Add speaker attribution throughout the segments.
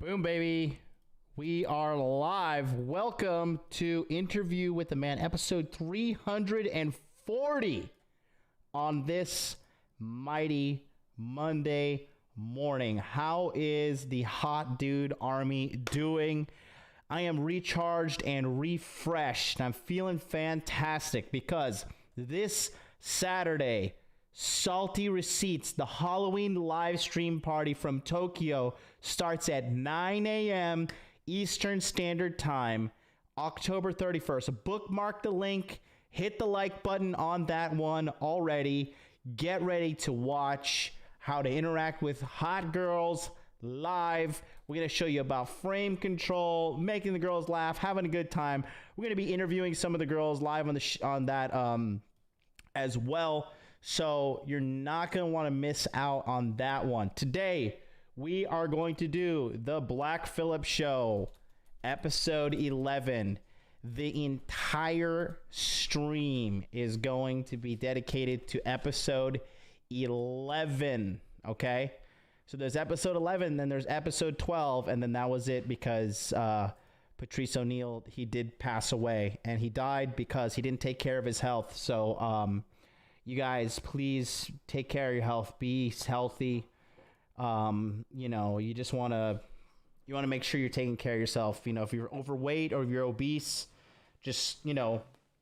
Speaker 1: Boom, baby. We are live. Welcome to Interview with the Man, episode 340 on this mighty Monday morning. How is the Hot Dude Army doing? I am recharged and refreshed. I'm feeling fantastic because this Saturday, Salty Receipts, the Halloween live stream party from Tokyo, starts at 9 a.m. Eastern Standard Time, October 31st. Bookmark the link, hit the like button on that one already. Get ready to watch how to interact with hot girls live. We're going to show you about frame control, making the girls laugh, having a good time. We're going to be interviewing some of the girls live on that as well. So you're not going to want to miss out on that one. Today, we are going to do the Black Phillip Show, episode 11. The entire stream is going to be dedicated to episode 11, okay? So there's episode 11, then there's episode 12, and then that was it because Patrice O'Neal, he did pass away, and he died because he didn't take care of his health. So, you guys, please take care of your health. Be healthy. You just want to make sure you're taking care of yourself. You know, if you're overweight or if you're obese, just,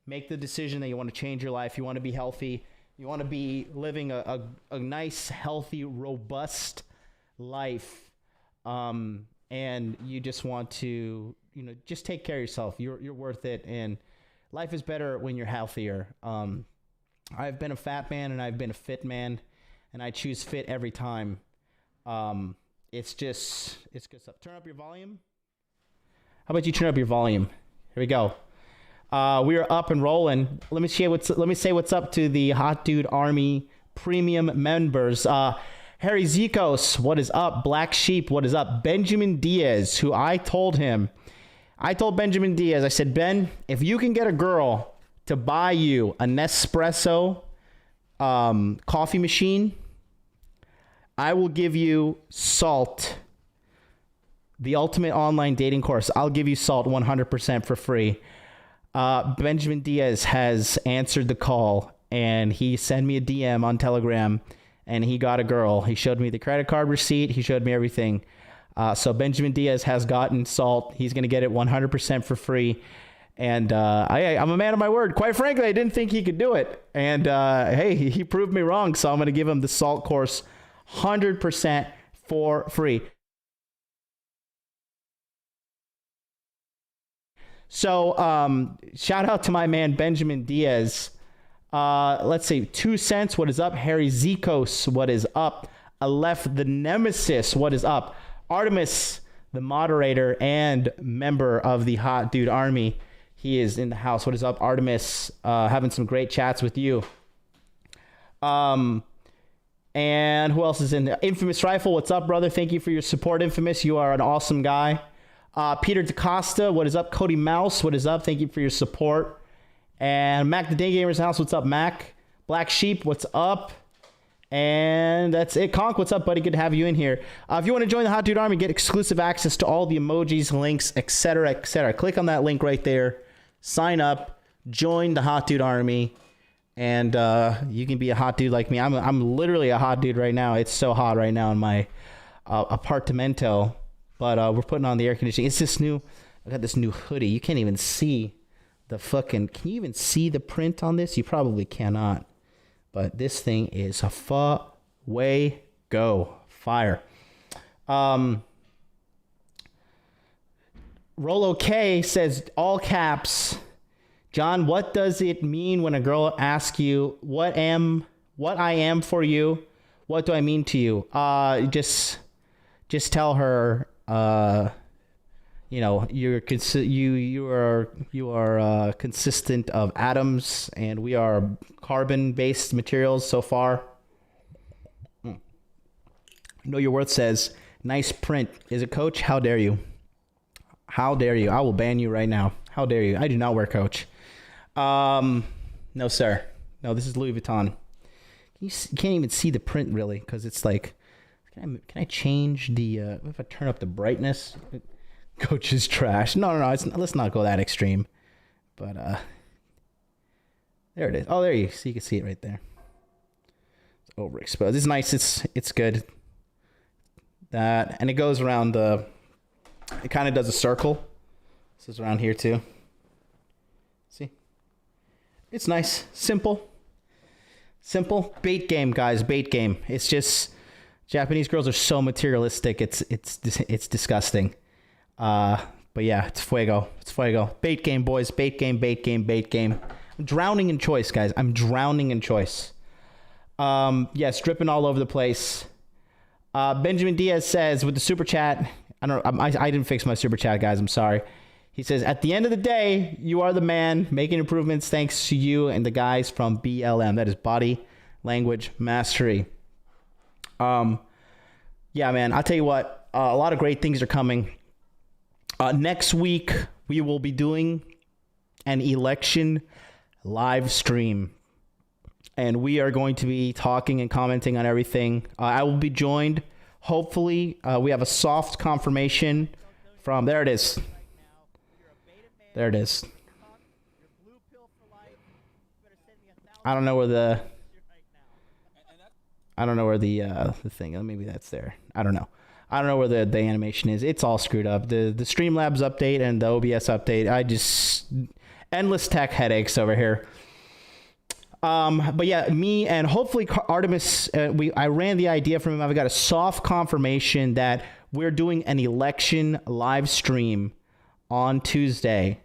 Speaker 1: make the decision that you want to change your life. You want to be healthy. You want to be living a nice, healthy, robust life. And you just want to, just take care of yourself. You're worth it. And life is better when you're healthier. I've been a fat man and I've been a fit man, and I choose fit every time. It's good stuff. Turn up your volume. How about you turn up your volume? Here we go. We are up and rolling. Let me say what's up to the Hot Dude Army premium members. Harry Zikos, what is up? Black Sheep, what is up? Benjamin Diaz, who I told Benjamin Diaz, I said, Ben, if you can get a girl to buy you a Nespresso coffee machine, I will give you Salt, the ultimate online dating course. I'll give you Salt 100% for free. Benjamin Diaz has answered the call, and he sent me a DM on Telegram, and he got a girl. He showed me the credit card receipt. He showed me everything. So Benjamin Diaz has gotten Salt. He's going to get it 100% for free. And I'm a man of my word. Quite frankly, I didn't think he could do it. And hey, he proved me wrong. So I'm going to give him the Salt course 100% for free. So shout out to my man, Benjamin Diaz. Let's see. 2 cents. What is up? Harry Zikos. What is up? Aleph the Nemesis. What is up? Artemis, the moderator and member of the Hot Dude Army. He is in the house. What is up, Artemis? Having some great chats with you. And who else is in there? Infamous Rifle, what's up, brother? Thank you for your support, Infamous. You are an awesome guy. Peter DaCosta, what is up? Cody Mouse, what is up? Thank you for your support. And Mac the Day Gamer's house, what's up, Mac? Black Sheep, what's up? And that's it. Conk, what's up, buddy? Good to have you in here. If you want to join the Hot Dude Army, get exclusive access to all the emojis, links, etc., etc. Click on that link right there. Sign up. Join the Hot Dude Army. And you can be a hot dude like me. I'm literally a hot dude right now. It's so hot right now in my apartamento. But we're putting on the air conditioning. It's this new... I got this new hoodie. You can't even see the fucking... Can you even see the print on this? You probably cannot. But this thing is a way go. Fire. Rolo K says, all caps, John, what does it mean when a girl asks you, what I am for you? What do I mean to you? Just tell her, you are consistent of atoms, and we are carbon-based materials so far. Know Your Worth says, nice print. Is it Coach? How dare you? How dare you? I will ban you right now. How dare you? I do not wear Coach. No, sir. No, this is Louis Vuitton. You can't even see the print, really, because it's like Can I change the? If I turn up the brightness, Coach is trash. No. Let's not go that extreme. But there it is. Oh, there you can see it right there. It's overexposed. It's nice. It's good. That, and it goes around the. It kind of does a circle. This is around here too. See? It's nice. Simple. Bait game, guys. Bait game. It's just Japanese girls are so materialistic. It's disgusting. But yeah, it's fuego. Bait game, boys. Bait game. I'm drowning in choice, guys. Yes, dripping all over the place. Benjamin Diaz says with the super chat. I didn't fix my super chat, guys. I'm sorry. He says, at the end of the day, you are the man making improvements thanks to you and the guys from BLM. That is Body Language Mastery. Yeah, man, I'll tell you what, a lot of great things are coming. Next week, we will be doing an election live stream. And we are going to be talking and commenting on everything. I will be joined. Hopefully, we have a soft confirmation from... There it is. I don't know where the thing... Maybe that's there. I don't know. I don't know where the animation is. It's all screwed up. The Streamlabs update and the OBS update. Endless tech headaches over here. But yeah, me and hopefully Artemis, I ran the idea from him. I've got a soft confirmation that we're doing an election live stream on Tuesday.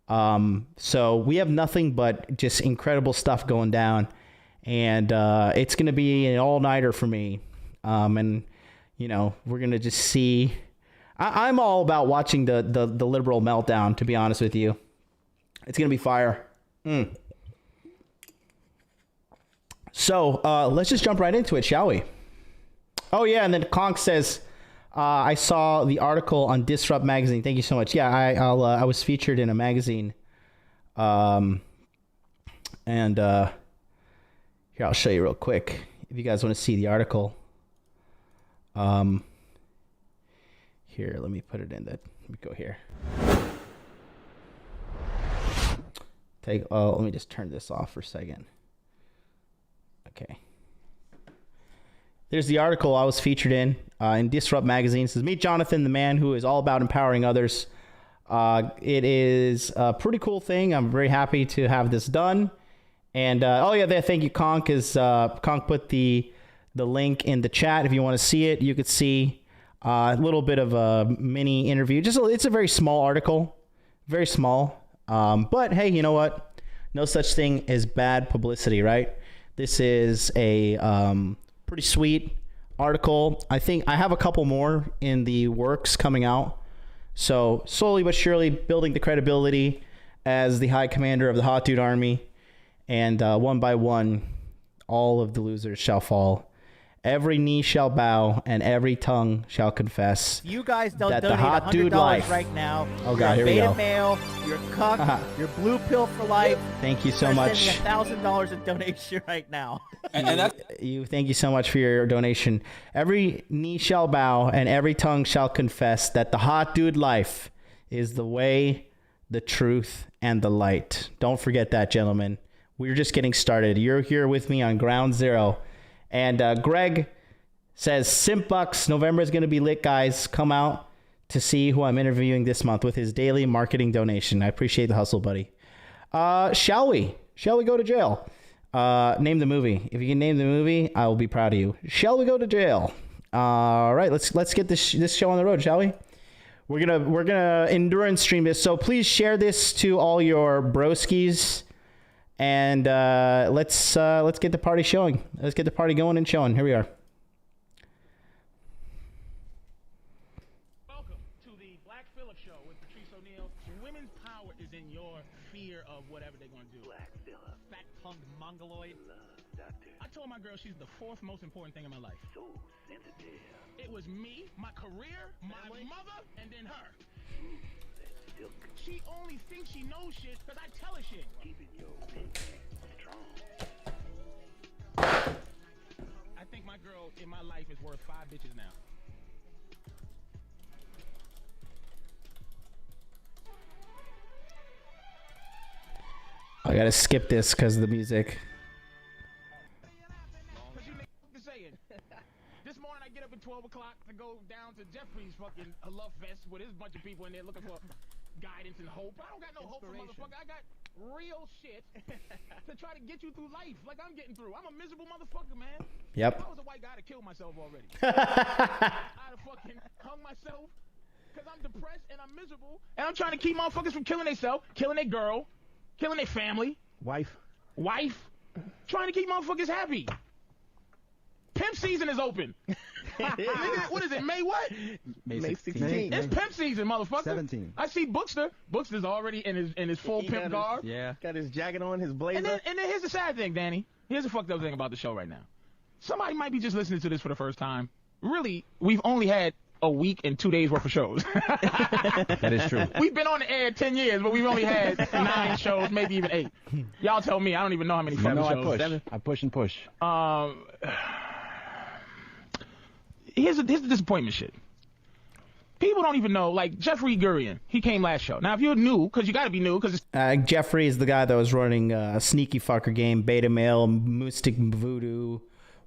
Speaker 1: So we have nothing but just incredible stuff going down, and it's going to be an all-nighter for me. And you know, we're going to just see. I'm all about watching the liberal meltdown, to be honest with you. It's going to be fire. So let's just jump right into it, shall we? Oh, yeah. And then Conk says, I saw the article on Disrupt Magazine. Thank you so much. Yeah, I was featured in a magazine. And here, I'll show you real quick if you guys want to see the article. Here, let me put it in that. Let me go here. Let me just turn this off for a second. Okay. There's the article I was featured in Disrupt Magazine. It says, meet Jonathan, the man who is all about empowering others. It is a pretty cool thing. I'm very happy to have this done. And, thank you, Conk. Conk put the link in the chat. If you want to see it, you could see a little bit of a mini interview. It's a very small article. Very small. But, hey, you know what? No such thing as bad publicity, right? This is a pretty sweet article. I think I have a couple more in the works coming out. So slowly but surely building the credibility as the high commander of the Hot Dude Army. And one by one, all of the losers shall fall. Every knee shall bow and every tongue shall confess.
Speaker 2: If you guys don't
Speaker 1: that
Speaker 2: donate
Speaker 1: the Hot Dude life
Speaker 2: right now,
Speaker 1: oh God, here we go.
Speaker 2: Beta male, you're cuck, you're blue pill for life.
Speaker 1: Thank you so much.
Speaker 2: Send me $1,000 in donation right now.
Speaker 1: Thank you so much for your donation. Every knee shall bow and every tongue shall confess that the Hot Dude life is the way, the truth, and the light. Don't forget that, gentlemen. We're just getting started. You're here with me on ground zero. And Greg says, Simp Bucks, November is going to be lit, guys. Come out to see who I'm interviewing this month with his daily marketing donation. I appreciate the hustle, buddy. Shall we? Shall we go to jail? Name the movie. If you can name the movie, I will be proud of you. Shall we go to jail? All right, let's get this show on the road, shall we? We're gonna endurance stream this. So please share this to all your broskies. And let's get the party showing. Let's get the party going and showing. Here we are.
Speaker 3: Welcome to the Black Phillip Show with Patrice O'Neal. Women's power is in your fear of whatever they're going to do. Black Phillip. Fat-tongued mongoloid. I told my girl she's the fourth most important thing in my life. So sensitive. It was me, my career, my mother, and then her. She only thinks she knows shit because I tell her shit. Keeping your strong. I think my my girl in my life is worth 5 bitches now.
Speaker 1: I gotta skip this because of the music.
Speaker 3: This morning I get up at 12 o'clock to go down to Jeffrey's fucking love fest with his bunch of people in there looking for guidance and hope. I don't got no hope for motherfucker. I got real shit to try to get you through life like I'm getting through. I'm a miserable motherfucker, man.
Speaker 1: Yep.
Speaker 3: If I was a white guy, I'd have killed myself already. I'd have fucking hung myself because I'm depressed and I'm miserable and I'm trying to keep motherfuckers from killing themselves, killing their girl, killing their family.
Speaker 2: Wife.
Speaker 3: Trying to keep motherfuckers happy. Pimp season is open. Nigga, what is it, May what?
Speaker 2: May 16th.
Speaker 3: It's pimp season, motherfucker.
Speaker 4: 17.
Speaker 3: I see Bookster. Bookster's already in his full pimp garb.
Speaker 2: Yeah.
Speaker 4: Got his jacket on, his blazer.
Speaker 3: And then here's the sad thing, Danny. Here's the fucked up thing about the show right now. Somebody might be just listening to this for the first time. Really, we've only had a week and 2 days worth of shows.
Speaker 4: That is true.
Speaker 3: We've been on the air 10 years, but we've only had 9 shows, maybe even 8. Y'all tell me. I don't even know how many fucking shows.
Speaker 4: I push and push.
Speaker 3: Here's the disappointment shit. People don't even know, like Jeffrey Gurian. He came last show. Now, if you're new, because you got to be new, because
Speaker 1: Jeffrey is the guy that was running a sneaky fucker game, beta male, mystic voodoo,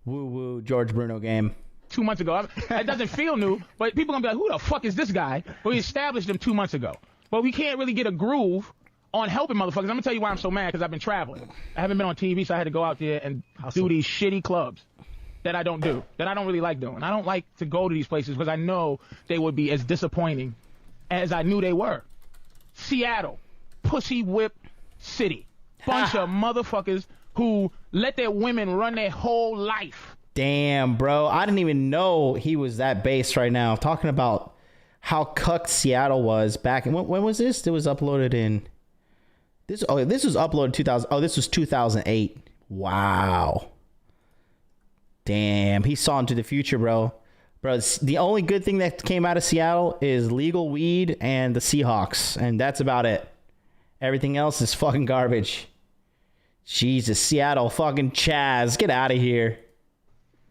Speaker 1: woo woo, George Bruno game.
Speaker 3: 2 months ago. It doesn't feel new, but people gonna be like, who the fuck is this guy? But we established him 2 months ago. But we can't really get a groove on helping motherfuckers. I'm gonna tell you why I'm so mad, because I've been traveling. I haven't been on TV, so I had to go out there and do these shitty clubs that I don't do, that I don't really like doing. I don't like to go to these places because I know they would be as disappointing as I knew they were. Seattle, pussy whip city. Bunch of motherfuckers who let their women run their whole life.
Speaker 1: Damn, bro. I didn't even know he was that based right now. Talking about how cucked Seattle was back. When was this? It was uploaded in... This was uploaded 2000. Oh, this was 2008. Wow. Damn. He saw into the future, bro. Bro, the only good thing that came out of Seattle is legal weed and the Seahawks. And that's about it. Everything else is fucking garbage. Jesus, Seattle, fucking Chaz. Get out of here.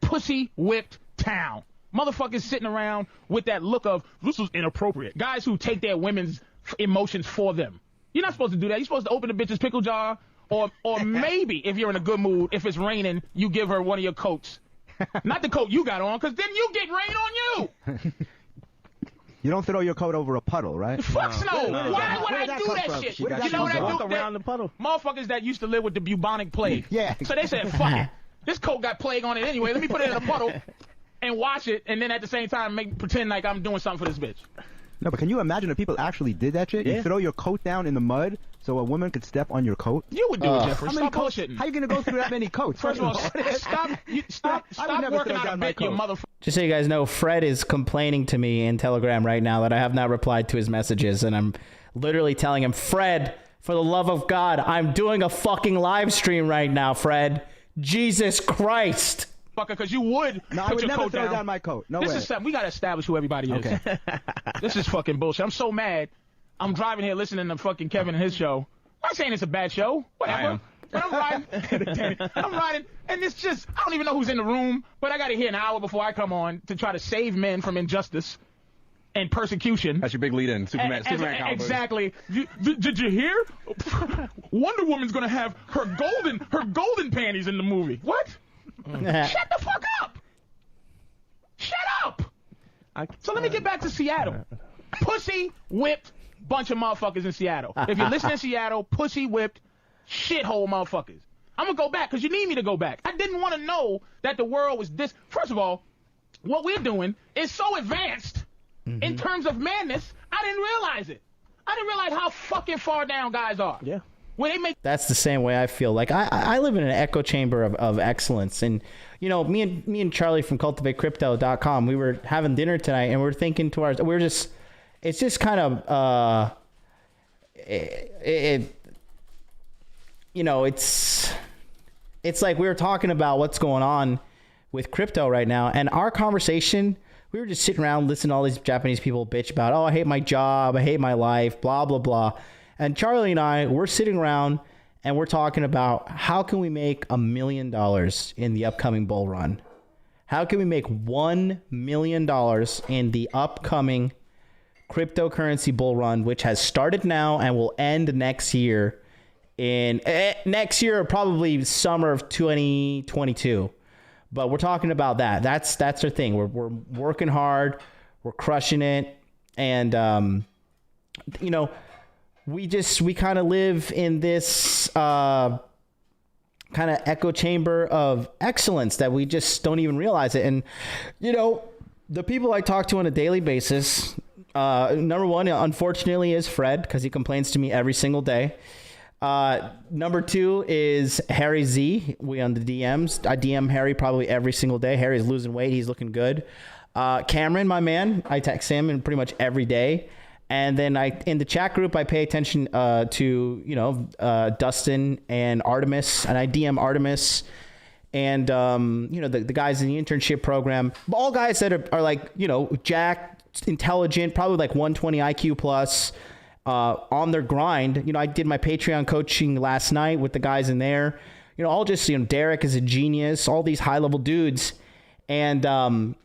Speaker 3: Pussy whipped town. Motherfuckers sitting around with that look of, this was inappropriate. Guys who take their women's emotions for them. You're not supposed to do that. You're supposed to open the bitch's pickle jar, or maybe, if you're in a good mood, if it's raining, you give her one of your coats. Not the coat you got on, because then you get rain on you.
Speaker 4: You don't throw your coat over a puddle, right?
Speaker 3: Fuck no. Why would I do that shit? You know what I do?
Speaker 2: Around the puddle.
Speaker 3: Motherfuckers that used to live with the bubonic plague.
Speaker 4: Yeah.
Speaker 3: So they said, fuck it. This coat got plague on it anyway. Let me put it in a puddle and wash it, and then at the same time pretend like I'm doing something for this bitch.
Speaker 4: No, but can you imagine if people actually did that shit?
Speaker 2: Yeah.
Speaker 4: You throw your coat down in the mud so a woman could step on your coat?
Speaker 3: You would do it, Jeffrey.
Speaker 4: How many
Speaker 3: Stop
Speaker 4: coats?
Speaker 3: bullshitting.
Speaker 4: How you going to go through that many coats?
Speaker 3: First of all, stop
Speaker 4: never
Speaker 3: working
Speaker 4: throw
Speaker 3: out a
Speaker 4: down my
Speaker 3: bit, you
Speaker 4: coat.
Speaker 3: motherfucker.
Speaker 1: Just so you guys know, Fred is complaining to me in Telegram right now that I have not replied to his messages. And I'm literally telling him, Fred, for the love of God, I'm doing a fucking live stream right now, Fred. Jesus Christ.
Speaker 3: Because you would
Speaker 4: No, I
Speaker 3: put
Speaker 4: would
Speaker 3: your
Speaker 4: never
Speaker 3: coat
Speaker 4: throw
Speaker 3: down.
Speaker 4: down my coat. No
Speaker 3: This
Speaker 4: way.
Speaker 3: is something. We got to establish who everybody is.
Speaker 4: Okay.
Speaker 3: This is fucking bullshit. I'm so mad. I'm driving here listening to fucking Kevin and his show. I'm not saying it's a bad show. Whatever. But I'm riding. And it's just, I don't even know who's in the room, but I got to hear an hour before I come on to try to save men from injustice and persecution.
Speaker 5: That's your big lead-in. Superman comic books.
Speaker 3: Exactly. Did you hear? Wonder Woman's going to have her golden panties in the movie. What? Shut the fuck up. Shut up. So let me get back to Seattle. Pussy whipped bunch of motherfuckers in Seattle. If you're listening in Seattle, pussy whipped shithole motherfuckers. I'm going to go back because you need me to go back. I didn't want to know that the world was this. First of all, what we're doing is so advanced in terms of madness, I didn't realize it. I didn't realize how fucking far down guys are.
Speaker 2: Yeah.
Speaker 3: Where they make
Speaker 1: That's the same way I feel. Like I live in an echo chamber of excellence. And, you know, me and Charlie from cultivatecrypto.com, we were having dinner tonight and we're thinking to ourselves, it's just kind of, you know, it's like we were talking about what's going on with crypto right now. And our conversation, we were just sitting around listening to all these Japanese people bitch about, oh, I hate my job, I hate my life, blah, blah, blah. And Charlie and I, we're sitting around and we're talking about how can we make $1 million in the upcoming bull run? How can we make $1 million in the upcoming cryptocurrency bull run, which has started now and will end next year? Next year, probably summer of 2022. But we're talking about that. That's our thing. We're working hard. We're crushing it. And, we kind of live in this kind of echo chamber of excellence that we just don't even realize it. And, the people I talk to on a daily basis, number one, unfortunately, is Fred, because he complains to me every single day. Number two is Harry Z. We on the DMs. I DM Harry probably every single day. Harry's losing weight. He's looking good. Cameron, my man, I text him pretty much every day. And then in the chat group, I pay attention to, Dustin and Artemis, and I DM Artemis and, the guys in the internship program, all guys that are like, Jack, intelligent, probably like 120 IQ plus, on their grind. I did my Patreon coaching last night with the guys in there, all just, Derek is a genius, all these high level dudes. And,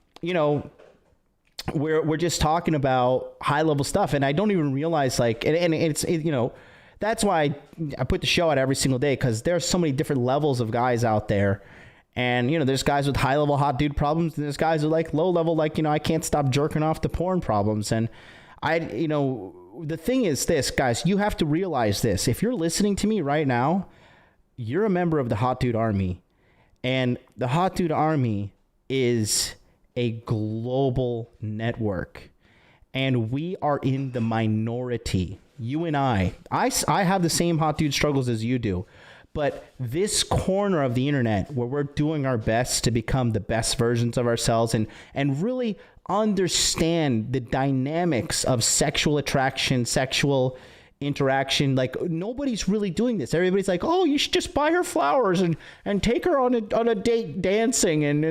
Speaker 1: we're just talking about high level stuff, and I don't even realize that's why I put the show out every single day, because there's so many different levels of guys out there. And, there's guys with high level hot dude problems, and there's guys with like low level, I can't stop jerking off to porn problems. And the thing is this, guys, you have to realize this. If you're listening to me right now, you're a member of the Hot Dude Army, and the Hot Dude Army is a global network, and we are in the minority. You and I have the same hot dude struggles as you do, but this corner of the internet where we're doing our best to become the best versions of ourselves and really understand the dynamics of sexual attraction, sexual interaction. Like, nobody's really doing this. Everybody's like, oh, you should just buy her flowers and take her on a date dancing and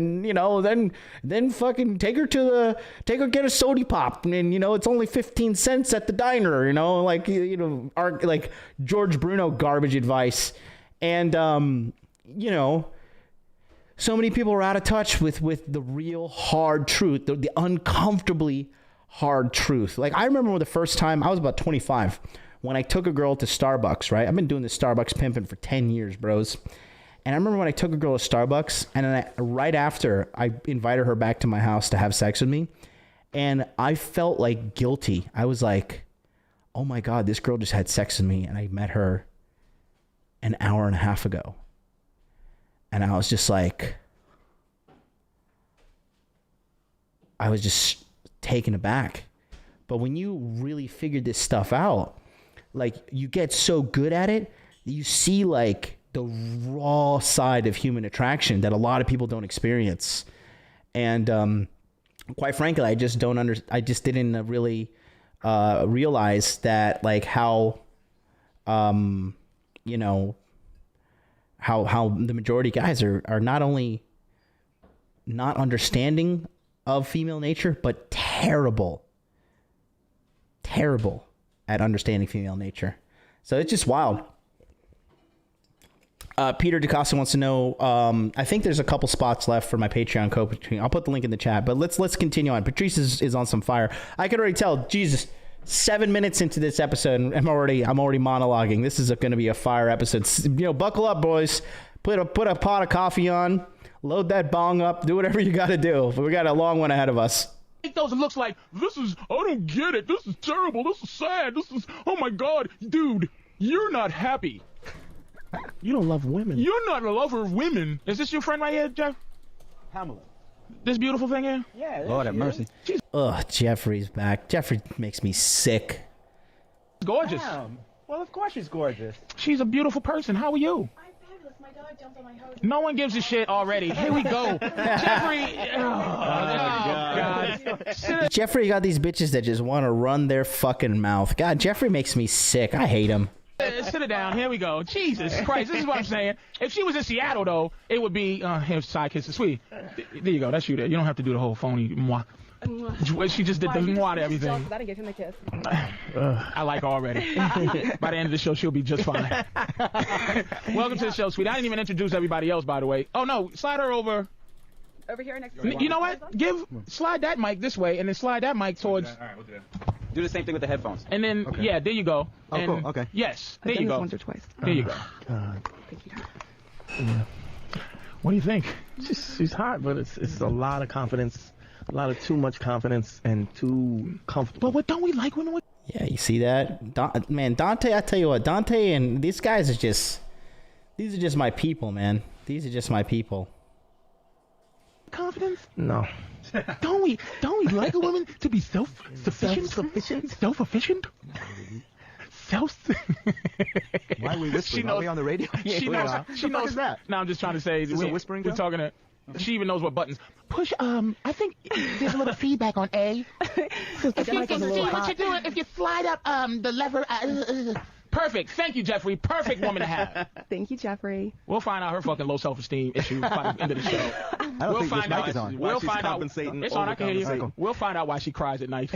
Speaker 1: then fucking take her get a soda pop, and it's only 15 cents at the diner, like George Bruno garbage advice. And so many people are out of touch with the real hard truth, the uncomfortably hard truth. Like, I remember the first time I was about 25 when I took a girl to Starbucks, right? I've been doing this Starbucks pimping for 10 years, bros. And I remember when I took a girl to Starbucks, and then right after, I invited her back to my house to have sex with me. And I felt like guilty. I was like, oh my God, this girl just had sex with me, and I met her an hour and a half ago. And I was just like, I was just taken aback. But when you really figure this stuff out, like, you get so good at it, you see like the raw side of human attraction that a lot of people don't experience. And quite frankly, I just didn't really realize that, like, how how the majority of guys are not only not understanding of female nature, but terrible at understanding female nature. So it's just wild. Peter DeCosta wants to know, I think there's a couple spots left for my Patreon coaching. I'll put the link in the chat, but let's continue on. Patrice is on some fire. I can already tell, Jesus, 7 minutes into this episode, and I'm already monologuing. This is going to be a fire episode. Buckle up, boys. Put a pot of coffee on, load that bong up, do whatever you got to do. We got a long one ahead of us.
Speaker 3: Those, it looks like, I don't get it. This is terrible. This is sad. Oh my God. Dude, you're not happy.
Speaker 2: You don't love women.
Speaker 3: You're not a lover of women. Is this your friend right here, Jeff?
Speaker 2: Pamela.
Speaker 3: This beautiful thing here?
Speaker 2: Yeah.
Speaker 5: Lord have mercy.
Speaker 1: Ugh, Jeffrey's back. Jeffrey makes me sick.
Speaker 3: Gorgeous.
Speaker 2: Damn. Well, of course she's gorgeous.
Speaker 3: She's a beautiful person. How are you?
Speaker 6: I'm fabulous. My dog jumped on my hose.
Speaker 3: No one gives a shit already. Here we go. Jeffrey. God.
Speaker 1: Jeffrey got these bitches that just want to run their fucking mouth. God, Jeffrey makes me sick. I hate him.
Speaker 3: Sit it down. Here we go. Jesus Christ. This is what I'm saying. If she was in Seattle, though, it would be, here's side kisses. Sweet. There you go. That's you there. You don't have to do the whole phony mwah. She just did the mwah to everything.
Speaker 6: I didn't get him a kiss.
Speaker 3: I like her already. By the end of the show, she'll be just fine. Welcome to the show, sweet. I didn't even introduce everybody else, by the way. Oh, no. Slide her over.
Speaker 6: Over here next to
Speaker 3: You know what? Slide that mic this way, and then slide that mic towards.
Speaker 5: All right, we'll do that.
Speaker 7: Do the same thing with the headphones.
Speaker 3: And then yeah, there you go.
Speaker 4: Oh,
Speaker 3: And
Speaker 4: cool. Okay.
Speaker 3: Yes,
Speaker 6: I've
Speaker 3: there
Speaker 6: done
Speaker 3: you
Speaker 6: this
Speaker 3: go.
Speaker 6: once or twice.
Speaker 3: There you go.
Speaker 6: Thank you.
Speaker 3: What do you think?
Speaker 2: She's hot, but it's a lot of confidence, a lot of too much confidence, and too comfortable.
Speaker 3: But what don't we like women with?
Speaker 1: Yeah, you see that? Man, Dante, I tell you what, Dante and these guys are just, these are just my people, man. These are just my people.
Speaker 3: Confidence?
Speaker 2: No.
Speaker 3: Don't we like a woman to be self-sufficient? Self-efficient?
Speaker 4: Why are we whispering? Are we on the radio?
Speaker 3: She knows. She knows.
Speaker 4: Is that?
Speaker 3: No, I'm just trying to say.
Speaker 4: Is this a whispering
Speaker 3: We're
Speaker 4: show?
Speaker 3: talking to. She even knows what buttons. Push. I think there's a little feedback on A. If you slide up the lever. Perfect. Thank you, Jeffrey. Perfect woman to have.
Speaker 6: Thank you, Jeffrey.
Speaker 3: We'll find out her fucking low self-esteem issue by the end of the show.
Speaker 4: I don't think this mic is on.
Speaker 3: We'll find out. It's on. I can hear you. We'll find out why she cries at night.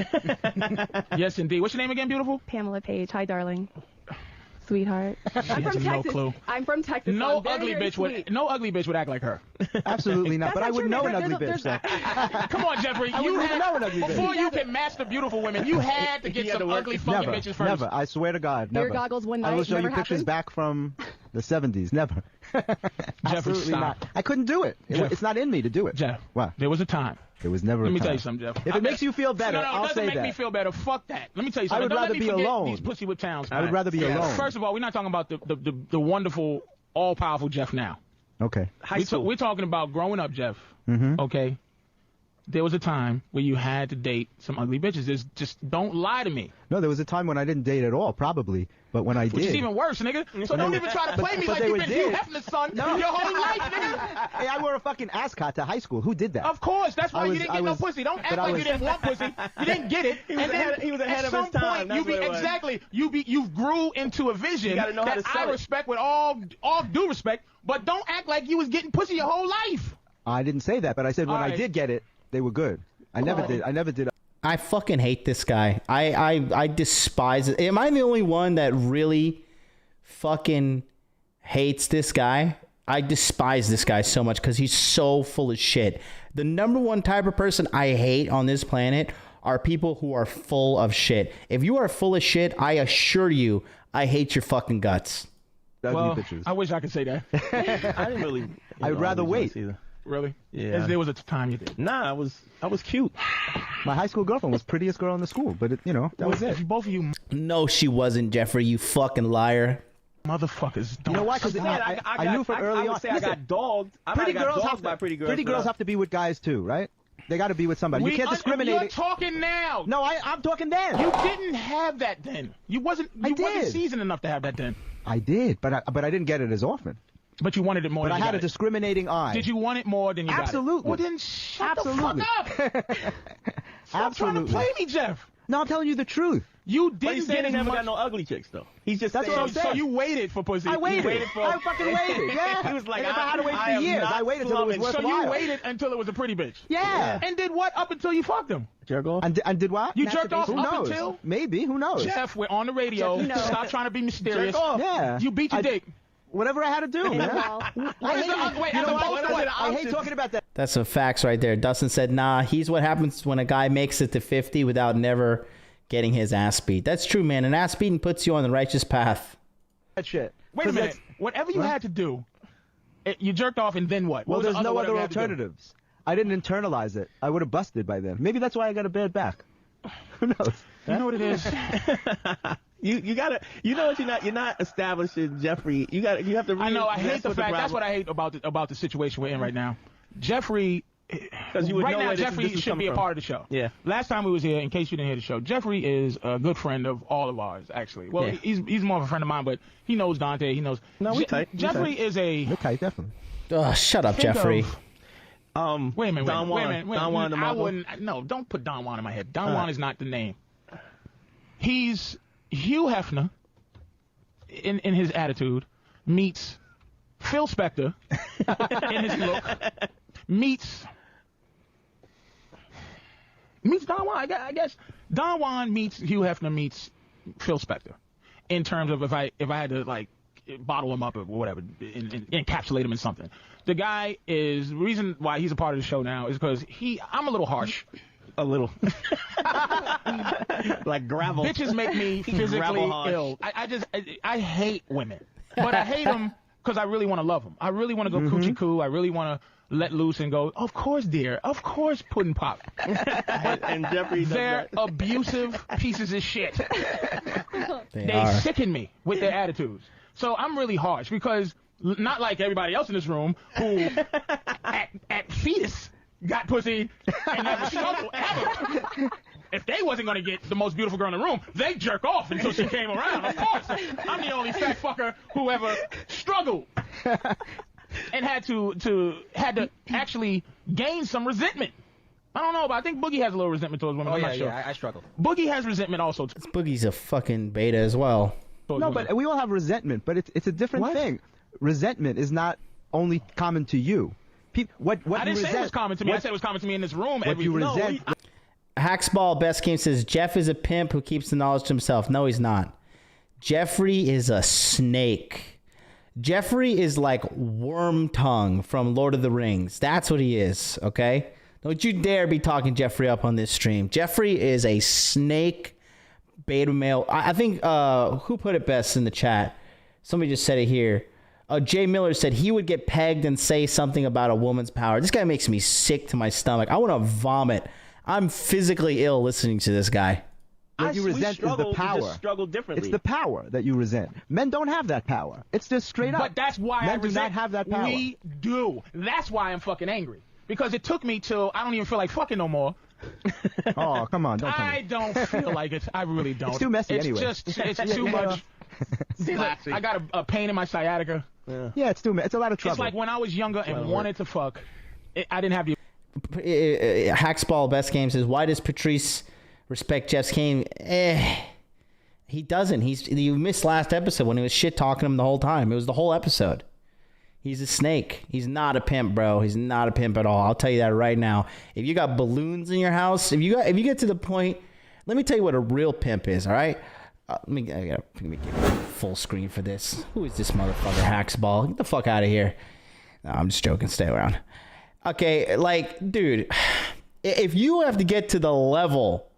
Speaker 3: Yes, indeed. What's your name again, beautiful?
Speaker 6: Pamela Page. Hi, darling. Sweetheart. I'm
Speaker 3: has
Speaker 6: from
Speaker 3: no
Speaker 6: Texas.
Speaker 3: clue.
Speaker 6: I'm from Texas.
Speaker 3: No
Speaker 6: so I'm very,
Speaker 3: ugly
Speaker 6: very
Speaker 3: bitch
Speaker 6: sweet.
Speaker 3: no ugly bitch would act like her.
Speaker 4: Absolutely not. But I would know an ugly bitch. So.
Speaker 3: Come on, Jeffrey.
Speaker 4: I wouldn't even know an ugly bitch.
Speaker 3: Before you can master beautiful women, you had to get some ugly fucking bitches first.
Speaker 4: Never. I swear to God, never.
Speaker 6: Beer goggles one night.
Speaker 4: I will show you
Speaker 6: never
Speaker 4: pictures
Speaker 6: happened.
Speaker 4: back from the 70s. Never. Absolutely
Speaker 3: stop.
Speaker 4: not. I couldn't do it. It's not in me to do it.
Speaker 3: Jeff,
Speaker 4: What?
Speaker 3: there was a time.
Speaker 4: It was never.
Speaker 3: Let
Speaker 4: a
Speaker 3: me
Speaker 4: time.
Speaker 3: tell you something, Jeff.
Speaker 4: If it makes you feel better,
Speaker 3: No, it
Speaker 4: I'll
Speaker 3: doesn't
Speaker 4: say
Speaker 3: make
Speaker 4: that.
Speaker 3: me feel better. Fuck that. Let me tell you something.
Speaker 4: I would
Speaker 3: Don't
Speaker 4: rather
Speaker 3: let me
Speaker 4: be
Speaker 3: forget
Speaker 4: alone.
Speaker 3: These pussy with towns.
Speaker 4: I would rather be alone.
Speaker 3: First of all, we're not talking about the wonderful, all-powerful Jeff now.
Speaker 4: Okay.
Speaker 3: We're talking about growing up, Jeff.
Speaker 4: Mm-hmm.
Speaker 3: Okay. There was a time where you had to date some ugly bitches. Just don't lie to me.
Speaker 4: No, there was a time when I didn't date at all, probably. But when I
Speaker 3: Which
Speaker 4: did.
Speaker 3: is even worse, nigga. So don't even try to play me
Speaker 4: but
Speaker 3: like
Speaker 4: they
Speaker 3: you've
Speaker 4: were
Speaker 3: been Hugh
Speaker 4: dead.
Speaker 3: Hefner's son your whole life, nigga.
Speaker 4: Hey, I wore a fucking ascot to high school. Who did that?
Speaker 3: Of course, that's why
Speaker 4: I
Speaker 3: you
Speaker 4: was-
Speaker 3: didn't
Speaker 4: I
Speaker 3: get
Speaker 4: was-
Speaker 3: no pussy. Don't act
Speaker 4: but I
Speaker 3: like
Speaker 4: was-
Speaker 3: you didn't want pussy. You didn't get it. And then
Speaker 2: he was ahead
Speaker 3: at
Speaker 2: of his
Speaker 3: some
Speaker 2: time.
Speaker 3: point,
Speaker 2: That's what it was.
Speaker 3: exactly. You grew into a vision
Speaker 2: gotta know how
Speaker 3: that
Speaker 2: to sell
Speaker 3: I
Speaker 2: it.
Speaker 3: respect with all due respect. But don't act like you was getting pussy your whole life.
Speaker 4: I didn't say that, but I said when
Speaker 3: All
Speaker 4: I
Speaker 3: right.
Speaker 4: did get it, they were good. I never did.
Speaker 1: I fucking hate this guy. I despise it. Am I the only one that really fucking hates this guy? I despise this guy so much because he's so full of shit. The number one type of person I hate on this planet are people who are full of shit. If you are full of shit, I assure you, I hate your fucking guts.
Speaker 4: Ugly
Speaker 3: Well,
Speaker 4: bitches.
Speaker 3: I wish I could say that.
Speaker 2: I didn't really.
Speaker 4: I would rather wait.
Speaker 2: Either.
Speaker 3: Really?
Speaker 2: Yeah.
Speaker 3: There was a time you did.
Speaker 2: Nah, I was cute.
Speaker 4: My high school girlfriend was prettiest girl in the school, but that was it.
Speaker 3: Both of you
Speaker 1: No, she wasn't, Jeffrey, you fucking liar.
Speaker 3: motherfuckers don't.
Speaker 4: You know why? Because I knew from early
Speaker 2: I
Speaker 4: on.
Speaker 2: would say I got dogged. I
Speaker 4: Pretty
Speaker 2: might have
Speaker 4: girls
Speaker 2: got
Speaker 4: have
Speaker 2: dogged by
Speaker 4: to.
Speaker 2: pretty girls.
Speaker 4: Pretty girls have to be with guys too, right? They got to be with somebody. You can't discriminate.
Speaker 3: You're talking now.
Speaker 4: No, I'm talking then.
Speaker 3: You didn't have that then. You wasn't
Speaker 4: did.
Speaker 3: seasoned enough to have that then.
Speaker 4: I did, but I didn't get it as often.
Speaker 3: But you wanted it more
Speaker 4: But
Speaker 3: than
Speaker 4: I
Speaker 3: you
Speaker 4: had
Speaker 3: got
Speaker 4: a
Speaker 3: it.
Speaker 4: discriminating eye.
Speaker 3: Did you want it more than you
Speaker 4: Absolutely.
Speaker 3: got it? Well, then shut
Speaker 4: Absolutely.
Speaker 3: the fuck up. Stop trying to
Speaker 4: Absolutely.
Speaker 3: play me, Jeff.
Speaker 4: No, I'm telling you the truth.
Speaker 3: You
Speaker 2: But
Speaker 3: didn't
Speaker 2: he said
Speaker 3: get
Speaker 2: he
Speaker 3: as
Speaker 2: never
Speaker 3: much.
Speaker 2: got no ugly chicks though. He's just
Speaker 4: That's
Speaker 2: saying.
Speaker 4: what I'm saying.
Speaker 3: So you waited for pussy.
Speaker 4: I waited.
Speaker 2: He waited for.
Speaker 4: I fucking waited. Yeah.
Speaker 2: He was like,
Speaker 4: And if I had to wait
Speaker 2: I
Speaker 4: for
Speaker 2: am
Speaker 4: years.
Speaker 2: not
Speaker 4: I waited till it was
Speaker 2: slumming.
Speaker 3: So
Speaker 4: worthwhile.
Speaker 3: you waited until it was a pretty bitch.
Speaker 4: Yeah.
Speaker 3: And did what up until you fucked him?
Speaker 2: Jerk off.
Speaker 4: And did what?
Speaker 3: You jerked off
Speaker 4: Who
Speaker 3: up
Speaker 4: knows?
Speaker 3: until?
Speaker 4: Maybe. Who knows?
Speaker 3: Jeff, we're on the radio.
Speaker 6: Jeff, you know.
Speaker 3: Stop trying to be mysterious.
Speaker 2: Jerk off.
Speaker 4: Yeah.
Speaker 3: You beat your
Speaker 4: I-
Speaker 3: dick.
Speaker 4: Whatever I had to do, man.
Speaker 6: Well,
Speaker 3: What is the wait?
Speaker 4: You
Speaker 3: As
Speaker 4: know
Speaker 3: opposed to what?
Speaker 4: I hate talking about that.
Speaker 1: That's some facts right there. Dustin said, nah, he's what happens when a guy makes it to 50 without never getting his ass beat. That's true, man. An ass beating puts you on the righteous path.
Speaker 4: That shit.
Speaker 3: Wait a
Speaker 4: 'Cause
Speaker 3: minute.
Speaker 4: that's-
Speaker 3: Whatever you had to do, you jerked off and then what?
Speaker 4: Well,
Speaker 3: What was
Speaker 4: there's
Speaker 3: the
Speaker 4: no
Speaker 3: whatever
Speaker 4: other
Speaker 3: you had to do?
Speaker 4: alternatives. I didn't internalize it. I would have busted by then. Maybe that's why I got a bad back. Who knows?
Speaker 3: You know what it is?
Speaker 2: You gotta. You know what? You're not establishing Jeffrey. You have to.
Speaker 3: I know. I hate
Speaker 2: mess
Speaker 3: the
Speaker 2: with
Speaker 3: fact. That's
Speaker 2: problem.
Speaker 3: what I hate about the situation we're in right now. Jeffrey.
Speaker 2: Because you would
Speaker 3: right
Speaker 2: know
Speaker 3: now,
Speaker 2: where this
Speaker 3: Jeffrey
Speaker 2: is
Speaker 3: should be
Speaker 2: coming
Speaker 3: a
Speaker 2: from.
Speaker 3: part of the show.
Speaker 2: Yeah.
Speaker 3: Last time we was here, in case you didn't hear the show, Jeffrey is a good friend of all of ours, actually. Well,
Speaker 2: Yeah.
Speaker 3: he's more of a friend of mine, but he knows Dante. He knows.
Speaker 2: No, we tight. We
Speaker 3: Jeffrey
Speaker 2: tight.
Speaker 3: is a.
Speaker 4: Okay, definitely.
Speaker 1: Ugh, shut up,
Speaker 3: think
Speaker 1: Jeffrey.
Speaker 3: of- Wait a minute.
Speaker 2: Don
Speaker 3: wait a
Speaker 2: Juan.
Speaker 3: minute. Wait a
Speaker 2: Don
Speaker 3: minute.
Speaker 2: Juan the
Speaker 3: I
Speaker 2: Mogul?
Speaker 3: wouldn't. No, don't put Don Juan in my head. Don Juan is not the name. He's Hugh Hefner in his attitude meets Phil Spector in his look meets Don Juan. I guess Don Juan meets Hugh Hefner meets Phil Spector in terms of if I had to like bottle him up or whatever, encapsulate him in something. The guy is the reason why he's a part of the show now is because I'm a little harsh.
Speaker 2: A little. Like gravel.
Speaker 3: Bitches make me physically ill. I hate women, but I hate them because I really want to love them. I really want to go coochie coo. I really want to let loose and go, of course, dear. Of course, pudding pop.
Speaker 2: And Jeffrey does
Speaker 3: They're
Speaker 2: that.
Speaker 3: abusive pieces of shit.
Speaker 1: They
Speaker 3: They
Speaker 1: are.
Speaker 3: sicken me with their attitudes. So I'm really harsh because not like everybody else in this room who at fetus got pussy and never struggled ever. If they wasn't going to get the most beautiful girl in the room, they jerk off until she came around. Of course, I'm the only fat fucker who ever struggled and had to actually gain some resentment. I don't know, but I think Boogie has a little resentment towards women. I'm not sure.
Speaker 4: I struggle.
Speaker 3: Boogie has resentment also.
Speaker 1: This Boogie's a fucking beta as well.
Speaker 4: No, but we all have resentment, but it's a different thing. Resentment is not only common to you. What
Speaker 3: I didn't
Speaker 4: you
Speaker 3: say
Speaker 4: resent,
Speaker 3: it was common to me. I said it was common to me in this room.
Speaker 4: What you resent.
Speaker 1: Hacksball Best Game says Jeff is a pimp who keeps the knowledge to himself. No, he's not. Jeffrey is a snake. Jeffrey is like Worm Tongue from Lord of the Rings. That's what he is, okay? Don't you dare be talking Jeffrey up on this stream. Jeffrey is a snake beta male. I think, who put it best in the chat? Somebody just said it here. Jay Miller said he would get pegged and say something about a woman's power. This guy makes me sick to my stomach. I want to vomit. I'm physically ill listening to this guy.
Speaker 4: What you resent is the power.
Speaker 2: We just struggle differently.
Speaker 4: It's the power that you resent. Men don't have that power. It's just straight up.
Speaker 3: But that's why
Speaker 4: Men
Speaker 3: I
Speaker 4: do
Speaker 3: resent.
Speaker 4: not have that power.
Speaker 3: We do. That's why I'm fucking angry. Because it took me till I don't even feel like fucking no more.
Speaker 4: Oh, come on. Don't tell
Speaker 3: I
Speaker 4: me.
Speaker 3: don't feel like it. I really don't.
Speaker 4: It's too messy anyway.
Speaker 3: It's too much. I got a pain in my sciatica.
Speaker 4: Yeah, it's too. It's a lot of trouble.
Speaker 3: It's like when I was younger and wanted to fuck, I didn't have the.
Speaker 1: Hacksball Best Game says, why does Patrice respect Jeff's game? He doesn't. You missed last episode when he was shit talking him the whole time. It was the whole episode. He's a snake. He's not a pimp, bro. He's not a pimp at all. I'll tell you that right now. If you got balloons in your house, if you get to the point, let me tell you what a real pimp is. All right. Let me get full screen for this. Who is this motherfucker? Hacksball. Get the fuck out of here. No, I'm just joking. Stay around. Okay, like, dude, if you have to get to the level,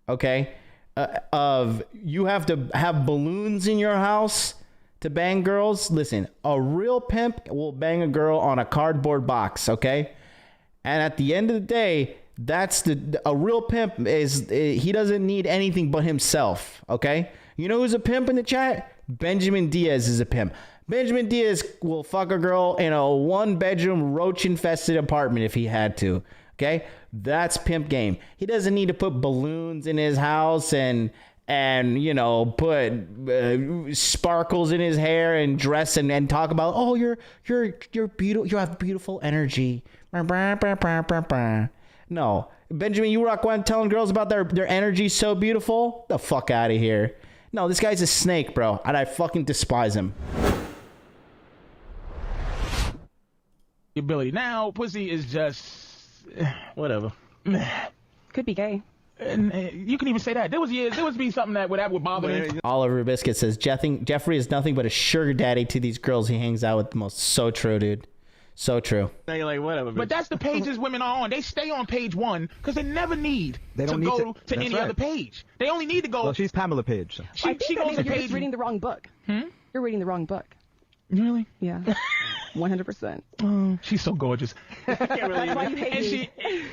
Speaker 1: okay, of you have to have balloons in your house to bang girls, listen, a real pimp will bang a girl on a cardboard box, okay? And at the end of the day, a real pimp is, he doesn't need anything but himself, okay? You know who's a pimp in the chat? Benjamin Diaz is a pimp. Benjamin Diaz will fuck a girl in a 1-bedroom roach-infested apartment if he had to. Okay, that's pimp game. He doesn't need to put balloons in his house and put sparkles in his hair and dress and talk about, oh, you're beautiful. You have beautiful energy. No, Benjamin, you rock one telling girls about their energy so beautiful. The fuck out of here. No, this guy's a snake, bro, and I fucking despise him.
Speaker 3: Ability. Now, pussy is just
Speaker 2: whatever.
Speaker 6: Could be gay.
Speaker 3: And you can even say that. There was be something that would bother me.
Speaker 1: Oliver Biscuit says Jeffrey is nothing but a sugar daddy to these girls he hangs out with the most. So true, dude. So true.
Speaker 2: Now you're like, whatever.
Speaker 3: But that's the pages women are on. They stay on page 1 because they never need
Speaker 4: They don't
Speaker 3: to
Speaker 4: need
Speaker 3: go
Speaker 4: to-
Speaker 3: to
Speaker 4: that's
Speaker 3: any
Speaker 4: right.
Speaker 3: other page. They only need to go.
Speaker 4: Well, she's Pamela Page. So.
Speaker 3: she
Speaker 6: I think
Speaker 3: she
Speaker 6: that
Speaker 3: goes
Speaker 6: means
Speaker 3: to
Speaker 6: you're
Speaker 3: page.
Speaker 6: just reading the wrong book. You're reading the wrong book.
Speaker 3: Really?
Speaker 6: Yeah. 100%.
Speaker 3: Oh, she's so gorgeous.
Speaker 6: That's why you hate
Speaker 3: And
Speaker 6: me.
Speaker 3: she.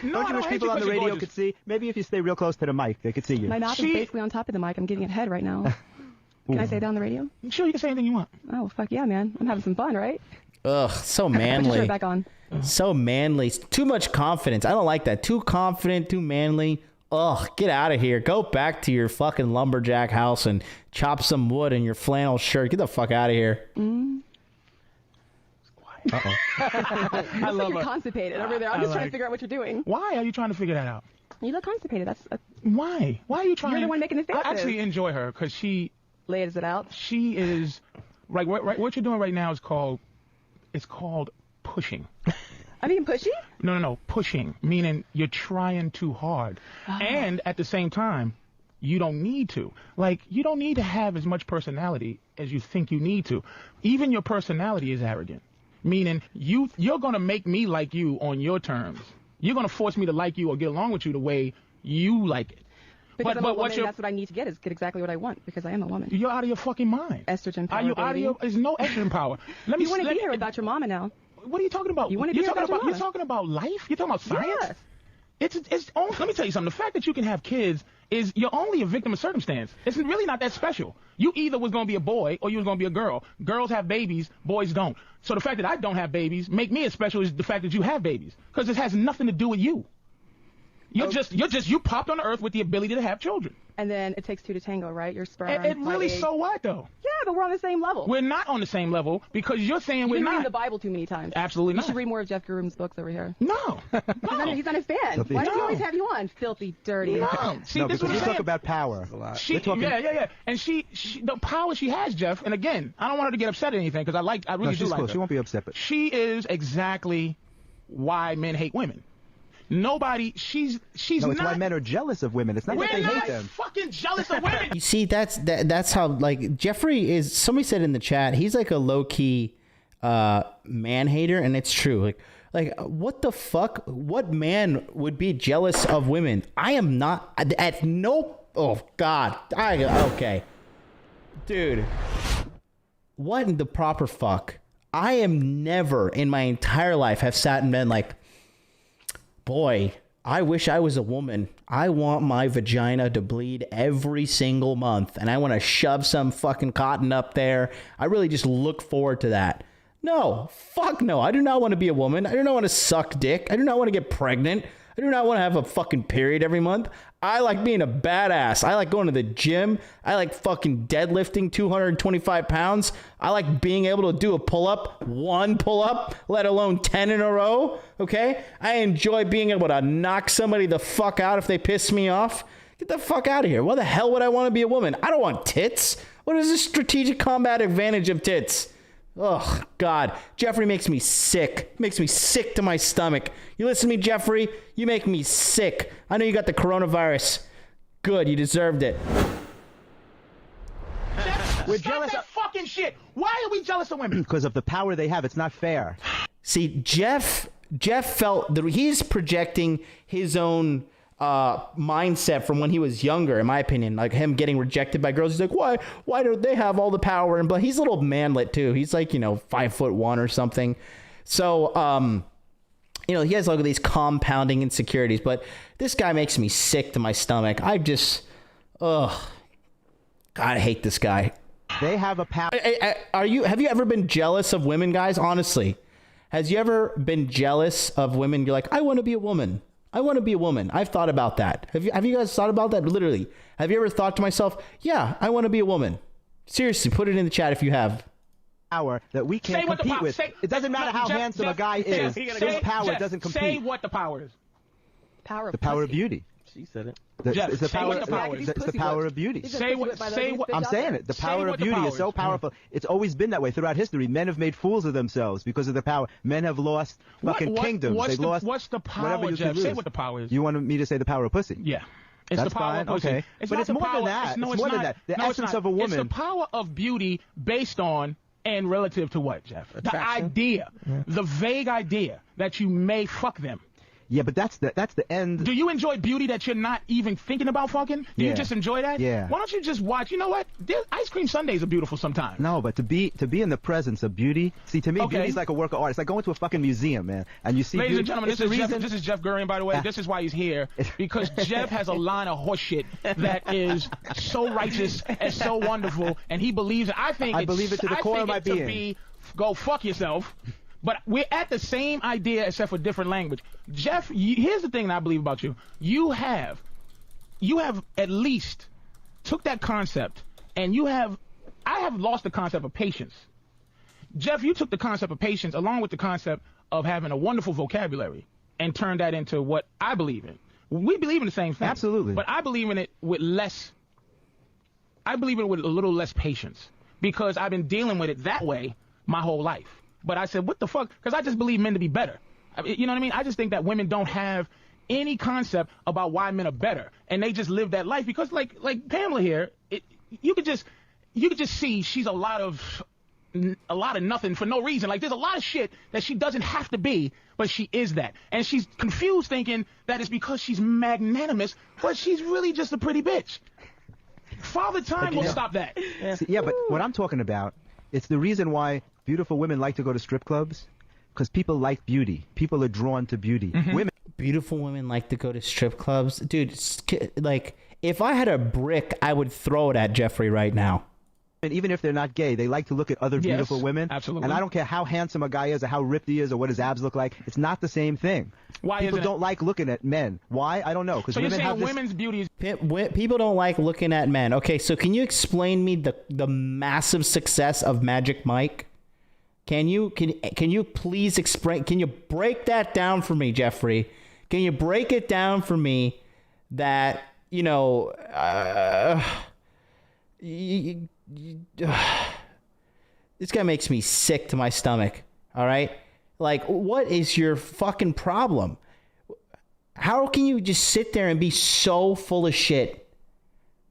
Speaker 3: No,
Speaker 4: Don't
Speaker 3: I
Speaker 4: you wish
Speaker 3: hate
Speaker 4: people on the
Speaker 3: because you're
Speaker 4: radio
Speaker 3: gorgeous.
Speaker 4: could see? Maybe if you stay real close to the mic, they could see you.
Speaker 6: My mouth is basically on top of the mic. I'm getting it head right now. Can I say that on the radio?
Speaker 3: Sure, you can say anything you want.
Speaker 6: Oh, fuck yeah, man. I'm having some fun, right?
Speaker 1: Ugh, so
Speaker 6: Put your
Speaker 1: manly.
Speaker 6: shirt back on.
Speaker 1: So manly. Too much confidence. I don't like that. Too confident, too manly. Ugh, get out of here. Go back to your fucking lumberjack house and chop some wood in your flannel shirt. Get the fuck out of here.
Speaker 4: Uh-oh.
Speaker 3: I love
Speaker 6: You're
Speaker 3: her.
Speaker 6: constipated over there. I'm just trying to figure out what you're doing.
Speaker 3: Why are you trying to figure that out?
Speaker 6: You look constipated. That's
Speaker 3: Why? Why are you trying?
Speaker 6: You're the one making the faces.
Speaker 3: I actually enjoy her because she
Speaker 6: lays it out.
Speaker 3: is like what you're doing right now is called pushing.
Speaker 6: I'm being pushy?
Speaker 3: No, pushing, meaning you're trying too hard. And at the same time, you don't need to. Like, you don't need to have as much personality as you think you need to. Even your personality is arrogant. Meaning, you're going to make me like you on your terms. You're going to force me to like you or get along with you the way you like it.
Speaker 6: Because I'm a woman, that's what I need to get, is get exactly what I want, because I am a woman.
Speaker 3: You're out of your fucking mind.
Speaker 6: Estrogen power,
Speaker 3: Are you out of your... There's no estrogen power.
Speaker 6: You want to be here without your mama now.
Speaker 3: What are you talking about?
Speaker 6: You want to be here without your mama.
Speaker 3: You're talking about life? You're talking about science?
Speaker 6: Yes.
Speaker 3: It's only, let me tell you something. The fact that you can have kids is you're only a victim of circumstance. It's really not that special. You either was going to be a boy or you was going to be a girl. Girls have babies, boys don't. So the fact that I don't have babies make me as special as the fact that you have babies, because it has nothing to do with you. You popped on the earth with the ability to have children.
Speaker 6: And then it takes two to tango, right? Your sperm.
Speaker 3: It really, so what though?
Speaker 6: Yeah, but we're on the same level.
Speaker 3: We're not on the same level because you're saying we're not.
Speaker 6: You've read the Bible too many times.
Speaker 3: Absolutely not.
Speaker 6: You should read more of Jeff Groom's books over here.
Speaker 3: No.
Speaker 6: He's not a fan. Why does he always have you on? Filthy, dirty.
Speaker 3: No. See,
Speaker 4: no,
Speaker 3: this
Speaker 4: because
Speaker 3: we
Speaker 4: talk about power.
Speaker 3: Yeah. And she, the power she has, Jeff, and again, I don't want her to get upset or anything, because I really do like her.
Speaker 4: She won't be upset, but
Speaker 3: she is exactly why men hate women. She's
Speaker 4: no,
Speaker 3: not.
Speaker 4: it's why men are jealous of women. It's not that they hate them.
Speaker 3: Fucking jealous of women.
Speaker 1: You see, that's how, like, Jeffrey is. Somebody said in the chat, he's like a low key man hater, and it's true. Like what the fuck? What man would be jealous of women? I am not. At no. Oh God. Okay, dude. What in the proper fuck? I am never in my entire life have sat and been like, boy, I wish I was a woman. I want my vagina to bleed every single month, and I want to shove some fucking cotton up there. I really just look forward to that. No, fuck no. I do not want to be a woman. I do not want to suck dick. I do not want to get pregnant. I do not want to have a fucking period every month. I like being a badass. I like going to the gym. I like fucking deadlifting 225 pounds. I like being able to do a pull-up, one pull-up, let alone 10 in a row, okay? I enjoy being able to knock somebody the fuck out if they piss me off. Get the fuck out of here. Why the hell would I want to be a woman? I don't want tits. What is the strategic combat advantage of tits? Oh, God. Jeffrey makes me sick. Makes me sick to my stomach. You listen to me, Jeffrey? You make me sick. I know you got the coronavirus. Good, you deserved it.
Speaker 3: We're jealous of fucking shit. Why are we jealous of women?
Speaker 4: Because of the power they have. It's not fair.
Speaker 1: See, Jeff felt that he's projecting his own mindset from when he was younger, in my opinion, like him getting rejected by girls. He's like, why don't they have all the power? And but he's a little manlet too. He's like, 5'1" or something. So, he has all of these compounding insecurities, but this guy makes me sick to my stomach. God, I hate this guy.
Speaker 4: They have a power.
Speaker 1: Have you ever been jealous of women, guys? Honestly, has you ever been jealous of women? You're like, I want to be a woman. I want to be a woman. I've thought about that. Have you guys thought about that? Literally. Have you ever thought to myself, yeah, I want to be a woman? Seriously, put it in the chat if you have.
Speaker 4: Power that we can't compete with. It doesn't matter how handsome a guy is. His power doesn't compete.
Speaker 3: Say what the power is.
Speaker 4: The power of beauty.
Speaker 2: She said it.
Speaker 4: It's the power of beauty.
Speaker 3: Say what.
Speaker 4: I'm saying it. The power of beauty is so powerful. It's always been that way throughout history. Men have made fools of themselves because of their power. Men have lost fucking kingdoms. They've lost.
Speaker 3: What's the power, Jeff? Say what the power is.
Speaker 4: You wanted me to say the power of pussy?
Speaker 3: Yeah. It's
Speaker 4: That's
Speaker 3: the power
Speaker 4: fine.
Speaker 3: of pussy.
Speaker 4: Okay. But it's more than that.
Speaker 3: No,
Speaker 4: it's more than that. The essence of a woman.
Speaker 3: It's the power of beauty based on and relative to what, Jeff?
Speaker 2: Attraction.
Speaker 3: The idea, the vague idea that you may fuck them.
Speaker 4: Yeah, but that's the end.
Speaker 3: Do you enjoy beauty that you're not even thinking about fucking? Do you just enjoy that?
Speaker 4: Yeah.
Speaker 3: Why don't you just watch? You know what? Ice cream sundaes are beautiful sometimes.
Speaker 4: No, but to be in the presence of beauty. See, to me, beauty's like a work of art. It's like going to a fucking museum, man, and you see.
Speaker 3: Ladies
Speaker 4: beauty.
Speaker 3: and gentlemen, this is Jeff Gurian, by the way. This is why he's here, because Jeff has a line of horseshit that is so righteous and so wonderful, and he believes it. I believe it to the core of my being. Go fuck yourself. But we're at the same idea except for different language. Jeff, here's the thing that I believe about you. You have at least took that concept, and I have lost the concept of patience. Jeff, you took the concept of patience along with the concept of having a wonderful vocabulary and turned that into what I believe in. We believe in the same thing.
Speaker 4: Absolutely.
Speaker 3: But I believe in it with a little less patience, because I've been dealing with it that way my whole life. But I said, what the fuck? Because I just believe men to be better. You know what I mean? I just think that women don't have any concept about why men are better, and they just live that life because, like Pamela here, you could just see she's a lot of nothing for no reason. Like, there's a lot of shit that she doesn't have to be, but she is that, and she's confused thinking that it's because she's magnanimous, but she's really just a pretty bitch. Father Time will stop that.
Speaker 4: Yeah, but what I'm talking about, it's the reason why beautiful women like to go to strip clubs, because people like beauty. People are drawn to beauty.
Speaker 1: Beautiful women like to go to strip clubs. Dude, like, if I had a brick, I would throw it at Jeffrey right now.
Speaker 4: And even if they're not gay, they like to look at other beautiful women.
Speaker 3: Absolutely.
Speaker 4: And I don't care how handsome a guy is or how ripped he is or what his abs look like. It's not the same thing.
Speaker 3: Why
Speaker 4: People
Speaker 3: isn't
Speaker 4: don't like looking at men. Why? I don't know.
Speaker 3: So you're saying women's beauty is...
Speaker 1: People don't like looking at men. Okay, so can you explain me the massive success of Magic Mike? Can you please explain? Can you break that down for me, Jeffrey? Can you break it down for me that, you know, this guy makes me sick to my stomach. All right? Like, what is your fucking problem? How can you just sit there and be so full of shit?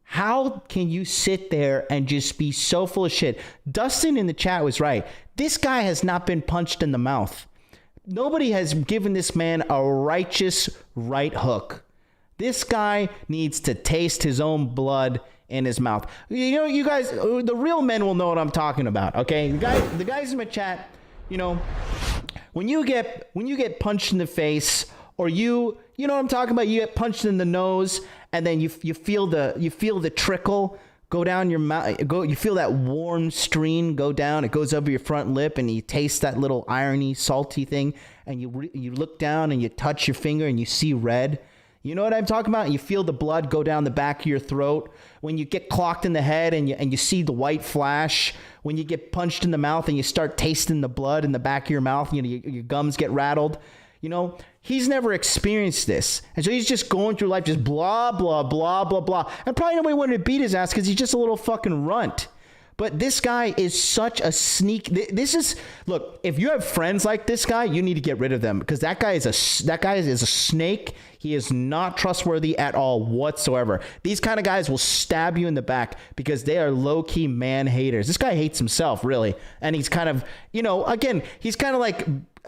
Speaker 1: How can you sit there and just be so full of shit? Dustin in the chat was right. This guy has not been punched in the mouth. Nobody has given this man a righteous right hook. This guy needs to taste his own blood in his mouth. You know, you guys, the real men will know what I'm talking about, okay? The guys in the chat, you know, when you get punched in the face, or you know what I'm talking about, you get punched in the nose, and then you feel the trickle go down your mouth, you feel that warm stream go down, it goes over your front lip, and you taste that little irony, salty thing, and you look down and you touch your finger and you see red. You know what I'm talking about? You feel the blood go down the back of your throat. When you get clocked in the head and you see the white flash. When you get punched in the mouth and you start tasting the blood in the back of your mouth, you know, your gums get rattled. You know, he's never experienced this. And so he's just going through life just blah, blah, blah, blah, blah. And probably nobody wanted to beat his ass because he's just a little fucking runt. But this guy is such a sneak. Look, if you have friends like this guy, you need to get rid of them, because that guy is a snake. He is not trustworthy at all whatsoever. These kind of guys will stab you in the back because they are low-key man haters. This guy hates himself, really. And he's kind of, you know, again, he's kind of like,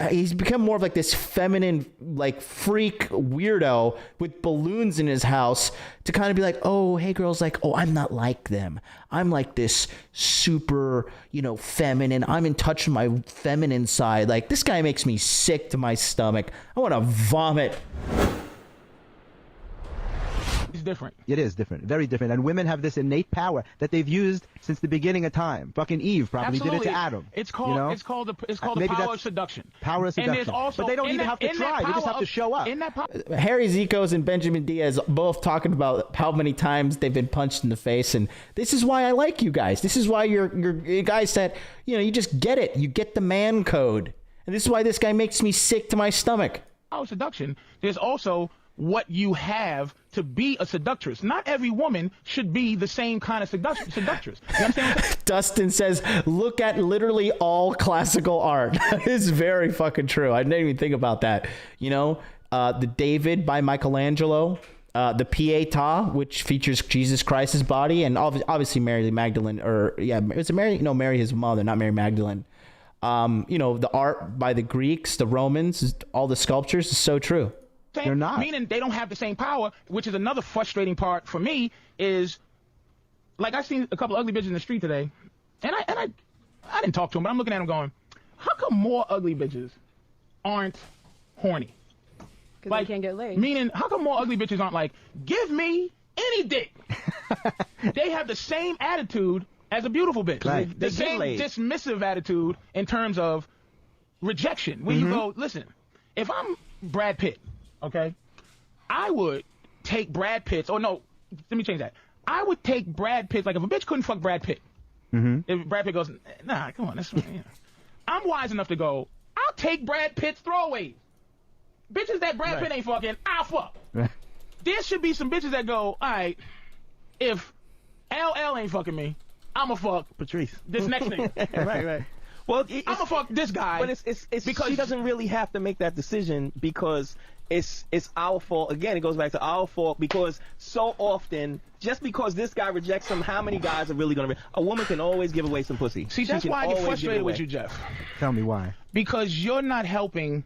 Speaker 1: he's become more of like this feminine, like, freak weirdo with balloons in his house to kind of be like, oh, hey, girls, like, oh, I'm not like them. I'm like this super, you know, feminine. I'm in touch with my feminine side. Like, this guy makes me sick to my stomach. I want to vomit.
Speaker 3: It's different.
Speaker 4: It is different, very different. And women have this innate power that they've used since the beginning of time. Fucking Eve probably did it to Adam.
Speaker 3: It's called, you know? it's called the power of seduction.
Speaker 4: Power of seduction.
Speaker 3: And also,
Speaker 4: but they don't even have to try. They just have to show up.
Speaker 1: Harry Zikos and Benjamin Diaz both talking about how many times they've been punched in the face, and this is why I like you guys. This is why you're guys that, you know, you just get it. You get the man code, and this is why this guy makes me sick to my stomach.
Speaker 3: Power of seduction. There's also what you have to be a seductress. Not every woman should be the same kind of seductress. You understand what I'm saying?
Speaker 1: Dustin says, look at literally all classical art. That is very fucking true. I didn't even think about that. You know, the David by Michelangelo, the Pietà, which features Jesus Christ's body, and obviously Mary Magdalene, Mary his mother, not Mary Magdalene. You know, the art by the Greeks, the Romans, all the sculptures is so true.
Speaker 4: They're not.
Speaker 3: Meaning they don't have the same power, which is another frustrating part for me. Is like, I seen a couple of ugly bitches in the street today, and I didn't talk to them, but I'm looking at them going, how come more ugly bitches aren't horny?
Speaker 6: Because
Speaker 3: Like,
Speaker 6: they can't get laid.
Speaker 3: Meaning, how come more ugly bitches aren't like, give me any dick? They have the same attitude as a beautiful bitch.
Speaker 4: Right.
Speaker 3: The same dismissive attitude in terms of rejection. When you go, listen, if I'm Brad Pitt, okay, I would take Brad Pitt's, let me change that. I would take Brad Pitt, like if a bitch couldn't fuck Brad Pitt, if Brad Pitt goes, nah, come on, that's I'm wise enough to go, I'll take Brad Pitt's throwaways. Bitches that Brad Pitt ain't fucking, I'll fuck. There should be some bitches that go, all right, if LL ain't fucking me, I'ma fuck
Speaker 4: Patrice.
Speaker 3: this next nigga.
Speaker 4: Right.
Speaker 2: Well,
Speaker 3: I'm gonna fuck this guy.
Speaker 2: But it's
Speaker 3: because
Speaker 2: she doesn't really have to make that decision because it's our fault. Again, it goes back to our fault because so often, just because this guy rejects him, how many guys are really gonna? A woman can always give away some pussy.
Speaker 3: See, that's why I get frustrated with you, Jeff.
Speaker 4: Tell me why.
Speaker 3: Because you're not helping.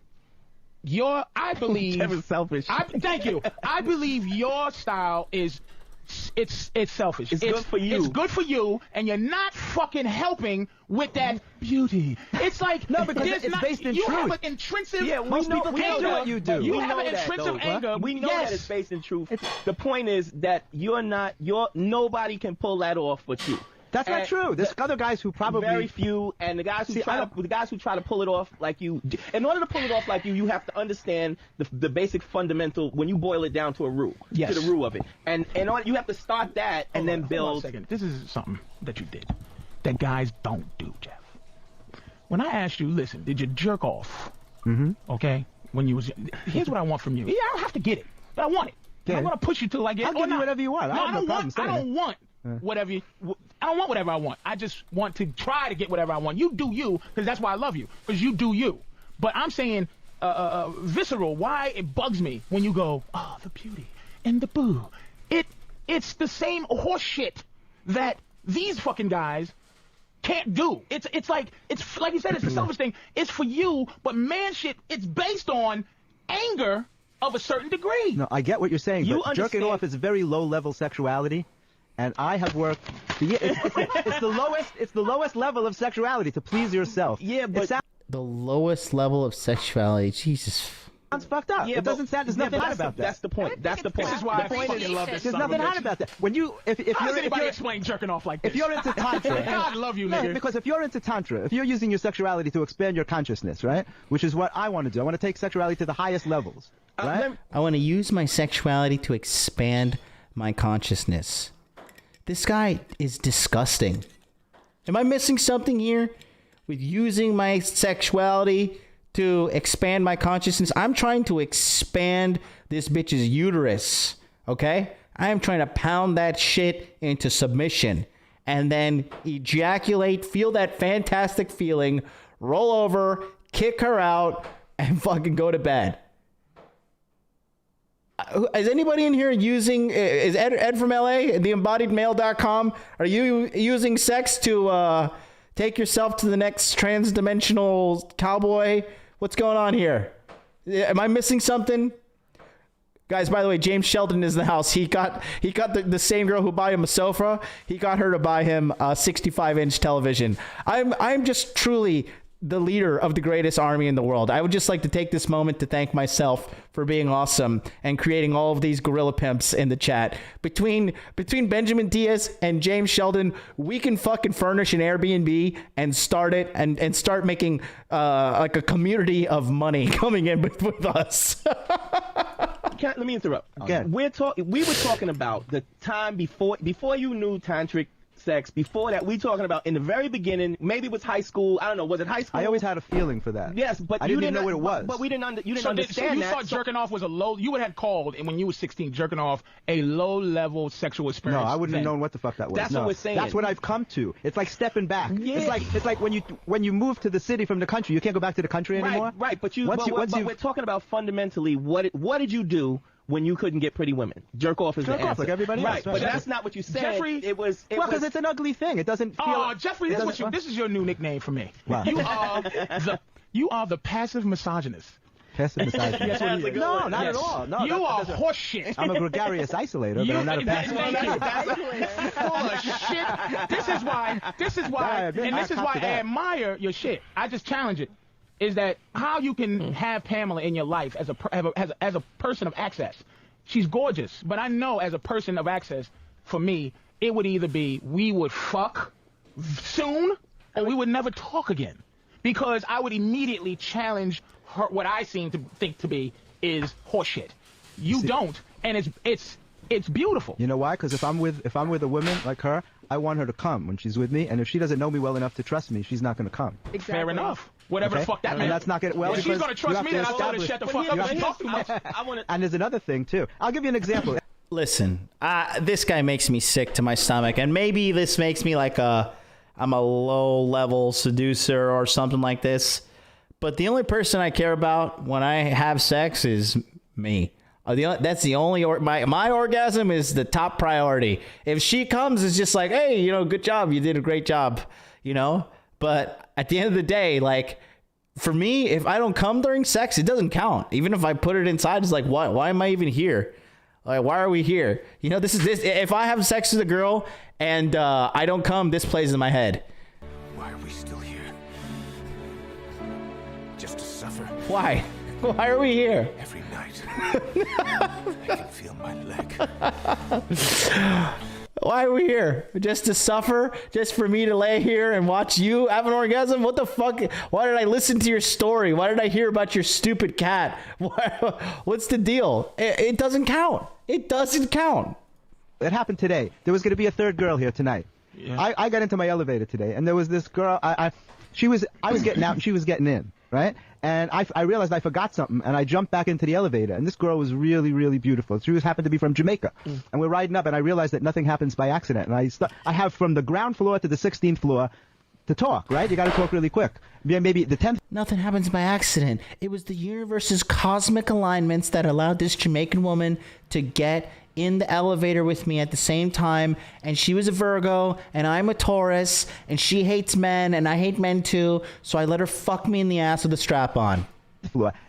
Speaker 3: I believe.
Speaker 2: Jeff is selfish.
Speaker 3: Thank you. I believe your style is. It's selfish.
Speaker 2: It's good for you.
Speaker 3: It's good for you, and you're not fucking helping with that beauty. It's like
Speaker 4: no, because it's based in
Speaker 3: you
Speaker 4: truth.
Speaker 3: have an intrinsic.
Speaker 2: Yeah, we know what you do.
Speaker 3: You have an intrinsic anger.
Speaker 2: We know that it's based in truth. The point is that nobody can pull that off but you.
Speaker 4: That's not true. There's other guys who probably
Speaker 2: very few, and the guys who try to pull it off like you. In order to pull it off like you have to understand the basic fundamental. When you boil it down to a root, to the root of it, and you have to start that and then build.
Speaker 3: Hold on a second. This is something that you did that guys don't do, Jeff. When I asked you, listen, did you jerk off? Mm-hmm. Okay. When you was, here's what I want from you. Yeah, I don't have to get it, but I want it. Yeah. I'm gonna push you till I get it.
Speaker 4: I'll give you whatever you want.
Speaker 3: No, I don't want whatever. I don't want whatever I want. I just want to try to get whatever I want. You do you, because that's why I love you, because you do you. But I'm saying, visceral, why it bugs me when you go, oh, the beauty and the boo. It's the same horse shit that these fucking guys can't do. It's like you said, it's the selfish thing. It's for you, but man shit, it's based on anger of a certain degree.
Speaker 4: No, I get what you're saying, but jerking off is very low-level sexuality. And I have worked. It's the lowest level of sexuality to please yourself.
Speaker 2: Yeah, but
Speaker 1: the lowest level of sexuality. Jesus.
Speaker 4: Sounds fucked up.
Speaker 2: Yeah,
Speaker 4: it doesn't sound. There's nothing hot about that.
Speaker 2: That's the point. That's the point.
Speaker 3: This is why
Speaker 2: the point is,
Speaker 3: love this.
Speaker 4: There's nothing hot about that. When you, if
Speaker 3: How does
Speaker 4: you're,
Speaker 3: anybody explain jerking off like this?
Speaker 4: if you're into tantra,
Speaker 3: God love you, nigga.
Speaker 4: no, because if you're into tantra, if you're using your sexuality to expand your consciousness, right, which is what I want to do. I want to take sexuality to the highest levels, right?
Speaker 1: I want to use my sexuality to expand my consciousness. This guy is disgusting. Am I missing something here with using my sexuality to expand my consciousness? I'm trying to expand this bitch's uterus, okay? I am trying to pound that shit into submission and then ejaculate, feel that fantastic feeling, roll over, kick her out, and fucking go to bed. Is anybody in here using, is Ed from LA, theembodiedmale.com, are you using sex to take yourself to the next trans-dimensional cowboy? What's going on here? Am I missing something? Guys, by the way, James Sheldon is in the house. He got the same girl who bought him a sofa. He got her to buy him a 65-inch television. I'm just truly the leader of the greatest army in the world. I would just like to take this moment to thank myself for being awesome and creating all of these gorilla pimps in the chat. Between Benjamin Diaz and James Sheldon, we can fucking furnish an Airbnb and start it and start making like a community of money coming in with us.
Speaker 2: Let me interrupt.
Speaker 4: Again.
Speaker 2: We were talking about the time before you knew tantric sex. Before that, we talking about in the very beginning. Maybe it was high school. I don't know. Was it high school?
Speaker 4: I always had a feeling for that.
Speaker 2: Yes, but
Speaker 4: I didn't even know what it was.
Speaker 2: But we didn't. You didn't
Speaker 3: So
Speaker 2: understand
Speaker 3: you
Speaker 2: that.
Speaker 3: thought jerking off was a low. You would have called, and when you were 16, jerking off a low-level sexual experience.
Speaker 4: No, I wouldn't have
Speaker 3: then.
Speaker 4: known what the fuck that was.
Speaker 2: That's
Speaker 4: no.
Speaker 2: what we're saying.
Speaker 4: That's what I've come to. It's like stepping back.
Speaker 2: Yeah.
Speaker 4: It's like when you move to the city from the country, you can't go back to the country anymore.
Speaker 2: Right. But
Speaker 4: Once
Speaker 2: we're talking about fundamentally what did you do when you couldn't get pretty women? Jerk off is the answer.
Speaker 4: Like everybody else.
Speaker 2: Right, but that's not what you said.
Speaker 3: Jeffrey,
Speaker 4: because it's an ugly thing. It doesn't feel.
Speaker 3: Oh, Jeffrey, this is your new nickname for me.
Speaker 4: Wow.
Speaker 3: You are the passive misogynist.
Speaker 4: Passive misogynist.
Speaker 3: Yes, what he is.
Speaker 4: No, not at all. No,
Speaker 3: you are horseshit.
Speaker 4: I'm a gregarious isolator, but I'm not a passive.
Speaker 3: Full of shit. This is why, and this is why I admire your shit. I just challenge it. Is that how you can have Pamela in your life as a person of access? She's gorgeous, but I know as a person of access, for me, it would either be we would fuck soon or we would never talk again, because I would immediately challenge her. What I seem to think to be is horseshit. You don't, and it's beautiful.
Speaker 4: You know why? Because if I'm with a woman like her, I want her to come when she's with me, and if she doesn't know me well enough to trust me, she's not going to come.
Speaker 6: Exactly.
Speaker 3: Fair enough. Whatever the fuck that means.
Speaker 4: And that's not going to, well,
Speaker 3: if she's going to trust me, then I'll tell her to shut the fuck up and she talk too much.
Speaker 4: And there's another thing, too. I'll give you an example.
Speaker 1: Listen, this guy makes me sick to my stomach, and maybe this makes me like a I'm a low-level seducer or something like this. But the only person I care about when I have sex is me. That's the only my orgasm is the top priority. If she comes, it's just like, hey, good job, you did a great job, But at the end of the day, like for me, if I don't come during sex, it doesn't count. Even if I put it inside, it's like, why am I even here? Like, why are we here? This. If I have sex with a girl and I don't come, this plays in my head.
Speaker 7: Why are we still here? Just to suffer.
Speaker 1: Why? Why are we here?
Speaker 7: Every night. I can feel my leg.
Speaker 1: Why are we here? Just to suffer? Just for me to lay here and watch you have an orgasm? What the fuck? Why did I listen to your story? Why did I hear about your stupid cat? What's the deal? It doesn't count. It doesn't count.
Speaker 4: It happened today. There was going to be a third girl here tonight. Yeah. I got into my elevator today, and there was this girl. I was getting out, and she was getting in, right? And I realized I forgot something, and I jumped back into the elevator. And this girl was really, really beautiful. She happened to be from Jamaica. And we're riding up, and I realized that nothing happens by accident. And I have from the ground floor to the 16th floor to talk, right? You got to talk really quick. Maybe the 10th.
Speaker 1: Nothing happens by accident. It was the universe's cosmic alignments that allowed this Jamaican woman to get in the elevator with me at the same time, and she was a Virgo and I'm a Taurus, and she hates men and I hate men too, so I let her fuck me in the ass with a strap on.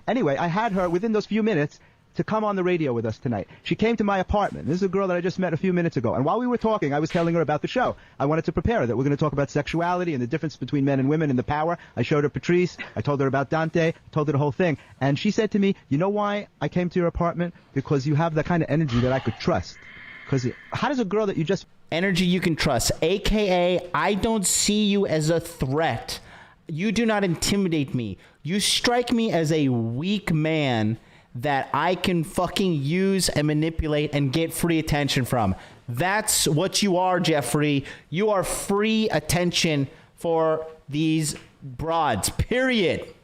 Speaker 4: Anyway, I had her within those few minutes to come on the radio with us tonight. She came to my apartment. This is a girl that I just met a few minutes ago. And while we were talking, I was telling her about the show. I wanted to prepare her that we're going to talk about sexuality and the difference between men and women and the power. I showed her Patrice. I told her about Dante. I told her the whole thing. And she said to me, you know why I came to your apartment? Because you have the kind of energy that I could trust. Because how does a girl that you just...
Speaker 1: Energy you can trust, a.k.a. I don't see you as a threat. You do not intimidate me. You strike me as a weak man that I can fucking use and manipulate and get free attention from. That's what you are, Jeffrey. You are free attention for these broads, period.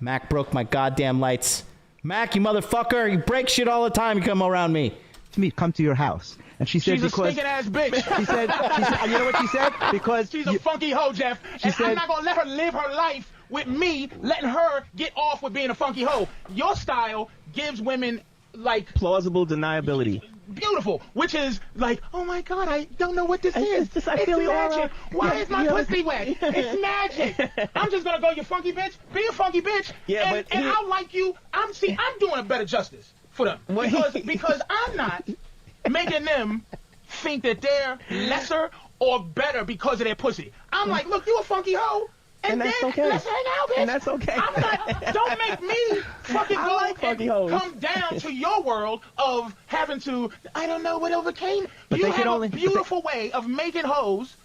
Speaker 1: Mac broke my goddamn lights. Mac, you motherfucker, you break shit all the time you come around me.
Speaker 4: To me, come to your house. And she said,
Speaker 3: she's
Speaker 4: because...
Speaker 3: She's a stinking-ass bitch.
Speaker 4: She said, you know what she said? Because...
Speaker 3: She's a funky hoe, Jeff. And I'm not going to let her live her life with me letting her get off with being a funky hoe. Your style gives women, like...
Speaker 2: Plausible deniability.
Speaker 3: Beautiful. Which is like, oh my God, I don't know what this is.
Speaker 2: It's just, I
Speaker 3: it's
Speaker 2: feel
Speaker 3: magic. Why is my pussy wet? It's magic. I'm just going to go, you funky bitch. Be a funky bitch.
Speaker 2: Yeah,
Speaker 3: and I'll like you. I'm doing a better justice for them. Because I'm not making them think that they're lesser or better because of their pussy. I'm like, look, you a funky hoe. And then,
Speaker 2: that's okay.
Speaker 3: Let's hang out, bitch.
Speaker 2: And that's okay.
Speaker 3: I'm not, don't make me fucking go
Speaker 2: like funky hoes.
Speaker 3: Come down to your world of having to, I don't know what overcame.
Speaker 4: But
Speaker 3: you have a beautiful way of making hoes.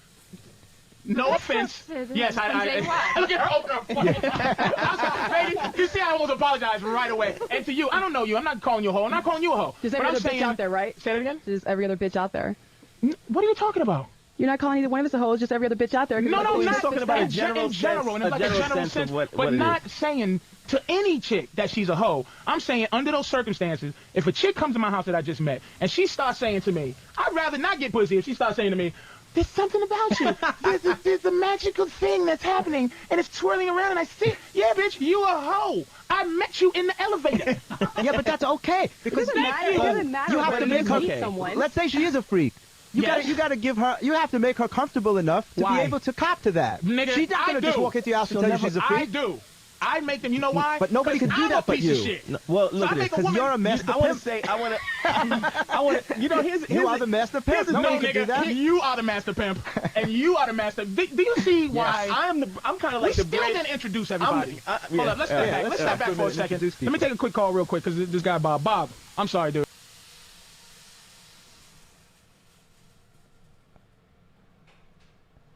Speaker 3: No offense. Yes, I look at her open her fucking mouth. Baby, you see, I almost apologize right away. And to you, I don't know you. I'm not calling you a hoe. I'm not calling you a hoe.
Speaker 6: Just every other bitch out there, right?
Speaker 3: Say it again?
Speaker 6: Just every other bitch out there.
Speaker 3: What are you talking about?
Speaker 6: You're not calling either one of us a hoe, just every other bitch out there.
Speaker 3: No,
Speaker 2: not talking about a general
Speaker 3: sense, but not saying to any chick that she's a hoe. I'm saying under those circumstances, if a chick comes to my house that I just met and she starts saying to me, I'd rather not get pussy if she starts saying to me, there's something about you. There's a magical thing that's happening and it's twirling around and I see, yeah, bitch, you a hoe. I met you in the elevator.
Speaker 4: Yeah, but that's okay because
Speaker 6: it doesn't matter.
Speaker 4: You have to make her.
Speaker 6: Someone.
Speaker 4: Let's say she is a freak. You gotta give her. You have to make her comfortable enough to be able to cop to that.
Speaker 3: Nigga,
Speaker 4: she's not gonna just walk into your house and tell you she's a freak.
Speaker 3: I do. I make them. You know why?
Speaker 4: But nobody can do that but you.
Speaker 2: No, well, look at this.
Speaker 4: Because you're a master pimp.
Speaker 2: I want to. You know,
Speaker 4: you are the master pimp. Nobody can do that.
Speaker 3: You are the master pimp, and you are the master. Do you see why?
Speaker 2: I'm kind of like
Speaker 3: the. We still didn't introduce everybody. Hold up. Let's step back. Let's step back for a second. Let me take a quick call real quick because this guy Bob. I'm sorry, dude.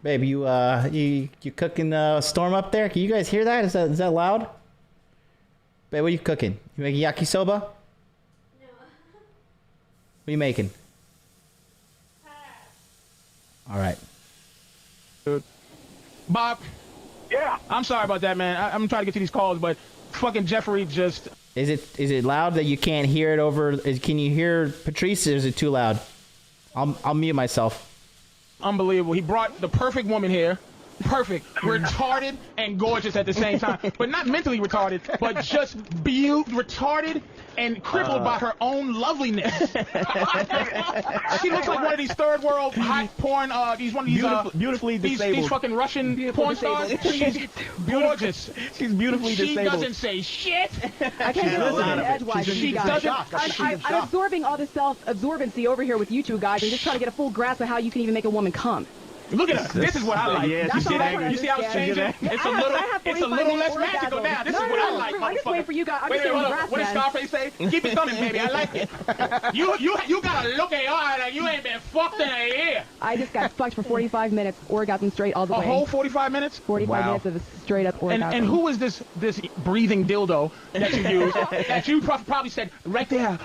Speaker 1: Babe, you cooking storm up there? Can you guys hear that? Is that loud? Babe, what are you cooking? You making yakisoba? No. What are you making? All right.
Speaker 3: Bob.
Speaker 2: Yeah.
Speaker 3: I'm sorry about that, man. I'm trying to get to these calls, but fucking Jeffrey just.
Speaker 1: Is it loud that you can't hear it over? Can you hear Patrice? Or is it too loud? I'll mute myself.
Speaker 3: unbelievable. He brought the perfect woman here. Perfect, retarded and gorgeous at the same time, but not mentally retarded, but just retarded and crippled by her own loveliness. She looks like one of these third world hot porn.
Speaker 2: Beautifully disabled.
Speaker 3: These fucking Russian porn stars. She's gorgeous.
Speaker 2: She's beautifully disabled.
Speaker 3: She doesn't say shit.
Speaker 6: I can't get over the edgewise.
Speaker 3: She doesn't.
Speaker 6: I'm absorbing all this self-absorbency over here with you two guys and just trying to get a full grasp of how you can even make a woman come.
Speaker 3: Look at us. This is what I like.
Speaker 2: Yeah,
Speaker 3: you see that? You see how it's changing? It's a little less magical now. This is what I like.
Speaker 6: I'm just waiting for you guys. I'm just
Speaker 3: Wait,
Speaker 6: getting
Speaker 3: what did Scarface say? Keep it coming, baby. I like it. You got a look at your eye like you ain't been fucked in a year.
Speaker 6: I just got fucked for 45 minutes, orgasm straight all the way.
Speaker 3: A whole 45 minutes?
Speaker 6: 45 minutes of a straight up orgasm.
Speaker 3: And who is this breathing dildo that you use? That you probably said, right there.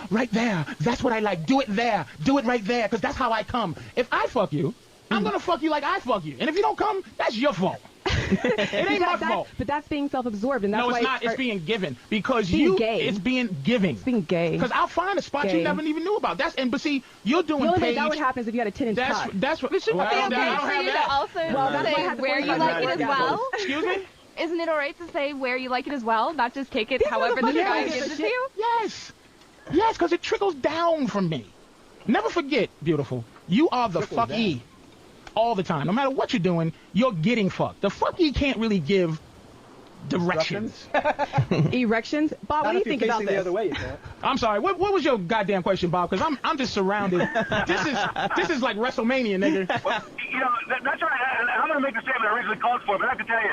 Speaker 3: That's what I like. Do it there. Do it right there, because that's how I come. If I fuck you, I'm going to fuck you like I fuck you. And if you don't come, that's your fault. It ain't my fault.
Speaker 6: But that's being self-absorbed. And that's
Speaker 3: no, it's
Speaker 6: why
Speaker 3: not. It's being given. Because
Speaker 6: gay.
Speaker 3: It's being giving.
Speaker 6: It's being gay.
Speaker 3: Because I'll find a spot you never even knew about. But see, you're doing
Speaker 6: Really, that what happens if you had a 10-inch cock.
Speaker 3: That's what. Listen,
Speaker 8: Is it okay for you to also say where you like it as well?
Speaker 3: Excuse me?
Speaker 8: Isn't it alright to say where you like it as well? Not just take it however the guy gives it to you?
Speaker 3: Yes. Yes, because it trickles down from me. Never forget, beautiful, you are the fuck-e. All the time. No matter what you're doing, you're getting fucked. The fuck-e can't really give directions.
Speaker 6: Erections? Bob, what do you think about this?
Speaker 2: The other way, you can't.
Speaker 3: I'm sorry. What was your goddamn question, Bob? Because I'm just surrounded. This is like WrestleMania, nigga.
Speaker 9: Well, that's right. I'm going to make the statement I originally called for, but I have to tell you,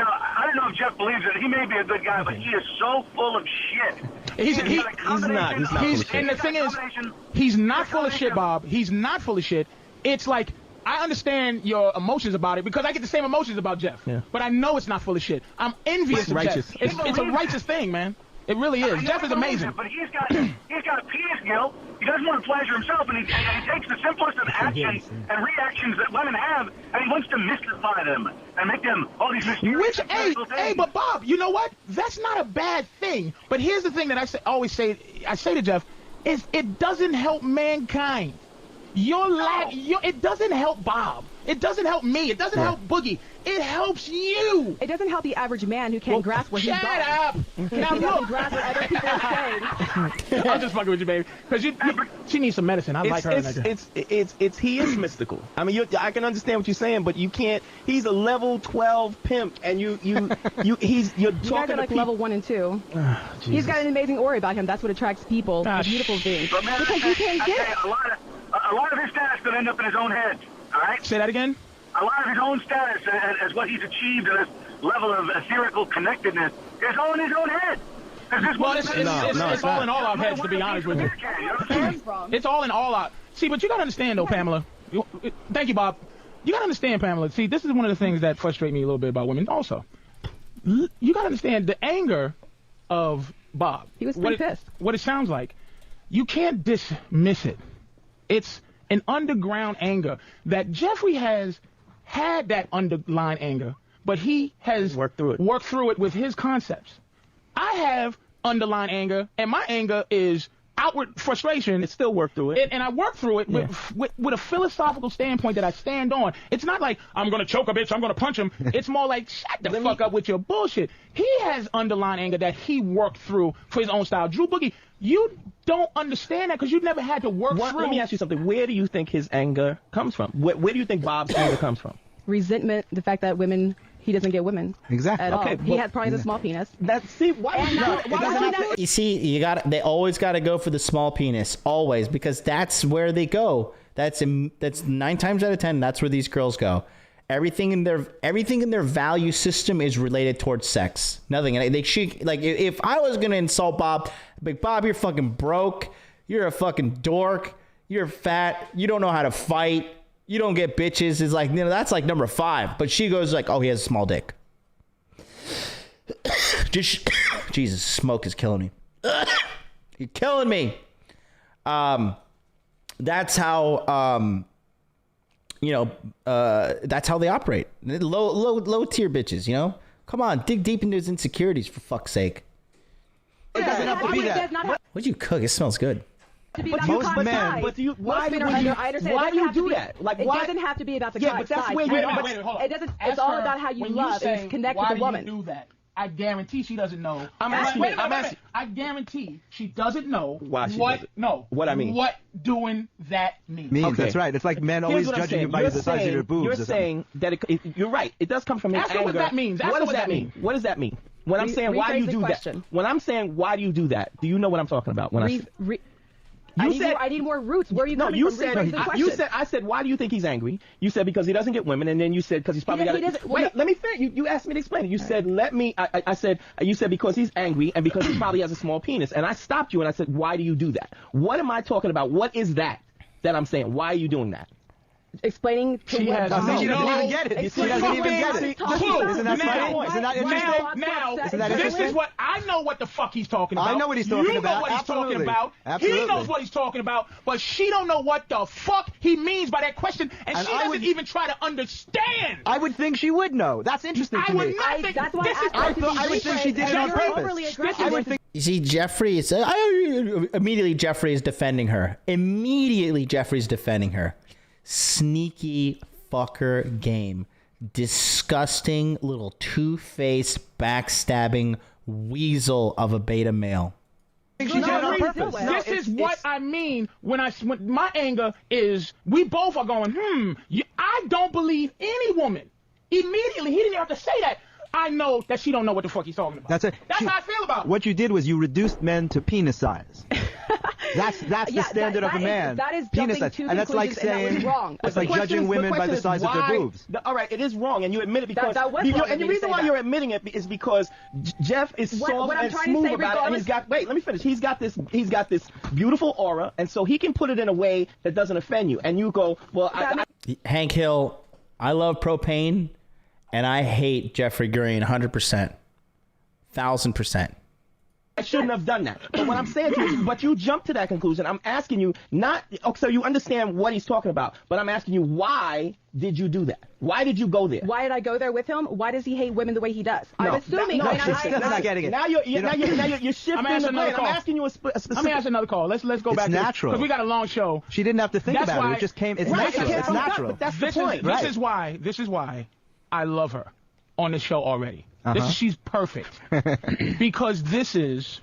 Speaker 9: I don't know if Jeff believes it. He may be a good guy, but he is so full of shit.
Speaker 2: He's not.
Speaker 3: And the thing is, he's not full of shit, Bob. He's not full of shit. It's like, I understand your emotions about it because I get the same emotions about Jeff. Yeah. But I know it's not full of shit. I'm envious of Jeff. It's a righteous thing, man. It really is. Jeff is amazing.
Speaker 9: But he's got penis guilt. He doesn't want to pleasure himself, and he takes the simplest of actions and reactions that women have, and he wants to mystify them and make them all these mysterious things.
Speaker 3: Hey, but Bob, you know what? That's not a bad thing. But here's the thing that I say to Jeff, is it doesn't help mankind. It doesn't help Bob. It doesn't help me. It doesn't help Boogie. It helps you.
Speaker 6: It doesn't help the average man who can't grasp what he's got.
Speaker 3: Shut up. Now look.
Speaker 6: Grasp what other people are saying.
Speaker 3: I'm just fucking with you, baby. Because she needs some medicine. I like her.
Speaker 2: He is mystical. I mean, I can understand what you're saying, but you can't. He's a level 12 pimp, and you're talking
Speaker 6: like level 1 and 2. He's got an amazing aura about him. That's what attracts people. Beautiful things. Because you can't get it.
Speaker 9: A lot of his status could end up in his own head, all right?
Speaker 3: Say that again?
Speaker 9: A lot of his own status as what he's achieved at this level of etherical connectedness is all in his own head.
Speaker 3: Well, it's all in all our heads, to be honest with you. It's all in all our... See, but you got to understand, though, Pamela. Thank you, Bob. You got to understand, Pamela. See, this is one of the things that frustrate me a little bit about women also. You got to understand the anger of Bob.
Speaker 6: He was pretty pissed.
Speaker 3: What it sounds like. You can't dismiss it. It's an underground anger that Jeffrey has had that underlying anger, but he has worked through it with his concepts. I have underlying anger, and my anger is outward frustration.
Speaker 2: It's still work through it.
Speaker 3: And I work through it with a philosophical standpoint that I stand on. It's not like, I'm going to choke a bitch, I'm going to punch him. It's more like, shut the fuck up with your bullshit. He has underlying anger that he worked through for his own style. Drew Boogie, you don't understand that because you never had to work through.
Speaker 2: Let me ask you something. Where do you think his anger comes from? Where do you think Bob's anger comes from?
Speaker 6: Resentment, the fact that he doesn't get women.
Speaker 4: Exactly.
Speaker 6: At all. He has probably a small penis.
Speaker 1: You see, they always got to go for the small penis, always, because that's where they go. That's 9 times out of 10. That's where these girls go. Everything in their value system is related towards sex. Nothing. If I was gonna insult Bob, like, Bob, you're fucking broke. You're a fucking dork. You're fat. You don't know how to fight. You don't get bitches. It's like, that's like number 5. But she goes like, oh, he has a small dick. Jesus, smoke is killing me. You're killing me. That's how. That's how they operate. Low tier bitches, Come on, dig deep into his insecurities, for fuck's sake.
Speaker 4: It doesn't have to be that.
Speaker 1: What'd you cook? It smells good.
Speaker 4: Most men.
Speaker 2: But you, why do
Speaker 6: why
Speaker 2: you do that? Like, why?
Speaker 6: It doesn't have to be about the
Speaker 2: but that's
Speaker 6: side.
Speaker 2: where you.
Speaker 3: Wait, hold on.
Speaker 6: It doesn't. It's all about how you love and connect with the woman.
Speaker 3: Why do you do that? I guarantee she doesn't know.
Speaker 2: I'm asking.
Speaker 3: I guarantee she doesn't know
Speaker 2: why she
Speaker 3: what.
Speaker 2: does it.
Speaker 3: No.
Speaker 2: What I mean.
Speaker 3: What doing that means.
Speaker 2: Okay.
Speaker 4: That's right. It's like men always judging you by the size of your boobs.
Speaker 2: You're saying that you're right. It does come from anger.
Speaker 3: Ask her what that means.
Speaker 2: What does that mean? What does that mean? When I'm saying why do you do that? When I'm saying why do you do that? Do you know what I'm talking about? When
Speaker 6: I need more roots. Where are you coming from?
Speaker 2: You said, I said, why do you think he's angry? You said because he doesn't get women, and then you said because he's probably Wait, let me finish. You asked me to explain it. You said you said because he's angry and because he probably has a small penis, and I stopped you and I said, why do you do that? What am I talking about? What is that I'm saying? Why are you doing that?
Speaker 6: Explaining to
Speaker 3: she
Speaker 6: what
Speaker 3: has
Speaker 4: she doesn't even get it. She doesn't even get it. Isn't that my point? Isn't that interesting?
Speaker 3: Now,
Speaker 4: this
Speaker 3: is what I know what the fuck he's talking about.
Speaker 4: I know what he's talking about.
Speaker 3: You know what he's talking about.
Speaker 4: Absolutely.
Speaker 3: He knows what he's talking about, but she don't know what the fuck he means by that question, and she doesn't even try to understand.
Speaker 4: I would think she would know. That's interesting to me.
Speaker 3: I would not think.
Speaker 6: That's why
Speaker 4: I would think she did it on purpose. I would think.
Speaker 1: You see, Jeffrey is immediately Jeffrey is defending her. Sneaky fucker game. Disgusting little two-faced backstabbing weasel of a beta male.
Speaker 3: This is what I mean when my anger is we both are going, I don't believe any woman. Immediately, he didn't have to say that. I know that she don't know what the fuck he's talking about.
Speaker 4: That's
Speaker 3: how I feel about it.
Speaker 4: What you did was you reduced men to penis size. That's the standard of a man.
Speaker 6: That is
Speaker 4: penis size.
Speaker 6: to
Speaker 4: and that's like saying
Speaker 6: wrong.
Speaker 4: That's like judging women by the size of their boobs.
Speaker 2: All right, it is wrong, and you admit it because
Speaker 6: and
Speaker 2: the reason why you're admitting it is because Jeff is soft and smooth about it, and he's got. Wait, let me finish. He's got this beautiful aura, and so he can put it in a way that doesn't offend you. And you go, well,
Speaker 1: Hank Hill, I love propane. And I hate Jeffrey Green 100%. 1,000%.
Speaker 2: I shouldn't have done that. But what I'm saying to you, but you jumped to that conclusion. I'm asking you so you understand what he's talking about. But I'm asking you, why did you do that? Why did you go there?
Speaker 6: Why did I go there with him? Why does he hate women the way he does?
Speaker 2: No,
Speaker 6: I'm assuming.
Speaker 2: She's not getting it. Now you're shifting. I'm asking you a specific.
Speaker 3: Let me ask another call. Let's go back.
Speaker 4: It's natural.
Speaker 3: Because we got a long show.
Speaker 4: She didn't have to think about it. It just came. It's natural. It's natural.
Speaker 2: That's the point.
Speaker 3: This is why I love her on the show already. She's perfect. Because this is...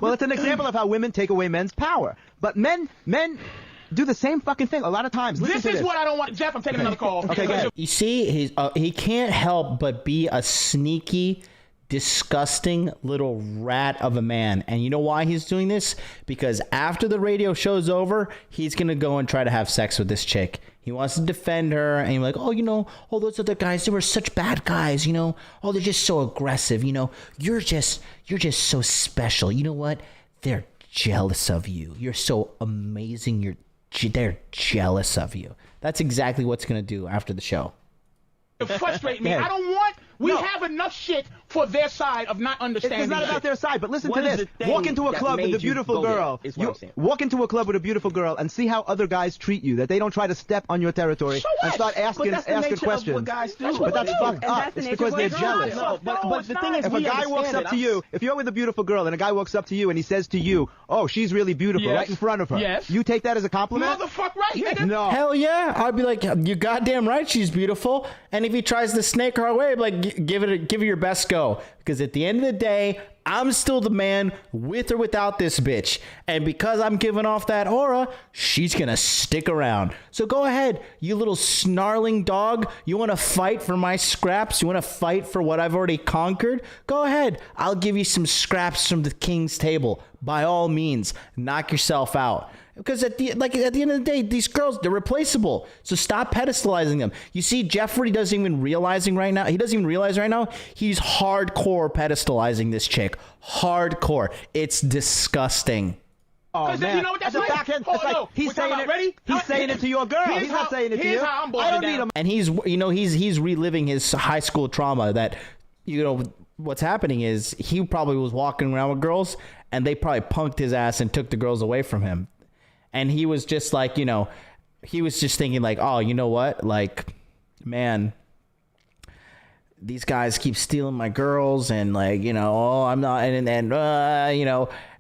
Speaker 4: Well, it's an example of how women take away men's power. But men do the same fucking thing a lot of times.
Speaker 3: This is what I don't want. Jeff, I'm taking another call.
Speaker 1: Okay, go ahead. You see, he can't help but be a sneaky, disgusting little rat of a man. And you know why he's doing this? Because after the radio show's over, he's going to go and try to have sex with this chick. He wants to defend her, and you're like, oh, those other guys, they were such bad guys, they're just so aggressive, you're just so special. You know what? They're jealous of you. You're so amazing. They're jealous of you. That's exactly what's going to do after the show.
Speaker 3: Frustrate me. I don't want. We have enough shit for their side of not understanding.
Speaker 4: It's not about their side, but listen to this. Walk into a club with a beautiful girl. Walk into a club with a beautiful girl and see how other guys treat you. That they don't try to step on your territory and start asking questions.
Speaker 2: What guys do.
Speaker 4: But that's fucked up. It's because they're jealous.
Speaker 2: But the thing is,
Speaker 4: if a guy walks up to you, if you're with a beautiful girl and a guy walks up to you and he says to you, "Oh, she's really beautiful," right in front of her.
Speaker 3: Yes.
Speaker 4: You take that as a compliment?
Speaker 3: Motherfucker, right?
Speaker 1: No. Hell yeah. I'd be like, you're goddamn right, she's beautiful. And if he tries to snake her away, I'd be like, give it your best go. Because at the end of the day, I'm still the man with or without this bitch. And because I'm giving off that aura, she's going to stick around. So go ahead, you little snarling dog. You want to fight for my scraps? You want to fight for what I've already conquered? Go ahead. I'll give you some scraps from the king's table. By all means, knock yourself out. Because at the end of the day, these girls, they're replaceable. So stop pedestalizing them. You see, Jeffrey doesn't even realize right now. He's hardcore pedestalizing this chick. Hardcore. It's disgusting.
Speaker 4: Oh man,
Speaker 3: you know what that's like?
Speaker 4: He's saying it. Ready? He's saying it to your girl. He's not saying it to you.
Speaker 3: I
Speaker 4: don't need him.
Speaker 1: And he's reliving his high school trauma. That what's happening is he probably was walking around with girls, and they probably punked his ass and took the girls away from him. And he was just like, he was just thinking like, oh, you know what? Like, man, these guys keep stealing my girls and like, I'm not,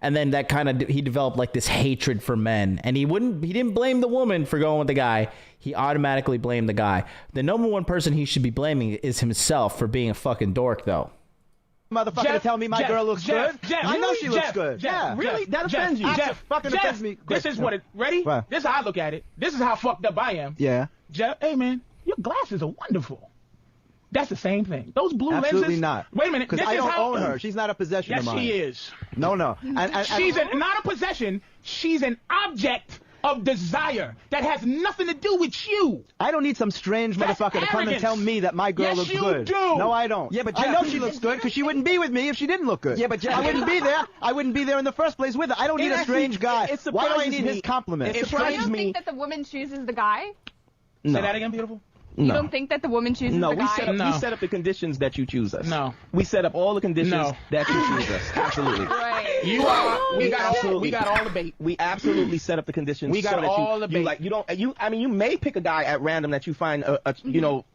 Speaker 1: And then that kind of, he developed like this hatred for men, and he didn't blame the woman for going with the guy. He automatically blamed the guy. The number one person he should be blaming is himself for being a fucking dork, though.
Speaker 4: Motherfucker to tell me my girl looks good? I know she looks good.
Speaker 2: Yeah. Really? That offends you?
Speaker 4: Fucking offends me.
Speaker 3: This is what it, ready?
Speaker 4: What?
Speaker 3: This is how I look at it. This is how fucked up I am.
Speaker 4: Yeah.
Speaker 3: Jeff, hey man, your glasses are wonderful. That's the same thing. Those blue lenses.
Speaker 4: Absolutely not.
Speaker 3: Wait a minute.
Speaker 4: Because I don't own her. She's not a possession of
Speaker 3: Yes,
Speaker 4: mine.
Speaker 3: she is.
Speaker 4: No.
Speaker 3: She's not a possession. She's an object of desire that has nothing to do with you.
Speaker 4: I don't need some strange motherfucker to come and tell me that my girl looks good.
Speaker 3: Yes, you do.
Speaker 4: No, I don't.
Speaker 2: Yeah, but
Speaker 4: I know she looks good because she wouldn't be with me if she didn't look good.
Speaker 2: Yeah, but Jeff,
Speaker 4: I wouldn't be there. I wouldn't be there in the first place with her. I don't need a strange guy. Why do I need his compliment?
Speaker 8: You don't think that the woman chooses the guy?
Speaker 3: No. Say that again, beautiful.
Speaker 8: You don't think that the woman chooses the guy?
Speaker 2: We set up the conditions that you choose us.
Speaker 3: No.
Speaker 2: We set up all the conditions that you choose us. Absolutely.
Speaker 8: Right.
Speaker 2: We got all the bait. We absolutely set up the conditions.
Speaker 3: We got
Speaker 2: so that
Speaker 3: all the bait.
Speaker 2: You may pick a guy at random that you find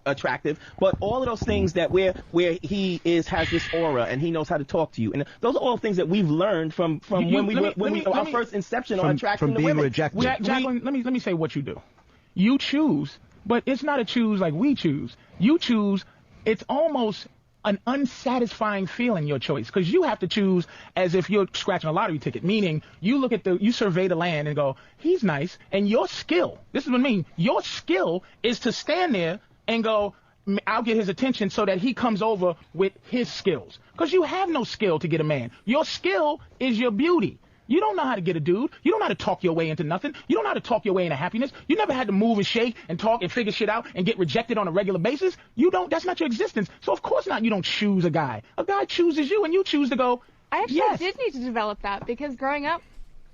Speaker 2: attractive, but all of those things that where he has this aura and he knows how to talk to you, and those are all things that we've learned from our first inception on attraction to women.
Speaker 3: Jacqueline, let me say what you do. You choose. But it's not a choose like we choose. You choose. It's almost an unsatisfying feeling, your choice, because you have to choose as if you're scratching a lottery ticket, meaning you survey the land and go, he's nice, and your skill, this is what I mean, your skill is to stand there and go, I'll get his attention so that he comes over with his skills, because you have no skill to get a man. Your skill is your beauty. You don't know how to get a dude. You don't know how to talk your way into nothing. You don't know how to talk your way into happiness. You never had to move and shake and talk and figure shit out and get rejected on a regular basis. That's not your existence. So of course not, you don't choose a guy. A guy chooses you and you choose to go,
Speaker 8: I actually did need to develop that, because growing up,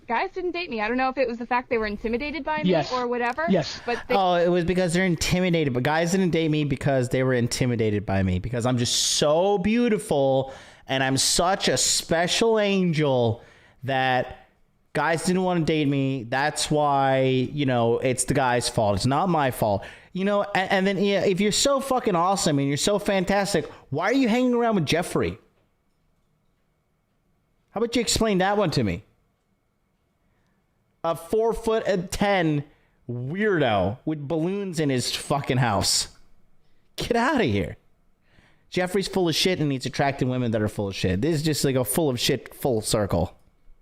Speaker 8: guys didn't date me. I don't know if it was the fact they were intimidated by me or whatever.
Speaker 3: Yes.
Speaker 8: But
Speaker 1: it was because they're intimidated. But guys didn't date me because they were intimidated by me, because I'm just so beautiful and I'm such a special angel that guys didn't want to date me. That's why, it's the guy's fault. It's not my fault. And then if you're so fucking awesome and you're so fantastic, why are you hanging around with Jeffrey? How about you explain that one to me? A 4'10" weirdo with balloons in his fucking house. Get out of here. Jeffrey's full of shit and he's attracting women that are full of shit. This is just like a full of shit full circle.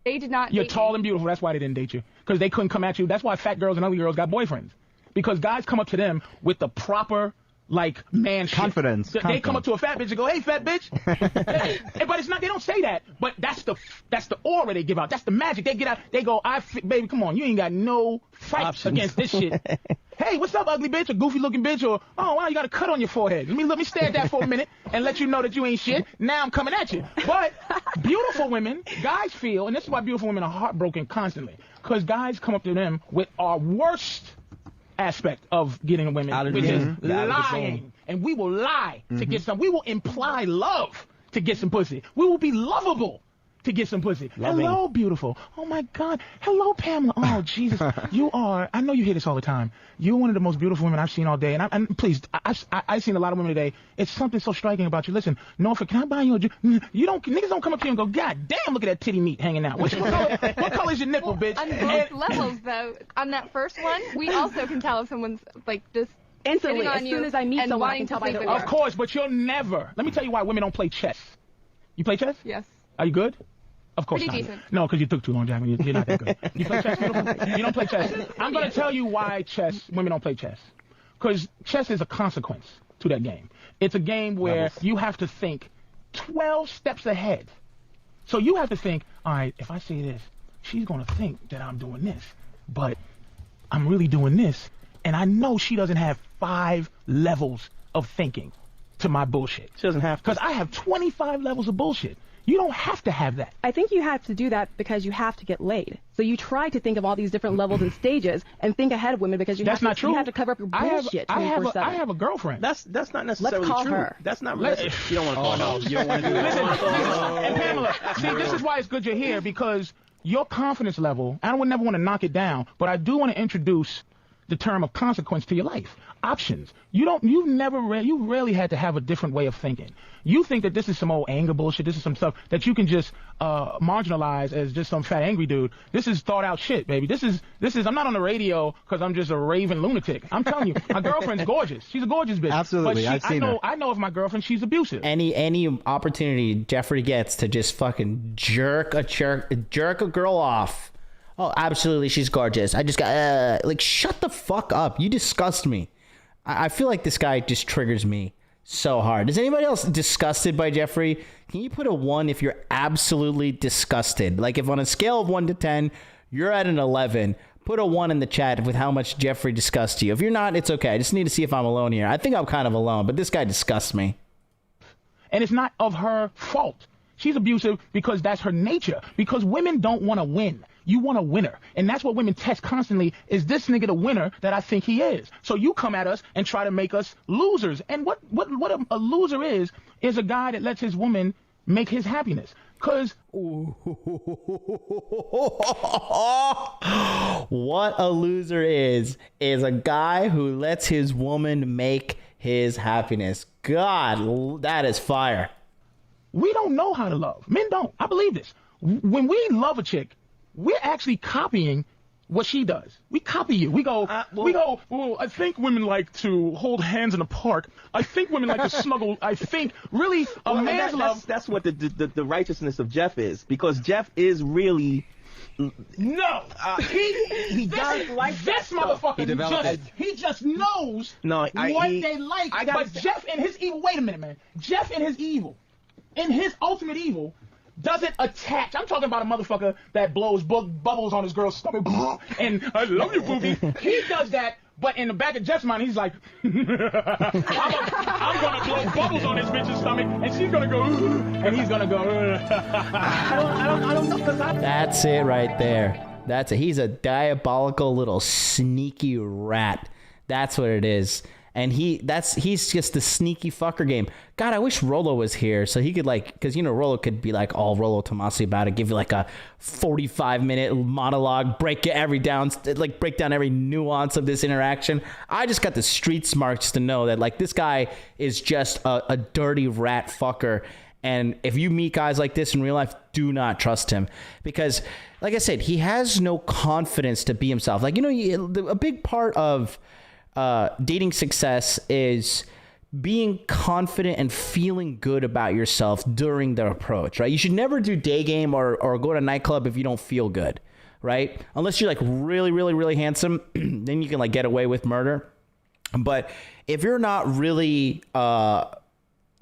Speaker 8: They did not.
Speaker 3: You're tall and beautiful. That's why they didn't date you. Because they couldn't come at you. That's why fat girls and ugly girls got boyfriends. Because guys come up to them with the proper, man shit.
Speaker 4: Confidence.
Speaker 3: They come up to a fat bitch and go, hey, fat bitch. Hey, but it's not, they don't say that. But that's the aura they give out. That's the magic. They get out. They go, baby, come on. You ain't got no fight against this shit. Hey, what's up, ugly bitch? A goofy looking bitch? Or, oh, wow, you got a cut on your forehead. Let me stare at that for a minute and let you know that you ain't shit. Now I'm coming at you. But beautiful women, guys feel, and this is why beautiful women are heartbroken constantly, because guys come up to them with our worst aspect of getting women, which is lying. And we will lie to get some. We will imply love to get some pussy. We will be lovable to get some pussy. Loving. Hello, beautiful. Oh, my God. Hello, Pamela. Oh, Jesus. You are, I know you hear this all the time. You're one of the most beautiful women I've seen all day. And please, I've seen a lot of women today. It's something so striking about you. Listen, Norfolk, can I buy you a drink? Niggas don't come up to you and go, God damn, look at that titty meat hanging out. What color is your nipple, bitch?
Speaker 8: On both levels, though, on that first one, we also can tell if someone's, just instantly, as soon as I meet someone, I can tell by their
Speaker 3: Of course, but you'll never. Let me tell you why women don't play chess. You play chess?
Speaker 8: Yes.
Speaker 3: Are you good? Of course
Speaker 8: Pretty
Speaker 3: not.
Speaker 8: Decent.
Speaker 3: No, because you took too long, Jacqueline. You're not that good. You play chess, beautiful? You don't play chess. I'm going to tell you why women don't play chess. Because chess is a consequence to that game. It's a game where you have to think 12 steps ahead. So you have to think, all right, if I say this, she's going to think that I'm doing this. But I'm really doing this. And I know she doesn't have 5 levels of thinking to my bullshit.
Speaker 2: She doesn't have to.
Speaker 3: Because I have 25 levels of bullshit. You don't have to have that.
Speaker 6: I think you have to do that because you have to get laid. So you try to think of all these different levels and stages and think ahead of women because you have to cover up your bullshit 24/7.
Speaker 3: I have a girlfriend.
Speaker 2: That's not necessarily
Speaker 6: Let's call
Speaker 2: true.
Speaker 6: her.
Speaker 2: That's not really. You don't want to call her. You don't want to do that.
Speaker 3: Listen, and Pamela, see, this is why it's good you're here, because your confidence level, I would never want to knock it down, but I do want to introduce the term of consequence to your life. Options. You rarely had to have a different way of thinking. You think that this is some old anger bullshit, this is some stuff that you can just marginalize as just some fat angry dude. This is thought out shit, baby. This is I'm not on the radio because I'm just a raving lunatic. I'm telling you, my girlfriend's gorgeous. She's a gorgeous bitch.
Speaker 4: Absolutely,
Speaker 3: but
Speaker 4: I've seen her.
Speaker 3: I know if my girlfriend, she's abusive.
Speaker 1: Any opportunity Jeffrey gets to just fucking jerk a girl off. Oh, absolutely, she's gorgeous. I just got like, shut the fuck up. You disgust me. I feel like this guy just triggers me so hard. Is anybody else disgusted by Jeffrey? Can you put a 1 if you're absolutely disgusted? Like, if on a scale of 1 to 10, you're at an 11, put a 1 in the chat with how much Jeffrey disgusts you. If you're not, it's okay. I just need to see if I'm alone here. I think I'm kind of alone, but this guy disgusts me.
Speaker 3: And it's not of her fault. She's abusive because that's her nature. Because women don't want to win. You want a winner. And that's what women test constantly. Is this nigga the winner that I think he is? So you come at us and try to make us losers. And what a loser is a guy that lets his woman make his happiness. Because
Speaker 1: what a loser is a guy who lets his woman make his happiness. God, that is fire.
Speaker 3: We don't know how to love. Men don't. I believe this. When we love a chick, we're actually copying what she does. We copy you. We go, well, I think women like to hold hands in a park. I think women like to snuggle. I think really man's love.
Speaker 2: That's what the righteousness of Jeff is, because Jeff is really.
Speaker 3: No, he does like this motherfucker. He just knows what they like. But Jeff in his evil. Wait a minute, man. Jeff in his evil, in his ultimate evil, doesn't attach. I'm talking about a motherfucker that blows bubbles on his girl's stomach and I love you, booby. He does that, but in the back of Jeff's mind, he's like, I'm gonna blow bubbles on this bitch's stomach, and she's gonna go, and he's gonna go. I don't know.
Speaker 1: That's it right there. That's it. He's a diabolical little sneaky rat. That's what it is. And he's just the sneaky fucker game. God, I wish Rolo was here so he could, like, because, you know, Rolo could be like all Rolo Tomasi about it, give you like a 45-minute monologue, break down every nuance of this interaction. I just got the street smarts to know that, like, this guy is just a dirty rat fucker. And if you meet guys like this in real life, do not trust him, because, like I said, he has no confidence to be himself. Like, you know, a big part of dating success is being confident and feeling good about yourself during the approach, right? You should never do day game or go to a nightclub if you don't feel good, right? Unless you're like really, really, really handsome, then you can like get away with murder. But if you're not really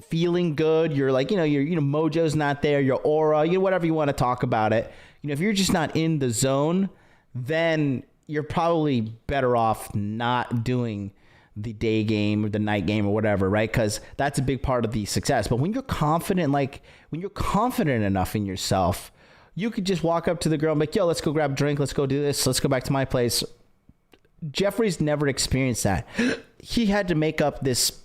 Speaker 1: feeling good, you're like, your mojo's not there, your aura, whatever you want to talk about it. If you're just not in the zone, then you're probably better off not doing the day game or the night game or whatever, right? Because that's a big part of the success. But when you're confident, enough in yourself, you could just walk up to the girl and be like, yo, let's go grab a drink. Let's go do this. Let's go back to my place. Jeffrey's never experienced that. He had to make up this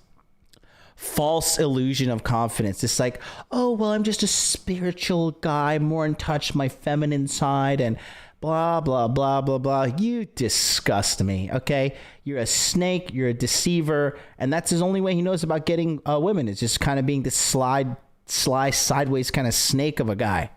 Speaker 1: false illusion of confidence. It's like, oh, well, I'm just a spiritual guy, more in touch with my feminine side, and blah, blah, blah, blah, blah. You disgust me, okay? You're a snake. You're a deceiver. And that's his only way he knows about getting women, is just kind of being this sly, sideways kind of snake of a guy.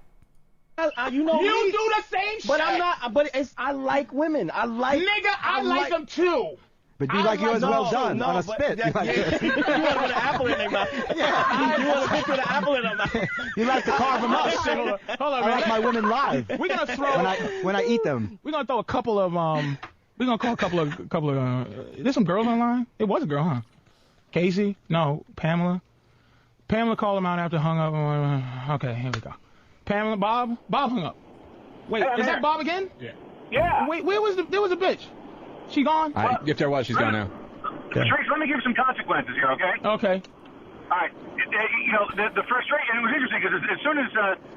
Speaker 2: You do
Speaker 3: the same shit.
Speaker 2: But I'm not. But I like women. I
Speaker 3: like them too.
Speaker 4: But you like yours well done on a spit.
Speaker 2: You want to put an apple in their mouth. Yeah. You want to put an apple in their mouth.
Speaker 4: You like to carve them up.
Speaker 3: Hold on,
Speaker 4: I like my women live.
Speaker 3: We're gonna throw
Speaker 4: when I eat them.
Speaker 3: We're gonna throw a couple of We're gonna call a couple of. There's some girls online. It was a girl, huh? Casey? No, Pamela. Pamela called him out after hung up. Okay, here we go. Pamela, Bob hung up. Wait, is that Bob again?
Speaker 9: Yeah.
Speaker 3: Wait, there was a bitch. She gone?
Speaker 5: If there was, she's gone now.
Speaker 9: Trace, let me give some consequences here, okay?
Speaker 3: Okay.
Speaker 9: All right. The frustration, and it was interesting because as soon as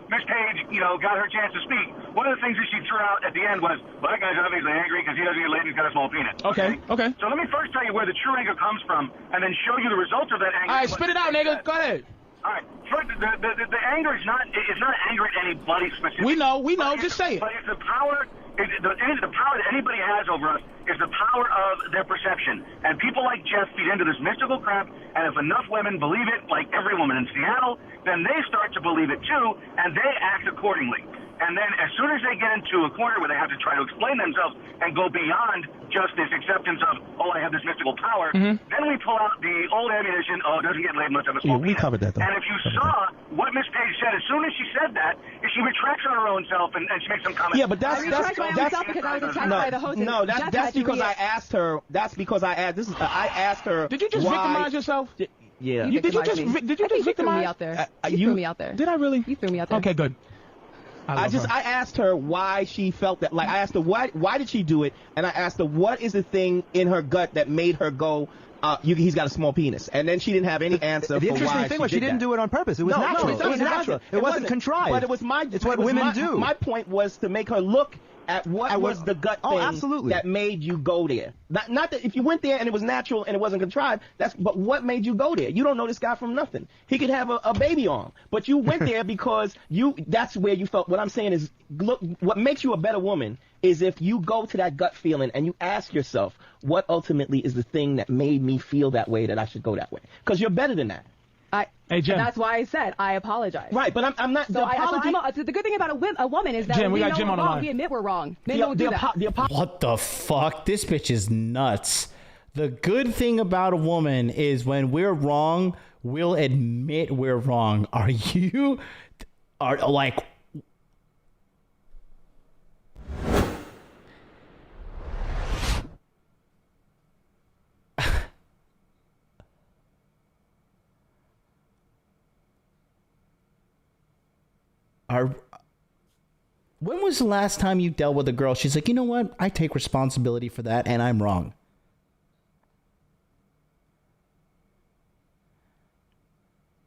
Speaker 9: Miss Page, got her chance to speak, one of the things that she threw out at the end was, well, that guy's obviously angry because he doesn't get laid and he's got a small penis.
Speaker 3: Okay.
Speaker 9: So let me first tell you where the true anger comes from and then show you the results of that anger.
Speaker 3: All right, spit it out, nigga. Go ahead.
Speaker 9: All right. First, the anger is not anger at anybody specifically.
Speaker 3: We know. Just say it.
Speaker 9: But it's the power the power that anybody has over us is the power of their perception. And people like Jeff feed into this mystical crap, and if enough women believe it, like every woman in Seattle, then they start to believe it too, and they act accordingly. And then as soon as they get into a corner where they have to try to explain themselves and go beyond just this acceptance of, oh, I have this mystical power, then we pull out the old ammunition, oh, it doesn't get laid unless I have a small
Speaker 10: we covered that, though.
Speaker 9: And if you saw what Miss Page said, as soon as she said that, she retracts on her own self and she makes some comments.
Speaker 2: Yeah, but that's
Speaker 6: because I was attacked by the host.
Speaker 2: No, that's because I asked her. That's because I asked. I asked her.
Speaker 3: Did you just victimize yourself?
Speaker 2: Yeah.
Speaker 3: Did you just victimize?
Speaker 6: Threw me out there. You threw me out there.
Speaker 3: Did I really?
Speaker 6: You threw me out there.
Speaker 3: Okay, good.
Speaker 2: I asked her why she felt that. Like, I asked her why did she do it, and I asked her what is the thing in her gut that made her go, he's got a small penis, and then she didn't have any answer.
Speaker 4: The
Speaker 2: for
Speaker 4: interesting
Speaker 2: why
Speaker 4: thing was she didn't do it on purpose. It was natural. It was natural. It wasn't contrived.
Speaker 2: But it was my.
Speaker 4: It's what women do.
Speaker 2: My point was to make her look at what was the gut thing that made you go there. Not that if you went there and it was natural and it wasn't contrived, but what made you go there? You don't know this guy from nothing. He could have a baby on, but you went there because that's where you felt. What I'm saying is, look, what makes you a better woman is if you go to that gut feeling and you ask yourself, what ultimately is the thing that made me feel that way, that I should go that way? Because you're better than that.
Speaker 3: Hey, Jim.
Speaker 6: That's why I said I apologize.
Speaker 2: Right, but I'm not.
Speaker 6: So the good thing about a woman is that
Speaker 3: Jim, we
Speaker 6: we
Speaker 3: got Jim
Speaker 6: know
Speaker 3: on
Speaker 6: we're
Speaker 3: the
Speaker 6: wrong.
Speaker 3: line.
Speaker 6: We admit we're wrong. Men don't do that.
Speaker 1: What the fuck? This bitch is nuts. The good thing about a woman is when we're wrong, we'll admit we're wrong. When was the last time you dealt with a girl? She's like, you know what? I take responsibility for that, and I'm wrong.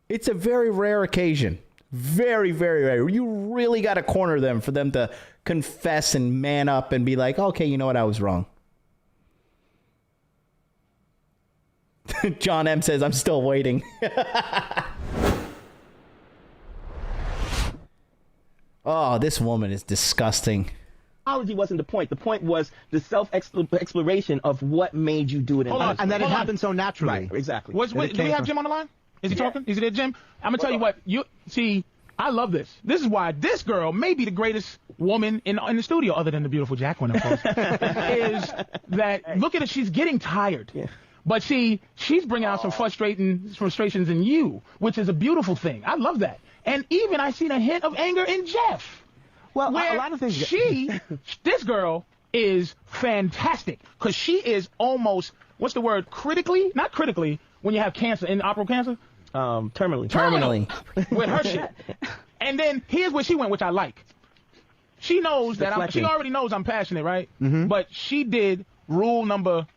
Speaker 1: It's a very rare occasion. Very, very rare. You really got to corner them for them to confess and man up and be like, okay, you know what? I was wrong. John M says, I'm still waiting. Oh, this woman is disgusting.
Speaker 2: Apology wasn't the point. The point was the self-exploration of what made you do it.
Speaker 4: And that it happened so naturally.
Speaker 2: Right, exactly.
Speaker 3: Do we have Jim on the line? Is he talking? Is he there, Jim? I'm going to tell you what. I love this. This is why this girl may be the greatest woman in the studio, other than the beautiful Jacqueline, of course, is that, look at her, she's getting tired. Yeah. But she's bringing out some frustrations in you, which is a beautiful thing. I love that. And even I seen a hint of anger in Jeff.
Speaker 4: Well, a lot of things.
Speaker 3: This girl is fantastic because she is almost, what's the word? Not critically, when you have cancer, inoperable cancer?
Speaker 2: Terminally.
Speaker 3: With her shit. And then here's where she went, which I like. She knows she already knows I'm passionate, right? Mm-hmm. But she did rule number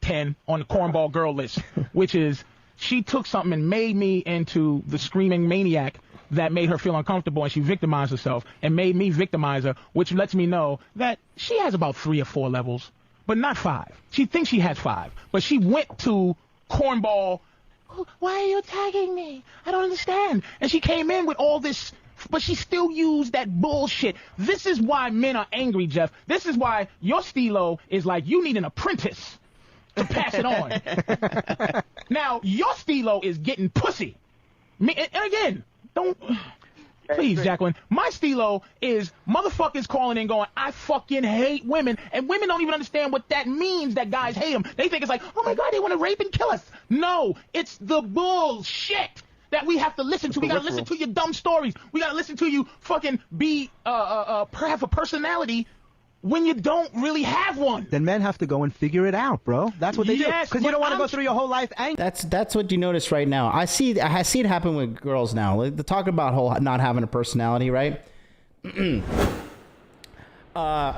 Speaker 3: 10 on the cornball girl list, which is, she took something and made me into the screaming maniac that made her feel uncomfortable, and she victimized herself and made me victimize her, which lets me know that she has about 3 or 4 levels, but not 5. She thinks she has 5, but she went to cornball, why are you attacking me? I don't understand. And she came in with all this, but she still used that bullshit. This is why men are angry, Jeff. This is why your stilo is like you need an apprentice to pass it on. Now, your stilo is getting pussy. And again, please, Jacqueline. My stilo is motherfuckers calling in going, I fucking hate women. And women don't even understand what that means, that guys hate them. They think it's like, oh my God, they want to rape and kill us. No, it's the bullshit that we have to listen to. We got to listen to your dumb stories. We got to listen to you fucking have a personality when you don't really have one.
Speaker 4: Then men have to go and figure it out, bro. That's what they do. Because you don't want to go through your whole life angry.
Speaker 1: That's what you notice right now. I see it happen with girls now. They're talking about not having a personality, right? I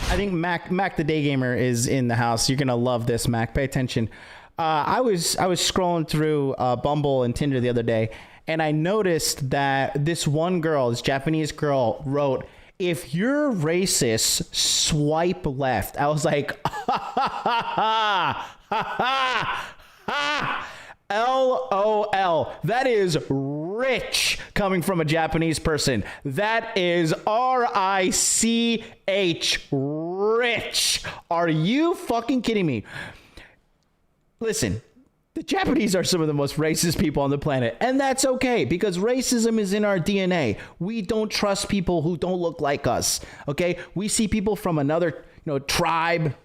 Speaker 1: think Mac the Day Gamer is in the house. You're gonna love this, Mac. Pay attention. I was scrolling through Bumble and Tinder the other day, and I noticed that this Japanese girl, wrote, if you're racist, swipe left. I was like, LOL. That is rich coming from a Japanese person. That is R-I-C-H, rich. Are you fucking kidding me? Listen, the Japanese are some of the most racist people on the planet, and that's okay because racism is in our DNA. We don't trust people who don't look like us, okay? We see people from another, tribe,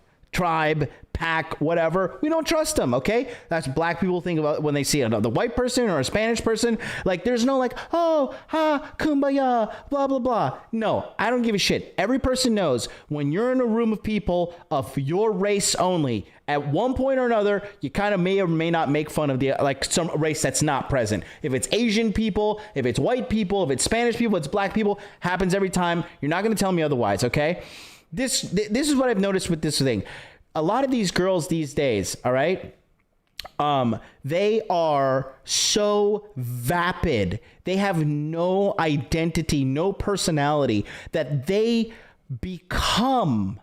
Speaker 1: pack, whatever. We don't trust them, okay? That's black people think about when they see another white person or a Spanish person. Like, there's no kumbaya, blah, blah, blah. No, I don't give a shit. Every person knows when you're in a room of people of your race only, at one point or another, you kind of may or may not make fun of some race that's not present. If it's Asian people, if it's white people, if it's Spanish people, it's black people, happens every time. You're not going to tell me otherwise, okay? This is what I've noticed with this thing. A lot of these girls these days, all right, they are so vapid. They have no identity, no personality, that they become,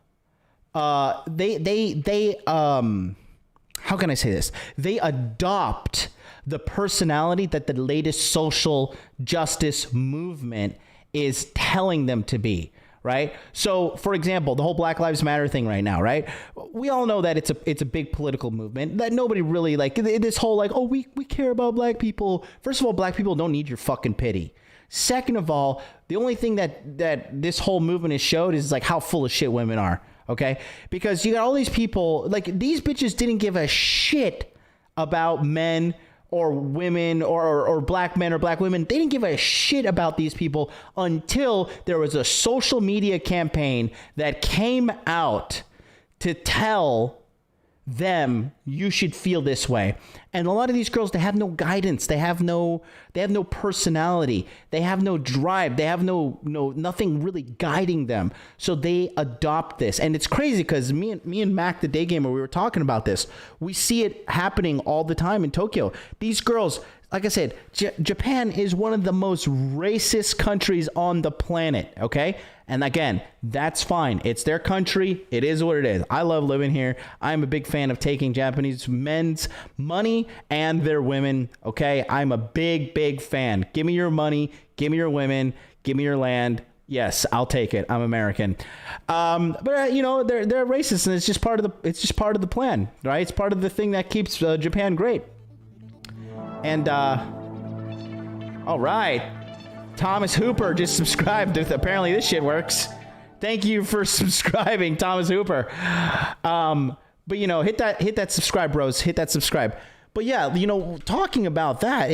Speaker 1: how can I say this? They adopt the personality that the latest social justice movement is telling them to be. Right. So, for example, the whole Black Lives Matter thing right now. Right. We all know that it's a big political movement that nobody really this whole we care about black people. First of all, black people don't need your fucking pity. Second of all, the only thing that this whole movement has showed is how full of shit women are. OK, because you got all these people these bitches didn't give a shit about men or women or black men or black women. They didn't give a shit about these people until there was a social media campaign that came out to tell them you should feel this way. And a lot of these girls, they have no guidance. They have no personality. They have no drive. They have nothing really guiding them. So they adopt this. And it's crazy because me and Mac, the day gamer, we were talking about this. We see it happening all the time in Tokyo. These girls, like I said, Japan is one of the most racist countries on the planet. Okay. And again, that's fine. It's their country. It is what it is. I love living here. I'm a big fan of taking Japanese men's money and their women. Okay. I'm a big fan. Give me your money. Give me your women. Give me your land. Yes, I'll take it. I'm American. But they're racist, and it's just part of the plan, right? It's part of the thing that keeps Japan great. And all right. Thomas Hooper just subscribed. Apparently this shit works. Thank you for subscribing, Thomas Hooper. But hit that subscribe, bros. Hit that subscribe. But yeah, talking about that,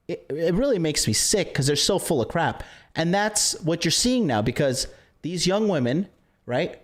Speaker 1: it really makes me sick because they're so full of crap. And that's what you're seeing now, because these young women, right?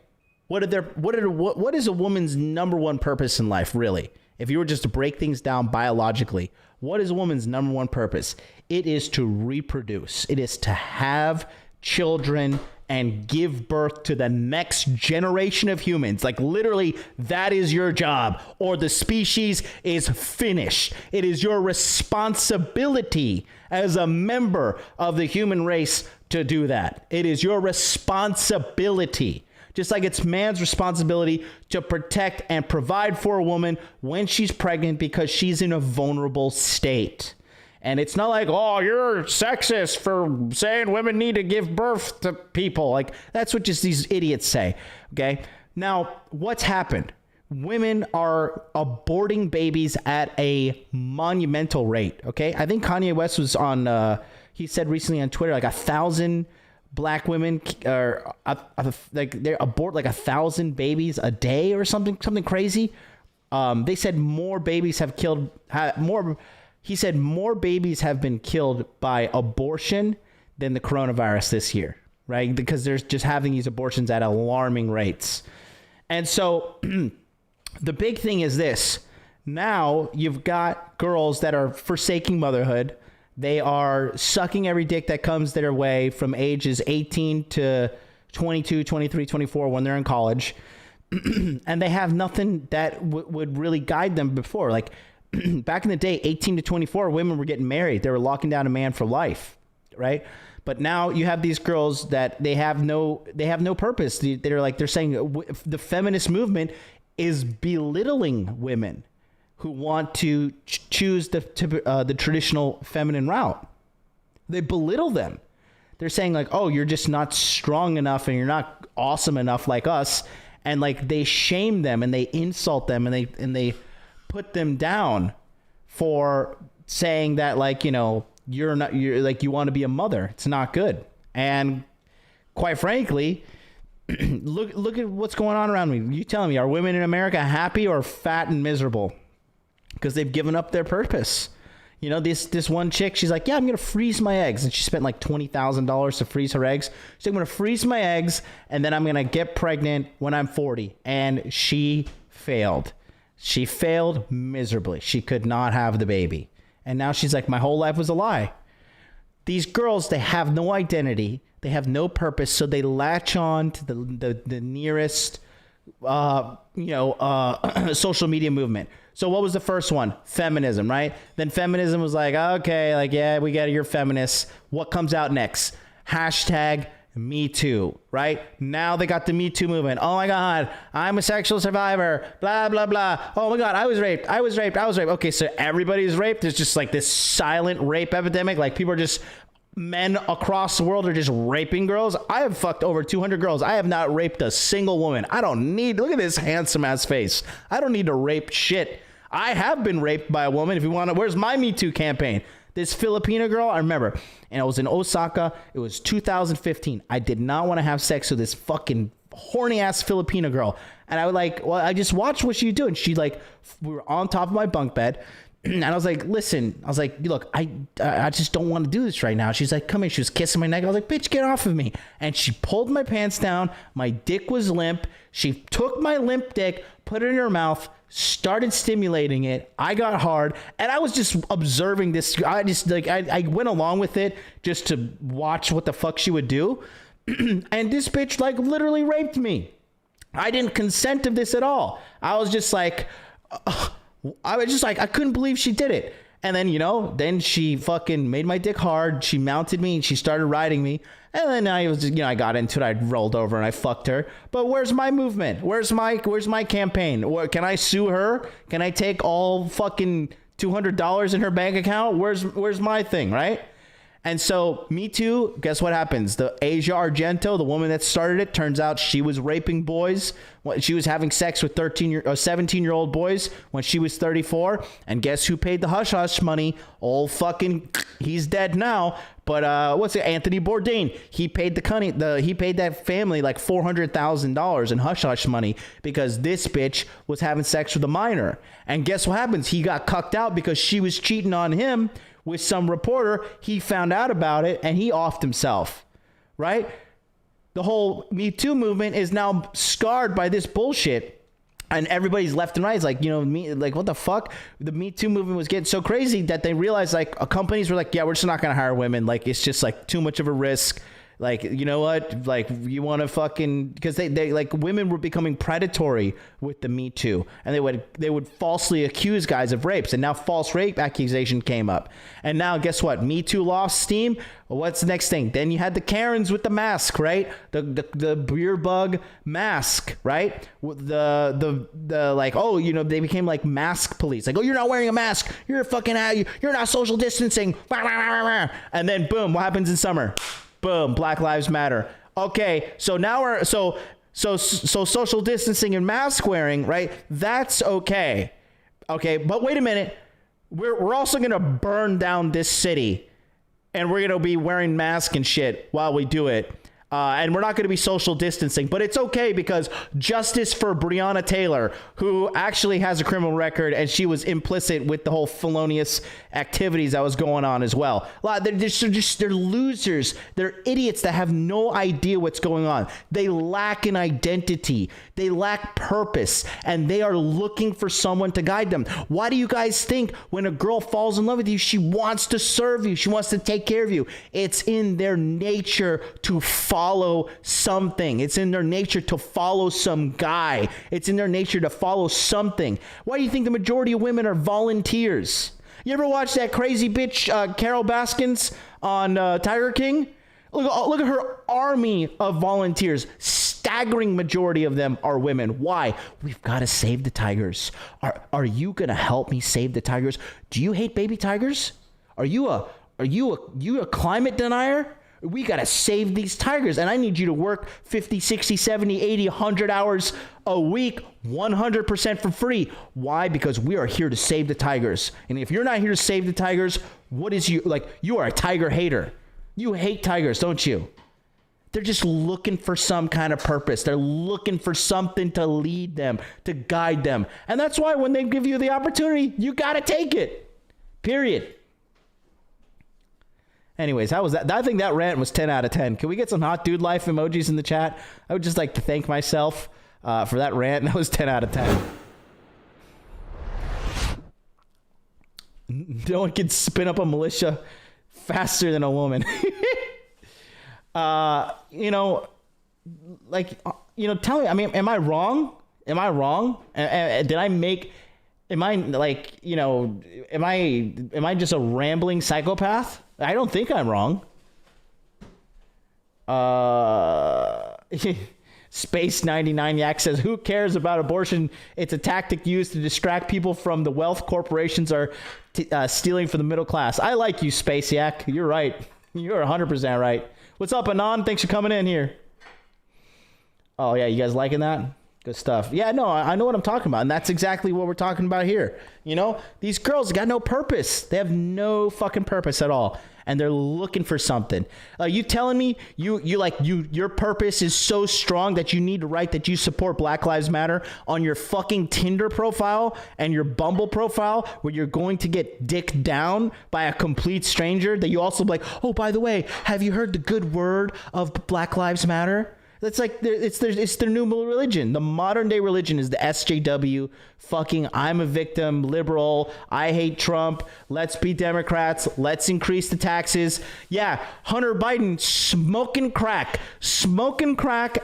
Speaker 1: What is a woman's number one purpose in life, really? If you were just to break things down biologically, what is a woman's number one purpose? It is to reproduce. It is to have children and give birth to the next generation of humans. Literally, that is your job, or the species is finished. It is your responsibility as a member of the human race to do that. It is your responsibility. Just like it's man's responsibility to protect and provide for a woman when she's pregnant because she's in a vulnerable state. And it's not like, oh, you're sexist for saying women need to give birth to people. That's what just these idiots say. Okay. Now, what's happened? Women are aborting babies at a monumental rate. Okay. I think Kanye West was on, he said recently on Twitter, 1,000 black women are they abort 1,000 babies a day or something crazy. They said more babies have killed more. He said more babies have been killed by abortion than the coronavirus this year, right? Because they're just having these abortions at alarming rates. And so the big thing is this. Now you've got girls that are forsaking motherhood. They are sucking every dick that comes their way from ages 18 to 22, 23, 24 when they're in college. And they have nothing that would really guide them before. Back in the day, 18 to 24, women were getting married. They were locking down a man for life, right? But now you have these girls that they have no purpose. They're saying the feminist movement is belittling women. who want to choose the traditional feminine route. They belittle them. They're saying like, oh, you're just not strong enough and you're not awesome enough like us. And like they shame them and they insult them and they put them down for saying that, like, you know, you're like, you want to be a mother. It's not good. And quite frankly, look at what's going on around me. You telling me, are women in America happy or fat and miserable? Because they've given up their purpose. You know, this one chick, she's like, yeah, I'm going to freeze my eggs. And she spent like $20,000 to freeze her eggs. She's like, I'm going to freeze my eggs and then I'm going to get pregnant when I'm 40. And she failed. She failed miserably. She could not have the baby. And now she's like, my whole life was a lie. These girls, they have no identity. They have no purpose. So they latch on to the nearest, social media movement. So what was the first one? Feminism, right? Then feminism was like, okay, like, yeah, we get it, you're feminists. What comes out next? Hashtag Me Too, right? Now they got the Me Too movement. Oh my God, I'm a sexual survivor, blah, blah, blah. Oh my God, I was raped. Okay, so everybody's raped. There's just like this silent rape epidemic. Like people are just, men across the world are just raping girls. I have fucked over 200 girls. I have not raped a single woman. I don't need, look at this handsome ass face. I don't need to rape shit. I have been raped by a woman. If you want to, where's my Me Too campaign? This Filipina girl, I remember, and I was in Osaka. It was 2015. I did not want to have sex with this fucking horny ass Filipina girl. And I was like, well, I just watched what she was doing. She like, we were on top of my bunk bed. And I was like, listen, I was like, look, I just don't want to do this right now. She's like, come here. She was kissing my neck. I was like, bitch, get off of me. And she pulled my pants down. My dick was limp. She took my limp dick, put it in her mouth, started stimulating it. I got hard and I was just observing this. I just like, I went along with it just to watch what the fuck she would do. And this bitch like literally raped me. I didn't consent to this at all. I was just like, I couldn't believe she did it. And then, you know, then she fucking made my dick hard. She mounted me and she started riding me. And then I was, you know, I got into it. I rolled over and I fucked her. But where's my movement? Where's my campaign? Or can I sue her? Can I take all fucking $200 in her bank account? Where's my thing, right? And so Me Too, guess what happens? The Asia Argento, the woman that started it, turns out she was raping boys. She was having sex with 17-year-old boys when she was 34. And guess who paid the hush-hush money? Old fucking, he's dead now. But what's it? Anthony Bourdain. He paid he paid that family like $400,000 in hush-hush money because this bitch was having sex with a minor. And guess what happens? He got cucked out because she was cheating on him with some reporter. He found out about it and he offed himself, right? The whole Me Too movement is now scarred by this bullshit. And everybody's left and right is like, you know, like, what the fuck? The Me Too movement was getting so crazy that they realized like companies were like, yeah, we're just not going to hire women. Like, it's just like too much of a risk. Like, you know what? Like, you want to fucking, because they like women were becoming predatory with the Me Too, and they would falsely accuse guys of rapes, and now false rape accusation came up, and now guess what? Me Too lost steam. Well, what's the next thing? Then you had the Karens with the mask, right? The beer bug mask, right? The like, oh, you know, they became like mask police. Like, oh, you're not wearing a mask. You're fucking you're not social distancing. And then boom, what happens in summer? Boom, Black Lives Matter. Okay, so now we're so social distancing and mask wearing, right? That's okay. Okay, but wait a minute. We're also gonna burn down this city, and we're gonna be wearing masks and shit while we do it. And we're not going to be social distancing, but it's okay because justice for Breonna Taylor, who actually has a criminal record, and she was implicit with the whole felonious activities that was going on as well. They're losers. They're idiots that have no idea what's going on. They lack an identity. They lack purpose, and they are looking for someone to guide them. Why do you guys think when a girl falls in love with you, she wants to serve you? She wants to take care of you. It's in their nature to follow something. It's in their nature to follow some guy. It's in their nature to follow something. Why do you think the majority of women are volunteers? You ever watch that crazy bitch Carol Baskins on Tiger King? Look at her army of volunteers. staggering majority of them are women. Why? We've got to save the tigers. Are you going to help me save the tigers? Do you hate baby tigers? Are you a climate denier? We got to save these tigers, and I need you to work 50, 60, 70, 80, 100 hours a week, 100% for free. Why? Because we are here to save the tigers. And if you're not here to save the tigers, what is you like? You are a tiger hater. You hate tigers, don't you? They're just looking for some kind of purpose. They're looking for something to lead them, to guide them. And that's why when they give you the opportunity, you got to take it. Period. Anyways, how was that? I think that rant was 10 out of 10. Can we get some hot dude life emojis in the chat? I would just like to thank myself for that rant. That was 10 out of 10. No one can spin up a militia faster than a woman. You know, like, you know, tell me, I mean, am I wrong? Am I wrong? Did I make, am I like, you know, am I just a rambling psychopath? I don't think I'm wrong. Space 99 Yak says, who cares about abortion? It's a tactic used to distract people from the wealth corporations are stealing from the middle class. I like you, Space Yak. You're right. You're 100% right. What's up, Anon? Thanks for coming in here. Oh, yeah. You guys liking that? Good stuff. Yeah, no, I know what I'm talking about. And that's exactly what we're talking about here. You know, these girls got no purpose. They have no fucking purpose at all. And they're looking for something. You telling me your purpose is so strong that you need to write that you support Black Lives Matter on your fucking Tinder profile and your Bumble profile, where you're going to get dicked down by a complete stranger, that you also be like, oh, by the way, have you heard the good word of Black Lives Matter? That's like, it's their new religion. The modern day religion is the SJW, fucking I'm a victim, liberal, I hate Trump, let's be Democrats, let's increase the taxes. Yeah, Hunter Biden smoking crack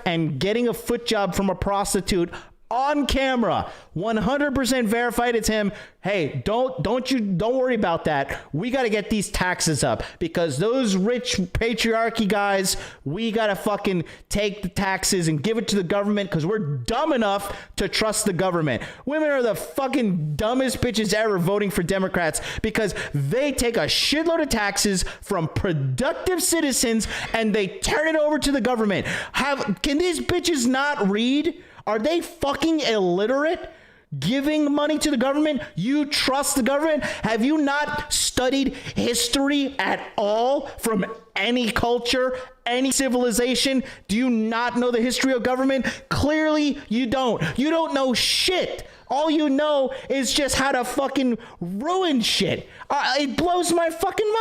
Speaker 1: and getting a foot job from a prostitute on camera, 100% verified it's him. Hey, don't worry about that. We got to get these taxes up, because those rich patriarchy guys, we got to fucking take the taxes and give it to the government, because we're dumb enough to trust the government. Women are the fucking dumbest bitches ever voting for Democrats, because they take a shitload of taxes from productive citizens and they turn it over to the government. Can these bitches not read? Are they fucking illiterate? Giving money to the government? You trust the government? Have you not studied history at all from any culture, any civilization? Do you not know the history of government? Clearly you don't. You don't know shit. All you know is just how to fucking ruin shit. It blows my fucking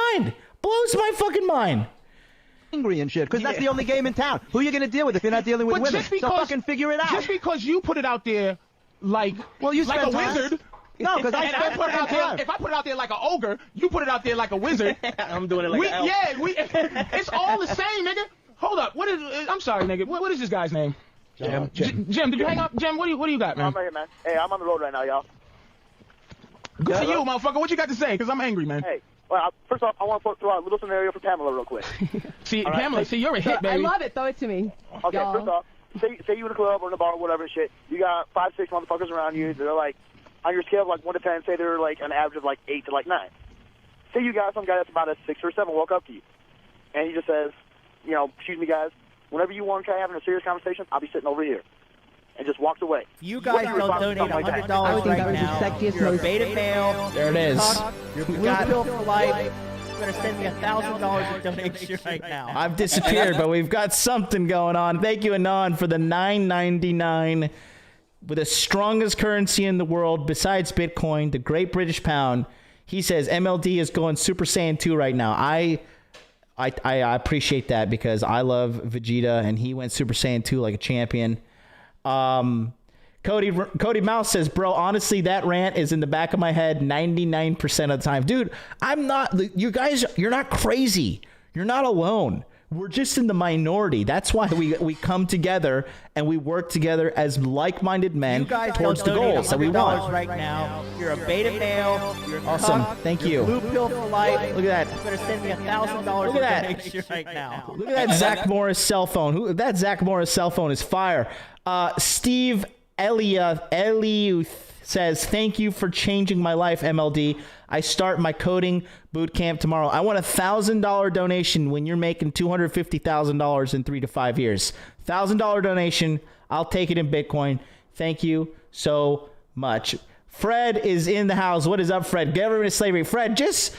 Speaker 1: mind.
Speaker 4: Angry and shit, because that's the only game in town. Who are you going to deal with if you're not dealing with women? So fucking figure it out.
Speaker 3: Just because you put it out there like,
Speaker 4: well, you
Speaker 3: like a wizard.
Speaker 4: No, because I put it out there.
Speaker 3: If I put it out there like an ogre, you put it out there like a wizard.
Speaker 2: I'm doing it like an elf.
Speaker 3: Yeah, it's all the same, nigga. Hold up. I'm sorry, nigga. What is this guy's name?
Speaker 4: Jim,
Speaker 3: did you hang up? Jim, what do you got, man?
Speaker 10: I'm right here, man. Hey, I'm on the road right now, y'all.
Speaker 3: Good for you, motherfucker. What you got to say? Because I'm angry, man.
Speaker 10: Hey. Well, first off, I want to throw out a little scenario for Pamela real quick.
Speaker 3: See, right, Pamela, you're a hit, baby.
Speaker 6: I love it. Throw it to me.
Speaker 10: Okay,
Speaker 6: y'all.
Speaker 10: First off, say you in a club or in a bar or whatever shit. You got 5, 6 motherfuckers around you. They're like, on your scale of like 1 to 10, say they're like an average of like 8 to like 9. Say you got some guy that's about a 6 or 7 walk up to you, and he just says, you know, excuse me, guys, whenever you want to try having a serious conversation, I'll be sitting over here. And just walks away.
Speaker 1: You guys don't donate $100 right now. You're a beta male. There it is. You're blue pill for life. You're going to send me $1,000 in donation right now. I've disappeared, but we've got something going on. Thank you, Anon, for the $9.99 with the strongest currency in the world besides Bitcoin, the Great British Pound. He says MLD is going Super Saiyan 2 right now. I appreciate that, because I love Vegeta, and he went Super Saiyan 2 like a champion. Cody Mouse says, bro, honestly, that rant is in the back of my head 99% of the time. Dude, I'm not, you guys, you're not crazy. You're not alone. we're just in the minority. That's why we come together and we work together as like-minded men towards the goals that we want.
Speaker 11: Right now, you're a beta male. You're
Speaker 1: awesome. Thank you.
Speaker 11: Blue pill for life.
Speaker 1: Look at that.
Speaker 11: You better send me $1,000
Speaker 1: Look at that.
Speaker 11: donation right now.
Speaker 1: Look at that Zach Morris cell phone. That Zach Morris cell phone is fire. Steve Eliuth says, thank you for changing my life, MLD. I start my coding boot camp tomorrow. I want $1,000 donation when you're making $250,000 in 3 to 5 years. $1,000 donation. I'll take it in Bitcoin. Thank you so much. Fred is in the house. What is up, Fred? Government of slavery. Fred, just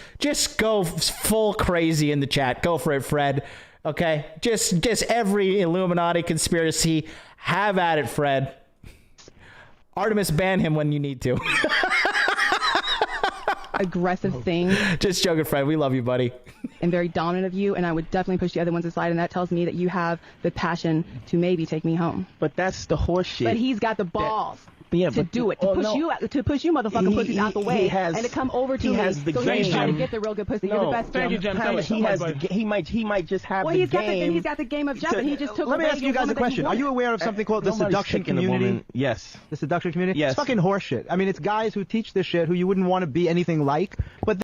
Speaker 1: go full crazy in the chat. Go for it, Fred. Okay? Just every Illuminati conspiracy. Have at it, Fred. Artemis, ban him when you need to.
Speaker 6: Aggressive thing.
Speaker 1: Just joking, Fred. We love you, buddy.
Speaker 6: And very dominant of you, and I would definitely push the other ones aside, and that tells me that you have the passion to maybe take me home.
Speaker 2: But that's the horse shit.
Speaker 6: But he's got the balls. To do it, to push you motherfucking pussies out the way, and to come over to me.
Speaker 2: Has the
Speaker 6: so
Speaker 2: game.
Speaker 6: he's trying to get the real good pussy. You're the best.
Speaker 3: Thank you, Jen.
Speaker 2: He might just have the game.
Speaker 6: He's got the game of Jeff, and he just took.
Speaker 4: Let me ask you guys a question. Are you aware of something called the seduction community?
Speaker 2: Yes.
Speaker 4: The seduction community?
Speaker 2: Yes.
Speaker 4: It's fucking horseshit. I mean, it's guys who teach this shit who you wouldn't want to be anything like, but.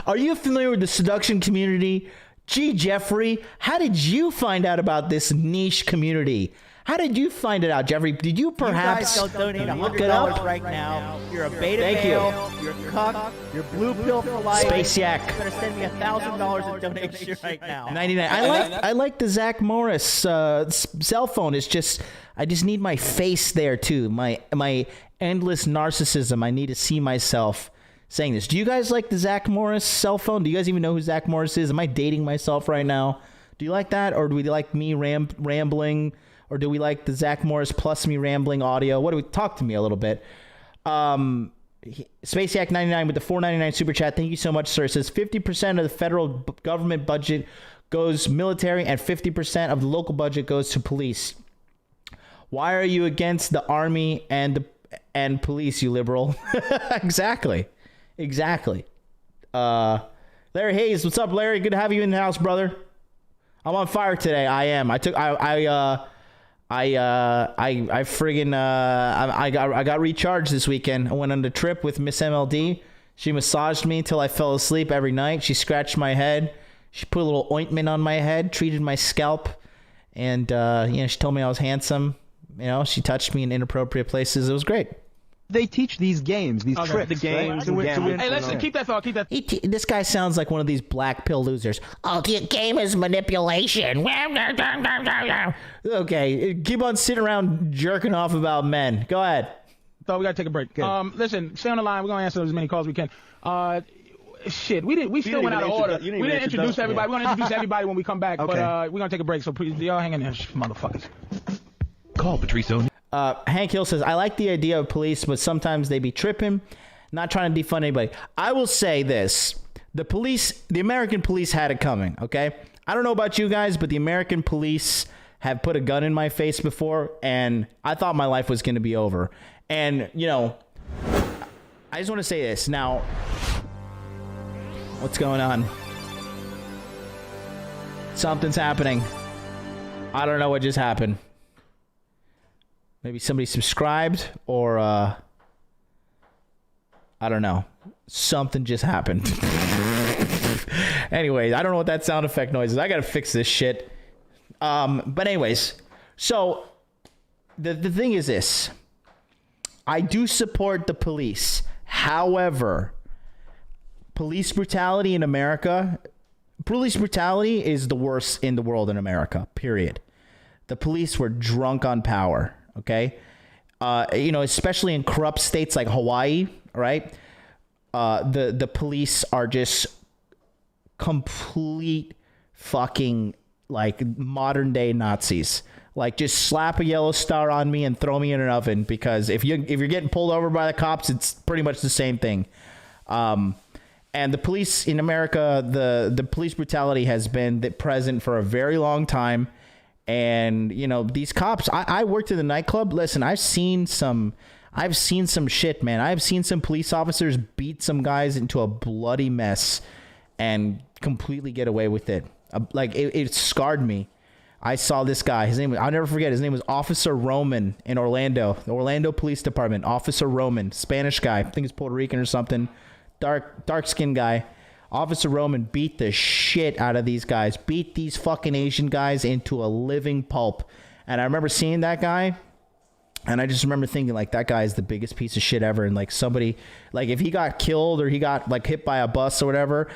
Speaker 1: Are you familiar with the seduction community? Gee, Jeffrey, how did you find out about this niche community? How did you find it out, Jeffrey? Did you perhaps
Speaker 11: look
Speaker 1: it up
Speaker 11: right now? You're a beta
Speaker 1: Thank
Speaker 11: male. You're a cuck. You're blue pill for life.
Speaker 1: Space Yak.
Speaker 11: You better send me $1,000 in donation right now.
Speaker 1: 99. I like the Zach Morris cell phone. It's just I just need my face there too. My endless narcissism. I need to see myself saying this. Do you guys like the Zach Morris cell phone? Do you guys even know who Zach Morris is? Am I dating myself right now? Do you like that, or do we like me rambling? Or do we like the Zach Morris plus me rambling audio? What do we talk to me a little bit? SpaceX99 with the $4.99 super chat. Thank you so much, sir. It says 50% of the federal government budget goes military and 50% of the local budget goes to police. Why are you against the army and police, you liberal? Exactly. Larry Hayes, what's up, Larry? Good to have you in the house, brother. I'm on fire today. I am. I got recharged this weekend. I went on a trip with Miss MLD. She massaged me until I fell asleep every night. She scratched my head. She put a little ointment on my head, treated my scalp, and she told me I was handsome. She touched me in inappropriate places. It was great.
Speaker 4: They teach these games, these tricks.
Speaker 2: The games.
Speaker 4: Right?
Speaker 3: Hey, listen, keep that thought. Keep that.
Speaker 1: This guy sounds like one of these black pill losers. Oh, the game is manipulation. Okay, keep on sitting around jerking off about men. Go ahead.
Speaker 3: So we gotta take a break. Listen, stay on the line. We're gonna answer as many calls as we can. Shit, we still went out of order. We didn't introduce everybody. We're gonna introduce everybody when we come back.
Speaker 4: Okay.
Speaker 3: But we're gonna take a break. So please, y'all hang in there, motherfuckers.
Speaker 5: Call Patrice O'Neal.
Speaker 1: Hank Hill says, I like the idea of police, but sometimes they be tripping, not trying to defund anybody. I will say this. The American police had it coming, okay? I don't know about you guys, but the American police have put a gun in my face before, and I thought my life was going to be over. And, I just want to say this. Now, what's going on? Something's happening. I don't know what just happened. Maybe somebody subscribed, or I don't know. Something just happened. Anyways, I don't know what that sound effect noise is. I gotta fix this shit. But anyways, so the thing is this. I do support the police. However, police brutality in America, police brutality is the worst in the world in America, period. The police were drunk on power. Okay, especially in corrupt states like Hawaii, right? The police are just complete fucking like modern day Nazis. Like, just slap a yellow star on me and throw me in an oven, because if you're getting pulled over by the cops, it's pretty much the same thing. And the police in America, the police brutality has been present for a very long time. And, these cops, I worked in the nightclub. Listen, I've seen some shit, man. I've seen some police officers beat some guys into a bloody mess and completely get away with it. Like it scarred me. I saw this guy. I'll never forget. His name was Officer Roman in Orlando, the Orlando Police Department. Officer Roman, Spanish guy. I think he's Puerto Rican or something. Dark skinned guy. Officer Roman beat the shit out of these guys. Beat these fucking Asian guys into a living pulp. And I remember seeing that guy. And I just remember thinking, like, that guy is the biggest piece of shit ever. And, like, somebody, like, if he got killed or he got, like, hit by a bus or whatever,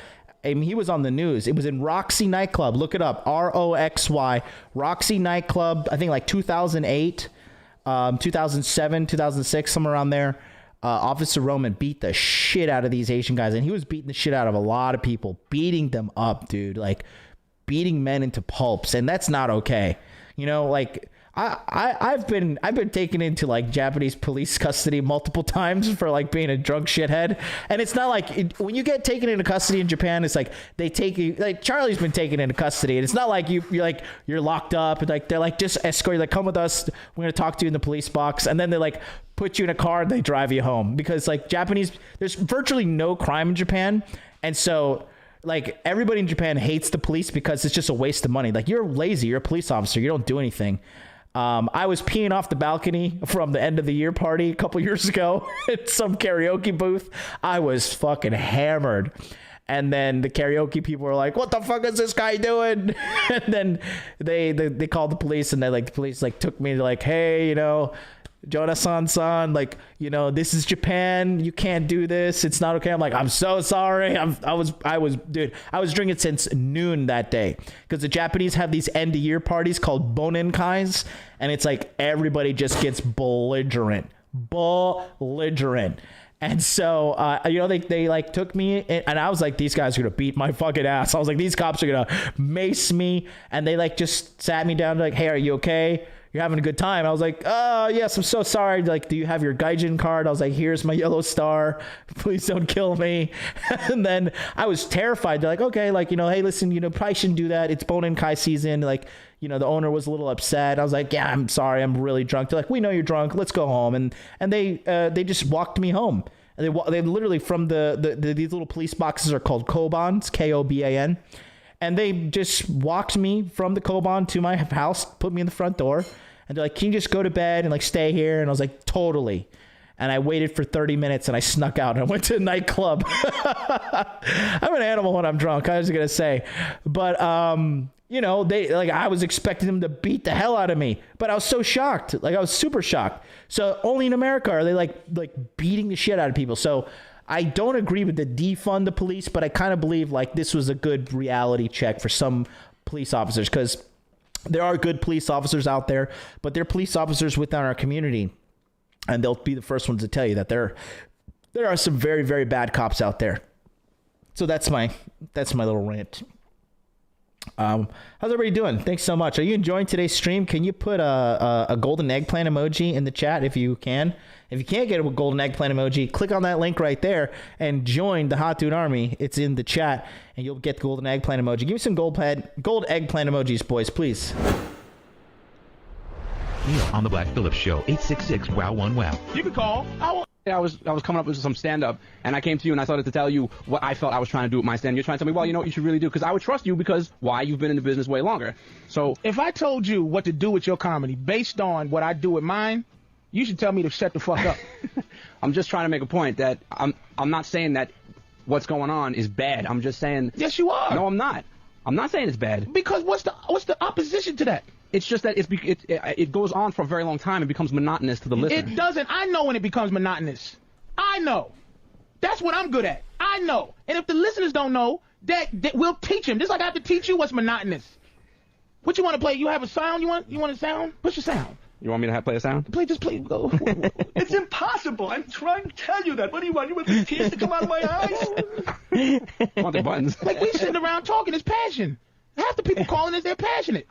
Speaker 1: I mean, he was on the news. It was in Roxy nightclub. Look it up. ROXY. Roxy nightclub, I think, like, 2008, 2007, 2006, somewhere around there. Officer Roman beat the shit out of these Asian guys. And he was beating the shit out of a lot of people. Beating them up, dude. Like, beating men into pulps. And that's not okay. You know, like... I've been taken into like Japanese police custody multiple times for like being a drunk shithead, and it's not like when you get taken into custody in Japan, it's like they take you, like Charlie's been taken into custody, and it's not like you're locked up, and like they're like just escort you, like come with us, we're gonna talk to you in the police box, and then they like put you in a car and they drive you home because like Japanese, there's virtually no crime in Japan, and so. Like everybody in Japan hates the police because it's just a waste of money. Like you're lazy, you're a police officer, you don't do anything. I was peeing off the balcony from the end of the year party a couple years ago at some karaoke booth. I was fucking hammered. And then the karaoke people were like, what the fuck is this guy doing? And then they called the police, and the police like took me to like, hey, you know, Jonah-san, like, you know, this is Japan. You can't do this. It's not okay. I'm like, I'm so sorry. I was drinking since noon that day because the Japanese have these end of year parties called bonenkais, and it's like everybody just gets belligerent. And so, you know, they like took me and I was like, these guys are going to beat my fucking ass. I was like, these cops are going to mace me. And they like just sat me down like, hey, are you okay? You're having a good time. I was like, oh, yes, I'm so sorry. Like, do you have your gaijin card? I was like, here's my yellow star. Please don't kill me. And then I was terrified. They're like, okay, like, you know, hey, listen, you know, probably shouldn't do that. It's Bonenkai season. Like, you know, the owner was a little upset. I was like, yeah, I'm sorry. I'm really drunk. They're like, we know you're drunk. Let's go home. And they just walked me home. And they literally from these little police boxes are called Kobans, Koban. And they just walked me from the Koban to my house, put me in the front door. And they're like, can you just go to bed and like stay here? And I was like, totally. And I waited for 30 minutes and I snuck out and I went to a nightclub. I'm an animal when I'm drunk, I was going to say. But, you know, I was expecting them to beat the hell out of me. But I was so shocked. Like, I was super shocked. So only in America are they like beating the shit out of people. So I don't agree with the defund the police, but I kind of believe like this was a good reality check for some police officers because there are good police officers out there, but they're police officers within our community. And they'll be the first ones to tell you that there are some very, very bad cops out there. So that's my little rant. How's everybody doing? Thanks so much. Are you enjoying today's stream? Can you put a golden eggplant emoji in the chat if you can? If you can't get a golden eggplant emoji, click on that link right there and join the Hot Dude Army. It's in the chat, and you'll get the golden eggplant emoji. Give me some gold eggplant emojis, boys, please.
Speaker 5: On the Black Phillip Show, 866-WOW1-WOW.
Speaker 3: You can call.
Speaker 12: I was coming up with some stand-up, and I came to you and I started to tell you what I felt I was trying to do with my stand-up. You're trying to tell me, well, you know what you should really do, because I would trust you because, why, you've been in the business way longer. So
Speaker 3: if I told you what to do with your comedy based on what I do with mine, you should tell me to shut the fuck up.
Speaker 12: I'm just trying to make a point that I'm not saying that what's going on is bad. I'm just saying...
Speaker 3: Yes, you are.
Speaker 12: No, I'm not. I'm not saying it's bad.
Speaker 3: Because what's the opposition to that?
Speaker 12: It's just that it goes on for a very long time and becomes monotonous to the listener.
Speaker 3: It doesn't. I know when it becomes monotonous. I know. That's what I'm good at. I know. And if the listeners don't know, that we'll teach them. Just like I have to teach you what's monotonous. What you want to play? You have a sound? You want a sound? Push your sound.
Speaker 12: You want me to play a sound?
Speaker 3: Just play. Go.
Speaker 13: It's impossible. I'm trying to tell you that. What do you want? You want the tears to come out of my eyes?
Speaker 12: I want the buttons.
Speaker 3: Like, we sitting around talking. It's passion. Half the people calling us, they're passionate.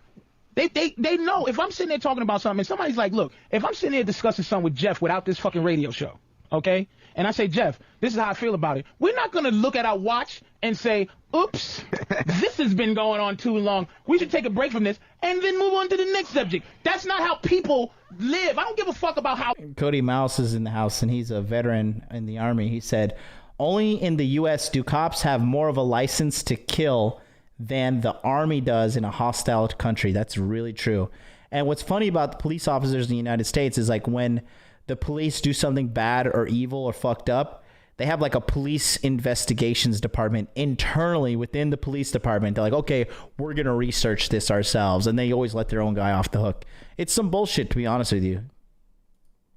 Speaker 3: They know. If I'm sitting there talking about something, and somebody's like, look, if I'm sitting there discussing something with Jeff without this fucking radio show, okay? And I say, Jeff, this is how I feel about it. We're not going to look at our watch and say, oops, this has been going on too long. We should take a break from this and then move on to the next subject. That's not how people live. I don't give a fuck about how...
Speaker 1: Cody Mouse is in the house, and he's a veteran in the Army. He said, only in the U.S. do cops have more of a license to kill than the army does in a hostile country. That's really true. And what's funny about the police officers in the United States is like when the police do something bad or evil or fucked up, they have like a police investigations department internally within the police department. They're like, okay, we're going to research this ourselves. And they always let their own guy off the hook. It's some bullshit, to be honest with you.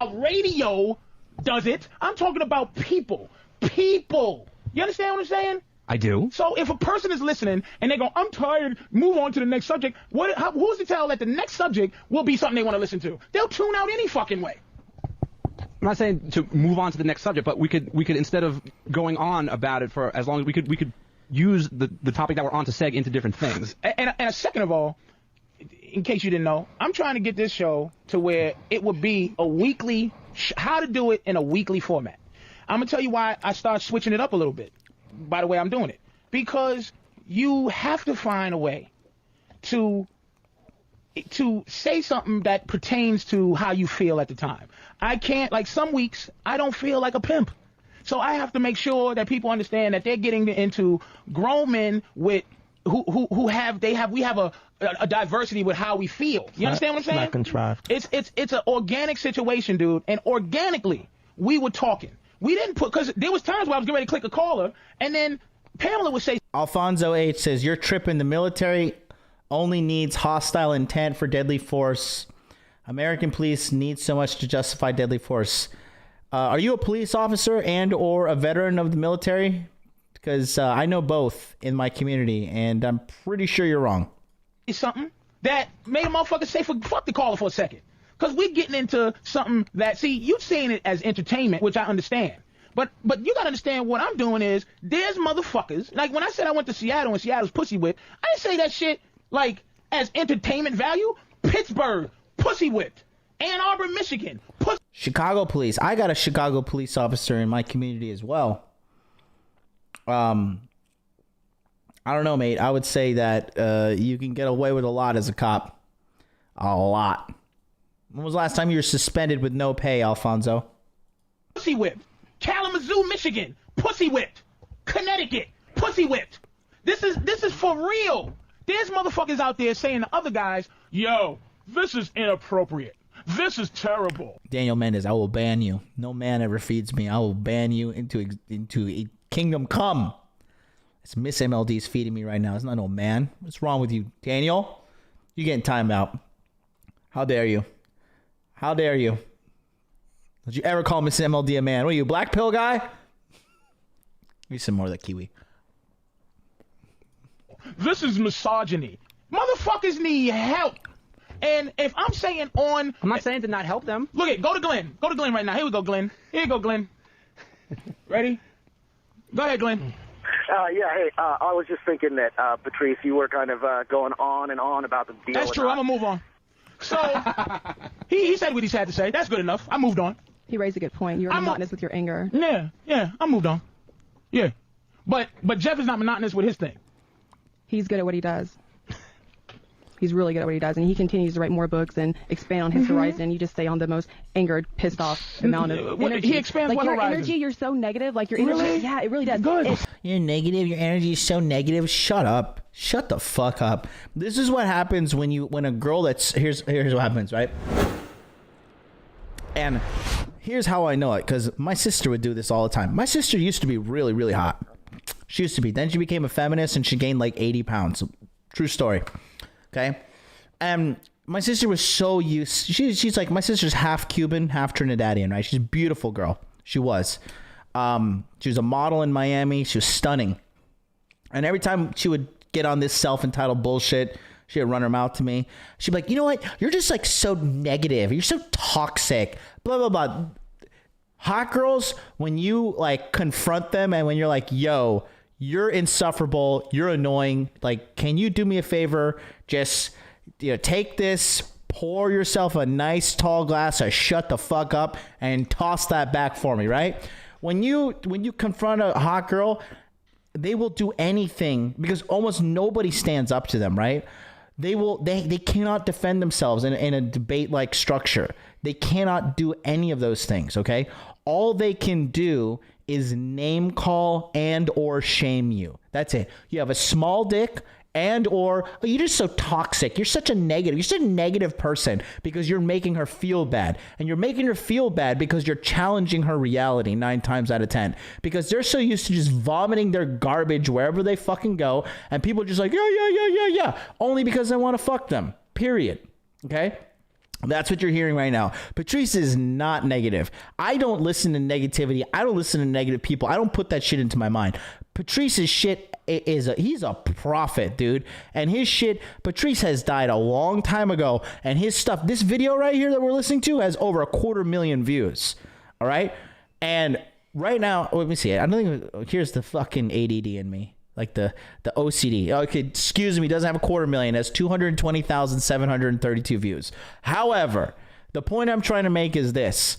Speaker 3: A radio does it. I'm talking about people. People. You understand what I'm saying?
Speaker 12: I do.
Speaker 3: So if a person is listening and they go, I'm tired, move on to the next subject, who's to tell that the next subject will be something they want to listen to? They'll tune out any fucking way.
Speaker 12: I'm not saying to move on to the next subject, but we could instead of going on about it for as long as we could use the topic that we're on to seg into different things.
Speaker 3: And second of all, in case you didn't know, I'm trying to get this show to where it would be a weekly, how to do it in a weekly format. I'm going to tell you why I started switching it up a little bit by the way I'm doing it. Because you have to find a way to say something that pertains to how you feel at the time. I can't, like some weeks, I don't feel like a pimp. So I have to make sure that people understand that they're getting into grown men with we have a diversity with how we feel. You understand what I'm saying?
Speaker 2: Not contrived.
Speaker 3: It's an organic situation, dude. And organically, we were talking. We didn't put, because there was times where I was getting ready to click a caller, and then Pamela would say.
Speaker 1: Alfonso H says, you're tripping. The military only needs hostile intent for deadly force. American police need so much to justify deadly force. Are you a police officer and or a veteran of the military? Because I know both in my community, and I'm pretty sure you're wrong.
Speaker 3: Something that made a motherfucker say, fuck the caller for a second. Because we're getting into something that, see, you're saying it as entertainment, which I understand. But you got to understand what I'm doing is, there's motherfuckers, like when I said I went to Seattle and Seattle's pussy whipped, I didn't say that shit, like, as entertainment value. Pittsburgh, pussy whipped. Ann Arbor, Michigan,
Speaker 1: Chicago police. I got a Chicago police officer in my community as well. I don't know, mate. I would say that you can get away with a lot as a cop. A lot. When was the last time you were suspended with no pay, Alfonso?
Speaker 3: Pussy whipped. Kalamazoo, Michigan, pussy whipped. Connecticut, pussy whipped. This is for real. There's motherfuckers out there saying to other guys, yo, this is inappropriate. This is terrible.
Speaker 1: Daniel Mendez, I will ban you. No man ever feeds me. I will ban you into a kingdom come. It's Miss MLD's feeding me right now. It's not no man. What's wrong with you, Daniel? You getting time out. How dare you? How dare you? Did you ever call Miss MLD a man? What are you, black pill guy? Give me some more of that kiwi.
Speaker 3: This is misogyny. Motherfuckers need help. And if I'm saying on...
Speaker 12: I'm not saying to not help them.
Speaker 3: Look it, go to Glenn. Go to Glenn right now. Here we go, Glenn. Here you go, Glenn. Ready? Go ahead, Glenn.
Speaker 10: Yeah, hey, I was just thinking that, Patrice, you were kind of going on and on about the deal.
Speaker 3: That's true. I'm going to move on. So, he said what he had to say. That's good enough. I moved on.
Speaker 6: He raised a good point. You're monotonous with your anger.
Speaker 3: Yeah, I moved on. Yeah. But Jeff is not monotonous with his thing.
Speaker 6: He's good at what he does. He's really good at what he does, and he continues to write more books and expand on his horizon. You just stay on the most angered, pissed off amount of energy.
Speaker 3: He expands
Speaker 6: like
Speaker 3: what
Speaker 6: your
Speaker 3: horizon?
Speaker 6: energy, you're so negative. Like your energy,
Speaker 3: Really?
Speaker 6: yeah, it really does.
Speaker 3: Good.
Speaker 1: You're negative. Your energy is so negative. Shut up. Shut the fuck up. This is what happens when a girl that's here's what happens, right? And here's how I know it, because my sister would do this all the time. My sister used to be really, really hot. She used to be. Then she became a feminist and she gained like 80 pounds. True story. Okay. And my sister was so used. She's like, my sister's half Cuban, half Trinidadian, right? She's a beautiful girl. She was. She was a model in Miami. She was stunning. And every time she would get on this self-entitled bullshit, she would run her mouth to me. She'd be like, you know what? You're just like so negative. You're so toxic. Blah, blah, blah. Hot girls, when you like confront them and when you're like, yo, you're insufferable. You're annoying. Like, can you do me a favor? Just... take this, pour yourself a nice tall glass of shut the fuck up and toss that back for me, right? When you confront a hot girl, they will do anything because almost nobody stands up to them, right? They cannot defend themselves in a debate like structure. They cannot do any of those things, okay? All they can do is name call and or shame you. That's it. You have a small dick and or you're just so toxic. You're such a negative person because you're making her feel bad, and you're making her feel bad because you're challenging her reality 9 times out of 10, because they're so used to just vomiting their garbage wherever they fucking go, and people are just like, yeah, only because they want to fuck them, period. Okay? That's what you're hearing right now. Patrice is not negative. I don't listen to negativity. I don't listen to negative people. I don't put that shit into my mind. Patrice's shit he's a prophet, dude. And his shit, Patrice has died a long time ago. And his stuff, this video right here that we're listening to has over 250,000 views. All right. And right now, let me see. I don't think, here's the fucking ADD in me. Like the OCD. Okay, excuse me, doesn't have 250,000. It has 220,732 views. However, the point I'm trying to make is this.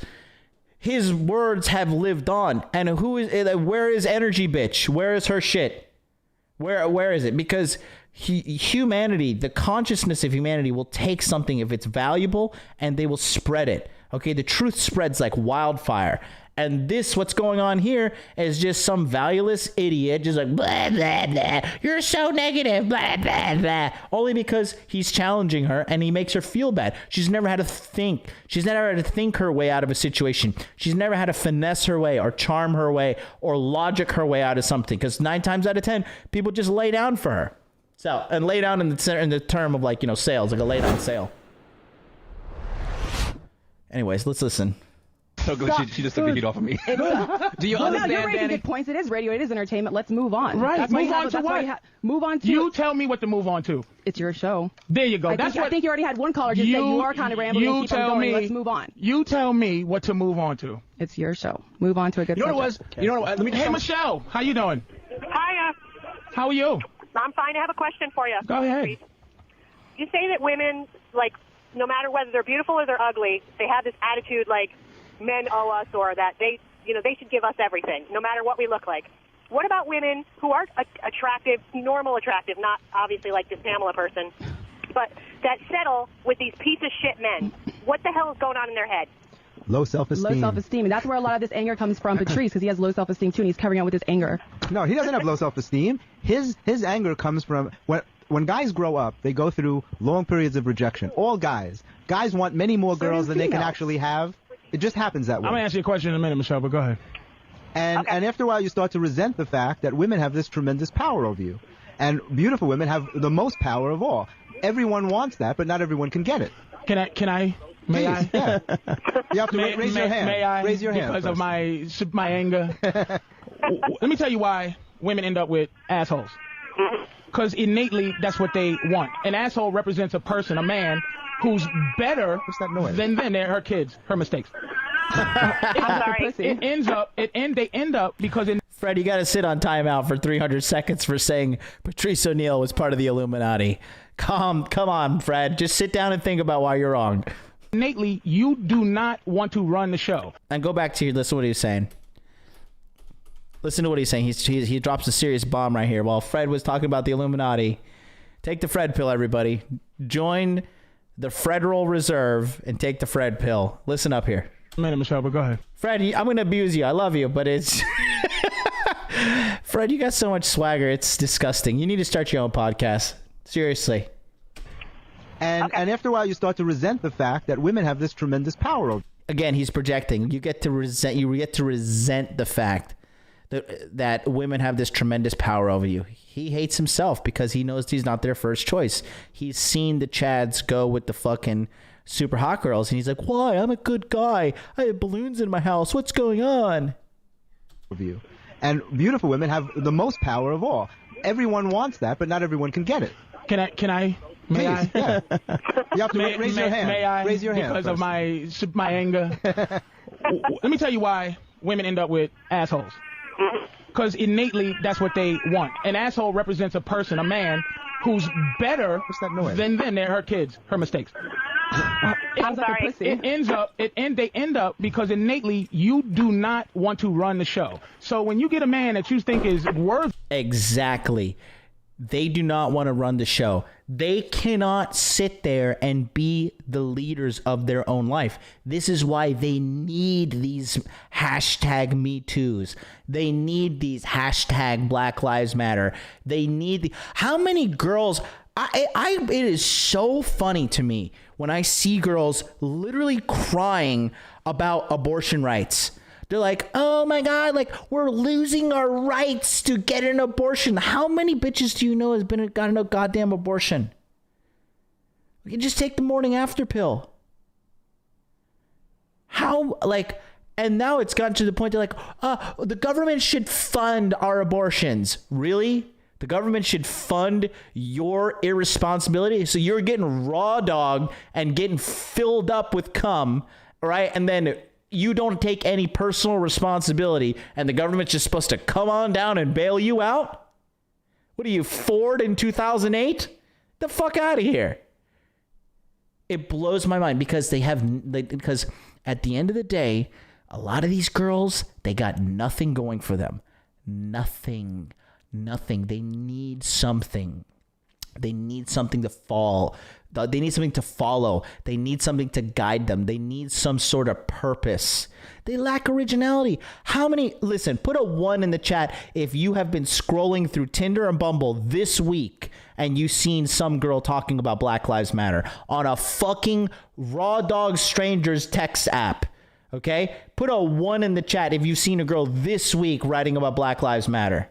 Speaker 1: His words have lived on. And where is Energy Bitch? Where is her shit? Where is it? Because humanity, the consciousness of humanity will take something if it's valuable and they will spread it. Okay, the truth spreads like wildfire. And what's going on here is just some valueless idiot just like, blah, blah, blah. You're so negative, blah, blah, blah. Only because he's challenging her and he makes her feel bad. She's never had to think. She's never had to think her way out of a situation. She's never had to finesse her way or charm her way or logic her way out of something. Because 9 times out of 10, people just lay down for her. So, and lay down in the term of like, sales, like a lay down sale. Anyways, let's listen.
Speaker 12: So good. She just took the heat off of me. Do you understand,
Speaker 6: you're making
Speaker 12: Danny?
Speaker 6: good points. It is radio. It is entertainment. Let's move on.
Speaker 3: Right.
Speaker 6: That's
Speaker 3: Move on to what?
Speaker 6: Move on to.
Speaker 3: You tell me what to move on to.
Speaker 6: It's your show.
Speaker 3: There you go.
Speaker 6: I think you already had one caller just say you are kind of rambling.
Speaker 3: You
Speaker 6: keep
Speaker 3: tell
Speaker 6: on going.
Speaker 3: me.
Speaker 6: Let's move on.
Speaker 3: You tell me what to move on to.
Speaker 6: It's your show. Move on to a good.
Speaker 3: You know what it was?
Speaker 6: subject.
Speaker 3: You know what? Hey, Michelle, how you doing?
Speaker 14: Hiya.
Speaker 3: How are you?
Speaker 14: I'm fine. I have a question for you.
Speaker 3: Go ahead.
Speaker 14: You say that women, like, no matter whether they're beautiful or they're ugly, they have this attitude like men owe us, or that they should give us everything, no matter what we look like. What about women who are attractive, normal attractive, not obviously like this Pamela person, but that settle with these piece of shit men? What the hell is going on in their head?
Speaker 4: Low self-esteem.
Speaker 6: Low self-esteem. And that's where a lot of this anger comes from Patrice, because he has low self-esteem too, and he's covering up with his anger.
Speaker 4: No, he doesn't have low self-esteem. His anger comes from when guys grow up, they go through long periods of rejection. All guys. Guys want many more girls than they can actually have. It just happens that way.
Speaker 3: I'm going to ask you a question in a minute, Michelle, but go ahead.
Speaker 4: And after a while, you start to resent the fact that women have this tremendous power over you. And beautiful women have the most power of all. Everyone wants that, but not everyone can get it.
Speaker 3: May I?
Speaker 4: Yeah. You have to raise your hand.
Speaker 3: May I?
Speaker 4: Raise your hand
Speaker 3: Because
Speaker 4: first.
Speaker 3: of my anger. Let me tell you why women end up with assholes. Because innately, that's what they want. An asshole represents a person, a man, who's better than her kids, her mistakes.
Speaker 14: I'm sorry.
Speaker 3: They end up because
Speaker 1: Fred, you got to sit on timeout for 300 seconds for saying Patrice O'Neal was part of the Illuminati. Come on, Fred. Just sit down and think about why you're wrong.
Speaker 3: Innately, you do not want to run the show.
Speaker 1: And go back to listen to what he's saying. Listen to what he's saying. He drops a serious bomb right here. While Fred was talking about the Illuminati, take the Fred pill, everybody. Join the Federal Reserve and take the Fred pill. Listen up here.
Speaker 3: A minute, Michelle, but go ahead.
Speaker 1: Fred, I'm going to abuse you. I love you, but it's... Fred, you got so much swagger. It's disgusting. You need to start your own podcast. Seriously.
Speaker 4: And after a while, you start to resent the fact that women have this tremendous power over.
Speaker 1: Again, he's projecting. You get to resent the fact that women have this tremendous power over you. He hates himself because he knows he's not their first choice. He's seen the Chads go with the fucking super hot girls, and he's like, why? I'm a good guy. I have balloons in my house. What's going on?
Speaker 4: You. And beautiful women have the most power of all. Everyone wants that, but not everyone can get it.
Speaker 3: Can I? May I?
Speaker 4: Yeah. You have to raise your hand.
Speaker 3: May I?
Speaker 4: Raise your hand
Speaker 3: Because
Speaker 4: first.
Speaker 3: of my anger. Let me tell you why women end up with assholes. Because innately, that's what they want. An asshole represents a person, a man, who's better than her kids, her mistakes.
Speaker 14: I'm sorry.
Speaker 3: They end up because innately you do not want to run the show. So when you get a man that you think is worth...
Speaker 1: Exactly. They do not want to run the show. They cannot sit there and be the leaders of their own life. This is why they need these hashtag Me Too's. They need these hashtag Black Lives Matter. They need how many girls? It is so funny to me when I see girls literally crying about abortion rights. They're like, oh my God, like we're losing our rights to get an abortion. How many bitches do you know has gotten a goddamn abortion? You can just take the morning after pill. How, like, and now it's gotten to the point they're like, the government should fund our abortions. Really? The government should fund your irresponsibility? So you're getting raw dog and getting filled up with cum, right? And then you don't take any personal responsibility and the government's just supposed to come on down and bail you out? What are you, Ford in 2008? The fuck out of here. It blows my mind because because at the end of the day, a lot of these girls, they got nothing going for them. Nothing. They need something. They need something to fall. They need something to follow. They need something to guide them. They need some sort of purpose. They lack originality. Listen, put a 1 in the chat if you have been scrolling through Tinder and Bumble this week and you've seen some girl talking about Black Lives Matter on a fucking raw dog strangers text app. Okay? Put a 1 in the chat if you've seen a girl this week writing about Black Lives Matter.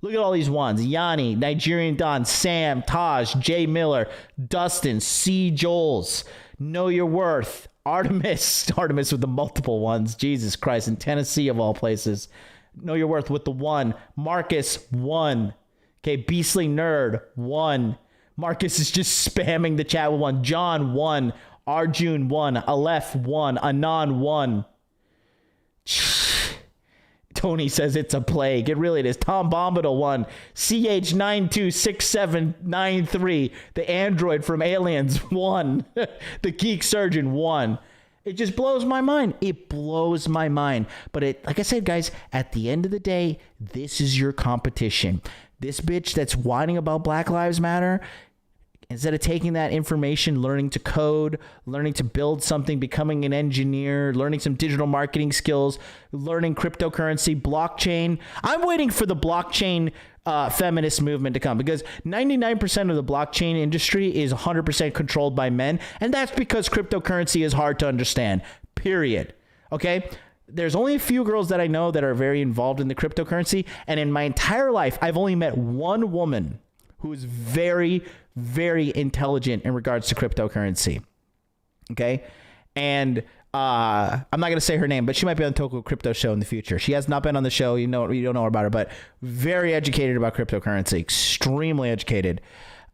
Speaker 1: Look at all these ones. Yanni, Nigerian Don, Sam, Taj, Jay Miller, Dustin, C. Joels, Know Your Worth, Artemis with the multiple ones. Jesus Christ, in Tennessee of all places. Know Your Worth with the 1. Marcus, 1. Okay, Beastly Nerd, 1. Marcus is just spamming the chat with 1. John, 1. Arjun, 1. Aleph, 1. Anon, 1. Tony says it's a plague. It really is. Tom Bombadil 1. CH926793. The android from Aliens 1. The Geek Surgeon 1. It just blows my mind. It blows my mind. But like I said, guys, at the end of the day, this is your competition. This bitch that's whining about Black Lives Matter, instead of taking that information, learning to code, learning to build something, becoming an engineer, learning some digital marketing skills, learning cryptocurrency, blockchain. I'm waiting for the blockchain feminist movement to come because 99% of the blockchain industry is 100% controlled by men. And that's because cryptocurrency is hard to understand, period. Okay? There's only a few girls that I know that are very involved in the cryptocurrency. And in my entire life, I've only met one woman who is very, very intelligent in regards to cryptocurrency. Okay. And I'm not going to say her name, but she might be on the Toko Crypto Show in the future. She has not been on the show. You don't know about her, but very educated about cryptocurrency, extremely educated.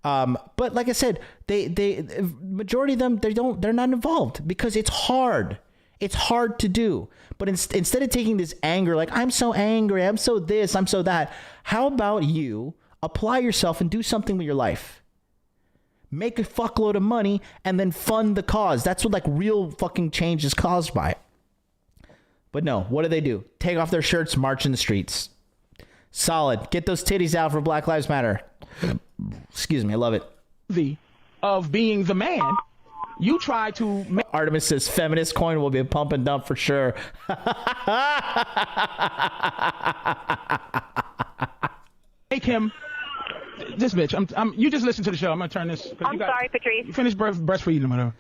Speaker 1: But like I said, they majority of them, they're not involved because it's hard. It's hard to do. But instead of taking this anger, like I'm so angry, I'm so this, I'm so that, how about you apply yourself and do something with your life? Make a fuckload of money and then fund the cause. That's what like real fucking change is caused by. But no, what do? Take off their shirts, march in the streets. Solid. Get those titties out for Black Lives Matter. Excuse me, I love it.
Speaker 3: Of being the man, you try to make...
Speaker 1: Artemis says feminist coin will be a pump and dump for sure.
Speaker 3: Make him... This bitch, you just listen to the show. I'm gonna turn this.
Speaker 14: I'm sorry, Patrice.
Speaker 3: You finished breastfeeding or whatever.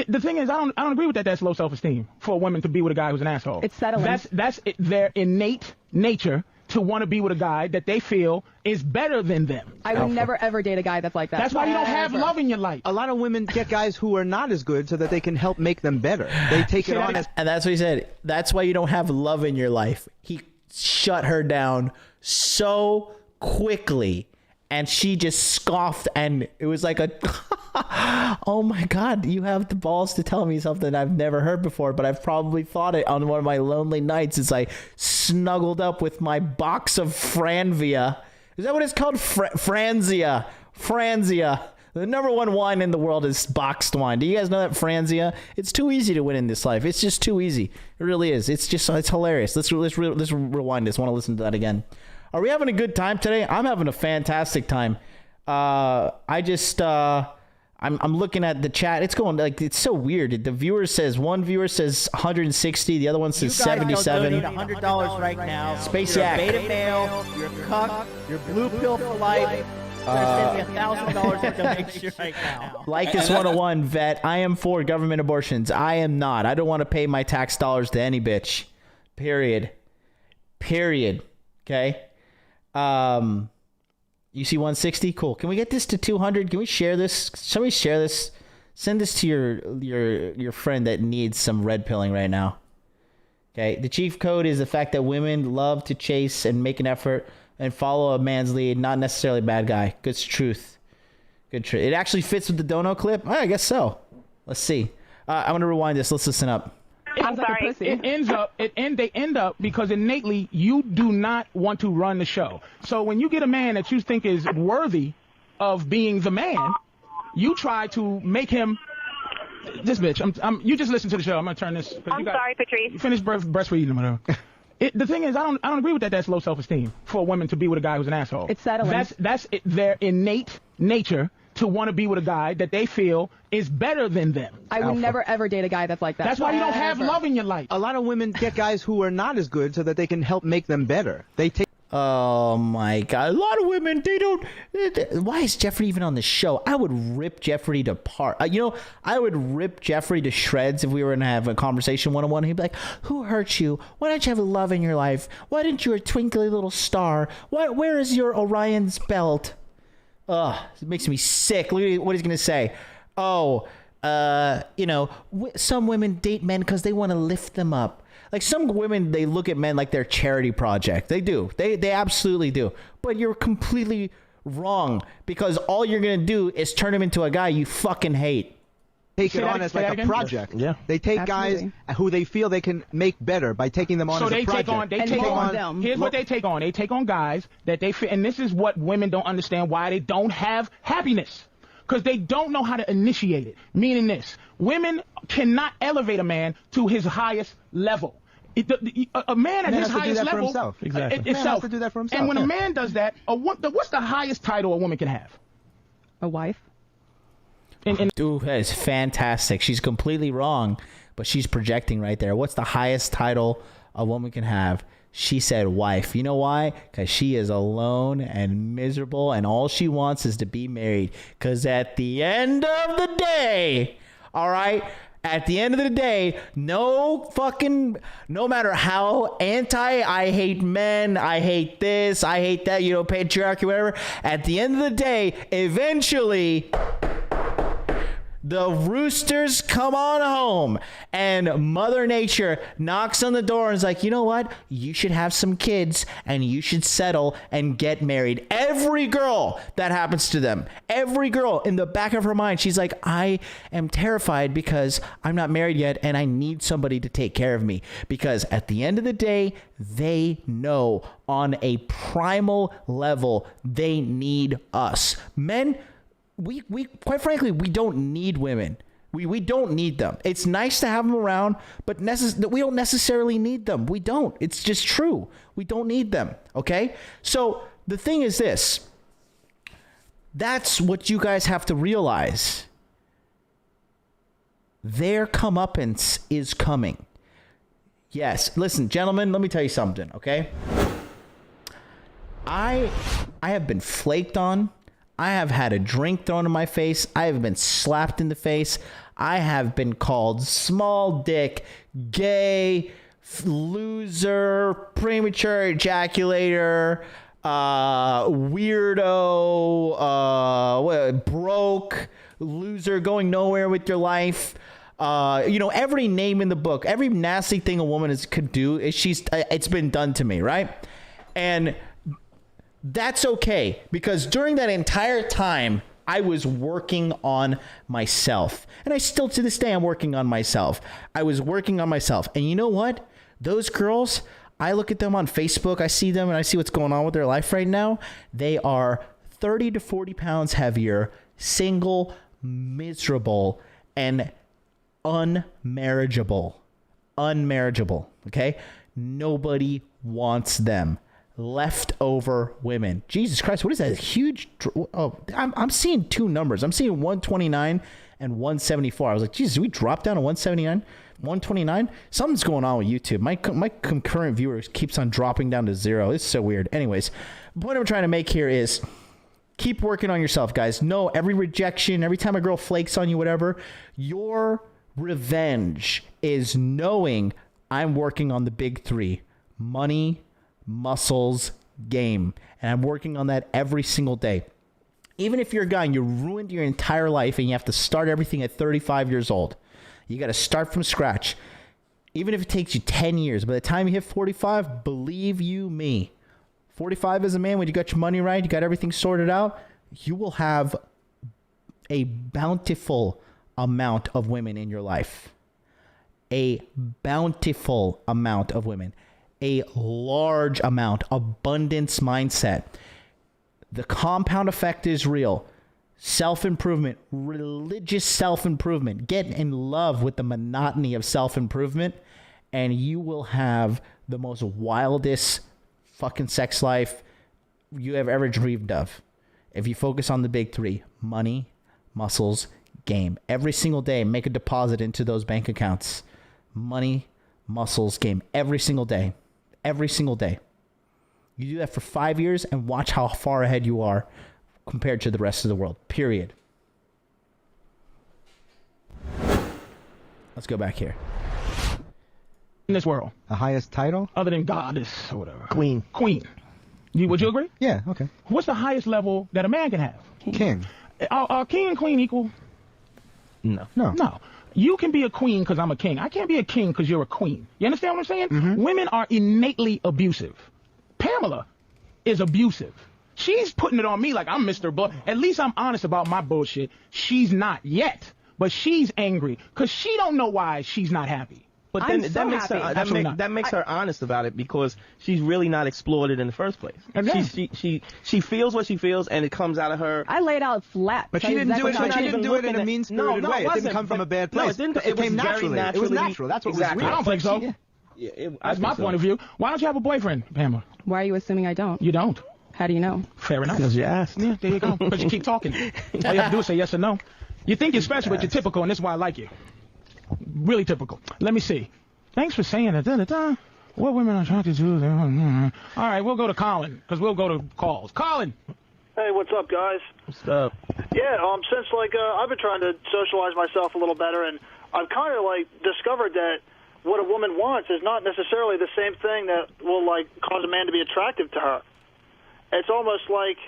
Speaker 3: The thing is, I don't agree with that. That's low self-esteem for a woman to be with a guy who's an asshole.
Speaker 6: It's settling.
Speaker 3: That's their innate nature to want to be with a guy that they feel is better than them.
Speaker 6: I would never ever date a guy that's like that.
Speaker 3: That's why you don't have love in your life.
Speaker 4: A lot of women get guys who are not as good so that they can help make them better. They take it on as...
Speaker 1: And that's what he said. That's why you don't have love in your life. He shut her down so quickly. And she just scoffed, and it was like oh my God, you have the balls to tell me something I've never heard before, but I've probably thought it on one of my lonely nights as I snuggled up with my box of Franvia. Is that what it's called? Franzia. The number one wine in the world is boxed wine. Do you guys know that, Franzia? It's too easy to win in this life. It's just too easy. It really is. It's hilarious. Let's rewind this. I want to listen to that again. Are we having a good time today? I'm having a fantastic time. I'm looking at the chat. It's going like, it's so weird. The one viewer says 160, the other one says 77.
Speaker 11: $100 right now.
Speaker 1: Space
Speaker 11: You're
Speaker 1: Yak.
Speaker 11: a beta male. You're a cuck. You're blue pill for life. Send me $1,000 in donation right now.
Speaker 1: Like this 101 vet. I am for government abortions. I am not. I don't want to pay my tax dollars to any bitch. Period. Okay. You see 160? Cool. Can we get this to 200? Can we share this? Somebody share this. Send this to your friend that needs some red pilling right now. Okay. The chief code is the fact that women love to chase and make an effort and follow a man's lead, not necessarily a bad guy. Good truth. It actually fits with the dono clip. I guess so. Let's see. I'm gonna rewind this. Let's listen up.
Speaker 3: I'm sorry. They end up because innately you do not want to run the show. So when you get a man that you think is worthy of being the man, you try to make him this bitch. You just listen to the show. I'm gonna turn this.
Speaker 14: I'm sorry, Patrice.
Speaker 3: You finished breastfeeding or whatever. The thing is, I don't agree with that. That's low self-esteem for women to be with a guy who's an asshole.
Speaker 6: It's settling.
Speaker 3: That's their innate nature to want to be with a guy that they feel is better than them.
Speaker 6: I would never ever date a guy that's like that.
Speaker 3: That's why you don't have love in your life.
Speaker 4: A lot of women get guys who are not as good so that they can help make them better. They take.
Speaker 1: Oh my God. A lot of women, they don't. Why is Jeffrey even on the show? I would rip Jeffrey to part. I would rip Jeffrey to shreds if we were going to have a conversation one-on-one. He'd be like, who hurt you? Why don't you have love in your life? Why didn't you a twinkly little star? Where is your Orion's belt? Ugh, it makes me sick. Look at what he's going to say. Some women date men because they want to lift them up. Like some women, they look at men like their charity project. They do. They absolutely do. But you're completely wrong because all you're going to do is turn him into a guy you fucking hate.
Speaker 4: Take it on as like a project.
Speaker 12: Yeah.
Speaker 4: They take guys who they feel they can make better by taking them on as a project.
Speaker 3: They take on them. Here's what they take on. They take on guys that they feel, and this is what women don't understand why they don't have happiness. Because they don't know how to initiate it. Meaning this, women cannot elevate a man to his highest level. A man at his highest level,
Speaker 4: has to do that for himself.
Speaker 3: And when a man does that, what's the highest title a woman can have?
Speaker 6: A wife.
Speaker 1: Ooh, that is fantastic. She's completely wrong, but she's projecting right there. What's the highest title a woman can have? She said wife. You know why? Because she is alone and miserable, and all she wants is to be married. Because at the end of the day, all right, at the end of the day, no matter how I hate men, I hate this, I hate that, patriarchy, whatever. At the end of the day, eventually, the roosters come on home and Mother Nature knocks on the door and is like, you know what? You should have some kids and you should settle and get married. Every girl that happens to them, every girl in the back of her mind, she's like, I am terrified because I'm not married yet and I need somebody to take care of me. Because at the end of the day, they know on a primal level, they need us. Men, we quite frankly, we don't need women. We don't need them. It's nice to have them around, but we don't necessarily need them. We don't. It's just true. We don't need them. Okay? So the thing is this. That's what you guys have to realize. Their comeuppance is coming. Yes. Listen, gentlemen, let me tell you something, okay? I have been flaked on. I have had a drink thrown in my face. I have been slapped in the face. I have been called small dick, gay, loser, premature ejaculator, weirdo, broke, loser, going nowhere with your life. Every name in the book, every nasty thing a woman could do, it's been done to me, right? And that's okay, because during that entire time, I was working on myself. And I still, to this day, I'm working on myself. I was working on myself. And you know what? Those girls, I look at them on Facebook, I see them, and I see what's going on with their life right now. They are 30 to 40 pounds heavier, single, miserable, and unmarriageable. Okay? Nobody wants them. leftover women. Jesus Christ, what is that huge? I'm seeing two numbers. I'm seeing 129 and 174. I was like, Jesus, did we drop down to 179? 129? Something's going on with YouTube. My concurrent viewers keeps on dropping down to 0. It's so weird. Anyways, the point I'm trying to make here is keep working on yourself, guys. No, every rejection, every time a girl flakes on you, whatever, your revenge is knowing I'm working on the big 3: money, muscles, game. And I'm working on that every single day. Even if you're a guy and you ruined your entire life and you have to start everything at 35 years old, you got to start from scratch. Even if it takes you 10 years, by the time you hit 45, believe you me, 45 as a man, when you got your money right, you got everything sorted out, you will have a bountiful amount of women in your life. A bountiful amount of women. A large amount. Abundance mindset. The compound effect is real. Self-improvement. Religious self-improvement. Get in love with the monotony of self-improvement, and you will have the most wildest fucking sex life you have ever dreamed of. If you focus on the big 3: money, muscles, game. Every single day, make a deposit into those bank accounts. Money, muscles, game. Every single day. Every single day. You do that for 5 years and watch how far ahead you are compared to the rest of the world. Period. Let's go back here.
Speaker 3: In this world.
Speaker 4: The highest title?
Speaker 3: Other than goddess or whatever.
Speaker 4: Queen.
Speaker 3: Queen. Would you agree?
Speaker 4: Yeah, okay.
Speaker 3: What's the highest level that a man can have?
Speaker 4: King.
Speaker 3: Are king and queen equal?
Speaker 2: No.
Speaker 3: No. You can be a queen because I'm a king. I can't be a king because you're a queen. You understand what I'm saying?
Speaker 4: Mm-hmm.
Speaker 3: Women are innately abusive. Pamela is abusive. She's putting it on me like I'm Mr. Bull. At least I'm honest about my bullshit. She's not yet, but she's angry because she don't know why she's not happy.
Speaker 2: But then that makes her honest about it, because she's really not explored it in the first place. She feels what she feels, and it comes out of her.
Speaker 6: I laid out flat.
Speaker 4: But she didn't do it. She didn't do it in a mean-spirited way. It didn't come from a bad place.
Speaker 2: No,
Speaker 4: it came naturally. It was natural. That's what was real.
Speaker 3: I don't think so. That's my point of view. Why don't you have a boyfriend, Pamela?
Speaker 6: Why are you assuming I don't?
Speaker 3: You don't.
Speaker 6: How do you know?
Speaker 3: Fair enough.
Speaker 2: Because you asked.
Speaker 3: Yeah, there you go. Because you keep talking. All you have to do is say yes or no. You think you're special, but you're typical, and this is why I like you. Really typical. Let me see. Thanks for saying that. What women are attracted to? All right, we'll go to Colin, because we'll go to calls. Colin!
Speaker 10: Hey, what's up, guys?
Speaker 2: What's up?
Speaker 10: Yeah, since, I've been trying to socialize myself a little better, and I've kind of, discovered that what a woman wants is not necessarily the same thing that will, cause a man to be attractive to her. It's almost like,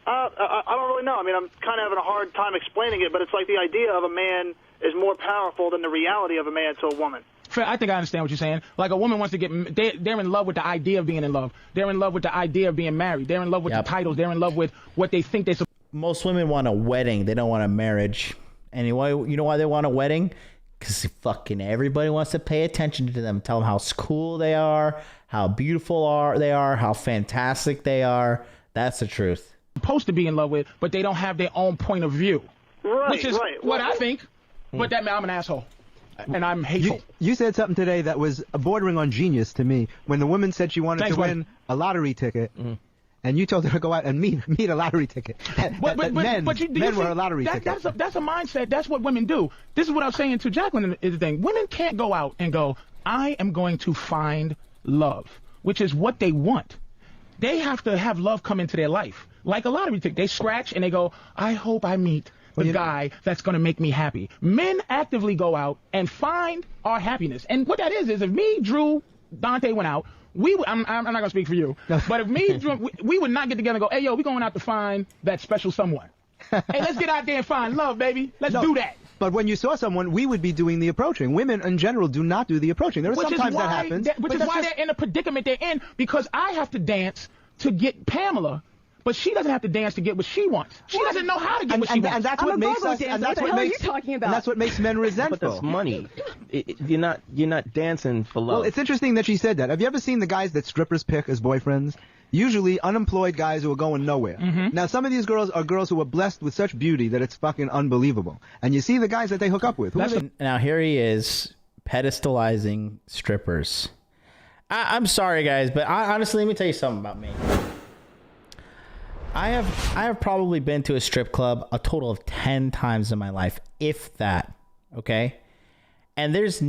Speaker 10: I don't really know. I mean, I'm kind of having a hard time explaining it, but it's like the idea of a man is more powerful than the reality of a man to a woman.
Speaker 3: I think I understand what you're saying. Like, a woman wants to get, they're in love with the idea of being in love. They're in love with the idea of being married. They're in love with the titles. They're in love with what they think they're supposed to.
Speaker 1: Most women want a wedding. They don't want a marriage. And you know why they want a wedding? Because fucking everybody wants to pay attention to them. Tell them how cool they are, how beautiful they are, how fantastic they are. That's the truth.
Speaker 3: Supposed to be in love with, but they don't have their own point of view.
Speaker 10: Right,
Speaker 3: which is what I think. But that I'm an asshole. And I'm hateful.
Speaker 4: You said something today that was bordering on genius to me. When the woman said she wanted to win a lottery ticket, and you told her to go out and meet a lottery ticket. Men were a lottery ticket.
Speaker 3: That's a mindset. That's what women do. This is what I was saying to Jacqueline is the thing. Women can't go out and go, I am going to find love, which is what they want. They have to have love come into their life. Like a lottery ticket. They scratch and they go, I hope I meet the guy that's going to make me happy. Men actively go out and find our happiness. And what that is if me, Drew, Dante went out, I'm not going to speak for you, but if me, Drew, we would not get together and go, hey, yo, we're going out to find that special someone. Hey, let's get out there and find love, baby. Let's do that.
Speaker 4: But when you saw someone, we would be doing the approaching. Women in general do not do the approaching. There are sometimes that happens.
Speaker 3: Which is why they're in the predicament they're in, because I have to dance to get Pamela. But she doesn't have to dance to get what she wants. She doesn't know how to get what she wants.
Speaker 4: And that's what makes us.
Speaker 6: And that's what makes. And
Speaker 4: that's what makes men resentful.
Speaker 2: But that's money. You're not dancing for love.
Speaker 4: Well, it's interesting that she said that. Have you ever seen the guys that strippers pick as boyfriends? Usually unemployed guys who are going nowhere. Now, some of these girls are girls who are blessed with such beauty that it's fucking unbelievable. And you see the guys that they hook up with.
Speaker 1: Now here he is pedestalizing strippers. I'm sorry, guys, but honestly, let me tell you something about me. I have probably been to a strip club a total of 10 times in my life, if that. Okay, and there was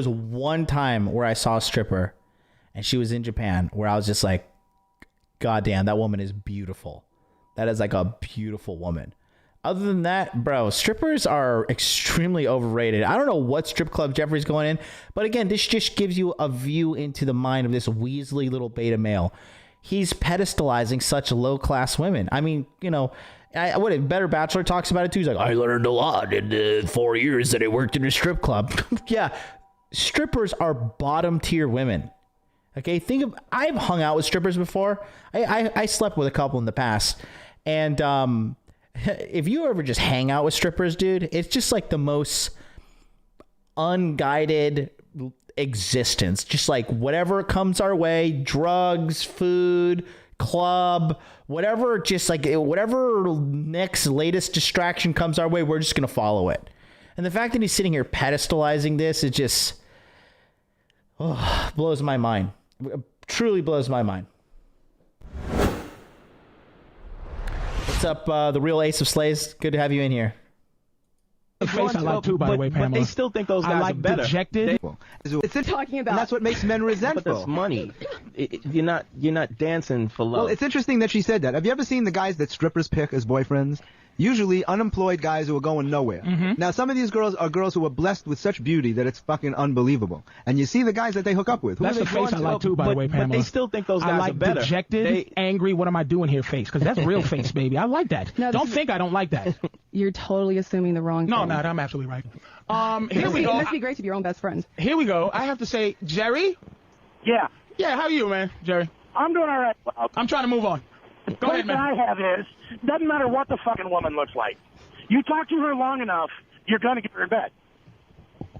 Speaker 1: one time where I saw a stripper, and she was in Japan, where I was just like, God damn, that woman is beautiful. That is like a beautiful woman. Other than that, bro, strippers are extremely overrated. I don't know what strip club Jeffrey's going in, but again, this just gives you a view into the mind of this weaselly little beta male. He's pedestalizing such low-class women. I mean, you know, what a Better Bachelor talks about it too. He's like, I learned a lot in the 4 years that I worked in a strip club. Yeah, strippers are bottom-tier women. Okay, I've hung out with strippers before. I slept with a couple in the past, and if you ever just hang out with strippers, dude, it's just like the most unguided existence. Just like whatever comes our way, drugs, food, club, whatever, just like whatever next latest distraction comes our way, we're just going to follow it. And the fact that he's sitting here pedestalizing this, it just blows my mind. It truly blows my mind. What's up, the real Ace of Slays? Good to have you in here.
Speaker 3: The face I like too, by the way, Pamela.
Speaker 2: But they still think those guys are better.
Speaker 3: Dejected.
Speaker 4: It's
Speaker 6: talking about.
Speaker 4: And that's what makes men resentful.
Speaker 2: But that's money. You're not dancing for love.
Speaker 4: Well, it's interesting that she said that. Have you ever seen the guys that strippers pick as boyfriends? Usually unemployed guys who are going nowhere.
Speaker 3: Mm-hmm.
Speaker 4: Now, some of these girls are girls who are blessed with such beauty that it's fucking unbelievable. And you see the guys that they hook up with. Who
Speaker 3: That's the face I like too, by the way, Pamela.
Speaker 2: But they still think those guys
Speaker 3: I like
Speaker 2: are better.
Speaker 3: Dejected, angry, what am I doing here face? Because that's real face, baby. I like that.
Speaker 6: No,
Speaker 3: don't think I don't like that.
Speaker 6: You're totally assuming the wrong thing.
Speaker 3: No, I'm absolutely right. Here we go.
Speaker 6: It must be great to be your own best friend.
Speaker 3: Here we go. I have to say, Jerry?
Speaker 10: Yeah.
Speaker 3: Yeah, how are you, man, Jerry?
Speaker 10: I'm doing all right.
Speaker 3: I'm trying to move on. Go ahead, man.
Speaker 10: The question I have is, doesn't matter what the fucking woman looks like. You talk to her long enough, you're going to get her in bed.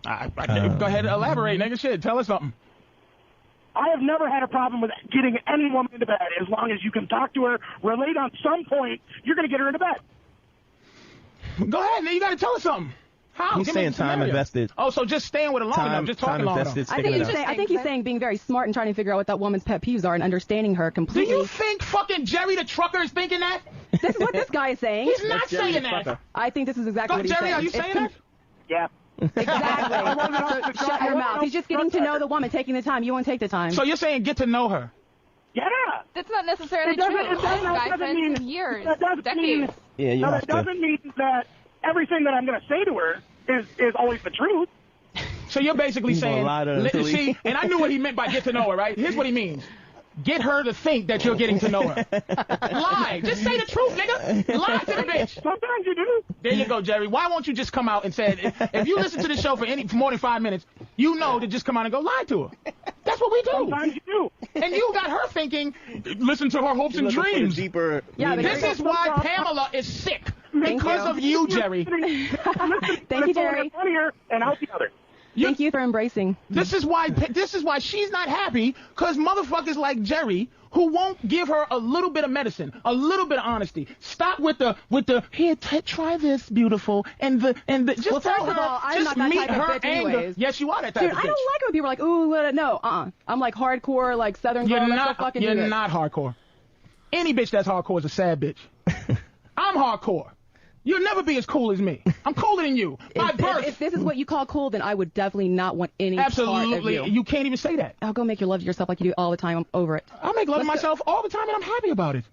Speaker 3: Go ahead, elaborate, nigga. Shit, tell us something.
Speaker 10: I have never had a problem with getting any woman into bed. As long as you can talk to her, relate on some point, you're going to get her into bed.
Speaker 3: Go ahead, man. You got to tell us something. How?
Speaker 2: He's saying time invested.
Speaker 3: Oh, so just staying with her long enough, just talking long enough.
Speaker 6: I think he's saying being very smart and trying to figure out what that woman's pet peeves are and understanding her completely.
Speaker 3: Do you think fucking Jerry the trucker is thinking that?
Speaker 6: This is what this guy is saying.
Speaker 3: He's not saying that.
Speaker 6: I think this is exactly what he's
Speaker 3: Jerry,
Speaker 6: saying.
Speaker 3: are you saying that?
Speaker 10: Yeah.
Speaker 6: Exactly. So shut your mouth. He's just getting to know the woman, taking the time. You won't take the time.
Speaker 3: So you're saying get to know her?
Speaker 10: Yeah.
Speaker 8: That's not necessarily true. Guy friends for years, decades.
Speaker 2: Yeah, you have to.
Speaker 10: That doesn't mean that everything that I'm going to say to her is always the truth.
Speaker 3: So you're basically saying,
Speaker 2: see,
Speaker 3: and I knew what he meant by get to know her, right? Here's what he means. Get her to think that you're getting to know her. Lie. Just say the truth, nigga. Lie to the bitch.
Speaker 10: Sometimes you do.
Speaker 3: There you go, Jerry. Why won't you just come out and say, if you listen to the show for more than 5 minutes, you know to just come out and go lie to her. That's what we do.
Speaker 10: Sometimes you do.
Speaker 3: And you got her thinking, listen to her hopes and dreams.
Speaker 2: Deeper.
Speaker 6: Yeah,
Speaker 3: this is why Pamela is sick. Because of you, Jerry.
Speaker 6: Thank you, Jerry.
Speaker 10: And out the other.
Speaker 6: Thank you for embracing.
Speaker 3: This is why she's not happy, because motherfuckers like Jerry who won't give her a little bit of medicine, a little bit of honesty. Stop with the here, try this, beautiful, and just
Speaker 6: well,
Speaker 3: tell her,
Speaker 6: first of all, I'm
Speaker 3: just
Speaker 6: not that
Speaker 3: meet
Speaker 6: type of
Speaker 3: her
Speaker 6: bitch
Speaker 3: anger.
Speaker 6: anyways.
Speaker 3: Yes, you are that type
Speaker 6: Dude,
Speaker 3: of bitch.
Speaker 6: I don't like when people are like, ooh, no, I'm like hardcore, like Southern girl.
Speaker 3: You're not hardcore. Any bitch that's hardcore is a sad bitch. I'm hardcore. You'll never be as cool as me. I'm cooler than you. By birth.
Speaker 6: If this is what you call cool, then I would definitely not want any part of you.
Speaker 3: You can't even say that.
Speaker 6: I'll go make you love yourself like you do all the time. I'm over it.
Speaker 3: I make love to myself all the time, and I'm happy about it.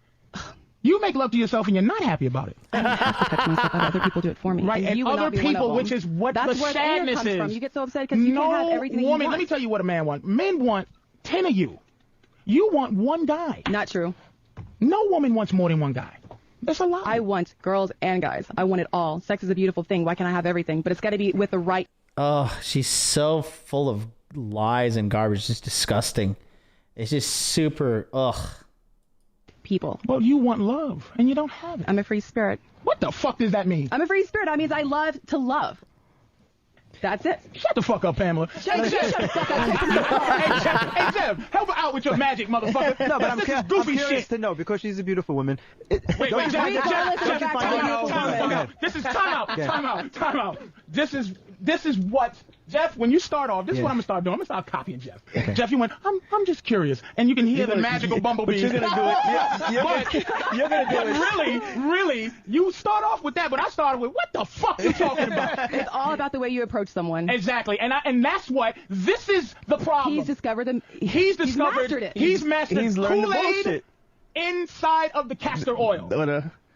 Speaker 3: You make love to yourself, and you're not happy about it.
Speaker 6: I don't have to touch myself. Other people do it for me.
Speaker 3: Right, and
Speaker 6: you would
Speaker 3: other
Speaker 6: not be one of
Speaker 3: people,
Speaker 6: them.
Speaker 3: which is what
Speaker 6: That's
Speaker 3: the
Speaker 6: where the anger
Speaker 3: sadness
Speaker 6: comes
Speaker 3: is.
Speaker 6: from. You get so upset because you can't have everything
Speaker 3: woman,
Speaker 6: you want.
Speaker 3: let me tell you what a man wants. Men want 10 of you. You want one guy.
Speaker 6: Not true.
Speaker 3: No woman wants more than one guy. That's a lie.
Speaker 6: I want girls and guys. I want it all. Sex is a beautiful thing. Why can't I have everything? But it's got to be with the right.
Speaker 1: Oh, she's so full of lies and garbage. It's just disgusting. It's just super,
Speaker 6: people.
Speaker 3: Well, you want love, and you don't have it.
Speaker 6: I'm a free spirit.
Speaker 3: What the fuck does that mean?
Speaker 6: I'm a free spirit. That means I love to love. That's it.
Speaker 3: Shut the fuck up, Pamela. Hey, Jeff, help her out with your magic, motherfucker.
Speaker 4: No, but I'm
Speaker 3: goofy
Speaker 4: curious
Speaker 3: shit.
Speaker 4: to know because she's a beautiful woman.
Speaker 3: Wait, Jeff. This is time out. This is what Jeff, when you start off, this is what I'm gonna start doing. I'm gonna start copying Jeff. Jeff, you went, I'm just curious, and you can hear the magical bumblebees.
Speaker 2: But you're gonna do it. You're gonna do it.
Speaker 3: Really, you start off with that, but I started with, what the fuck you talking about?
Speaker 6: It's all about the way you approach someone.
Speaker 3: Exactly, and that's what this is the problem.
Speaker 6: He's discovered them.
Speaker 3: He's
Speaker 6: mastered it.
Speaker 3: He's mastered
Speaker 2: He's learned the
Speaker 3: Kool-Aid
Speaker 2: bullshit
Speaker 3: inside of the castor oil.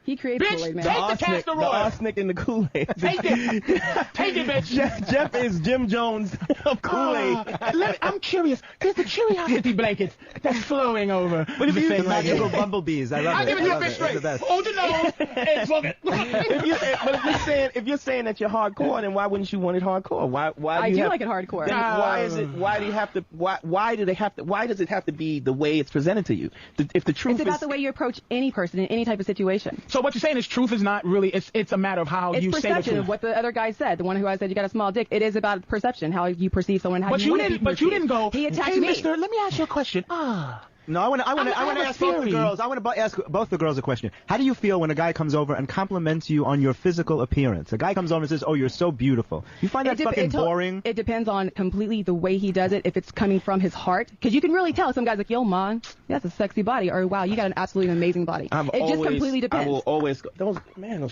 Speaker 6: He created
Speaker 3: Bitch,
Speaker 6: Kool-Aid, man.
Speaker 3: take the castor oil.
Speaker 2: The arsenic in the Kool-Aid.
Speaker 3: Take it, bitch.
Speaker 2: Jeff is Jim Jones of Kool-Aid.
Speaker 3: I'm curious. There's a curiosity blanket that's flowing over.
Speaker 4: But if you the magical bumblebees, I love it.
Speaker 3: I'm giving you a fish straight. Hold your nose and fuck it.
Speaker 2: If you're saying that you're hardcore, then why wouldn't you want it hardcore? Why do you
Speaker 6: like it hardcore.
Speaker 2: Then why is it? Why do you have to? Why do they have to? Why does it have to be the way it's presented to you? If the truth
Speaker 6: it's about the way you approach any person in any type of situation.
Speaker 3: So what you're saying is truth is not really, it's a matter of how you say the truth.
Speaker 6: It's perception of what the other guy said. The one who I said you got a small dick. It is about perception, how you perceive someone, how you want to be perceived.
Speaker 3: But you didn't go,
Speaker 6: he attacked
Speaker 3: hey,
Speaker 6: me.
Speaker 3: mister, let me ask you a question.
Speaker 4: No, I want to ask both the girls. I want to ask both the girls a question. How do you feel when a guy comes over and compliments you on your physical appearance? A guy comes over and says, "Oh, you're so beautiful." You find that fucking boring?
Speaker 6: It depends on completely the way he does it. If it's coming from his heart, because you can really tell. Some guys like, "Yo, man, that's a sexy body," or "Wow, you got an absolutely amazing body." It just completely depends.
Speaker 2: I will always go. Those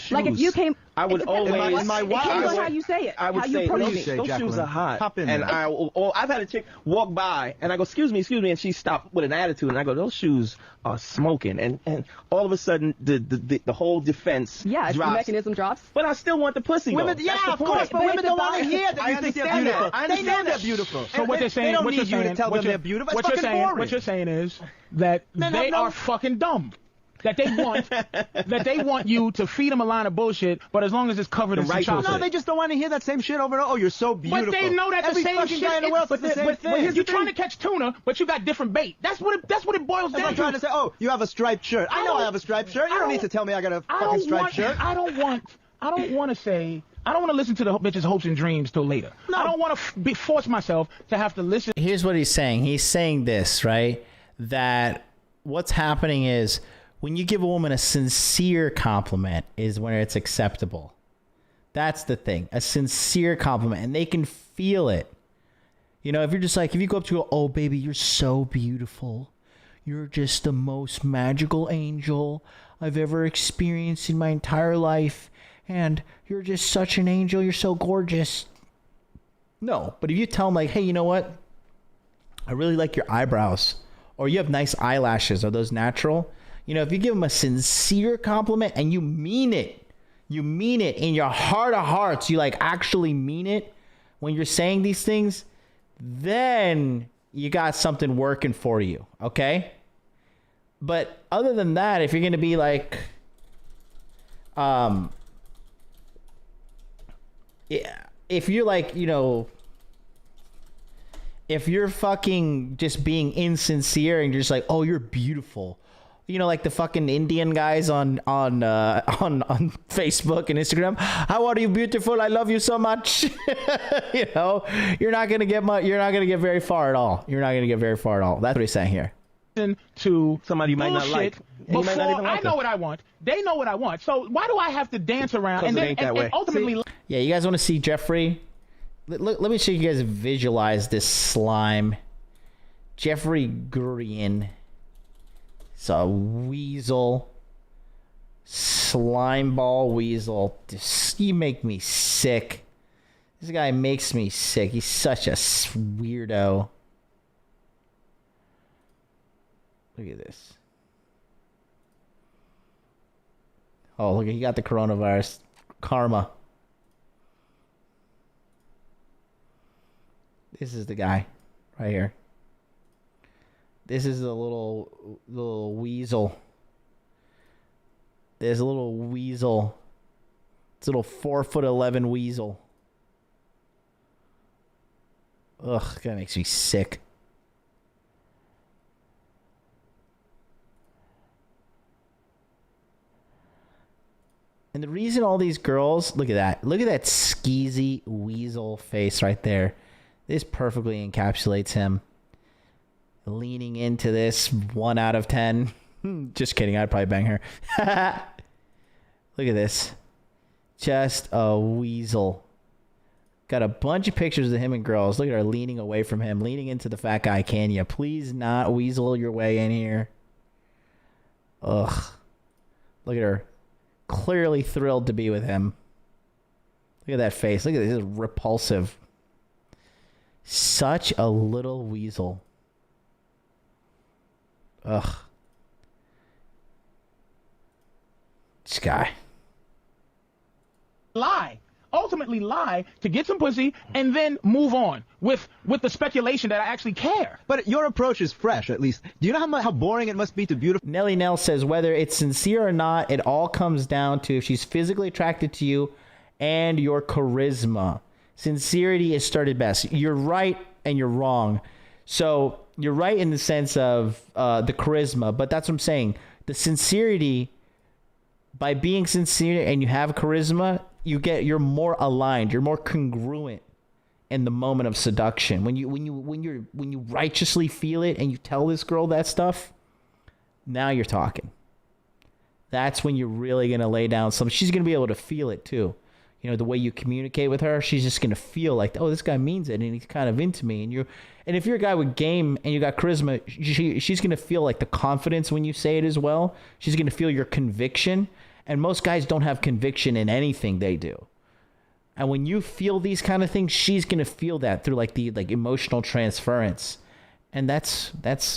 Speaker 2: shoes.
Speaker 6: Like if you came,
Speaker 2: I would always.
Speaker 6: It depends on how you say it.
Speaker 2: I would say those shoes are hot.
Speaker 4: Hop in
Speaker 2: and
Speaker 4: there.
Speaker 2: I've had a chick walk by and I go, "Excuse me," and she stopped with an attitude, and I go, "Those shoes are smoking," and all of a sudden the whole defense drops.
Speaker 6: The mechanism drops.
Speaker 2: But I still want the pussy.
Speaker 4: Women,
Speaker 2: of
Speaker 4: course, but women don't want to hear that you think they're beautiful.
Speaker 2: They
Speaker 4: know they're beautiful.
Speaker 3: So what they're saying,
Speaker 4: they don't need you to tell them they're beautiful. It's fucking boring.
Speaker 3: What you're saying is that they are fucking dumb. That they want you to feed them a line of bullshit, but as long as it's covered in some chocolate.
Speaker 4: No, they just don't want to hear that same shit over and over. Oh, you're so beautiful.
Speaker 3: But they know that
Speaker 4: Every
Speaker 3: the same
Speaker 4: fucking
Speaker 3: shit.
Speaker 4: guy in the world says the same thing.
Speaker 3: You're trying to catch tuna, but you got different bait. That's what it boils down to.
Speaker 4: I'm trying to say, oh, you have a striped shirt. I know I have a striped shirt. You don't need to tell me I got a fucking striped shirt.
Speaker 3: I don't want to listen to the bitch's hopes and dreams till later. No. I don't want to force myself to have to listen.
Speaker 1: Here's what he's saying. He's saying this, right? That what's happening is when you give a woman a sincere compliment is when it's acceptable. That's the thing. A sincere compliment. And they can feel it. You know, if you go up to her, "Oh, baby, you're so beautiful. You're just the most magical angel I've ever experienced in my entire life. And you're just such an angel. You're so gorgeous." No. But if you tell them, like, "Hey, you know what? I really like your eyebrows." Or "You have nice eyelashes. Are those natural?" You know, if you give them a sincere compliment and you mean it in your heart of hearts, you like actually mean it when you're saying these things, then you got something working for you, okay? But other than that, if you're going to be like, if you're like, you know, if you're fucking just being insincere and you're just like, "Oh, you're beautiful." You know, like the fucking Indian guys on Facebook and Instagram. "How are you beautiful? I love you so much." You know, you're not gonna get very far at all. That's what he's saying here.
Speaker 3: To
Speaker 2: somebody you might not like.
Speaker 3: Before I know what I want, they know what I want. So why do I have to dance around and then and ultimately?
Speaker 1: Yeah, you guys want to see Jeffrey? Let me show you guys visualize this slime. Jeffrey Green. It's a weasel. Slime ball weasel. You make me sick. This guy makes me sick. He's such a weirdo. Look at this. Oh, look, he got the coronavirus. Karma. This is the guy right here. This is a little weasel. There's a little weasel. It's a little 4'11" weasel. Ugh, that makes me sick. And the reason all these girls, look at that skeezy weasel face right there. This perfectly encapsulates him. Leaning into this 1 out of 10. Just kidding. I'd probably bang her. Look at this. Just a weasel. Got a bunch of pictures of him and girls. Look at her leaning away from him, leaning into the fat guy. Can you please not weasel your way in here? Ugh. Look at her. Clearly thrilled to be with him. Look at that face. Look at this. This is repulsive. Such a little weasel. Ugh. This guy.
Speaker 3: Ultimately lie to get some pussy and then move on with the speculation that I actually care.
Speaker 4: But your approach is fresh, at least. Do you know how boring it must be to beautiful?
Speaker 1: Nelly Nell says whether it's sincere or not, it all comes down to if she's physically attracted to you and your charisma. Sincerity is started best. You're right and you're wrong. So you're right in the sense of the charisma, but that's what I'm saying. The sincerity, by being sincere and you have charisma, you're more aligned, you're more congruent in the moment of seduction. When you righteously feel it and you tell this girl that stuff, now you're talking. That's when you're really gonna lay down something. She's gonna be able to feel it too. You know, the way you communicate with her, she's just gonna feel like, oh, this guy means it and he's kind of into me. And if you're a guy with game and you got charisma, she's gonna feel like the confidence when you say it as well. She's gonna feel your conviction. And most guys don't have conviction in anything they do. And when you feel these kind of things, she's going to feel that through the emotional transference. And that's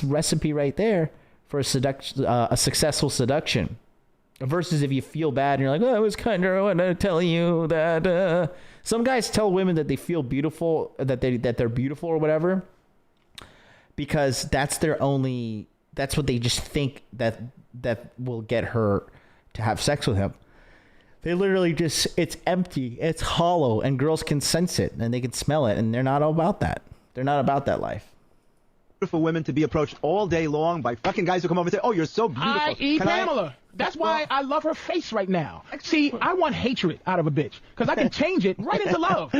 Speaker 1: recipe right there for a successful seduction. Versus if you feel bad and you're like, oh, I was kind of want to tell you that. Some guys tell women that they feel beautiful, that they're beautiful or whatever, because that's what they just think that will get her to have sex with him. They literally it's empty, it's hollow, and girls can sense it and they can smell it, and they're not about that. They're not about that life.
Speaker 4: For women to be approached all day long by fucking guys who come over and say, oh, you're so beautiful.
Speaker 3: Pamela. That's why I love her face right now. See, I want hatred out of a bitch because I can change it right into love.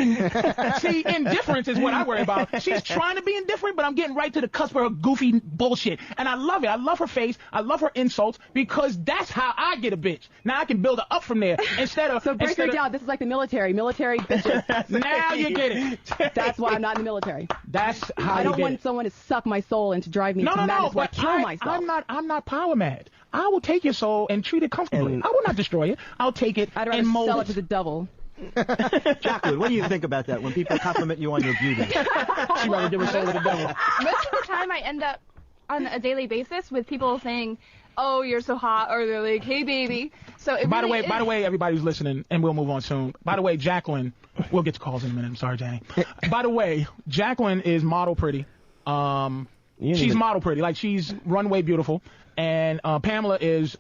Speaker 3: See, indifference is what I worry about. She's trying to be indifferent, but I'm getting right to the cusp of her goofy bullshit. And I love it. I love her face. I love her insults because that's how I get a bitch. Now I can build her up from there instead of...
Speaker 6: So break her down. This is like the military. Military bitches.
Speaker 3: Now you get it.
Speaker 6: That's why I'm not in the military.
Speaker 3: That's how
Speaker 6: I don't want someone to suck my soul and to drive me to madness. Why kill myself.
Speaker 3: I'm not power mad. I will take your soul and treat it comfortably. I will not destroy it. I'll take it
Speaker 6: I'd rather
Speaker 3: and mold
Speaker 6: sell it to the devil.
Speaker 4: Jacqueline, what do you think about that when people compliment you on your beauty?
Speaker 3: She'd rather give her soul to the devil.
Speaker 8: Most of the time I end up on a daily basis with people saying, oh, you're so hot, or they're like, hey, baby. So
Speaker 3: by the way, everybody who's listening, and we'll move on soon. By the way, Jacqueline, we'll get to calls in a minute. I'm sorry, Danny. By the way, Jacqueline is model pretty. She's model pretty. Like, she's runway beautiful. And Pamela is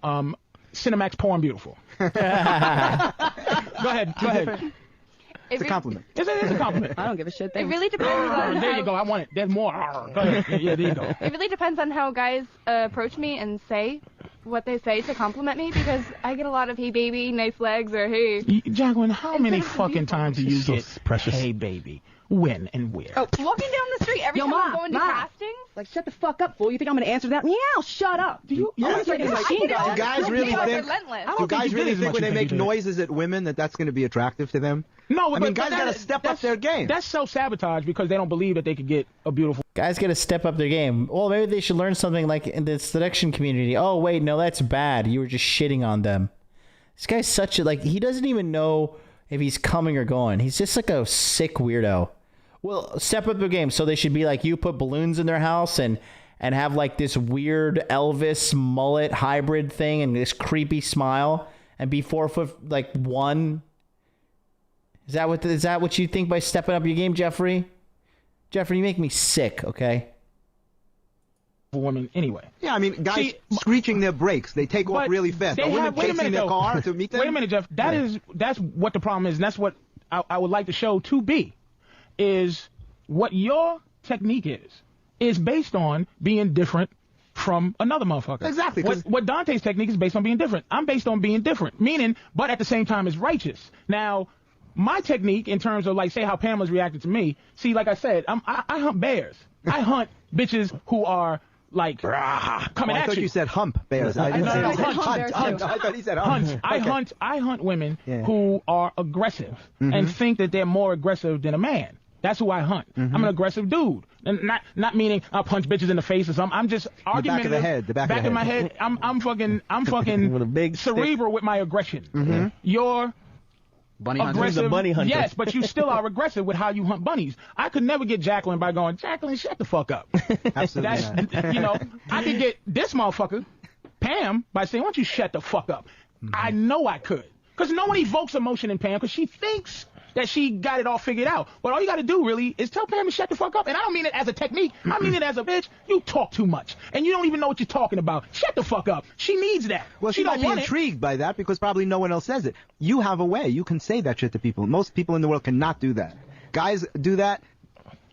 Speaker 3: Cinemax porn beautiful. Go ahead.
Speaker 4: It's a compliment.
Speaker 3: It's a compliment.
Speaker 6: I don't give a shit.
Speaker 8: It really depends on
Speaker 3: There you go. I want it. There's more. Go ahead. Yeah, there you go.
Speaker 8: It really depends on how guys approach me and say what they say to compliment me, because I get a lot of hey baby, nice legs, or hey.
Speaker 3: Jacqueline, how many fucking times do you get precious hey baby? When and where?
Speaker 8: Oh, walking down the street every time I'm going to castings?
Speaker 6: Like, shut the fuck up, fool. You think I'm going to answer that? Meow, shut up.
Speaker 4: Do guys really think when they make noises at women that's going to be attractive to them?
Speaker 3: No,
Speaker 4: I mean, guys got to step up their game.
Speaker 3: That's self-sabotage because they don't believe that they could get a beautiful...
Speaker 1: Guys got to step up their game. Well, maybe they should learn something like in the seduction community. Oh, wait, no, that's bad. You were just shitting on them. This guy's such a... he doesn't even know if he's coming or going. He's just like a sick weirdo. Well, step up their game. So they should be like you, put balloons in their house and have like this weird Elvis mullet hybrid thing and this creepy smile and be 4'1". Is that what you think by stepping up your game, Jeffrey? Jeffrey, you make me sick, okay?
Speaker 3: Women anyway.
Speaker 4: Yeah, I mean, guys screeching their brakes. They take off really fast. Are women chasing their car to meet them?
Speaker 3: Wait a minute, Jeff. That's what the problem is, and that's what I would like the show to be. Is what your technique is based on being different from another motherfucker.
Speaker 4: Exactly.
Speaker 3: What Dante's technique is based on being different. I'm based on being different, meaning, but at the same time is righteous. Now, my technique in terms of, like, say how Pamela's reacted to me, see, like I said, I hunt bears. I hunt bitches who are like coming
Speaker 4: I
Speaker 3: at
Speaker 4: thought you said hump bears. I didn't say hunt. I thought he said hunt.
Speaker 3: I hunt women who are aggressive and think that they're more aggressive than a man. That's who I hunt. I'm an aggressive dude, and not meaning I'll punch bitches in the face or something. I'm just argumentative.
Speaker 4: The back of
Speaker 3: my head. I'm fucking with a big cerebral with my aggression. You're
Speaker 2: bunny
Speaker 3: aggressive.
Speaker 2: Bunny hunter.
Speaker 3: Yes, but you still are aggressive with how you hunt bunnies. I could never get Jacqueline by going, Jacqueline, shut the fuck up.
Speaker 4: Absolutely not.
Speaker 3: You know, I could get this motherfucker, Pam, by saying, why don't you shut the fuck up? I know I could. Because no one evokes emotion in Pam because she thinks that she got it all figured out. But all you got to do, really, is tell Pam to shut the fuck up. And I don't mean it as a technique. I mean it as a bitch. You talk too much. And you don't even know what you're talking about. Shut the fuck up. She needs that.
Speaker 4: Well, she might be intrigued by that because probably no one else says it. You have a way. You can say that shit to people. Most people in the world cannot do that. Guys do that.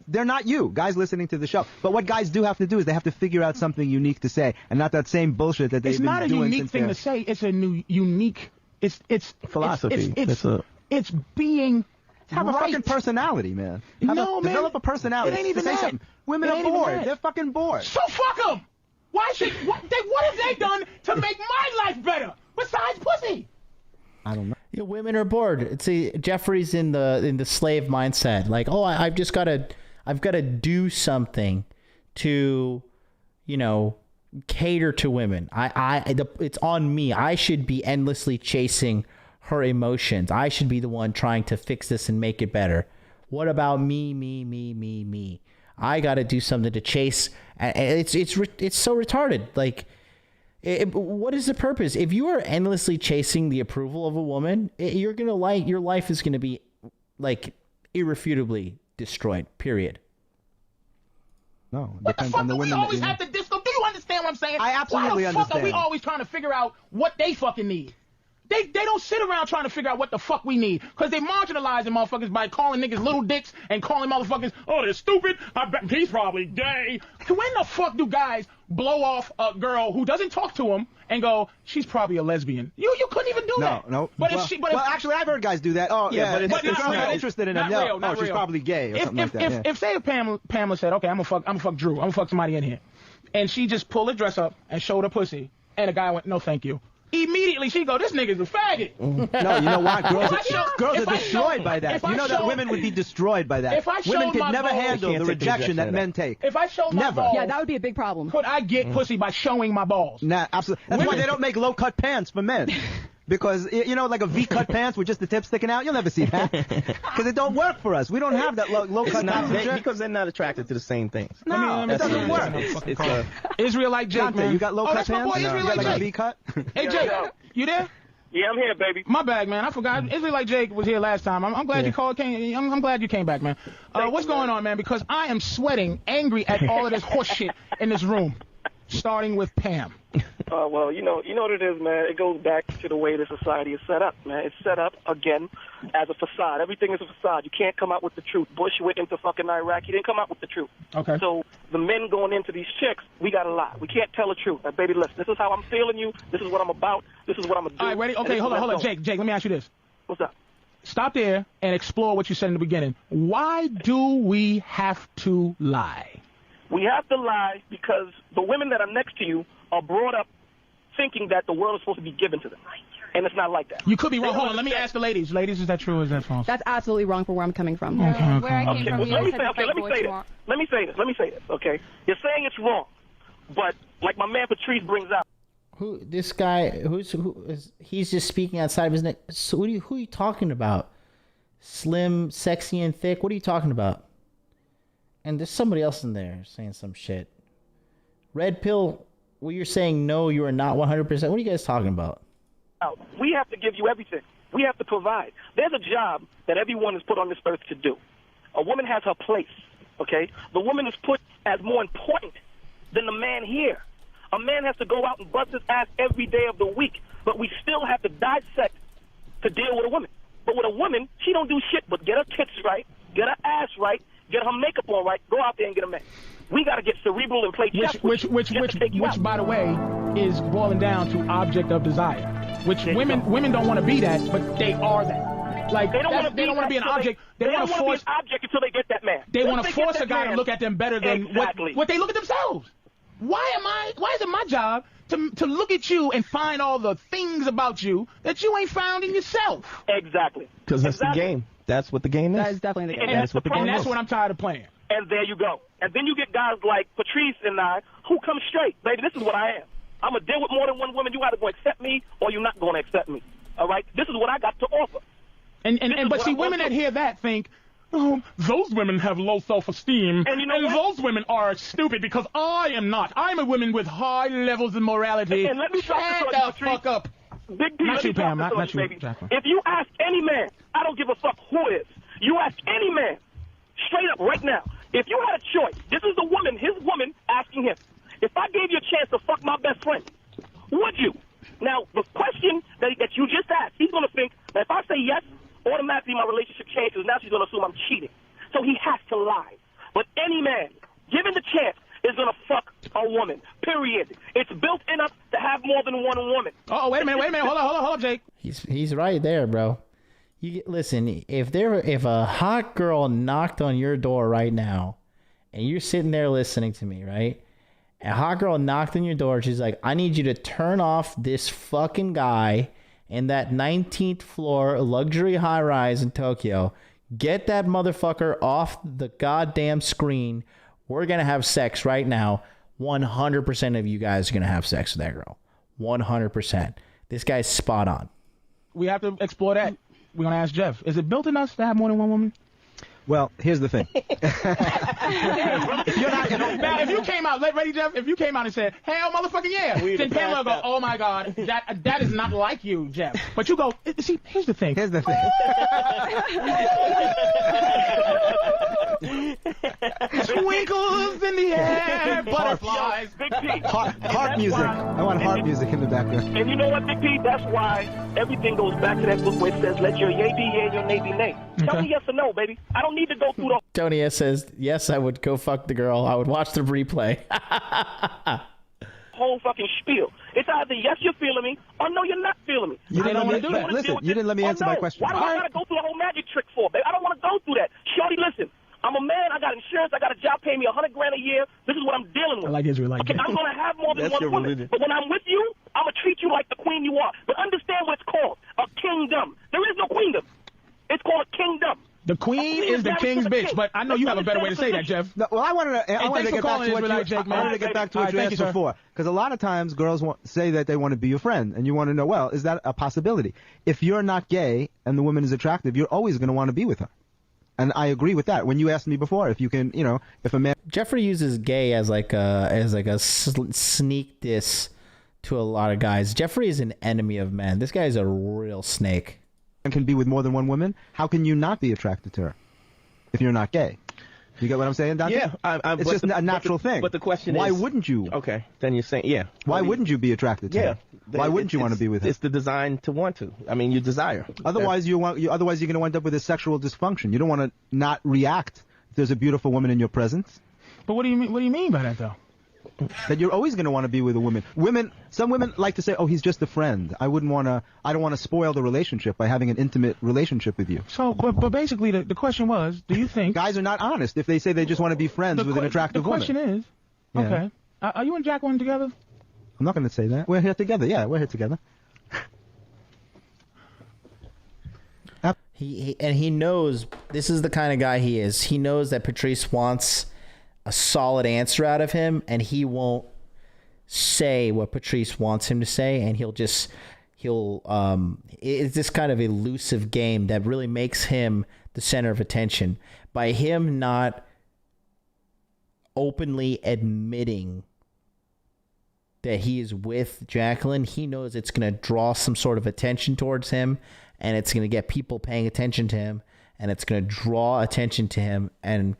Speaker 4: They're not you, guys listening to the show. But what guys do have to do is they have to figure out something unique to say and not that same bullshit that they've been doing.
Speaker 3: It's not a unique thing to say. It's a new unique. It's
Speaker 2: philosophy.
Speaker 3: It's being.
Speaker 4: Have a fucking personality, man. Develop a personality.
Speaker 3: It ain't even
Speaker 4: say
Speaker 3: that.
Speaker 4: something. Women are bored. They're fucking bored.
Speaker 3: So fuck them. What have they done to make my life better besides pussy?
Speaker 4: I don't know.
Speaker 1: Yeah, women are bored. See, Jeffrey's in the slave mindset. Like, oh, I've got to do something to, cater to women. It's on me. I should be endlessly chasing her emotions. I should be the one trying to fix this and make it better. What about me? I got to do something to chase. And it's so retarded. Like, what is the purpose? If you are endlessly chasing the approval of a woman, your life is going to be like irrefutably destroyed. Period.
Speaker 4: No,
Speaker 3: what the fuck do we always have to disco? Do you understand what I'm saying?
Speaker 4: I absolutely understand.
Speaker 3: Why the fuck are we always trying to figure out what they fucking need? They don't sit around trying to figure out what the fuck we need. Because they marginalizing motherfuckers by calling niggas little dicks and calling motherfuckers, oh, they're stupid. I bet he's probably gay. When the fuck do guys blow off a girl who doesn't talk to them and go, she's probably a lesbian? You couldn't even do that.
Speaker 4: No.
Speaker 3: But
Speaker 4: actually, I've heard guys do that. Oh, yeah, but the girl's not interested in him. No, she's probably gay or something like that.
Speaker 3: If say Pamela said, okay, I'm gonna fuck Drew. I'm gonna fuck somebody in here. And she just pulled her dress up and showed her pussy. And the guy went, no, thank you. Immediately she go, this nigga's a faggot.
Speaker 4: No, you know what? Girls are destroyed by that. You know that women would be destroyed by that. Women could never handle the rejection that men take.
Speaker 3: If I show my balls,
Speaker 6: yeah, that would be a big problem.
Speaker 3: Could I get pussy by showing my balls?
Speaker 4: Nah, absolutely. That's why they don't make low-cut pants for men. Because, like a V-cut pants with just the tip sticking out, you'll never see that. Because it don't work for us. We don't have that low-cut pants.
Speaker 2: Because they're not attracted to the same things.
Speaker 4: No, it doesn't work.
Speaker 3: It's Israelite Jake, man.
Speaker 4: You got low-cut pants?
Speaker 3: You got
Speaker 4: like a V-cut?
Speaker 3: Hey, Jake, you there?
Speaker 10: Yeah, I'm here, baby.
Speaker 3: My bag, man. I forgot. Israelite Jake was here last time. I'm glad you called. I'm glad you came back, man. What's going on, man? Because I am sweating, angry at all of this horse shit in this room. Starting with Pam.
Speaker 10: Well, you know what it is, man. It goes back to the way the society is set up, man. It's set up, again, as a facade. Everything is a facade. You can't come out with the truth. Bush went into fucking Iraq. He didn't come out with the truth.
Speaker 3: Okay.
Speaker 10: So the men going into these chicks, we got to lie. We can't tell the truth. Now, baby, listen, this is how I'm feeling you. This is what I'm about. This is what I'm going to do.
Speaker 3: All right, ready? Okay, hold on. Jake, let me ask you this.
Speaker 10: What's up?
Speaker 3: Stop there and explore what you said in the beginning. Why do we have to lie?
Speaker 10: We have to lie because the women that are next to you are brought up thinking that the world is supposed to be given to them. And it's not like that.
Speaker 3: You could be wrong. Hold on, let me ask the ladies. Ladies, is that true or is that false?
Speaker 6: That's absolutely wrong for where I'm coming from.
Speaker 8: Where I came from,
Speaker 10: let me say this, okay? You're saying it's wrong, but like my man Patrice brings out.
Speaker 1: This guy, he's just speaking outside of his neck. So who are you talking about? Slim, sexy, and thick? What are you talking about? And there's somebody else in there saying some shit. Red pill, well, you're saying no, you are not 100%. What are you guys talking about?
Speaker 10: We have to give you everything. We have to provide. There's a job that everyone is put on this earth to do. A woman has her place, okay? The woman is put as more important than the man here. A man has to go out and bust his ass every day of the week, but we still have to dissect to deal with a woman. But with a woman, she don't do shit but get her tits right, get her ass right, get her makeup on right, go out there and get a man. We got to get cerebral and play chess. Which,
Speaker 3: by the way, is boiling down to object of desire. Which women don't want to be that, but they are that. Like they don't want to be an object. They want to force
Speaker 10: an object until they get that man.
Speaker 3: They want to force a guy to look at them better than what they look at themselves. Why is it my job to look at you and find all the things about you that you ain't found in yourself?
Speaker 10: Exactly.
Speaker 2: Because that's the game. That's what the game is.
Speaker 6: That is definitely the game.
Speaker 3: And that's what I'm tired of playing.
Speaker 10: And there you go. And then you get guys like Patrice and I who come straight. Baby, this is what I am. I'm going to deal with more than one woman. You either going to accept me or you're not going to accept me. All right? This is what I got to offer.
Speaker 3: But see, women that hear that think, oh, those women have low self-esteem, and those women are stupid because I am not. I'm a woman with high levels of morality.
Speaker 10: And let me
Speaker 3: Shut the fuck up.
Speaker 10: Big D,
Speaker 3: Not you, Pam. Not you,
Speaker 10: baby.
Speaker 3: Jacqueline.
Speaker 10: If you ask any man, I don't give a fuck who it is. You ask any man, straight up right now, if you had a choice, this is the woman, his woman, asking him, if I gave you a chance to fuck my best friend, would you? Now, the question that you just asked, he's going to think that if I say yes, automatically my relationship changes. Now she's going to assume I'm cheating. So he has to lie. But any man, given the chance, is going to fuck a woman. Period. It's built in us to have more than one woman.
Speaker 3: Oh, wait a minute. Hold on, Jake.
Speaker 1: He's right there, bro. Listen, if a hot girl knocked on your door right now, and you're sitting there listening to me, right? A hot girl knocked on your door. She's like, I need you to turn off this fucking guy in that 19th floor luxury high rise in Tokyo. Get that motherfucker off the goddamn screen. We're going to have sex right now. 100% of you guys are going to have sex with that girl. 100%. This guy's spot on.
Speaker 3: We have to explore that. We're going to ask Jeff. Is it built in us to have more than one woman?
Speaker 4: Well, here's the thing.
Speaker 3: Now, if you came out, ready, Jeff? If you came out and said, hell, motherfucking yeah, then Pamela go, oh my God, that is not like you, Jeff. But you go, see, here's the thing. Twinkles in the air, butterflies.
Speaker 10: Big P.
Speaker 4: Heart music. I want heart music in the background.
Speaker 10: And you know what, Big P? That's why everything goes back to that book where it says, let your yay be yay, your nay be nay. Tell me yes or no, baby. I don't need to go through the
Speaker 1: Tony S says, yes, I would go fuck the girl. I would watch the replay.
Speaker 10: whole fucking spiel. It's either yes, you're feeling me, or no, you're not feeling me.
Speaker 4: You didn't let me answer my question.
Speaker 10: Why do I gotta go through the whole magic trick for, baby? I don't want to go through that. Shorty, listen. I'm a man. I got insurance. I got a job paying me $100,000 a year. This is what I'm dealing with.
Speaker 3: I like Israel like
Speaker 10: okay,
Speaker 3: that.
Speaker 10: I'm gonna have more than one woman. But when I'm with you, I'm gonna treat you like the queen you are. But understand what it's called: a kingdom. There is no queendom. It's called a kingdom.
Speaker 3: The queen is the king's bitch, but I know you have a better way to say that, Jeff.
Speaker 4: No, well, I wanted to get back to what you asked before, because a lot of times girls say that they want to be your friend, and you want to know, well, is that a possibility? If you're not gay and the woman is attractive, you're always going to want to be with her. And I agree with that. When you asked me before, if you can, if a man...
Speaker 1: Jeffrey uses gay as like a sneak diss to a lot of guys. Jeffrey is an enemy of men. This guy is a real snake.
Speaker 4: And can be with more than one woman. How can you not be attracted to her if you're not gay? You get what I'm saying, Dante?
Speaker 2: Yeah,
Speaker 4: it's just a natural thing.
Speaker 2: But the question
Speaker 4: why
Speaker 2: is,
Speaker 4: wouldn't you?
Speaker 2: Okay, then you're saying, yeah.
Speaker 4: Why wouldn't you be attracted to her? Why wouldn't you want to be with her?
Speaker 2: It's the design to want to. I mean, you desire.
Speaker 4: Otherwise, otherwise you're going to end up with a sexual dysfunction. You don't want to not react if there's a beautiful woman in your presence.
Speaker 3: But what do you mean? What do you mean by that, though?
Speaker 4: That you're always going to want to be with a woman. Some women like to say, "Oh, he's just a friend. I don't want to spoil the relationship by having an intimate relationship with you."
Speaker 3: So, but basically, the question was, do you think
Speaker 4: guys are not honest if they say they just want to be friends with an attractive woman?
Speaker 3: The question is, okay, are you and Jacqueline together?
Speaker 4: I'm not going to say that. We're here together. Yeah, we're here together.
Speaker 1: He knows this is the kind of guy he is. He knows that Patrice wants a solid answer out of him, and he won't say what Patrice wants him to say, and it's this kind of elusive game that really makes him the center of attention. By him not openly admitting that he is with Jacqueline, he knows it's going to draw some sort of attention towards him, and it's going to get people paying attention to him, and it's going to draw attention to him. And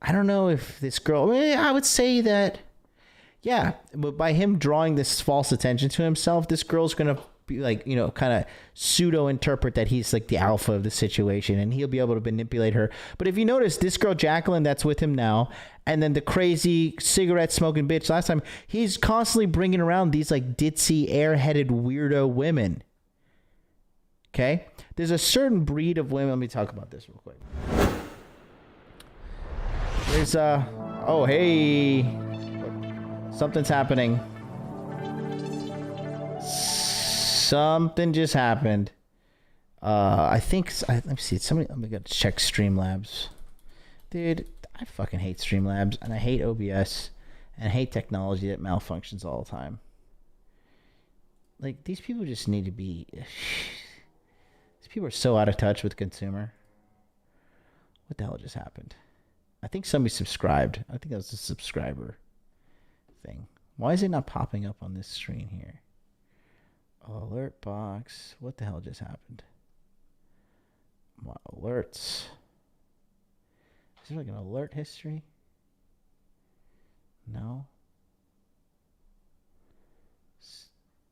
Speaker 1: I don't know if this girl, I would say that, yeah, but by him drawing this false attention to himself, this girl's going to be like, kind of pseudo-interpret that he's like the alpha of the situation, and he'll be able to manipulate her. But if you notice, this girl, Jacqueline, that's with him now, and then the crazy cigarette-smoking bitch last time, he's constantly bringing around these like ditzy, airheaded, weirdo women. Okay? There's a certain breed of women. Let me talk about this real quick. There's oh hey, something's happening. Something just happened. I think let me see. Somebody, I'm gonna check Streamlabs. Dude, I fucking hate Streamlabs, and I hate OBS, and I hate technology that malfunctions all the time. Like, these people just need to be. These people are so out of touch with consumer. What the hell just happened? I think somebody subscribed. I think that was a subscriber thing. Why is it not popping up on this screen here? Alert box. What the hell just happened? My alerts. Is there like an alert history? No.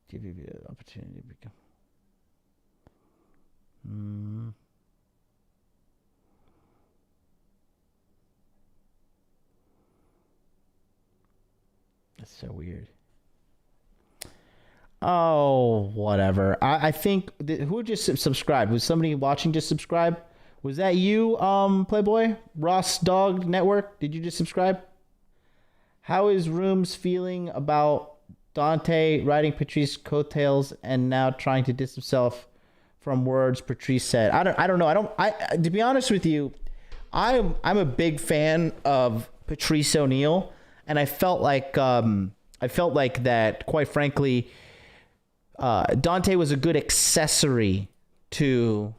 Speaker 1: Give you the opportunity to become. That's so weird. Oh, whatever. I think who just subscribed? Was somebody watching just subscribe? Was that you, Playboy? Ross Dog Network? Did you just subscribe? How is Rooms feeling about Dante riding Patrice's coattails and now trying to distance himself from words Patrice said? I don't know. To be honest with you, I'm a big fan of Patrice O'Neal, and I felt like that, quite frankly, Dante was a good accessory to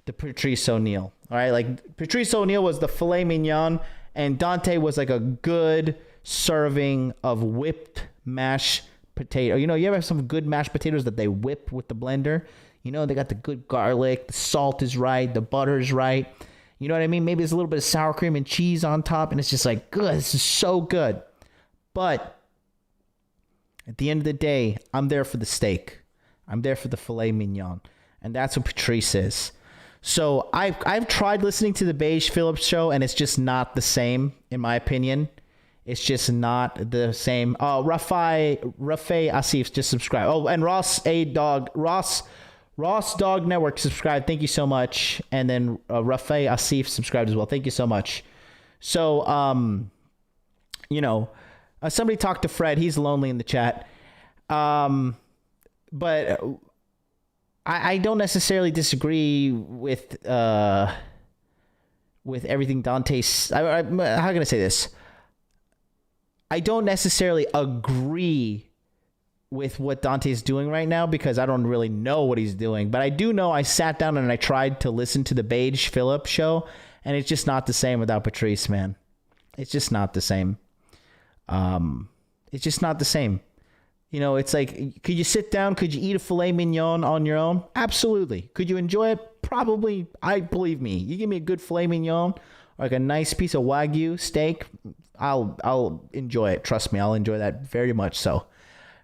Speaker 1: the Patrice O'Neal. All right, like Patrice O'Neal was the filet mignon, and Dante was like a good serving of whipped mashed potato. You know, you ever have some good mashed potatoes that they whip with the blender? You know, they got the good garlic, the salt is right, the butter is right. You know what I mean? Maybe there's a little bit of sour cream and cheese on top, and it's just like, good. This is so good. But at the end of the day, I'm there for the steak. I'm there for the filet mignon. And that's what Patrice is. So I've tried listening to the Beige Phillip show, and it's just not the same, in my opinion. It's just not the same. Oh, Rafai Asif just subscribed. Oh, and Ross Dog Network subscribed. Thank you so much. And then Rafai Asif subscribed as well. Thank you so much. So, you know, somebody talked to Fred. He's lonely in the chat. But I don't necessarily disagree with everything Dante's. How can I say this? I don't necessarily agree with what Dante's doing right now because I don't really know what he's doing. But I do know I sat down and I tried to listen to the Beige Phillip show, and it's just not the same without Patrice, man. It's just not the same. It's just not the same. You know, it's like, could you sit down? Could you eat a filet mignon on your own? Absolutely. Could you enjoy it? Probably. Believe me. You give me a good filet mignon, or like a nice piece of Wagyu steak, I'll enjoy it. Trust me, I'll enjoy that very much so.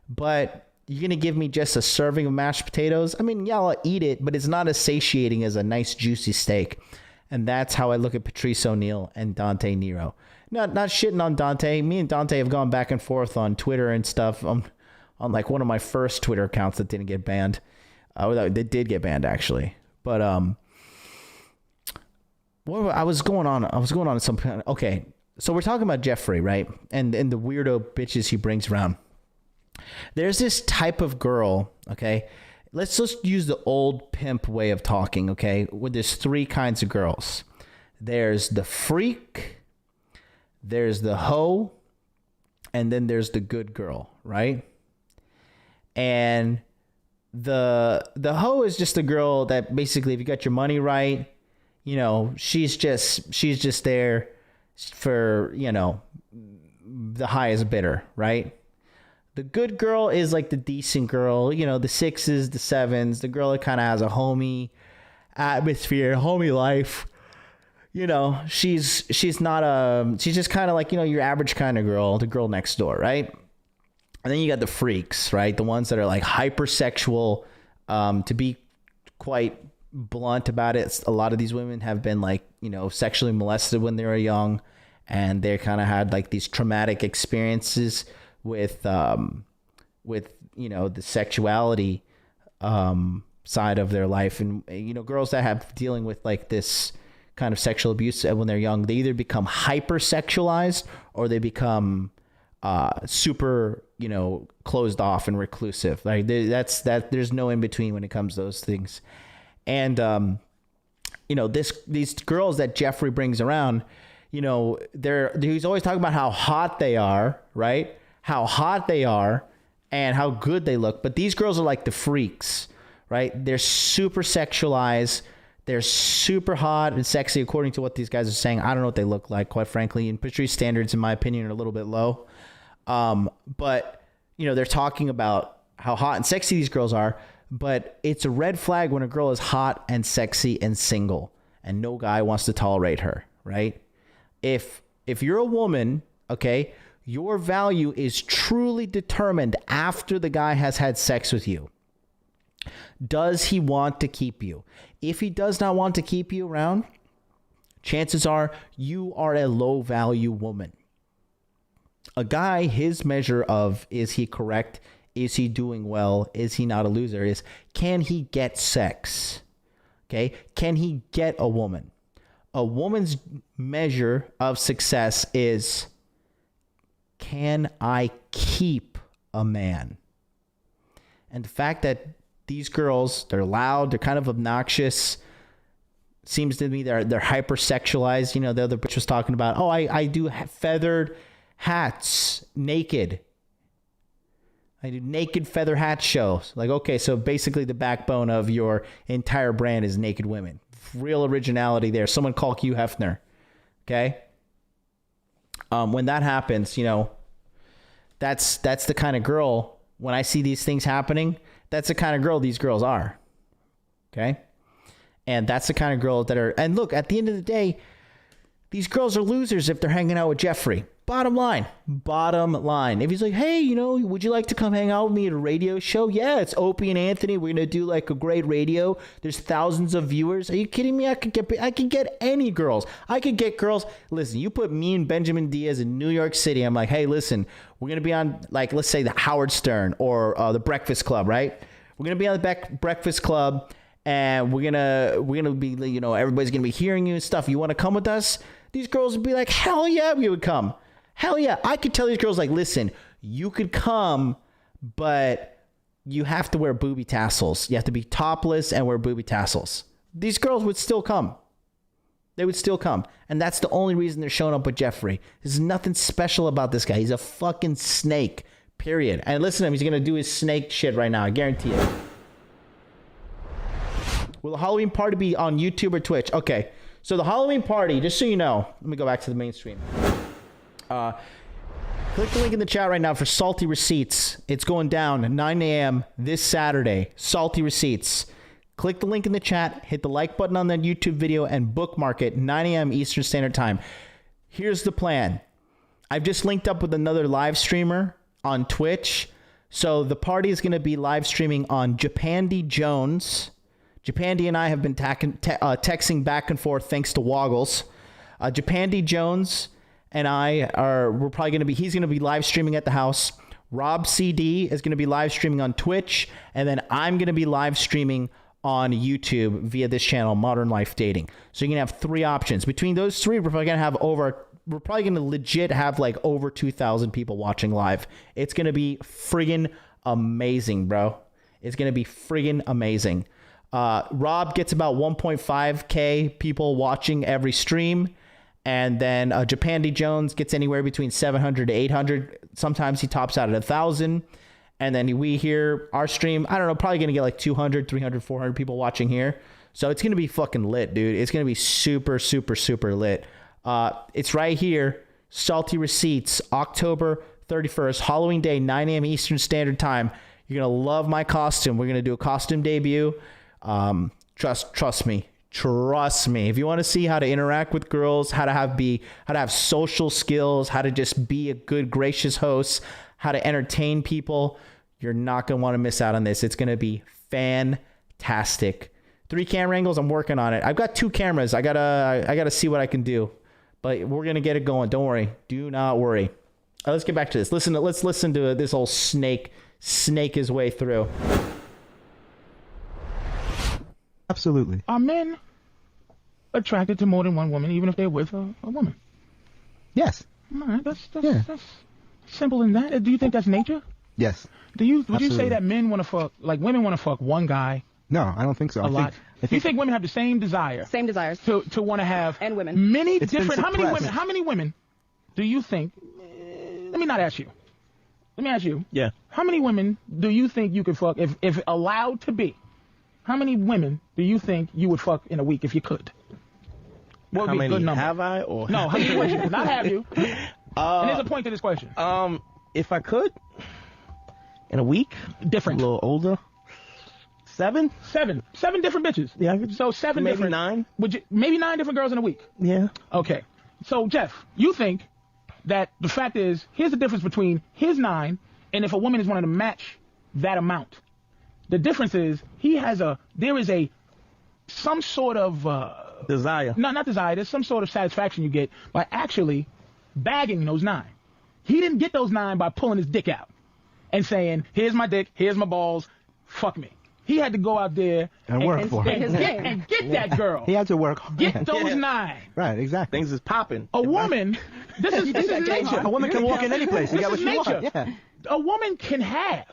Speaker 1: But you're going to give me just a serving of mashed potatoes? I mean, yeah, I'll eat it, but it's not as satiating as a nice juicy steak. And that's how I look at Patrice O'Neal and Dante Nero. Not shitting on Dante. Me and Dante have gone back and forth on Twitter and stuff. On like one of my first Twitter accounts that didn't get banned. They did get banned actually. But I was going on some kind of, okay. So we're talking about Jeffrey, right? And the weirdo bitches he brings around. There's this type of girl, okay? Let's just use the old pimp way of talking, okay? Where there's three kinds of girls. There's the freak, there's the hoe, and then there's the good girl, right? And the hoe is just a girl that basically, if you got your money right, you know, she's just there for, you know, the highest bidder, right? The good girl is like the decent girl, you know, the 6s, the 7s, the girl that kind of has a homey atmosphere, homey life. You know, she's just kind of like, you know, your average kind of girl, the girl next door, right? And then you got the freaks, right? The ones that are like hypersexual. To be quite blunt about it, a lot of these women have been like, you know, sexually molested when they were young, and they kind of had like these traumatic experiences with you know, the sexuality side of their life. And, you know, girls that have dealing with like this kind of sexual abuse when they're young. They either become hypersexualized or they become super, closed off and reclusive. Like there's no in between when it comes to those things. And these girls that Jeffrey brings around, he's always talking about how hot they are, right? How hot they are and how good they look. But these girls are like the freaks, right? They're super sexualized. They're super hot and sexy, according to what these guys are saying. I don't know what they look like, quite frankly. And Patrice standards, in my opinion, are a little bit low. But they're talking about how hot and sexy these girls are. But it's a red flag when a girl is hot and sexy and single and no guy wants to tolerate her, right? If you're a woman, okay, your value is truly determined after the guy has had sex with you. Does he want to keep you? If he does not want to keep you around, chances are you are a low value woman. A guy, his measure of, is he correct? Is he doing well? Is he not a loser? Is, can he get sex? Okay. Can he get a woman? A woman's measure of success is, can I keep a man? And the fact that these girls, they're loud, they're kind of obnoxious. Seems to me they're hypersexualized. The other bitch was talking about, I do feathered hats naked. I do naked feather hat shows. Like, okay, so basically the backbone of your entire brand is naked women. Real originality there. Someone call Hugh Hefner. Okay? When that happens, that's the kind of girl, when I see these things happening, that's the kind of girl these girls are. Okay? And that's the kind of girl that are, and look, at the end of the day, these girls are losers if they're hanging out with Jeffrey. Bottom line. If he's like, hey, would you like to come hang out with me at a radio show? Yeah, it's Opie and Anthony. We're going to do like a great radio. There's thousands of viewers. Are you kidding me? I could get any girls. I could get girls. Listen, you put me and Benjamin Diaz in New York City. I'm like, hey, listen, we're going to be on, like, let's say the Howard Stern or the Breakfast Club, right? We're going to be on the Breakfast Club and we're going to be, everybody's going to be hearing you and stuff. You want to come with us? These girls would be like, hell yeah, we would come. Hell yeah. I could tell these girls, like, listen, you could come, but you have to wear booby tassels. You have to be topless and wear booby tassels. These girls would still come. They would still come. And that's the only reason they're showing up with Jeffrey. There's nothing special about this guy. He's a fucking snake, period. And listen to him. He's going to do his snake shit right now. I guarantee it. Will the Halloween party be on YouTube or Twitch? Okay. So the Halloween party, just so you know, let me go back to the mainstream. Click the link in the chat right now for Salty Receipts. It's going down at 9 a.m. this Saturday. Salty Receipts. Click the link in the chat, hit the like button on that YouTube video, and bookmark it, 9 a.m. Eastern Standard Time. Here's the plan. I've just linked up with another live streamer on Twitch. So the party is going to be live streaming on Japandi Jones. Japandi and I have been texting back and forth thanks to Woggles. Japandi Jones and we're probably going to be, he's going to be live streaming at the house. Rob CD is going to be live streaming on Twitch. And then I'm going to be live streaming on YouTube via this channel, Modern Life Dating. So you're going to have 3 options. Between those 3, we're probably going to legit have like over 2,000 people watching live. It's going to be friggin' amazing, bro. It's going to be friggin' amazing. Rob gets about 1.5K people watching every stream. And then Japandi Jones gets anywhere between 700 to 800. Sometimes he tops out at 1,000. And then we hear our stream, I don't know, probably going to get like 200, 300, 400 people watching here. So it's going to be fucking lit, dude. It's going to be super, super, super lit. It's right here. Salty Receipts, October 31st, Halloween Day, 9 a.m. Eastern Standard Time. You're going to love my costume. We're going to do a costume debut. Trust me. Trust me. If you want to see how to interact with girls, how to have social skills, how to just be a good, gracious host, how to entertain people, you're not going to want to miss out on this. It's going to be fantastic. 3 camera angles. I'm working on it. I've got 2 cameras. I gotta see what I can do, but we're going to get it going. Don't worry. Do not worry. Let's get back to this. Let's listen to this old snake his way through.
Speaker 4: Absolutely.
Speaker 13: Amen.
Speaker 3: attracted to more than one woman, even if they're with a woman?
Speaker 4: Yes.
Speaker 3: All right, that's simple in that. Do you think that's nature?
Speaker 4: Yes.
Speaker 3: Would you say
Speaker 4: Absolutely.
Speaker 3: that men want to fuck, like women want to fuck one guy?
Speaker 4: No, I don't think so.
Speaker 3: A lot. You think women have the same desire?
Speaker 6: Same desires.
Speaker 3: To want to have
Speaker 6: and women.
Speaker 3: Many
Speaker 4: It's been
Speaker 3: different.
Speaker 4: suppressed.
Speaker 3: How many women do you think? Let me not ask you. Let me ask you.
Speaker 2: Yeah.
Speaker 3: How many women do you think you could fuck if allowed to be? How many women do you think you would fuck in a week if you could? What would be a good number?
Speaker 2: Have I or
Speaker 3: No, how many would not have you? And there's a point to this question.
Speaker 2: If I could, in a week,
Speaker 3: different,
Speaker 2: a little older. Seven
Speaker 3: different bitches.
Speaker 2: Yeah,
Speaker 3: so seven
Speaker 2: maybe
Speaker 3: different.
Speaker 2: 9.
Speaker 3: Would you maybe 9 different girls in a week?
Speaker 2: Yeah.
Speaker 3: Okay. So Jeff, you think that the fact is, here's the difference between his 9 and if a woman is wanting to match that amount. The difference is there is some sort of
Speaker 2: desire.
Speaker 3: No, not desire. There's some sort of satisfaction you get by actually bagging those 9. He didn't get those 9 by pulling his dick out and saying, "Here's my dick, here's my balls, fuck me." He had to go out there
Speaker 4: and work for it.
Speaker 3: And get that girl.
Speaker 4: He had to work hard.
Speaker 3: Get those 9.
Speaker 4: Right, exactly.
Speaker 2: Things is popping.
Speaker 3: A woman, this is nature.
Speaker 4: A woman can walk in any place. You got what you want. Yeah.
Speaker 3: A woman can have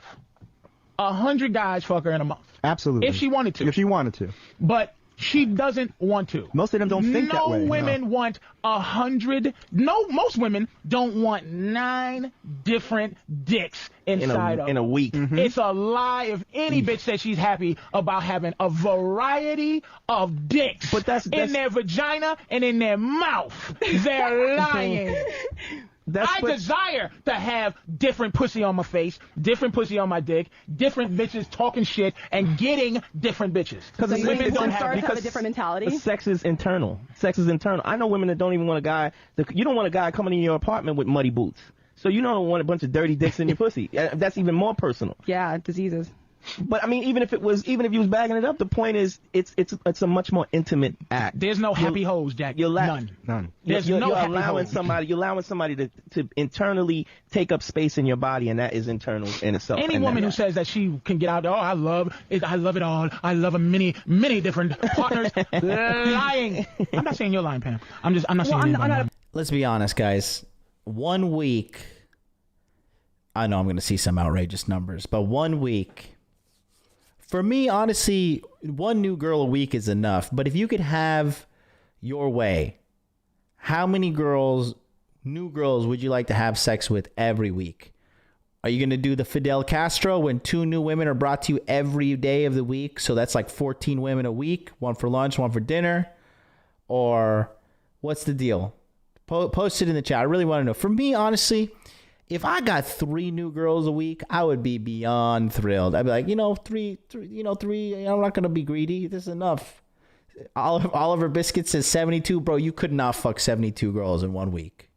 Speaker 3: 100 guys fuck her in a month.
Speaker 4: Absolutely.
Speaker 3: If she wanted to.
Speaker 4: If she wanted to.
Speaker 3: But she doesn't want to.
Speaker 4: Most of them don't think that way.
Speaker 3: No women want 100. No, most women don't want 9 different dicks inside of
Speaker 2: in a week.
Speaker 4: Mm-hmm.
Speaker 3: It's a lie if any bitch says she's happy about having a variety of dicks in their vagina and in their mouth. They're lying. I desire to have different pussy on my face, different pussy on my dick, different bitches talking shit, and getting different bitches.
Speaker 6: Because
Speaker 3: women don't have
Speaker 6: a different mentality.
Speaker 2: Sex is internal. I know women that don't even want a guy. You don't want a guy coming in your apartment with muddy boots. So you don't want a bunch of dirty dicks in your pussy. That's even more personal.
Speaker 6: Yeah, diseases.
Speaker 2: But I mean, even if you was bagging it up, the point is, it's a much more intimate act.
Speaker 3: There's no happy hoes, Jack. None. There's no happy
Speaker 2: allowing
Speaker 3: hoes.
Speaker 2: You're allowing somebody to internally take up space in your body, and that is internal in itself.
Speaker 3: Any woman who says that she can get out, I love it all. I love a many different partners. Lying. I'm not saying you're lying, Pam. I'm not saying you're lying.
Speaker 1: Let's be honest, guys. 1 week. I know I'm going to see some outrageous numbers, but 1 week. For me, honestly, 1 new girl a week is enough. But if you could have your way, how many new girls would you like to have sex with every week? Are you going to do the Fidel Castro when 2 new women are brought to you every day of the week? So that's like 14 women a week, 1 for lunch, 1 for dinner. Or what's the deal? Post it in the chat. I really want to know. For me, honestly, if I got 3 new girls a week, I would be beyond thrilled. I'd be like, 3, I'm not going to be greedy. This is enough. Oliver Biscuit says 72. Bro, you could not fuck 72 girls in 1 week.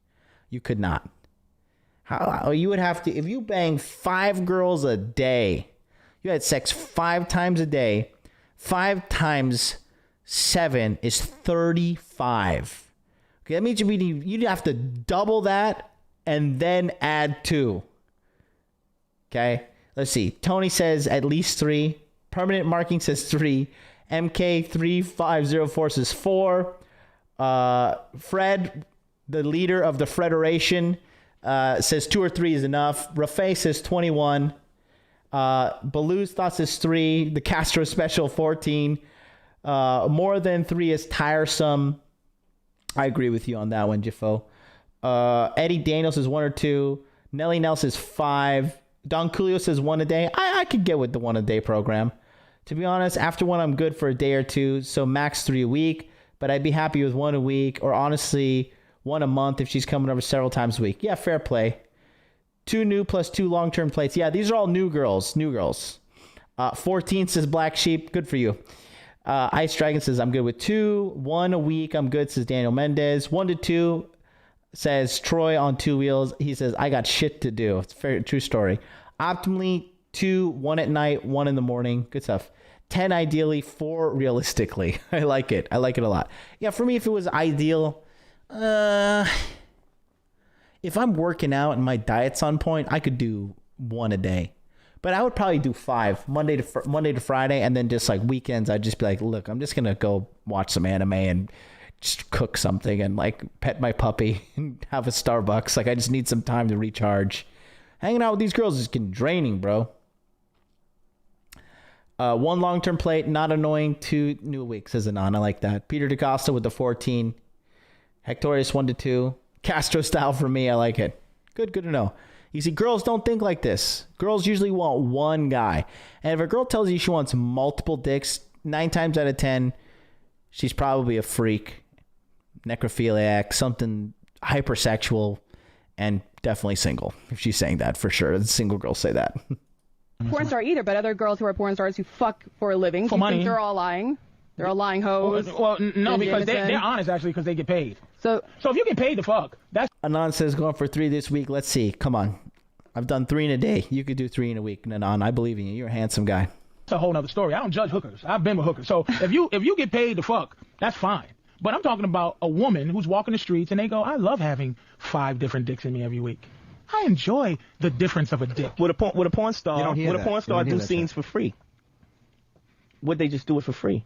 Speaker 1: You could not. How you would have to, if you bang 5 girls a day, you had sex 5 times a day, 5 times 7 is 35. Okay, that means you'd have to double that and then add 2. Okay, let's see. Tony says at least 3. Permanent Marking says 3. MK3504 says 4. Fred, the leader of the Federation, says 2 or 3 is enough. Rafe says 21. Baloo's thoughts is 3. The Castro Special 14. More than 3 is tiresome. I agree with you on that one, Jiffo. Eddie Daniels says 1 or 2. Nelly Nell says 5. Don Coolio says 1 a day. I could get with the 1 a day program. To be honest, after 1, I'm good for a day or 2. So max 3 a week. But I'd be happy with 1 a week, or honestly 1 a month if she's coming over several times a week. Yeah, fair play. 2 new plus 2 long-term plates. Yeah, these are all new girls. 14 says Black Sheep. Good for you. Ice Dragon says I'm good with 2. 1 a week. I'm good, says Daniel Mendez. 1 to 2 says Troy on 2 wheels. He says I got shit to do. It's a very true story. Optimally 2, 1 at night, 1 in the morning. Good stuff. 10 ideally, 4 realistically. I like it. I like it a lot. Yeah, for me, if it was ideal, if I'm working out and my diet's on point, I could do 1 a day. But I would probably do 5 Monday to Friday, and then just like weekends, I'd just be like, look, I'm just gonna go watch some anime and just cook something and like pet my puppy and have a Starbucks. Like I just need some time to recharge. Hanging out with these girls is getting draining, bro. 1 long-term plate, not annoying. 2 new week, says Anon. I like that. Peter DaCosta with the 14. Hectorius 1 to 2. Castro style for me. I like it. Good to know. You see, girls don't think like this. Girls usually want one guy. And if a girl tells you she wants multiple dicks, 9 times out of 10, she's probably a freak, necrophiliac, something hypersexual, and definitely single. If she's saying that, for sure. Single girls say that.
Speaker 6: Porn star either, but other girls who are porn stars who fuck for a living,
Speaker 3: For money.
Speaker 6: think they're all lying? They're all lying hoes.
Speaker 3: Well, no,
Speaker 6: And
Speaker 3: because
Speaker 6: Jameson.
Speaker 3: they're honest actually because they get paid.
Speaker 6: So
Speaker 3: if you get paid to fuck, that's
Speaker 1: Anon says going for 3 this week. Let's see. Come on. I've done 3 in a day. You could do 3 in a week. Anon, I believe in you. You're a handsome guy.
Speaker 3: a whole nother story. I don't judge hookers. I've been with hookers. So if you get paid to fuck, that's fine. But I'm talking about a woman who's walking the streets and they go, I love having 5 different dicks in me every week. I enjoy the difference of a dick.
Speaker 2: Would a porn star do
Speaker 3: that
Speaker 2: scenes for free? Would they just do it for free?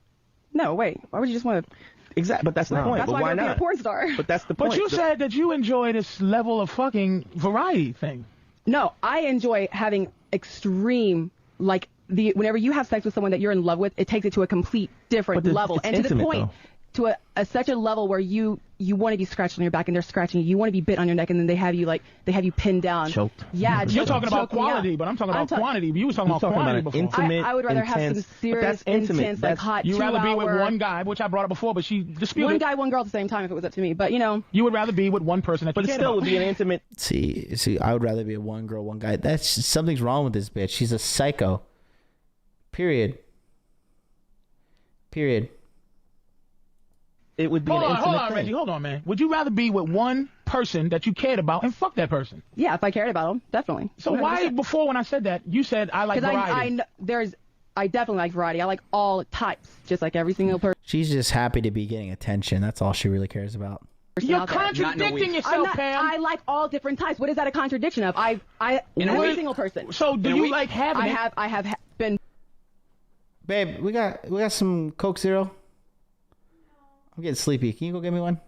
Speaker 6: No, wait. Why would you just want to?
Speaker 2: Exactly, but that's the point.
Speaker 6: That's
Speaker 2: but
Speaker 6: why
Speaker 2: why
Speaker 6: I
Speaker 2: not?
Speaker 6: be a porn star.
Speaker 2: But that's the point.
Speaker 3: But you said that you enjoy this level of fucking variety thing.
Speaker 6: No, I enjoy having extreme, like, whenever you have sex with someone that you're in love with, it takes it to a complete different level.
Speaker 2: it's
Speaker 6: And to the
Speaker 2: intimate,
Speaker 6: point, to such a level where you want to be scratched on your back and they're scratching you. You want to be bit on your neck and then they have you pinned down.
Speaker 2: Choked.
Speaker 6: Yeah,
Speaker 3: You're talking about
Speaker 6: choking, yeah.
Speaker 3: quality, but I'm talking about quantity. You was talking about quantity before.
Speaker 2: Intimate,
Speaker 6: I would rather have
Speaker 2: intense,
Speaker 6: some serious, intense, like hot
Speaker 3: You rather be with
Speaker 6: 2-hour
Speaker 3: one guy, which I brought up before, but she disputed.
Speaker 6: One guy, one girl at the same time if it was up to me. But, you know.
Speaker 3: You would rather be with one person that
Speaker 2: but
Speaker 3: you
Speaker 2: it
Speaker 3: cared
Speaker 2: still
Speaker 3: about.
Speaker 2: would be an intimate.
Speaker 1: See, I would rather be a one girl, one guy. That's something's wrong with this bitch. She's a psycho. Period.
Speaker 2: It would be
Speaker 3: Hold
Speaker 2: an
Speaker 3: on,
Speaker 2: intimate thing.
Speaker 3: Reggie. Hold on, man. Would you rather be with one person that you cared about and fuck that person?
Speaker 6: Yeah, if I cared about them, definitely.
Speaker 3: So why, before when I said that, you said I like variety?
Speaker 6: I definitely like variety. I like all types, just like every single person.
Speaker 1: She's just happy to be getting attention. That's all she really cares about.
Speaker 3: You're contradicting yourself, Pam.
Speaker 6: I like all different types. What is that a contradiction of? Every single person.
Speaker 3: So do you like having it?
Speaker 6: I have been.
Speaker 1: Babe, we got some Coke Zero. I'm getting sleepy. Can you go get me one?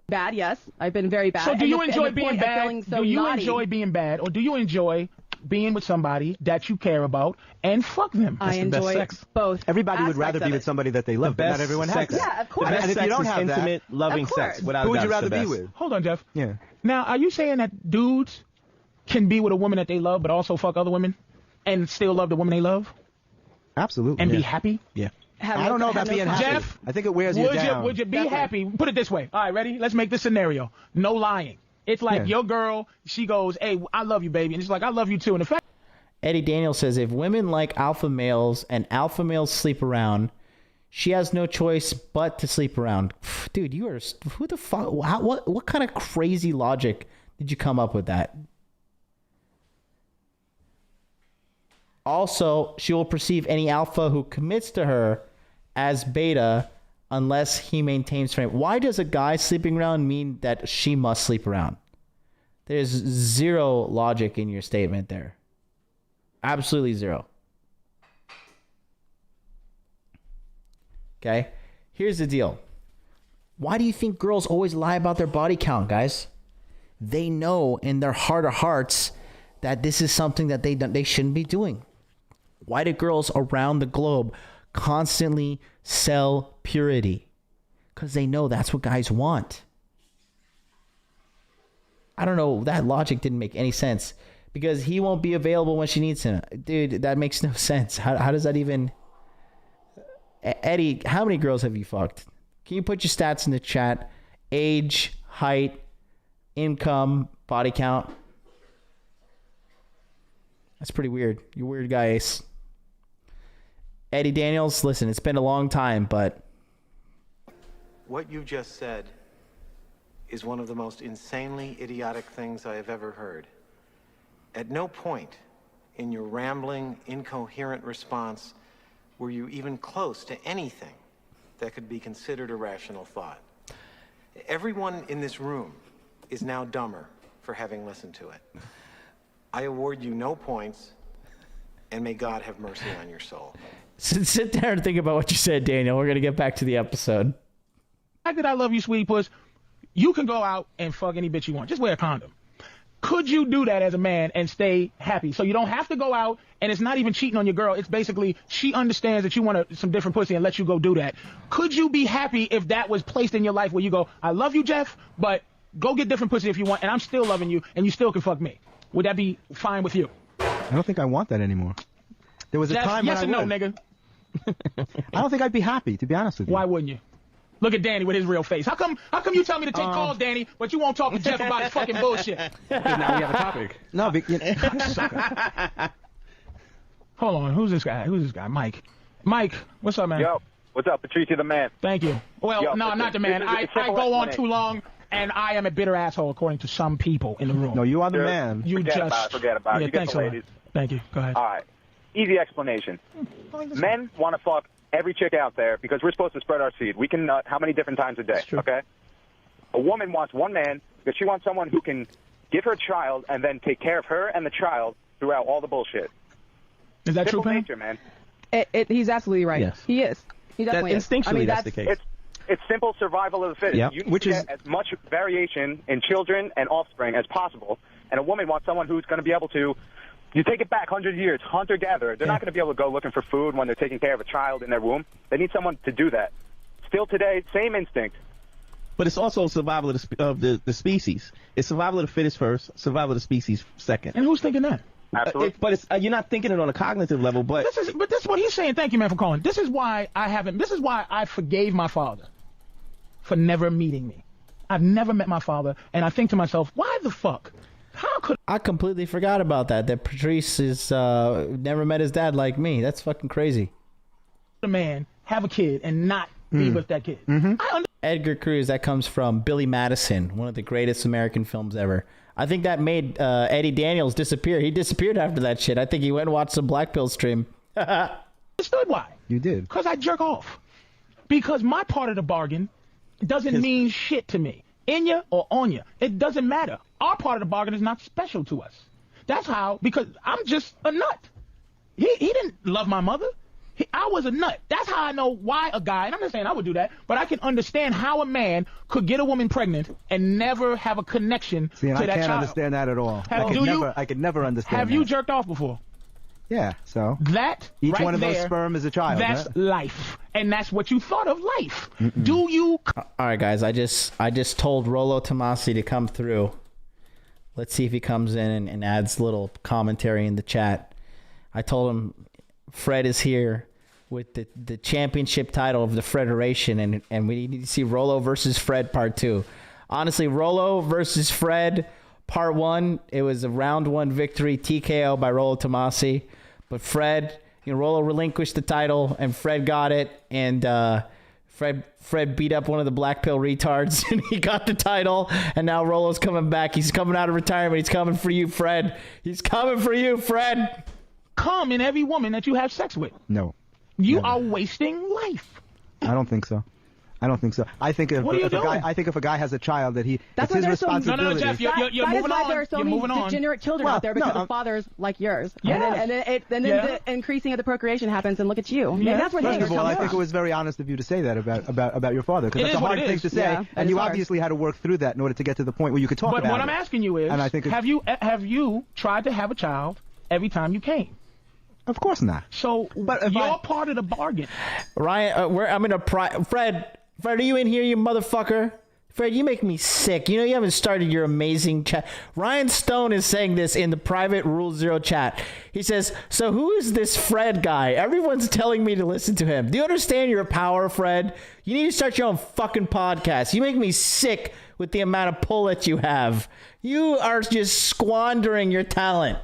Speaker 6: Bad, yes. I've been very bad.
Speaker 3: So do you
Speaker 6: And
Speaker 3: enjoy
Speaker 6: the
Speaker 3: being
Speaker 6: point of
Speaker 3: bad?
Speaker 6: feeling so
Speaker 3: Do you
Speaker 6: naughty.
Speaker 3: enjoy being bad, or do you enjoy being with somebody that you care about and fuck them?
Speaker 6: I enjoy both.
Speaker 4: Everybody would rather
Speaker 6: aspects
Speaker 4: be
Speaker 6: of
Speaker 4: with
Speaker 6: it.
Speaker 4: somebody that they love, but not
Speaker 2: best
Speaker 4: everyone
Speaker 2: sex.
Speaker 4: has that.
Speaker 6: Yeah, of course.
Speaker 2: The best
Speaker 4: And if you
Speaker 2: sex
Speaker 4: don't
Speaker 2: is
Speaker 4: have that,
Speaker 2: intimate, loving
Speaker 6: of course.
Speaker 2: sex. Without
Speaker 4: who
Speaker 2: a
Speaker 4: would
Speaker 2: doubt,
Speaker 4: you
Speaker 2: it's
Speaker 4: rather
Speaker 2: the
Speaker 4: be
Speaker 2: best.
Speaker 4: with?
Speaker 3: Hold on, Jeff.
Speaker 4: Yeah.
Speaker 3: Now, are you saying that dudes can be with a woman that they love, but also fuck other women, and still love the woman they love,
Speaker 4: Absolutely.
Speaker 3: and be happy?
Speaker 2: Yeah.
Speaker 4: I don't know about being happy.
Speaker 3: Jeff,
Speaker 4: I think it wears you down.
Speaker 3: Would you be happy? Put it this way. All right, ready? Let's make this scenario. No lying. It's like your girl, she goes, hey, I love you, baby. And it's like, I love you too. And the fact
Speaker 1: Eddie Daniel says, if women like alpha males and alpha males sleep around, she has no choice but to sleep around. Dude, you are, who the fuck, what kind of crazy logic did you come up with that? Also, she will perceive any alpha who commits to her as beta unless he maintains frame. Why does a guy sleeping around mean that she must sleep around? There's zero logic in your statement there. Absolutely zero. Okay? Here's the deal. Why do you think girls always lie about their body count, guys? They know in their heart of hearts that this is something that they shouldn't be doing. Why do girls around the globe constantly sell purity? Because they know that's what guys want. I don't know. That logic didn't make any sense. Because he won't be available when she needs him. Dude, that makes no sense. How does that even... Eddie, how many girls have you fucked? Can you put your stats in the chat? Age, height, income, body count. That's pretty weird. You're a weird guy, Ace. Eddie Daniels, listen, it's been a long time, but...
Speaker 15: What you just said is one of the most insanely idiotic things I have ever heard. At no point in your rambling, incoherent response were you even close to anything that could be considered a rational thought. Everyone in this room is now dumber for having listened to it. I award you no points and may God have mercy on your soul.
Speaker 1: Sit there and think about what you said, Daniel. We're going to get back to the episode.
Speaker 3: The fact that I love you, sweetie puss, you can go out and fuck any bitch you want. Just wear a condom. Could you do that as a man and stay happy? So you don't have to go out, and it's not even cheating on your girl. It's basically she understands that you want some different pussy and lets you go do that. Could you be happy if that was placed in your life where you go, I love you, Jeff, but go get different pussy if you want, and I'm still loving you, and you still can fuck me? Would that be fine with you?
Speaker 4: I don't think I want that anymore. There was a time when I would.
Speaker 3: Yes or no, nigga?
Speaker 4: I don't think I'd be happy, to be honest with you.
Speaker 3: Why wouldn't you? Look at Danny with his real face. How come you tell me to take calls, Danny, but you won't talk to Jeff about his fucking bullshit?
Speaker 12: Because now we have a topic.
Speaker 4: No, but,
Speaker 3: Hold on. Who's this guy? Mike. Mike, what's up, man?
Speaker 16: Yo, what's up, Patricia the man?
Speaker 3: Thank you. Well,
Speaker 16: Yo,
Speaker 3: no, I'm not the man. I go on too long, and I am a bitter asshole, according to some people in the room.
Speaker 4: No, you are the man.
Speaker 16: Forget about it.
Speaker 3: Yeah,
Speaker 16: You
Speaker 3: thanks
Speaker 16: get
Speaker 3: a
Speaker 16: the
Speaker 3: lot.
Speaker 16: ladies.
Speaker 3: Thank you. Go ahead.
Speaker 16: All right. Easy explanation. Men want to fuck every chick out there because we're supposed to spread our seed. We can nut how many different times a day, okay? A woman wants one man because she wants someone who can give her a child and then take care of her and the child throughout all the bullshit.
Speaker 3: Is that
Speaker 16: Simple
Speaker 3: true, Pam?
Speaker 16: nature, man.
Speaker 6: He's absolutely right.
Speaker 16: Yes.
Speaker 6: He is. He definitely is.
Speaker 16: Instinctually,
Speaker 6: I mean, that's
Speaker 16: the case. It's simple survival of the fittest.
Speaker 4: Yeah,
Speaker 16: You need
Speaker 4: which
Speaker 16: to
Speaker 4: is-
Speaker 16: get as much variation in children and offspring as possible, and a woman wants someone who's going to be able to. You take it back 100 years, hunter-gatherer. They're not going to be able to go looking for food when they're taking care of a child in their womb. They need someone to do that. Still today, same instinct.
Speaker 17: But it's also survival of the species. It's survival of the fittest first, survival of the species second.
Speaker 3: And who's thinking that?
Speaker 16: Absolutely.
Speaker 17: But it's you're not thinking it on a cognitive level. But
Speaker 3: this is what he's saying. Thank you, man, for calling. This is why I forgave my father for never meeting me. I've never met my father, and I think to myself, why the fuck? How could
Speaker 1: I completely forgot about that Patrice is never met his dad like me. That's fucking crazy.
Speaker 3: a man have a kid and not be with that kid?
Speaker 1: Edgar Cruz, that comes from Billy Madison, one of the greatest American films ever. I think that made Eddie Daniels disappear. He disappeared after that shit. I think he went and watched some Black Pill stream.
Speaker 3: Understood why?
Speaker 4: You did.
Speaker 3: Because I jerk off. Because my part of the bargain doesn't mean shit to me. In ya or on ya. It doesn't matter. Our part of the bargain is not special to us. That's how, because I'm just a nut. He didn't love my mother. I was a nut. That's how I know why a guy, and I'm not saying I would do that, but I can understand how a man could get a woman pregnant and never have a connection
Speaker 4: See, and
Speaker 3: to
Speaker 4: I
Speaker 3: that
Speaker 4: can't
Speaker 3: child.
Speaker 4: understand that at all.
Speaker 3: Have-
Speaker 4: I could never understand
Speaker 3: Have
Speaker 4: that.
Speaker 3: you jerked off before?
Speaker 4: Yeah, so.
Speaker 3: That
Speaker 4: Each
Speaker 3: right
Speaker 4: one of those
Speaker 3: there,
Speaker 4: sperm is a child.
Speaker 3: That's
Speaker 4: right?
Speaker 3: life, and that's what you thought of life. Do you?
Speaker 1: All right, guys. I just told Rollo Tomasi to come through. Let's see if he comes in and adds a little commentary in the chat. I told him Fred is here with the championship title of the Federation, and we need to see Rollo versus Fred part 2. Honestly, Rollo versus Fred part 1, it was a round 1 victory, TKO by Rollo Tomasi. But Fred, Rollo relinquished the title, and Fred got it, and Fred beat up one of the Black Pill retards, and he got the title, and now Rollo's coming back. He's coming out of retirement. He's coming for you, Fred. He's coming for you, Fred.
Speaker 3: Come in every woman that you have sex with.
Speaker 4: No.
Speaker 3: You are wasting life.
Speaker 4: I don't think so. I think if a guy has a child that
Speaker 6: That's
Speaker 4: it's
Speaker 6: why
Speaker 4: his
Speaker 6: there's
Speaker 4: responsibility.
Speaker 3: Jeff, you're
Speaker 6: that is
Speaker 3: moving
Speaker 6: why
Speaker 3: on.
Speaker 6: there are so
Speaker 3: You're
Speaker 6: many
Speaker 3: moving on.
Speaker 6: degenerate children out there because of fathers like yours.
Speaker 3: Yes.
Speaker 6: And then
Speaker 3: Yeah.
Speaker 6: the increasing of the procreation happens, and look at you. Maybe that's where the
Speaker 4: First
Speaker 6: anger
Speaker 4: of all,
Speaker 6: comes
Speaker 4: I think
Speaker 6: from.
Speaker 4: it was very honest of you to say that about your father, because
Speaker 3: It
Speaker 4: that's a
Speaker 3: is what
Speaker 4: hard
Speaker 3: it
Speaker 4: thing
Speaker 3: is.
Speaker 4: to say,
Speaker 6: Yeah,
Speaker 4: and
Speaker 6: it
Speaker 4: you
Speaker 6: is hard.
Speaker 4: obviously had to work through that in order to get to the point where you could talk
Speaker 3: But
Speaker 4: about it.
Speaker 3: what I'm asking you is,
Speaker 4: And I think
Speaker 3: have you tried to have a child every time you came?
Speaker 4: Of course not.
Speaker 3: So you're part of the bargain.
Speaker 1: Ryan, I'm in a Fred, are you in here, you motherfucker? Fred, you make me sick. You haven't started your amazing chat. Ryan Stone is saying this in the private Rule Zero chat. He says, so who is this Fred guy? Everyone's telling me to listen to him. Do you understand your power, Fred? You need to start your own fucking podcast. You make me sick with the amount of pull that you have. You are just squandering your talent.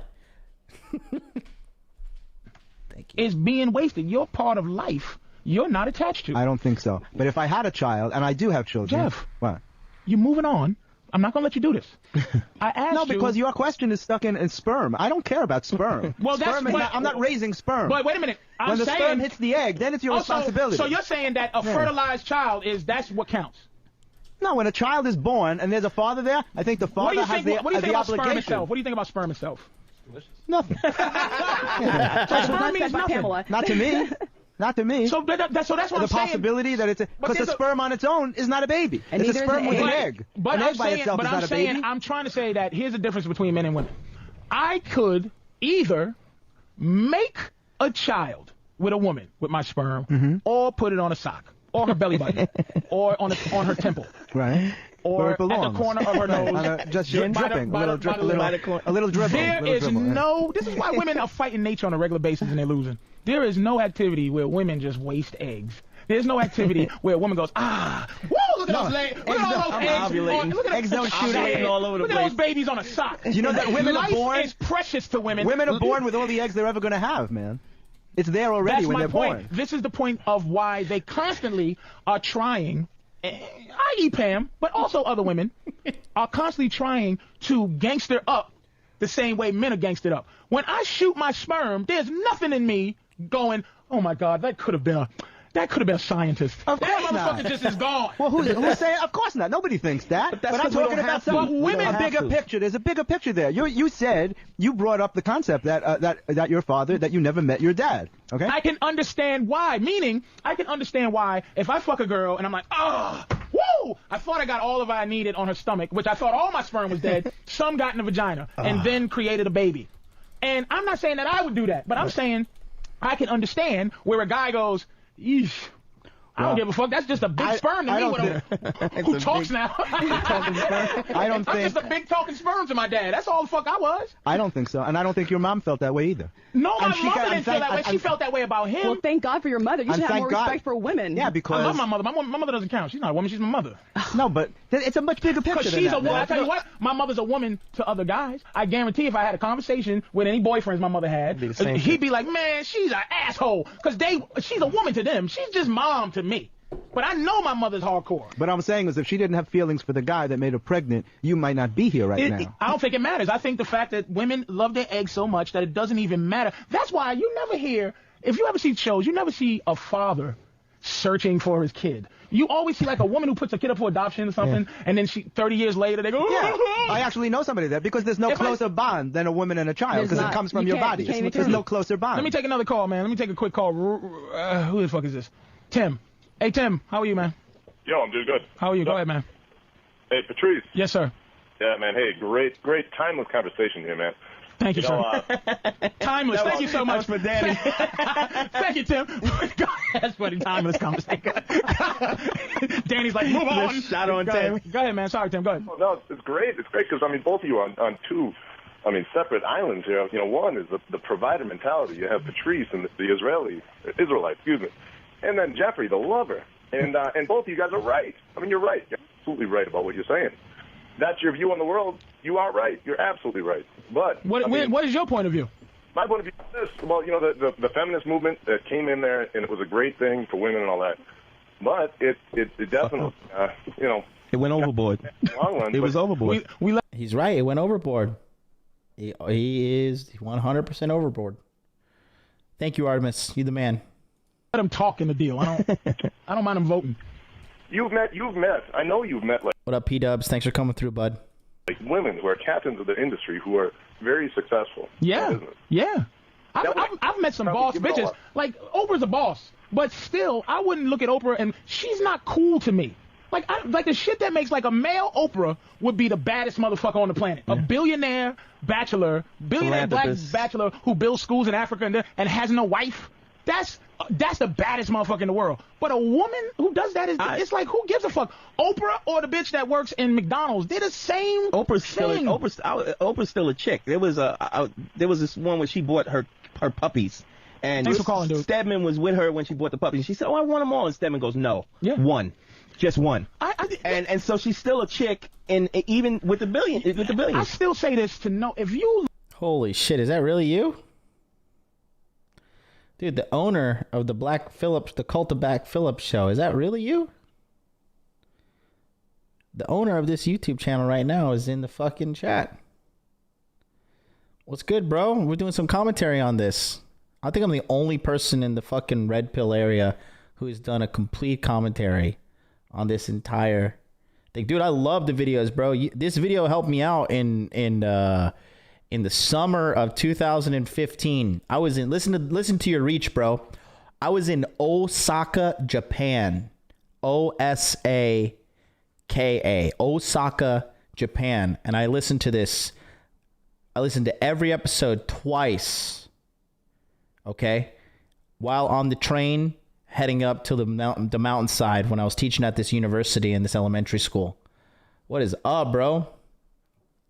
Speaker 3: Is being wasted. You're part of life. You're not attached to.
Speaker 4: I don't think so. But if I had a child, and I do have children.
Speaker 3: Jeff.
Speaker 4: What?
Speaker 3: You're moving on. I'm not going to let you do this. I asked
Speaker 4: No, because your question is stuck in sperm. I don't care about sperm.
Speaker 3: Well, that's
Speaker 4: sperm is not, I'm not raising sperm.
Speaker 3: But wait a minute.
Speaker 4: When the sperm hits the egg, then it's your responsibility.
Speaker 3: So you're saying that a fertilized child that's what counts?
Speaker 4: No, when a child is born and there's a father there, I think the father has the
Speaker 3: What do you think about sperm
Speaker 4: obligation.
Speaker 3: itself? What do you think about sperm itself?
Speaker 4: Nothing.
Speaker 2: Sperm means nothing.
Speaker 4: Not to me. Not to me.
Speaker 2: So that's what I'm saying.
Speaker 4: The possibility that it's because the sperm on its own is not a baby.
Speaker 6: And
Speaker 4: it's a sperm with an egg.
Speaker 2: But
Speaker 4: an egg by itself is not a baby.
Speaker 3: I'm trying to say that here's the difference between men and women. I could either make a child with a woman with my sperm, or put it on a sock, or her belly button, or on her temple,
Speaker 4: right?
Speaker 3: Or at the corner of her nose,
Speaker 4: just dripping, a little dribbling.
Speaker 3: There is no. This is why women are fighting nature on a regular basis and they're losing. There is no activity where women just waste eggs. There's no activity where a woman goes, whoa, look at those legs, look at all those eggs. Look at
Speaker 4: eggs don't shoot out all over the place.
Speaker 3: Look at those babies on a sock.
Speaker 4: You know that women are born.
Speaker 3: Life is precious to women.
Speaker 4: Women are born with all the eggs they're ever going to have, man. It's there already when they're born.
Speaker 3: This is the point of why they constantly are trying, i.e. Pam, but also other women, are constantly trying to gangster up the same way men are gangstered up. When I shoot my sperm, there's nothing in me going, oh my God, that could have been a scientist.
Speaker 4: Of course
Speaker 3: that motherfucker
Speaker 4: not.
Speaker 3: just is gone.
Speaker 4: Well, who's saying? Of course not. Nobody thinks that. But I'm talking about a bigger picture. There's a bigger picture there. You said you brought up the concept that your father, that you never met your dad. Okay.
Speaker 3: I can understand why. Meaning, I can understand why if I fuck a girl and I'm like, woo! I thought I got all of I needed on her stomach, which I thought all my sperm was dead. Some got in the vagina and then created a baby. And I'm not saying that I would do that, but I'm saying I can understand where a guy goes, yeesh. I don't give a fuck. That's just a big sperm to me. Who talks now?
Speaker 4: I don't think.
Speaker 3: I'm just a big talking sperm to my dad. That's all the fuck I was.
Speaker 4: I don't think so, and I don't think your mom felt that way either.
Speaker 3: No, my mother didn't feel that way. She felt that way about him.
Speaker 6: Well, thank God for your mother. You should have more respect for women.
Speaker 4: Yeah, because
Speaker 3: I love my mother. My mother doesn't count. She's not a woman. She's my mother.
Speaker 4: No, but it's a much bigger picture.
Speaker 3: Because she's a woman. I tell you what, my mother's a woman to other guys. I guarantee if I had a conversation with any boyfriends my mother had, he'd be like, man, she's an asshole. Because she's a woman to them. She's just mom to me. But I know my mother's hardcore.
Speaker 4: But I'm saying is if she didn't have feelings for the guy that made her pregnant, you might not be here right now.
Speaker 3: I don't think it matters. I think the fact that women love their eggs so much that it doesn't even matter. That's why you never hear, if you ever see shows, you never see a father searching for his kid. You always see like a woman who puts a kid up for adoption or something, and then 30 years later, they go,
Speaker 4: I actually know somebody there because there's no closer bond than a woman and a child because it comes from your body. There's no closer bond.
Speaker 3: Let me take another call, man. Let me take a quick call. Who the fuck is this? Tim. Hey, Tim. How are you, man?
Speaker 18: Yo, I'm doing good.
Speaker 3: How are you? Go ahead, man.
Speaker 18: Hey, Patrice.
Speaker 3: Yes, sir.
Speaker 18: Yeah, man. Hey, great, timeless conversation here, man.
Speaker 3: Thank you, sir. Timeless. Thank you so much
Speaker 17: for Danny.
Speaker 3: Thank you, Tim. That's funny. Timeless conversation. Danny's like, move on.
Speaker 17: Shot on Tim.
Speaker 3: Go ahead, man. Sorry, Tim. Go ahead.
Speaker 18: Oh, no, it's great. It's great because, I mean, both of you on two, separate islands here. You know, one is the provider mentality. You have Patrice and the Israelite, excuse me. And then Jeffrey, the lover. And both of you guys are right. I mean, you're right. You're absolutely right about what you're saying. That's your view on the world. You are right. You're absolutely right. But
Speaker 3: what is your point of view?
Speaker 18: My point of view is this. Well, you know, the feminist movement that came in there, and it was a great thing for women and all that. But it definitely,
Speaker 17: it went overboard.
Speaker 18: Long run,
Speaker 17: it was overboard.
Speaker 1: He's right. It went overboard. He is 100% overboard. Thank you, Artemis. You're the man.
Speaker 3: Let him talk in the deal. I don't mind him voting.
Speaker 18: You've met. I know you've met like.
Speaker 1: What up, P-Dubs? Thanks for coming through, bud.
Speaker 18: Like women who are captains of the industry who are very successful.
Speaker 3: Yeah. I've met some boss bitches. Like Oprah's a boss, but still, I wouldn't look at Oprah and she's not cool to me. Like the shit that makes like a male Oprah would be the baddest motherfucker on the planet. Yeah. A billionaire black bachelor who builds schools in Africa and has no wife. That's the baddest motherfucker in the world. But a woman who does that it's like, who gives a fuck? Oprah or the bitch that works in McDonald's? They're the same
Speaker 17: Oprah's
Speaker 3: thing.
Speaker 17: Oprah's still a chick. There was this one where she bought her puppies. And
Speaker 3: thanks for calling, dude.
Speaker 17: Stedman was with her when she bought the puppies. And she said, I want them all. And Stedman goes, no.
Speaker 3: Yeah.
Speaker 17: One. Just one. And so she's still a chick, and even with the billion.
Speaker 3: I still say this to know if you.
Speaker 1: Holy shit! Is that really you, dude? The owner of the Cult of Black Phillip show. Is that really you? The owner of this YouTube channel right now is in the fucking chat. What's good, bro? We're doing some commentary on this. I think I'm the only person in the fucking Red Pill area who has done a complete commentary on this entire thing. Dude, I love the videos, bro. This video helped me out in in the summer of 2015. I was in, listen to your reach, bro. I was in Osaka, Japan. Osaka, Osaka, Japan. And I listened to this. I listened to every episode twice. Okay? While on the train heading up to the mountainside when I was teaching at this university in this elementary school. What is up, bro?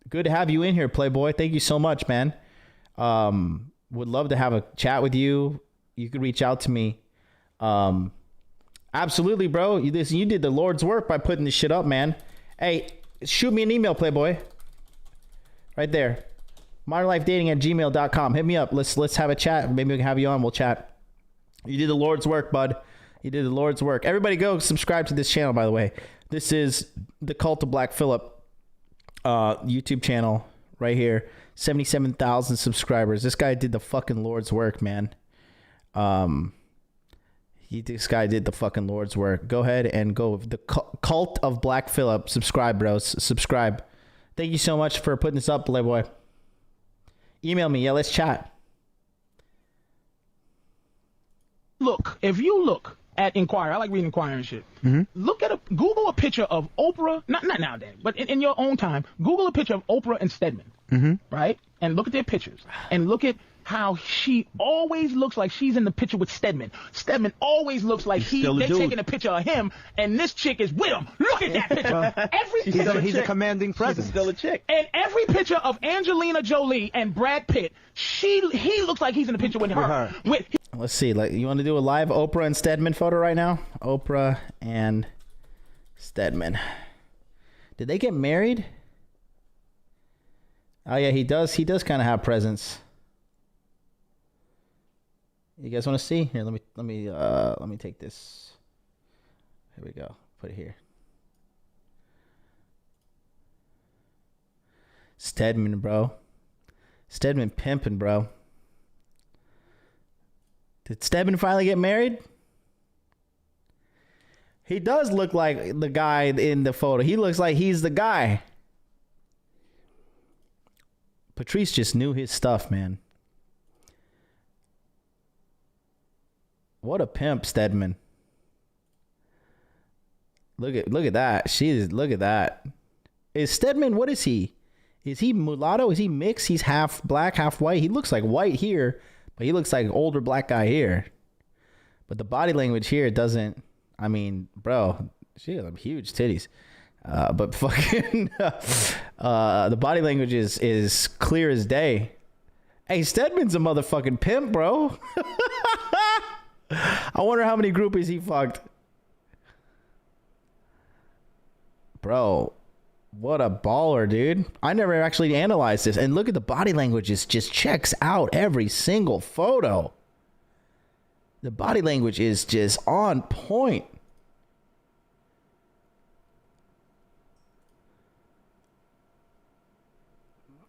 Speaker 1: Good to have you in here, Playboy. Thank you so much, man. Would love to have a chat with you. You could reach out to me. Absolutely, bro. You did the Lord's work by putting this shit up, man. Hey, shoot me an email, Playboy. Right there. modernlifedating@gmail.com. Hit me up. Let's have a chat. Maybe we can have you on. We'll chat. You did the Lord's work, bud. You did the Lord's work. Everybody go subscribe to this channel, by the way. This is the Cult of Black Phillip YouTube channel right here. 77,000 subscribers. This guy did the fucking Lord's work, man. This guy did the fucking Lord's work. Go ahead and go. The Cult of Black Phillip. Subscribe, bros. Subscribe. Thank you so much for putting this up, Playboy. Email me. Yeah, let's chat.
Speaker 3: Look, if you look at Inquirer, I like reading Inquirer and shit. Look at Google a picture of Oprah, not nowadays, but in your own time, Google a picture of Oprah and Stedman, right? And look at their pictures, and look at how she always looks like she's in the picture with Stedman. Stedman always looks like they're taking a picture of him, and this chick is with him. Look at that picture.
Speaker 4: He's a commanding presence.
Speaker 2: She's still a chick.
Speaker 3: And every picture of Angelina Jolie and Brad Pitt, he looks like he's in the picture with her.
Speaker 1: Let's see. Like, you want to do a live Oprah and Stedman photo right now? Oprah and Stedman. Did they get married? Oh yeah, he does. He does kind of have presence. You guys want to see? Here, let me take this. Here we go. Put it here. Stedman, bro. Stedman pimping, bro. Did Stedman finally get married? He does look like the guy in the photo. He looks like he's the guy. Patrice just knew his stuff, man. What a pimp, Stedman. Look at that. Look at that. Is Stedman, what is he? Is he mulatto? Is he mixed? He's half black, half white. He looks like white here, but he looks like an older black guy here. But the body language here doesn't, I mean, bro, she has huge titties. But fucking the body language is clear as day. Hey, Stedman's a motherfucking pimp, bro. I wonder how many groupies he fucked. Bro, what a baller, dude. I never actually analyzed this. And look at the body language. It just checks out every single photo. The body language is just on point.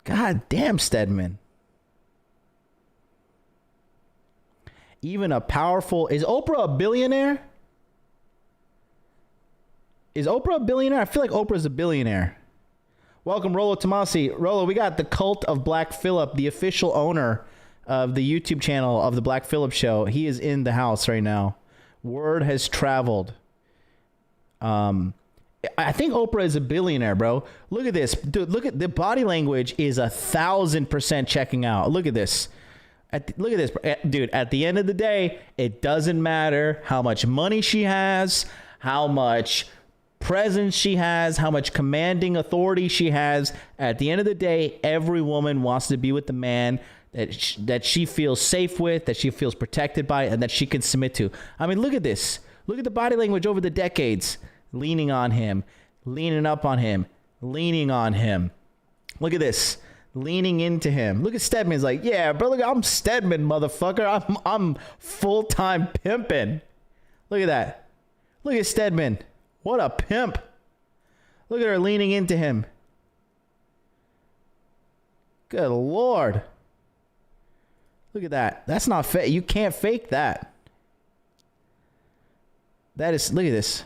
Speaker 1: God damn, Stedman. Even a powerful... Is Oprah a billionaire? Is Oprah a billionaire? I feel like Oprah's a billionaire. Welcome, Rolo Tomasi. Rolo, we got the Cult of Black Phillip, the official owner of the YouTube channel of the Black Phillip Show. He is in the house right now. Word has traveled. I think Oprah is a billionaire, bro. Look at this. Dude, look at the body language is 1,000% checking out. Look at this. Look at this, dude. At the end of the day, it doesn't matter how much money she has, how much presence she has, how much commanding authority she has. At the end of the day, every woman wants to be with the man that she feels safe with, that she feels protected by, and that she can submit to. I mean, look at this. Look at the body language over the decades. Leaning on him, leaning up on him, leaning on him. Look at this. Leaning into him. Look at Stedman's like, yeah, bro, look, I'm Stedman, motherfucker. I'm full-time pimping. Look at that. Look at Stedman. What a pimp. Look at her leaning into him. Good Lord. Look at that. That's not fake. You can't fake that. That is, look at this.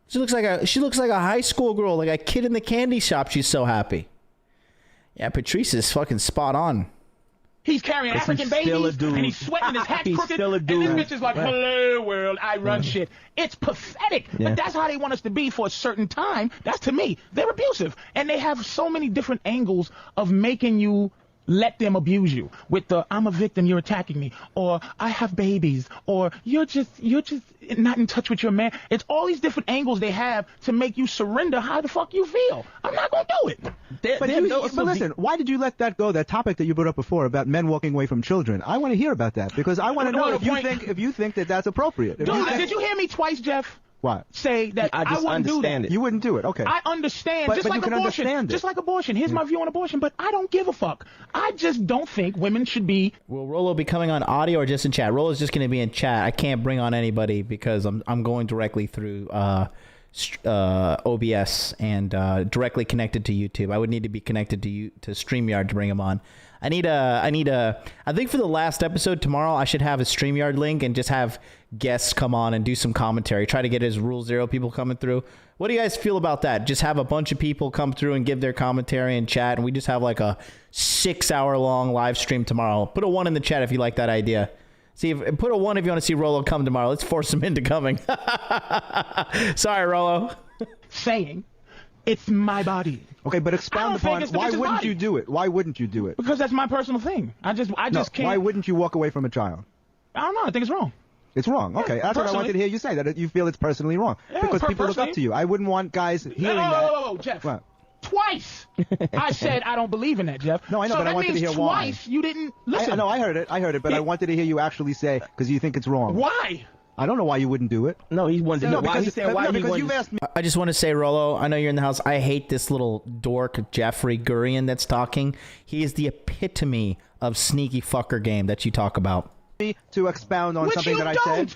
Speaker 1: She looks like a high school girl, like a kid in the candy shop. She's so happy. Yeah, Patrice is fucking spot on.
Speaker 3: He's carrying African babies, and he's sweating his hat crooked, and this bitch is like, hello world, I run shit. It's pathetic, but that's how they want us to be for a certain time. That's, to me, they're abusive. And they have so many different angles of making you let them abuse you with the I'm a victim, you're attacking me, or I have babies, or you're just not in touch with your man. It's all these different angles they have to make you surrender how the fuck you feel. I'm not gonna do it.
Speaker 4: But listen, why did you let that go? That topic that you brought up before about men walking away from children. I want to hear about that because I want to know if you think that that's appropriate.
Speaker 3: Dude, did you hear me twice, Jeff?
Speaker 4: What?
Speaker 3: Say that I wouldn't do that.
Speaker 4: You wouldn't do it, okay.
Speaker 3: I understand,
Speaker 4: but
Speaker 3: just like
Speaker 4: you can
Speaker 3: abortion.
Speaker 4: Understand it.
Speaker 3: Just like abortion. Here's my view on abortion, but I don't give a fuck. I just don't think women should be.
Speaker 1: Will Rolo be coming on audio or just in chat? Rolo's just going to be in chat. I can't bring on anybody because I'm going directly through OBS and directly connected to YouTube. I would need to be connected to StreamYard to bring him on. I think for the last episode tomorrow, I should have a StreamYard link and just have guests come on and do some commentary. Try to get his Rule Zero people coming through. What do you guys feel about that? Just have a bunch of people come through and give their commentary and chat, and we just have like a 6-hour-long live stream tomorrow. Put a 1 in the chat if you like that idea. Put a 1 if you want to see Rolo come tomorrow. Let's force him into coming. Sorry, Rolo.
Speaker 3: Saying it's my body.
Speaker 4: Okay, but expound upon why wouldn't you do it? Why wouldn't you do it?
Speaker 3: Because that's my personal thing. I just can't.
Speaker 4: Why wouldn't you walk away from a child?
Speaker 3: I don't know. I think it's wrong.
Speaker 4: It's wrong. Okay, that's what I wanted to hear you say, that you feel it's personally wrong. Because people look up to you. I wouldn't want guys hearing that.
Speaker 3: Whoa, Jeff. What? Twice I said I don't believe in that, Jeff.
Speaker 4: No, I know, but I wanted to hear why.
Speaker 3: Twice you didn't listen.
Speaker 4: No, I heard it, but I wanted to hear you actually say, because you think it's wrong.
Speaker 3: Why?
Speaker 4: I don't know why you wouldn't do it.
Speaker 2: No, he wanted to know why. He's saying why
Speaker 4: because you've asked me.
Speaker 1: I just want to say, Rolo, I know you're in the house. I hate this little dork, Jeffrey Gurian, that's talking. He is the epitome of sneaky fucker game that you talk about.
Speaker 4: To expound on something that I said.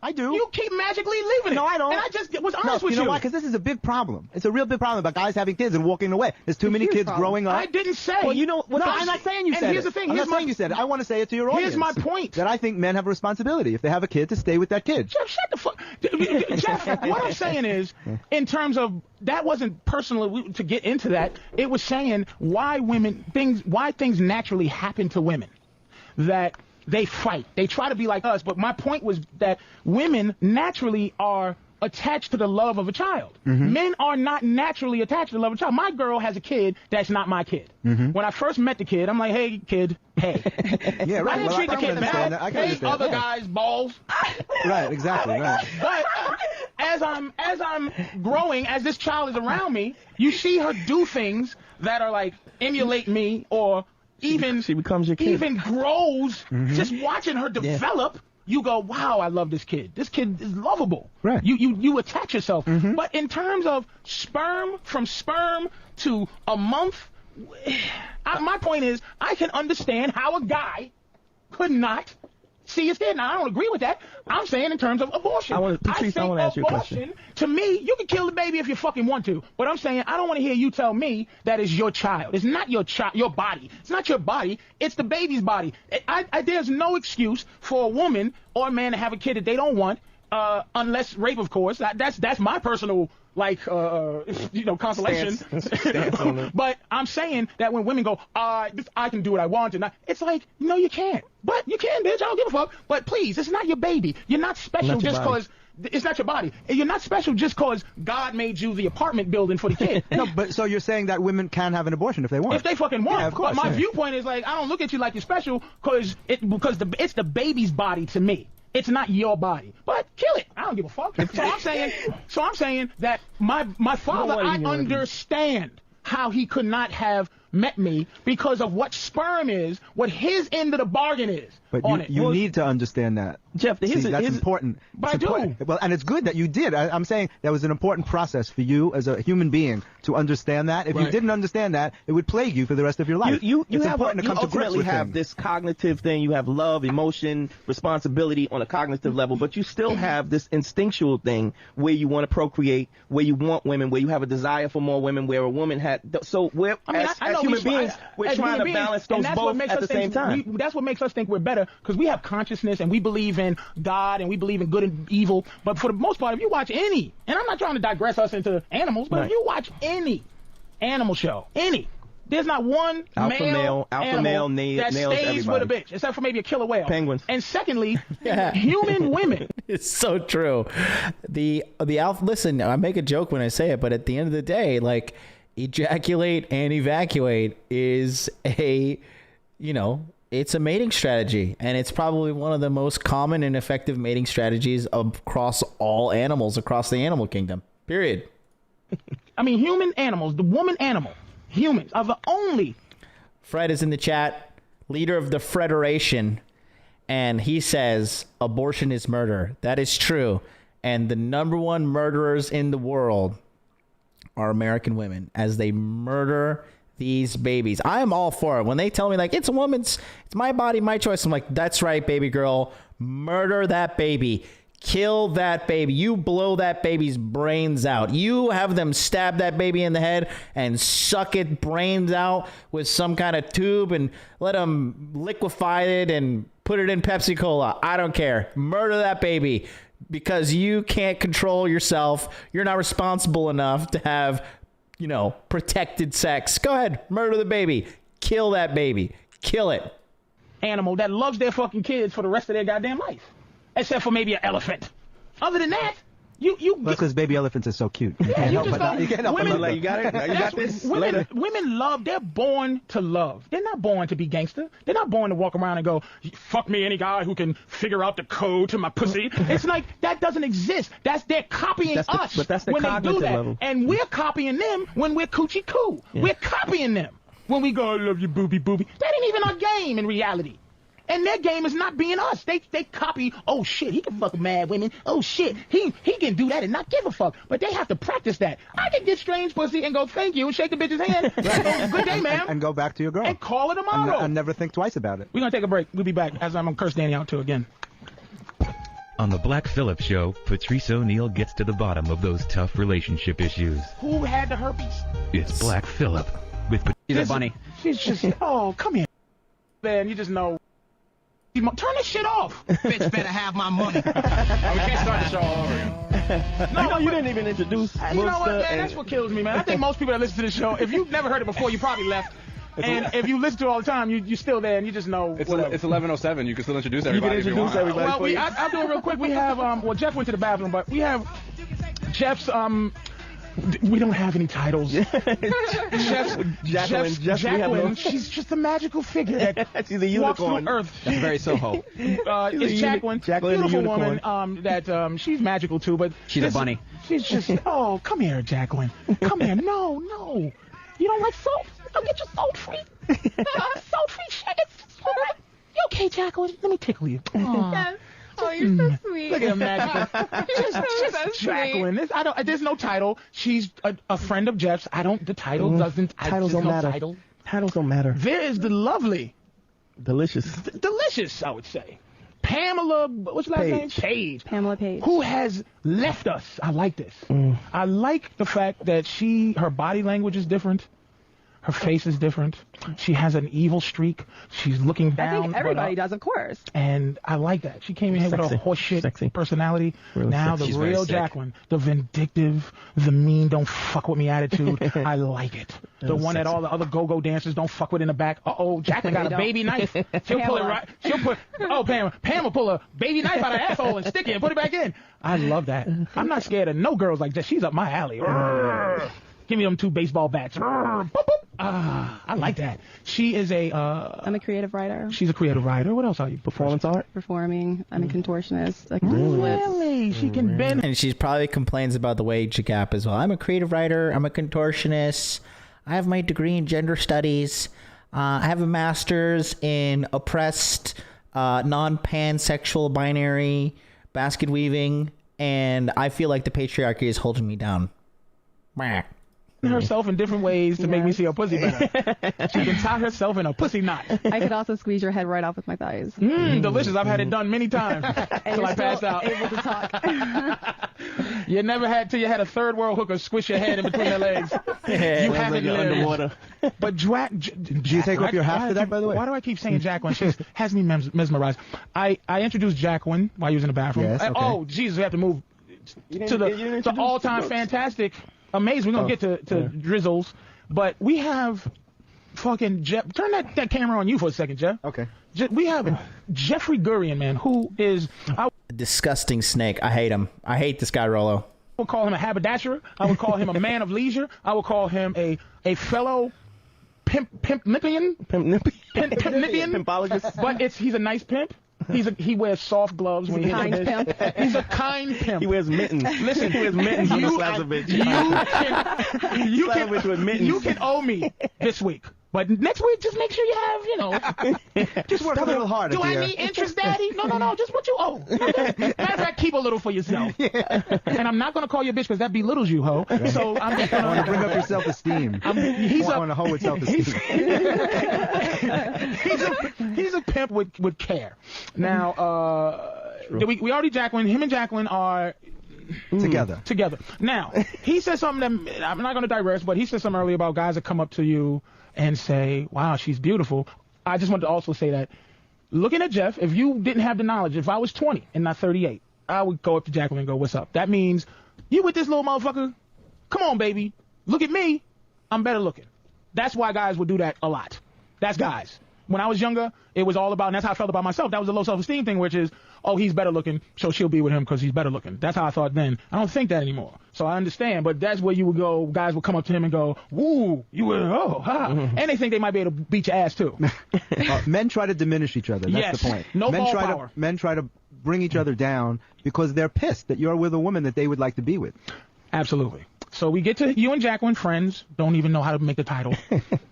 Speaker 4: I do.
Speaker 3: You keep magically leaving it.
Speaker 4: No, I don't.
Speaker 3: And I just was honest with you.
Speaker 4: You know why? Because this is a big problem. It's a real big problem about guys having kids and walking away. There's too many kids growing up.
Speaker 3: I didn't say.
Speaker 4: Well, you know what? No, I'm not saying you said it.
Speaker 3: And here's the thing.
Speaker 4: I'm not saying you said it. I want to say it to your audience.
Speaker 3: Here's my point.
Speaker 4: That I think men have a responsibility if they have a kid to stay with that kid.
Speaker 3: Jeff, shut the fuck. Jeff, what I'm saying is, in terms of that wasn't personally to get into that. It was saying why things naturally happen to women. That they fight. They try to be like us. But my point was that women naturally are attached to the love of a child. Mm-hmm. Men are not naturally attached to the love of a child. My girl has a kid that's not my kid. Mm-hmm. When I first met the kid, I'm like, hey, kid, hey.
Speaker 4: Yeah, right.
Speaker 3: I didn't treat the kid bad. Hey, other guys, balls.
Speaker 4: Right, exactly, right.
Speaker 3: But as I'm growing, as this child is around me, you see her do things that are like emulate me or she becomes your kid. Even grows, just watching her develop, you go, wow, I love this kid. This kid is lovable.
Speaker 4: Right.
Speaker 3: You attach yourself. But in terms of from sperm to a month, my point is, I can understand how a guy could not see his kid. Now, I don't agree with that. I'm saying in terms of abortion.
Speaker 2: Patrice, I want to ask you a question.
Speaker 3: To me, you can kill the baby if you fucking want to. But I'm saying I don't want to hear you tell me that it's your child. It's not your child, your body. It's not your body. It's the baby's body. There's no excuse for a woman or a man to have a kid that they don't want, unless rape, of course. That's my personal consolation. But I'm saying that when women go, I can do what I want, and it's like, no, you can't. But you can, bitch. I don't give a fuck. But please, it's not your baby. You're not special just because it's not your body. You're not special just because God made you the apartment building for the kid.
Speaker 4: No, but so you're saying that women can have an abortion if they want.
Speaker 3: If they fucking want.
Speaker 4: Yeah, of course,
Speaker 3: but my viewpoint is like, I don't look at you like you're special because it's the baby's body to me. It's not your body, but kill it. I don't give a fuck. So I'm saying that my father, I understand how he could not have met me because of what sperm is, what his end of the bargain is.
Speaker 4: But you need to understand that.
Speaker 2: Jeff,
Speaker 4: that's important.
Speaker 3: But I do.
Speaker 4: Well, and it's good that you did. I'm saying that was an important process for you as a human being to understand that. If you didn't understand that, it would plague you for the rest of your life.
Speaker 2: You ultimately have this cognitive thing. You have love, emotion, responsibility on a cognitive level, but you still have this instinctual thing where you want to procreate, where you want women, where you have a desire for more women, where a woman had. So as human beings, we're trying to balance those both at the same time.
Speaker 3: That's what makes us think we're better, because we have consciousness and we believe in God and we believe in good and evil. But for the most part, if you watch any, and I'm not trying to digress us into animals, but if you watch any animal show, any, There's not one
Speaker 17: alpha male
Speaker 3: animal that
Speaker 17: nails
Speaker 3: stays
Speaker 17: everybody.
Speaker 3: with a bitch, except for maybe a killer whale.
Speaker 17: Penguins.
Speaker 3: And secondly, human women.
Speaker 1: It's so true. The alpha. Listen, I make a joke when I say it, but at the end of the day, like, ejaculate and evacuate is a, it's a mating strategy, and it's probably one of the most common and effective mating strategies across all animals across the animal kingdom. Period.
Speaker 3: I mean, human animals, the woman animal, humans are the only.
Speaker 1: Fred is in the chat, leader of the Federation, and he says abortion is murder. That is true. And the number one murderers in the world are American women, as they murder these babies. I am all for it. When they tell me, like, it's my body, my choice, I'm like, that's right, baby girl. Murder that baby. Kill that baby. You blow that baby's brains out. You have them stab that baby in the head and suck its brains out with some kind of tube and let them liquefy it and put it in Pepsi Cola. I don't care. Murder that baby, because you can't control yourself. You're not responsible enough to have, protected sex. Go ahead. Murder the baby. Kill that baby. Kill it.
Speaker 3: Animal that loves their fucking kids for the rest of their goddamn life. Except for maybe an elephant. Other than that, you
Speaker 4: because baby elephants are so cute.
Speaker 3: You can't help
Speaker 17: You got it. You got this.
Speaker 3: Women love. They're born to love. They're not born to be gangster. They're not born to walk around and go, fuck me, any guy who can figure out the code to my pussy. It's like, that doesn't exist. They're copying us
Speaker 17: but that's the
Speaker 3: when they do that.
Speaker 17: level.
Speaker 3: And we're copying them when we're coochie coo. Yeah. We're copying them when we go, I love you, booby, booby. That ain't even our game in reality. And their game is not being us. They copy, oh shit, he can fuck mad women. Oh shit, he can do that and not give a fuck. But they have to practice that. I can get strange pussy and go, thank you, and shake the bitch's hand. Go, good day, ma'am.
Speaker 4: And go back to your girl.
Speaker 3: And call it tomorrow.
Speaker 4: And never think twice about it.
Speaker 3: We're going to take a break. We'll be back, as I'm going to curse Danny out too again.
Speaker 5: On the Black Phillip Show, Patrice O'Neal gets to the bottom of those tough relationship issues.
Speaker 3: Who had the herpes?
Speaker 5: It's Black Phillip with
Speaker 12: She's a bunny.
Speaker 3: She's just, oh, come here. Man, you just know. Turn this shit off.
Speaker 11: Bitch better have my money.
Speaker 12: We can't start the show all over.
Speaker 17: No, you didn't even introduce.
Speaker 3: You know what, man? That's what kills me, man. I think most people that listen to this show, if you've never heard it before, you probably left. And if you listen to it all the time, you're still there, and you just know.
Speaker 12: It's 11:07. You can still introduce everybody.
Speaker 17: You can introduce everybody.
Speaker 3: Well, I'll do it real quick. We have Jeff went to the bathroom, but we have Jeff's we don't have any titles. Jacqueline, she's just a magical figure that
Speaker 17: she's a unicorn.
Speaker 3: Walks through Earth.
Speaker 12: That's very Soho.
Speaker 3: It's Jacqueline, beautiful woman. That she's magical too, but
Speaker 12: she's a bunny.
Speaker 3: She's just oh, come here, Jacqueline. Come here. No, you don't like salt? I'll get you salt free. Salt free shit. It's all right. You okay, Jacqueline? Let me tickle you.
Speaker 8: Yes. Oh, you're so sweet.
Speaker 3: Look at her magical. just Jacqueline. There's no title. She's a friend of Jeff's. The title doesn't.
Speaker 17: Titles don't matter. Titles don't matter.
Speaker 3: There is the lovely,
Speaker 17: delicious,
Speaker 3: I would say, Pamela. What's your last name? Page.
Speaker 6: Pamela Page.
Speaker 3: Who has left us? I like this. I like the fact that her body language is different. Her face is different. She has an evil streak. She's looking down.
Speaker 6: I think everybody does, of course.
Speaker 3: And I like that. She came in here with a horseshit personality.
Speaker 17: Really
Speaker 3: now
Speaker 17: sexy.
Speaker 3: the real Jacqueline, the vindictive, the mean, don't fuck with me attitude. I like it. The one that all the other go-go dancers don't fuck with in the back. Uh-oh, Jacqueline got a baby knife. She'll pull it right. Pam will pull a baby knife out of her asshole and stick it and put it back in. I love that. I'm not scared of no girls like that. She's up my alley. Give me them 2 baseball bats. Boop, boop. I like that. She is
Speaker 6: I'm a creative writer.
Speaker 3: She's a creative writer. What else are you?
Speaker 17: Performance art?
Speaker 6: Performing. I'm a contortionist.
Speaker 3: Really? She can bend.
Speaker 1: And she probably complains about the wage gap as well. I'm a creative writer. I'm a contortionist. I have my degree in gender studies. I have a master's in oppressed, non-pansexual binary basket weaving. And I feel like the patriarchy is holding me down.
Speaker 3: Herself in different ways to make me see her pussy better. She can tie herself in a pussy knot.
Speaker 6: I could also squeeze your head right off with my thighs.
Speaker 3: Delicious. I've had it done many times until I passed out.
Speaker 6: Able to talk.
Speaker 3: You never had till you had a third world hooker squish your head in between her legs. You haven't lived.
Speaker 17: Underwater.
Speaker 3: But
Speaker 4: do you take off your hat for that, by the way?
Speaker 3: Why do I keep saying Jacqueline? She has me mesmerized. I introduced Jacqueline while you was in the bathroom.
Speaker 4: Yes, okay.
Speaker 3: Oh, Jesus, we have to move to the all-time fantastic. Amazing. We're going to get to drizzles. But we have fucking Jeff. Turn that camera on you for a second, Jeff.
Speaker 4: Okay.
Speaker 3: We have Jeffrey Gurian, man, who is a
Speaker 1: disgusting snake. I hate him. I hate this guy, Rollo.
Speaker 3: I would call him a haberdasher. I would call him a man of leisure. I would call him a fellow pimpnipian.
Speaker 2: Pimpologist.
Speaker 3: But he's a nice pimp. He wears soft gloves when he hits a bitch. He's a kind pimp.
Speaker 17: He wears mittens.
Speaker 3: Listen,
Speaker 17: he wears mittens when he slaps a bitch.
Speaker 3: You can owe me this week. But next week, just make sure you have,
Speaker 4: just work a little harder.
Speaker 3: Do I need interest, Daddy? No, just what you owe. Okay? Matter of fact, keep a little for yourself. And I'm not going to call you a bitch because that belittles you, ho. So I'm just going
Speaker 4: to bring up your self-esteem.
Speaker 3: He's
Speaker 4: on a hoe with self-esteem.
Speaker 3: He's a pimp with care. Now, we already Jacqueline. Him and Jacqueline are together. Now, he said something that I'm not going to digress, but he said something earlier about guys that come up to you and say, wow, she's beautiful. I just want to also say that looking at Jeff, if you didn't have the knowledge, if I was 20 and not 38, I would go up to Jacqueline and go, what's up? That means you with this little motherfucker? Come on, baby. Look at me. I'm better looking. That's why guys would do that a lot. That's guys. When I was younger, it was all about, and that's how I felt about myself. That was a low self-esteem thing, which is, oh, he's better looking, so she'll be with him because he's better looking. That's how I thought then. I don't think that anymore. So I understand, but that's where you would go, guys would come up to him and go, woo, you would, oh, ha.
Speaker 4: Mm-hmm.
Speaker 3: And they think they might be able to beat your ass, too.
Speaker 4: Men try to diminish each other. That's the point.
Speaker 3: No ball power.
Speaker 4: Men try to bring each other down because they're pissed that you're with a woman that they would like to be with.
Speaker 3: Absolutely. So we get to you and Jacqueline, friends, don't even know how to make the title.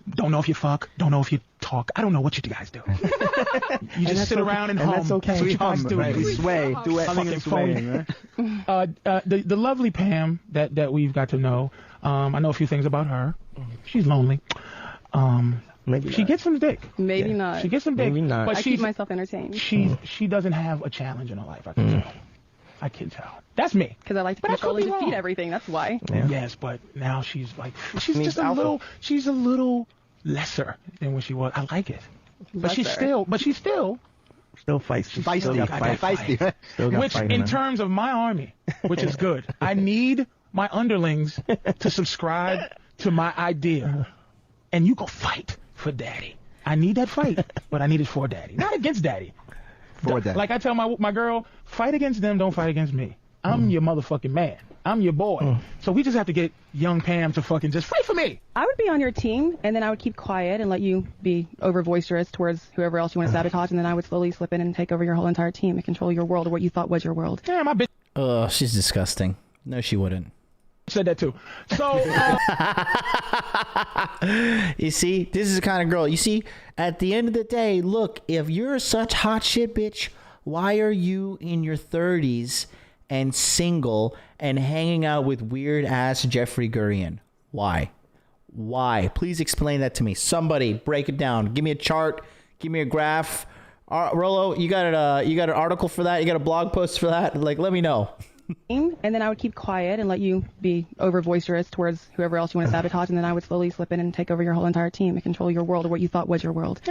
Speaker 3: Don't know if you fuck, don't know if you talk. I don't know what you guys do. You just sit around and hum.
Speaker 4: That's okay.
Speaker 3: That's what you guys do.
Speaker 4: Right. We sway. Humming and swaying.
Speaker 3: Right? The lovely Pam that we've got to know, I know a few things about her. She's lonely.
Speaker 17: Maybe
Speaker 3: she gets some dick.
Speaker 6: Maybe not.
Speaker 3: She gets some dick.
Speaker 17: Maybe not.
Speaker 3: But
Speaker 6: I keep myself entertained.
Speaker 3: She doesn't have a challenge in her life, I can tell. I can tell. That's me.
Speaker 6: Because I like to control and defeat everything. That's why.
Speaker 3: Yeah. Yes, but now she's just a little. She's a little lesser than what she was. I like it. But she's still
Speaker 17: still feisty.
Speaker 4: Feisty.
Speaker 3: Which, in terms of my army, which is good, I need my underlings to subscribe to my idea, and you go fight for Daddy. I need that fight, but I need it for Daddy, not against Daddy.
Speaker 4: For Daddy.
Speaker 3: Like I tell my girl, fight against them, don't fight against me. I'm your motherfucking man. I'm your boy. So we just have to get young Pam to fucking just fight for me.
Speaker 6: I would be on your team, and then I would keep quiet and let you be over boisterous towards whoever else you want to sabotage, and then I would slowly slip in and take over your whole entire team and control your world, or what you thought was your world.
Speaker 3: Damn, my bitch.
Speaker 1: Oh, she's disgusting. No, she wouldn't.
Speaker 3: Said that too. So
Speaker 1: you see, this is the kind of girl. You see, at the end of the day, look, if you're such hot shit bitch, why are you in your 30s and single and hanging out with weird ass Jeffrey Gurian? Why? Please explain that to me. Somebody break it down. Give me a chart. Give me a graph. Rollo, you got an article for that? You got a blog post for that? Like, let me know.
Speaker 6: And then I would keep quiet and let you be over boisterous towards whoever else you want to sabotage, and then I would slowly slip in and take over your whole entire team and control your world, or what you thought was your world.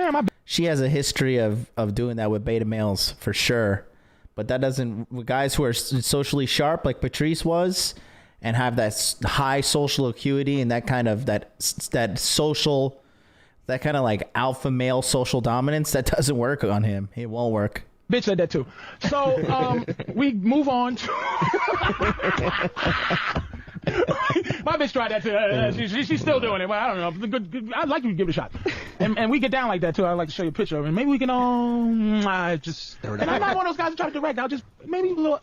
Speaker 1: She has a history of doing that with beta males for sure, but that doesn't, guys who are socially sharp like Patrice was and have that high social acuity and that kind of that kind of like alpha male social dominance, that doesn't work on him. It won't work.
Speaker 3: Bitch said that too. So we move on to my bitch tried that too. She's still doing it. Well, I don't know. I'd like you to give it a shot. And we get down like that too. I'd like to show you a picture of it. Maybe we can just. And I'm not one of those guys who try to direct. I'll just maybe a little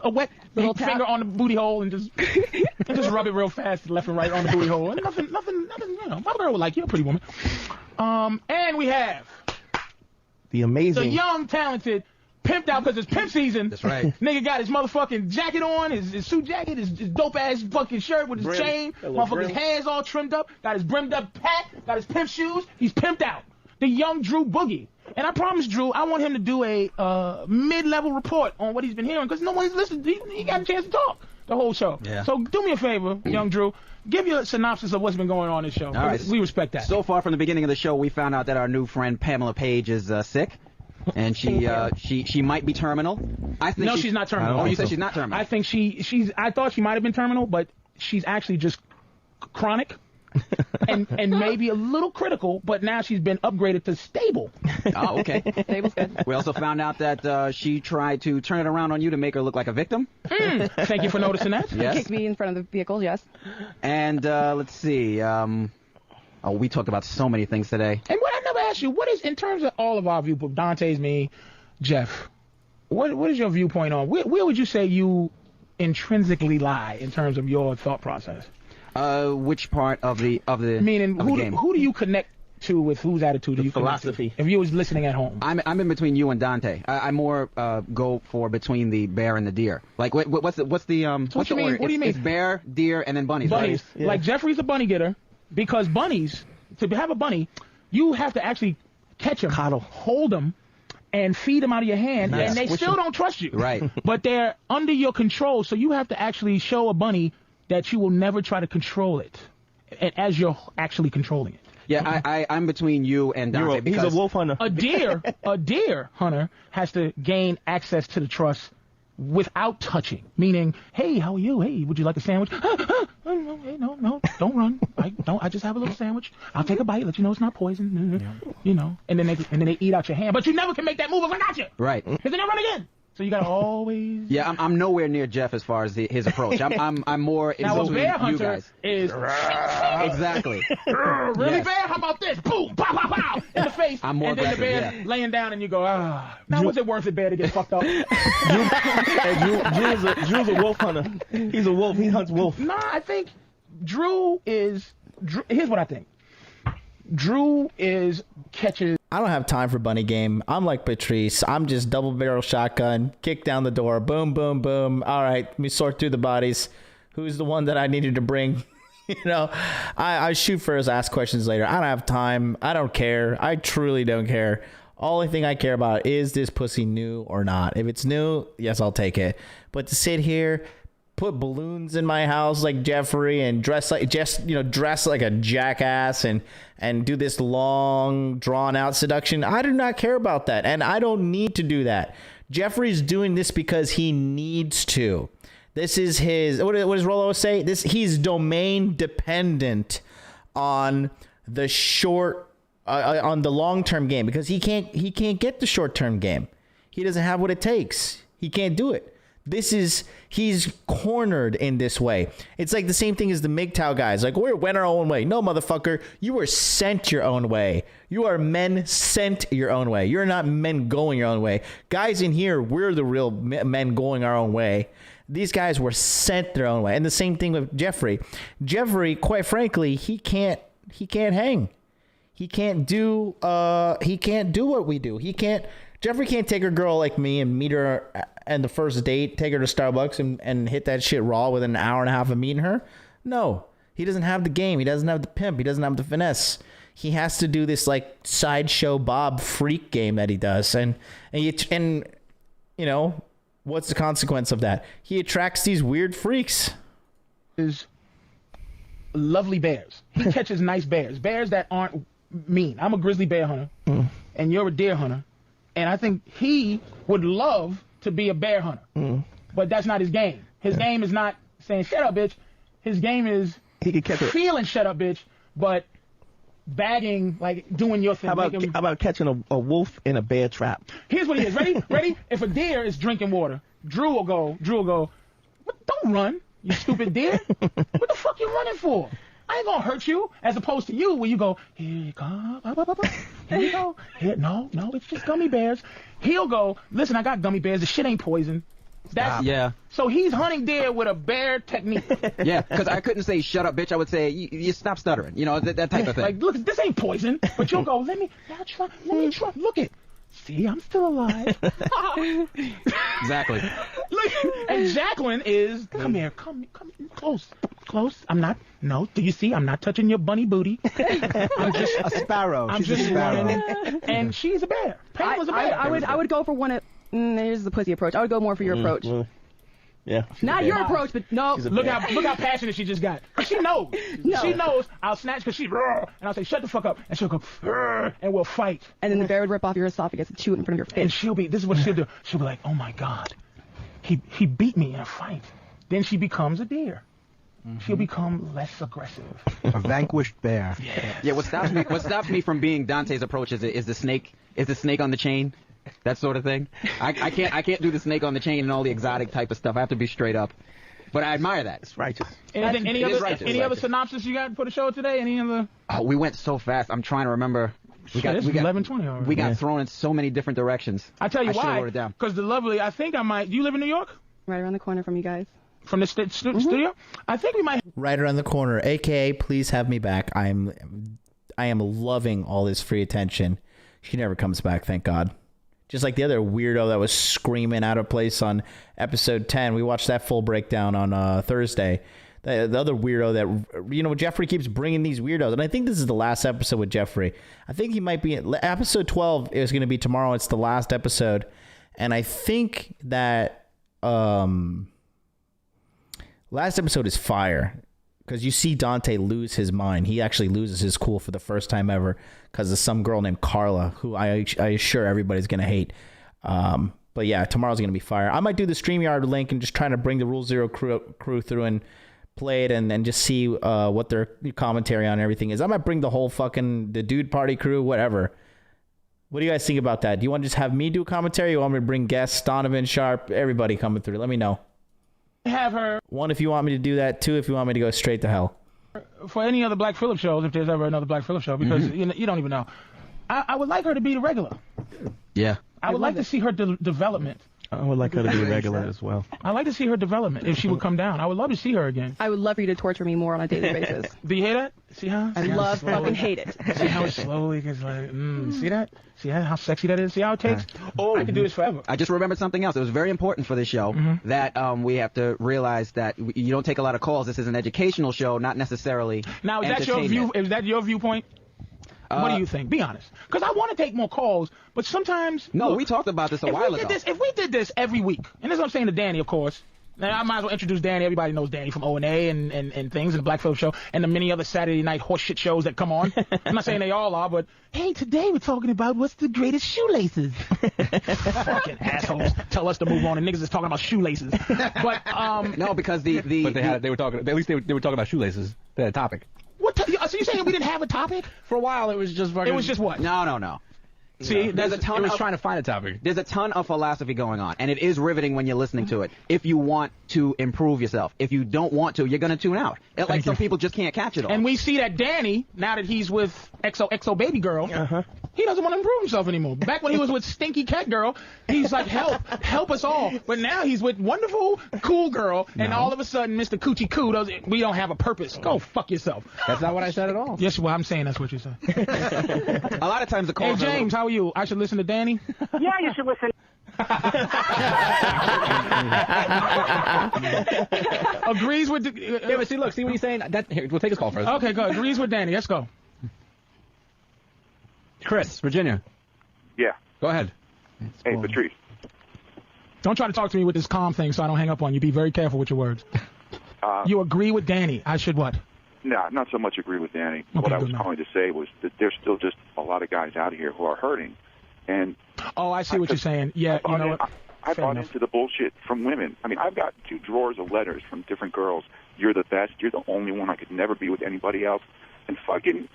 Speaker 3: a wet little finger on the booty hole and just rub it real fast left and right on the booty hole. And nothing. You know, my girl would like you, a pretty woman. And we have
Speaker 17: the amazing,
Speaker 3: the young, talented, pimped out because it's pimp season.
Speaker 17: That's right.
Speaker 3: Nigga got his motherfucking jacket on, his suit jacket, his dope ass fucking shirt with his chain, motherfucking hands all trimmed up, got his brimmed up hat, got his pimp shoes. He's pimped out. The young Drew Boogie. And I promise Drew, I want him to do a mid-level report on what he's been hearing because no one's listened. He got a chance to talk the whole show.
Speaker 12: Yeah.
Speaker 3: So do me a favor, young Drew. Give you a synopsis of what's been going on in this show. All right. We respect that.
Speaker 12: So far from the beginning of the show, we found out that our new friend Pamela Page is sick, and she might be terminal. I think
Speaker 3: she's not terminal.
Speaker 12: Oh, you said she's not terminal.
Speaker 3: I think she's. I thought she might have been terminal, but she's actually just chronic. and maybe a little critical, but now she's been upgraded to stable.
Speaker 12: Oh, okay.
Speaker 6: Stable's good.
Speaker 12: We also found out that she tried to turn it around on you to make her look like a victim.
Speaker 3: Thank you for noticing that.
Speaker 12: Yes.
Speaker 6: Kicked me in front of the vehicle, yes.
Speaker 12: And let's see. We talked about so many things today.
Speaker 3: And what I never asked you, what is, in terms of all of our viewpoint, Dante's, me, Jeff, what is your viewpoint on, where would you say you intrinsically lie in terms of your thought process?
Speaker 12: Which part of the
Speaker 3: meaning
Speaker 12: of the game?
Speaker 3: Who do you connect to with whose attitude do you
Speaker 17: philosophy?
Speaker 3: If you was listening at home,
Speaker 12: I'm in between you and Dante. I more go for between the bear and the deer. Like what's the
Speaker 3: what do you mean? What do you mean?
Speaker 12: It's bear, deer, and then bunnies.
Speaker 3: Bunnies.
Speaker 12: Right? Yeah.
Speaker 3: Like Jeffrey's a bunny getter because bunnies, to have a bunny, you have to actually catch them,
Speaker 17: coddle,
Speaker 3: hold them, and feed them out of your hand, and they still don't trust you.
Speaker 12: Right.
Speaker 3: But they're under your control, so you have to actually show a bunny that you will never try to control it, and as you're actually controlling it.
Speaker 12: Yeah, I'm between you and Dante.
Speaker 17: He's a wolf hunter.
Speaker 3: A deer hunter has to gain access to the trust without touching. Meaning, hey, how are you? Hey, would you like a sandwich? Hey, no, don't run. I just have a little sandwich. I'll take a bite, let you know it's not poison. You know, and then they eat out your hand. But you never can make that move if I got you.
Speaker 12: Right.
Speaker 3: Because then they run again. So you gotta always.
Speaker 12: Yeah, I'm nowhere near Jeff as far as his approach. I'm more in
Speaker 3: now,
Speaker 12: between
Speaker 3: a bear
Speaker 12: you
Speaker 3: hunter
Speaker 12: guys.
Speaker 3: is
Speaker 12: Exactly.
Speaker 3: Really
Speaker 12: Yes.
Speaker 3: bear? How about this? Boom, pow, pow, pow, in the face.
Speaker 12: I'm more
Speaker 3: and then the
Speaker 12: aggressive,
Speaker 3: bear's laying down, and you go, Now, was it worth it, bear, to get fucked up?
Speaker 17: Drew's a wolf hunter. He's a wolf. He hunts wolf.
Speaker 3: Nah, I think Drew. Here's what I think. Drew catches.
Speaker 1: I don't have time for bunny game. I'm like Patrice. I'm just double barrel shotgun, kick down the door, boom, boom, boom. All right, let me sort through the bodies. Who's the one that I needed to bring? I shoot first, ask questions later. I don't have time. I don't care. I truly don't care. Only thing I care about is this pussy new or not. If it's new, yes, I'll take it. But to sit here, put balloons in my house like Jeffrey and dress like a jackass and do this long drawn out seduction, I do not care about that, and I don't need to do that. Jeffrey's doing this because he needs to. This is his, what does Rollo say? He's domain dependent on the on the long-term game, because he can't get the short-term game. He doesn't have what it takes. He can't do it. He's cornered in this way. It's like the same thing as the MGTOW guys. Like, we went our own way. No, motherfucker. You were sent your own way. You are men sent your own way. You're not men going your own way. Guys in here, we're the real men going our own way. These guys were sent their own way. And the same thing with Jeffrey. Jeffrey, quite frankly, he can't hang. He can't do what we do. Jeffrey can't take a girl like me and meet her and the first date, take her to Starbucks and hit that shit raw within an hour and a half of meeting her. No, he doesn't have the game. He doesn't have the pimp. He doesn't have the finesse. He has to do this like sideshow Bob freak game that he does. And you know, what's the consequence of that? He attracts these weird freaks.
Speaker 3: Is lovely bears. He catches nice bears. Bears that aren't mean. I'm a grizzly bear hunter and you're a deer hunter. And I think he would love to be a bear hunter, but that's not his game. His game is not saying "shut up, bitch." His game is
Speaker 17: he can catch
Speaker 3: feeling "shut up, bitch," but bagging, like doing your thing.
Speaker 17: How about catching a wolf in a bear trap?
Speaker 3: Here's what he is. Ready? If a deer is drinking water, Drew will go. Don't run, you stupid deer. What the fuck you running for? I ain't gonna hurt you, as opposed to you, where you go, here you come, here you go, here, no, it's just gummy bears. He'll go, listen, I got gummy bears, the shit ain't poison.
Speaker 12: Yeah.
Speaker 3: So he's hunting deer with a bear technique.
Speaker 12: Yeah, because I couldn't say shut up, bitch. I would say you stop stuttering. You know, that type of thing.
Speaker 3: Like, look, this ain't poison, but you'll go, let me try. Look it. See, I'm still alive.
Speaker 12: Exactly.
Speaker 3: Look, and Jacqueline is, come here, come close. I'm not. No, do you see? I'm not touching your bunny booty.
Speaker 4: I'm just a sparrow.
Speaker 3: I'm
Speaker 4: she's
Speaker 3: just
Speaker 4: a sparrow.
Speaker 3: running, and she's a bear. Pam was a bear.
Speaker 6: I would go for one of. Here's the pussy approach. I would go more for your approach.
Speaker 17: Yeah.
Speaker 6: Not your approach, but no.
Speaker 3: Look how passionate she just got. She knows.
Speaker 6: No.
Speaker 3: She knows. I'll snatch because and I'll say shut the fuck up, and she'll go and we'll fight.
Speaker 6: And then the bear would rip off your esophagus and chew it in front of your face.
Speaker 3: And this is what she'll do. She'll be like, oh my god, he beat me in a fight. Then she becomes a deer. she'll become less aggressive.
Speaker 4: A vanquished bear.
Speaker 12: Yeah. What stops me from being Dante's approach is the snake on the chain, that sort of thing. I can't do the snake on the chain and all the exotic type of stuff. I have to be straight up. But I admire that.
Speaker 17: It's righteous.
Speaker 3: Any other synopsis you got for the show today? Any other?
Speaker 12: Oh, we went so fast. I'm trying to remember. We got
Speaker 3: 11:20 already.
Speaker 12: We got thrown in so many different directions.
Speaker 3: I tell you
Speaker 12: why.
Speaker 3: why. Because the lovely. I think I might. Do you live in New York?
Speaker 6: Right around the corner from you guys.
Speaker 3: From the studio? I think we might.
Speaker 1: Right around the corner. AKA, please have me back. I am loving all this free attention. She never comes back, thank God. Just like the other weirdo that was screaming out of place on episode 10. We watched that full breakdown on Thursday. The other weirdo that, Jeffrey keeps bringing these weirdos. And I think this is the last episode with Jeffrey. I think he might be... Episode 12 is going to be tomorrow. It's the last episode. And I think that... last episode is fire. Because you see Dante lose his mind. He actually loses his cool for the first time ever because of some girl named Carla, who I assure everybody's going to hate. But yeah, tomorrow's going to be fire. I might do the StreamYard link and just try to bring the Rule Zero crew through and play it and just see what their commentary on everything is. I might bring the whole the Dude Party crew, whatever. What do you guys think about that? Do you want to just have me do commentary? You want me to bring guests, Donovan, Sharp, everybody coming through? Let me know.
Speaker 3: Have her.
Speaker 1: 1, if you want me to do that. 2, if you want me to go straight to hell.
Speaker 3: For any other Black Phillip shows, if there's ever another Black Phillip show, because you don't even know. I would like her to be the regular.
Speaker 12: Yeah.
Speaker 3: I would like to see her development.
Speaker 17: I would like her to be regular as well.
Speaker 3: I'd like to see her development if she would come down. I would love to see her again.
Speaker 6: I would love for you to torture me more on a daily basis.
Speaker 3: Do you hear that? See how?
Speaker 6: I fucking hate it.
Speaker 3: See how it slowly gets like, see that? See how sexy that is? See how it takes? I can do this forever.
Speaker 12: I just remembered something else. It was very important for this show that we have to realize that you don't take a lot of calls. This is an educational show, not necessarily
Speaker 3: Now, is that your view? Is that your viewpoint? What do you think? Be honest. Because I want to take more calls, but sometimes...
Speaker 12: No, we talked about this a while ago.
Speaker 3: If we did this every week, and this is what I'm saying to Danny, of course. Now, I might as well introduce Danny. Everybody knows Danny from O&A and things, and the Black Phillip Show, and the many other Saturday night horseshit shows that come on. I'm not saying they all are, but hey, today we're talking about what's the greatest shoelaces. Fucking assholes tell us to move on, and niggas is talking about shoelaces. But
Speaker 12: no, because
Speaker 17: they were talking. At least they were talking about shoelaces. They had a topic.
Speaker 3: So you're saying we didn't have a topic?
Speaker 17: For a while, it was just fucking...
Speaker 3: It was just what?
Speaker 12: No.
Speaker 3: See,
Speaker 12: there's a ton
Speaker 17: it was trying to find a topic.
Speaker 12: There's a ton of philosophy going on, and it is riveting when you're listening to it. If you want to improve yourself, if you don't want to, you're going to tune out. Like some people just can't catch it all.
Speaker 3: And we see that Danny, now that he's with XO Baby Girl, he doesn't want to improve himself anymore. Back when he was with Stinky Cat Girl, he's like, help us all. But now he's with wonderful, cool girl, and all of a sudden, Mr. Coochie Coo, we don't have a purpose. Go fuck yourself.
Speaker 17: That's not what I said at all.
Speaker 3: Yes, well, I'm saying that's what you said.
Speaker 12: A lot of times the calls...
Speaker 3: Hey, James, how are you? I should listen to Danny?
Speaker 14: Yeah, you should listen.
Speaker 3: Agrees with...
Speaker 17: Yeah, but see what he's saying? Here, we'll take his call first.
Speaker 3: Okay, go. Agrees with Danny. Let's go.
Speaker 17: Chris, Virginia.
Speaker 18: Yeah.
Speaker 17: Go ahead.
Speaker 18: Hey, Patrice.
Speaker 3: Don't try to talk to me with this calm thing so I don't hang up on you. Be very careful with your words. You agree with Danny. I should what?
Speaker 19: No, not so much agree with Danny. Okay, what I was calling to say was that there's still just a lot of guys out here who are hurting. And
Speaker 3: I see what you're saying. Yeah, you know what?
Speaker 19: I bought into the bullshit from women. I mean, I've got 2 drawers of letters from different girls. You're the best. You're the only one. I could never be with anybody else. And fucking,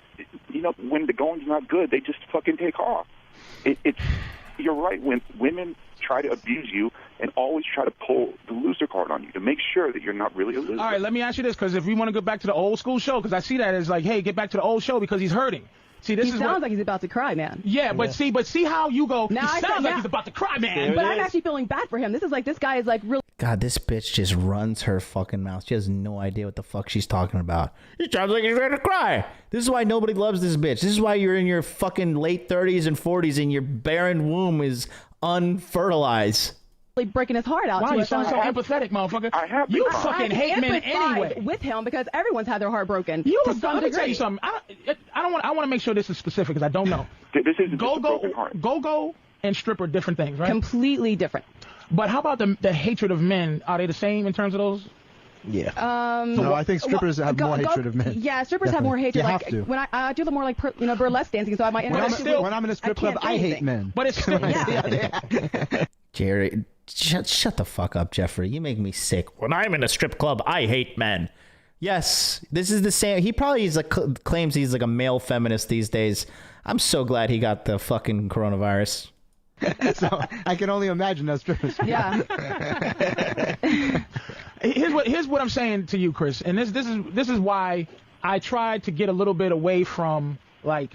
Speaker 19: when the going's not good, they just fucking take off. You're right. When women try to abuse you and always try to pull the loser card on you to make sure that you're not really a loser.
Speaker 3: All right, let me ask you this, because if we want to go back to the old school show, because I see that as like, hey, get back to the old show because he's hurting. See,
Speaker 6: he sounds like he's about to cry, man.
Speaker 3: Yeah, but see how you go. Now he sounds like he's about to cry, man.
Speaker 6: But I'm actually feeling bad for him. This guy is like really.
Speaker 1: God, this bitch just runs her fucking mouth. She has no idea what the fuck she's talking about. He sounds like he's ready to cry. This is why nobody loves this bitch. This is why you're in your fucking late 30s and 40s and your barren womb is unfertilized.
Speaker 6: Breaking his heart out.
Speaker 3: Why you sound so empathetic, motherfucker?
Speaker 19: I have.
Speaker 3: You fucking hate men anyway.
Speaker 6: With him because everyone's had their heart broken.
Speaker 3: Let me tell you something. I want to make sure this is specific because I don't know.
Speaker 19: This is
Speaker 3: go and stripper different things, right?
Speaker 6: Completely different.
Speaker 3: But how about the hatred of men? Are they the same in terms of those?
Speaker 4: Yeah. No, I think strippers have more hatred of men.
Speaker 6: Yeah, strippers have more hatred.
Speaker 4: You
Speaker 6: like
Speaker 4: have to.
Speaker 6: When I do the more like burlesque dancing, so I might.
Speaker 4: When I'm in a strip club, I hate men.
Speaker 3: But it's still.
Speaker 1: Jerry, shut the fuck up, Jeffrey. You make me sick. When I'm in a strip club, I hate men. Yes, this is the same. He probably claims he's like a male feminist these days. I'm so glad he got the fucking coronavirus.
Speaker 4: So I can only imagine those strippers.
Speaker 6: Yeah.
Speaker 3: Here's what I'm saying to you, Chris, and this is why I tried to get a little bit away from like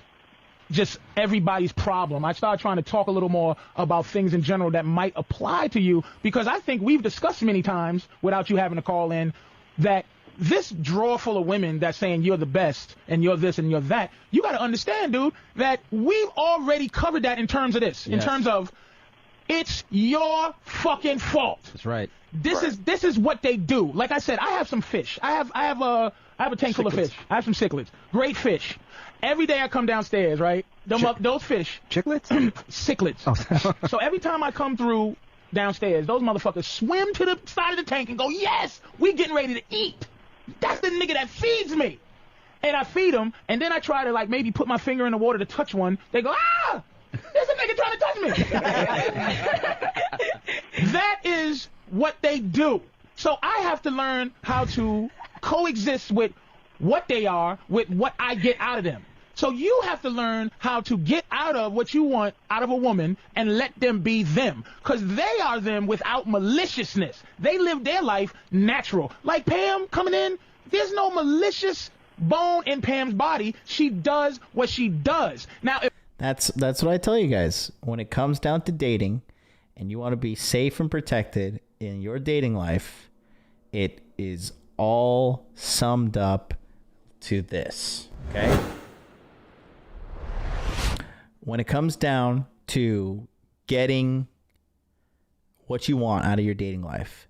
Speaker 3: just everybody's problem. I started trying to talk a little more about things in general that might apply to you, because I think we've discussed many times without you having to call in that this drawer full of women that's saying you're the best and you're this and you're that, you got to understand, dude, that we've already covered that in terms of this, in terms of it's your fucking fault.
Speaker 12: That's right.
Speaker 3: This is what they do. Like I said, I have some fish. I have a tank full of fish. I have some cichlids. Great fish. Every day I come downstairs, right? Those fish.
Speaker 4: Chicklets?
Speaker 3: Cichlids. Oh. So every time I come through downstairs, those motherfuckers swim to the side of the tank and go, yes, we getting ready to eat. That's the nigga that feeds me. And I feed them, and then I try to like maybe put my finger in the water to touch one. They go, ah! There's a nigga trying to touch me. That is what they do. So I have to learn how to coexist with what they are, with what I get out of them. So you have to learn how to get out of what you want out of a woman and let them be them. Because they are them without maliciousness. They live their life natural. Like Pam coming in, there's no malicious bone in Pam's body. She does what she does. Now,
Speaker 1: That's what I tell you guys. When it comes down to dating and you want to be safe and protected in your dating life, it is all summed up to this, okay? When it comes down to getting what you want out of your dating life,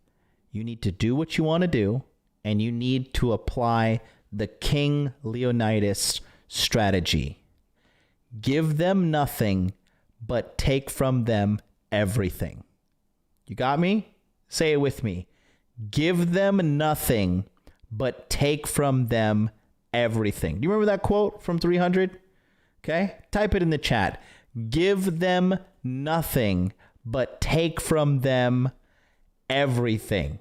Speaker 1: you need to do what you want to do, and you need to apply the King Leonidas strategy. Give them nothing, but take from them everything. You got me? Say it with me. Give them nothing, but take from them everything. Do you remember that quote from 300? Okay? Type it in the chat. Give them nothing, but take from them everything.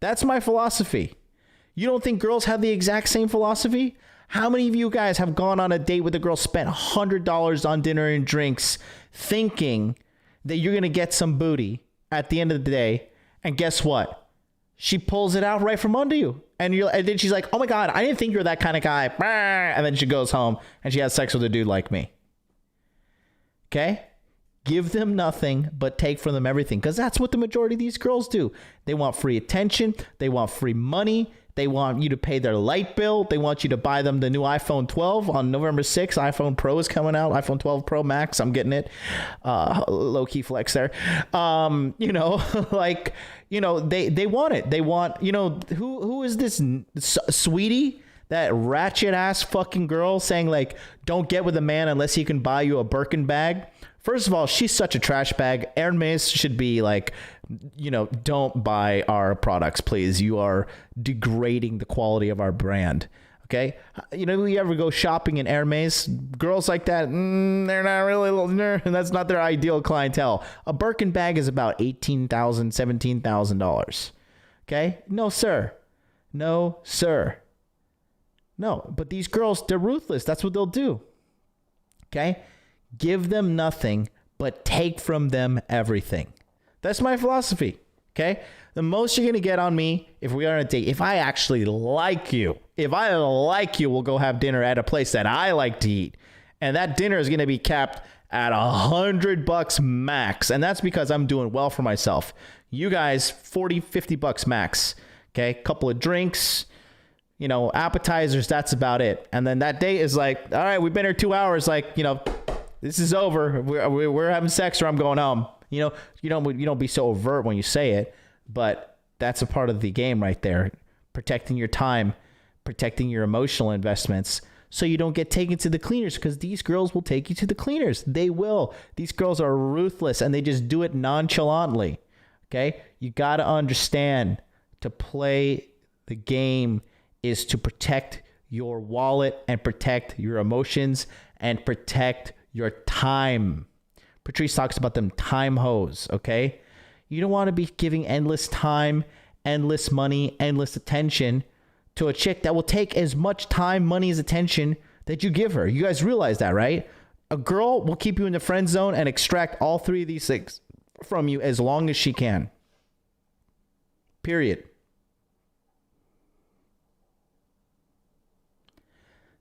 Speaker 1: That's my philosophy. You don't think girls have the exact same philosophy? How many of you guys have gone on a date with a girl, spent $100 on dinner and drinks, thinking that you're going to get some booty at the end of the day, and guess what? She pulls it out right from under you. And then she's like, oh my God, I didn't think you're that kind of guy. And then she goes home and she has sex with a dude like me. Okay? Give them nothing, but take from them everything. Because that's what the majority of these girls do. They want free attention. They want free money. They want you to pay their light bill. They want you to buy them the new iPhone 12 on November 6th. iPhone Pro is coming out. iPhone 12 Pro Max. I'm getting it. Low-key flex there. They want it. They want, who is this sweetie? That ratchet ass fucking girl saying like, don't get with a man unless he can buy you a Birkin bag. First of all, she's such a trash bag. Hermes should be like, don't buy our products, please. You are degrading the quality of our brand. Okay. You ever go shopping in Hermes? Girls like that, they're not really, that's not their ideal clientele. A Birkin bag is about $18,000, $17,000. Okay. No, sir. No, sir. No, but these girls, they're ruthless. That's what they'll do. Okay. Give them nothing, but take from them everything. That's my philosophy. Okay. The most you're going to get on me if we are on a date, if I actually like you, we'll go have dinner at a place that I like to eat. And that dinner is going to be capped at $100 max. And that's because I'm doing well for myself. You guys, $40, $50 max. Okay. Couple of drinks, appetizers. That's about it. And then that date is like, all right, we've been here 2 hours. Like, this is over. We're having sex or I'm going home. You don't be so overt when you say it, but that's a part of the game right there. Protecting your time, protecting your emotional investments so you don't get taken to the cleaners, because these girls will take you to the cleaners. They will. These girls are ruthless and they just do it nonchalantly. Okay? You got to understand, to play the game is to protect your wallet and protect your emotions and protect your time. Patrice talks about them time hoes, okay? You don't want to be giving endless time, endless money, endless attention to a chick that will take as much time, money, as attention that you give her. You guys realize that, right? A girl will keep you in the friend zone and extract all three of these things from you as long as she can. Period.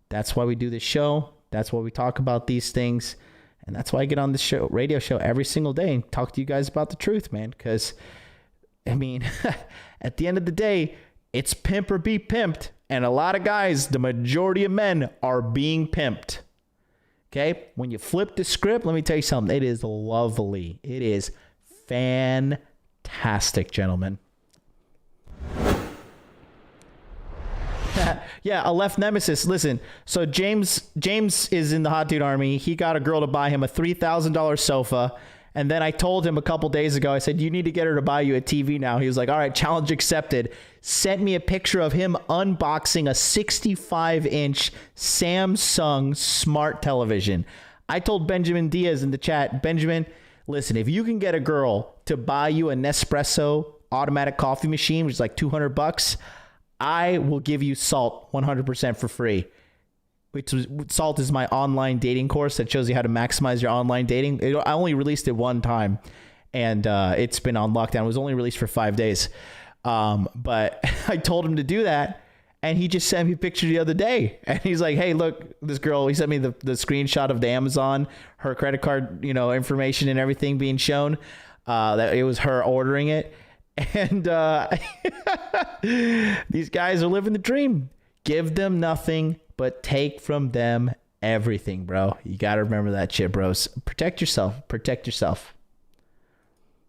Speaker 1: That's why we do this show. That's why we talk about these things. And that's why I get on this show, radio show every single day and talk to you guys about the truth, man. Because, I mean, at the end of the day, it's pimp or be pimped. And a lot of guys, the majority of men, are being pimped. Okay? When you flip the script, let me tell you something. It is lovely. It is fantastic, gentlemen. Yeah, a left nemesis. Listen, so James is in the Hot Dude Army. He got a girl to buy him a $3,000 sofa. And then I told him a couple days ago, I said, you need to get her to buy you a TV now. He was like, all right, challenge accepted. Sent me a picture of him unboxing a 65-inch Samsung smart television. I told Benjamin Diaz in the chat, Benjamin, listen, if you can get a girl to buy you a Nespresso automatic coffee machine, which is like $200, I will give you Salt 100% for free. Salt is my online dating course that shows you how to maximize your online dating. I only released it one time, and it's been on lockdown. It was only released for 5 days. But I told him to do that, and he just sent me a picture the other day. And he's like, hey, look, this girl, he sent me the screenshot of the Amazon, her credit card, information and everything being shown. That it was her ordering it. And these guys are living the dream. Give them nothing, but take from them everything, bro. You got to remember that shit, bros. Protect yourself. Protect yourself.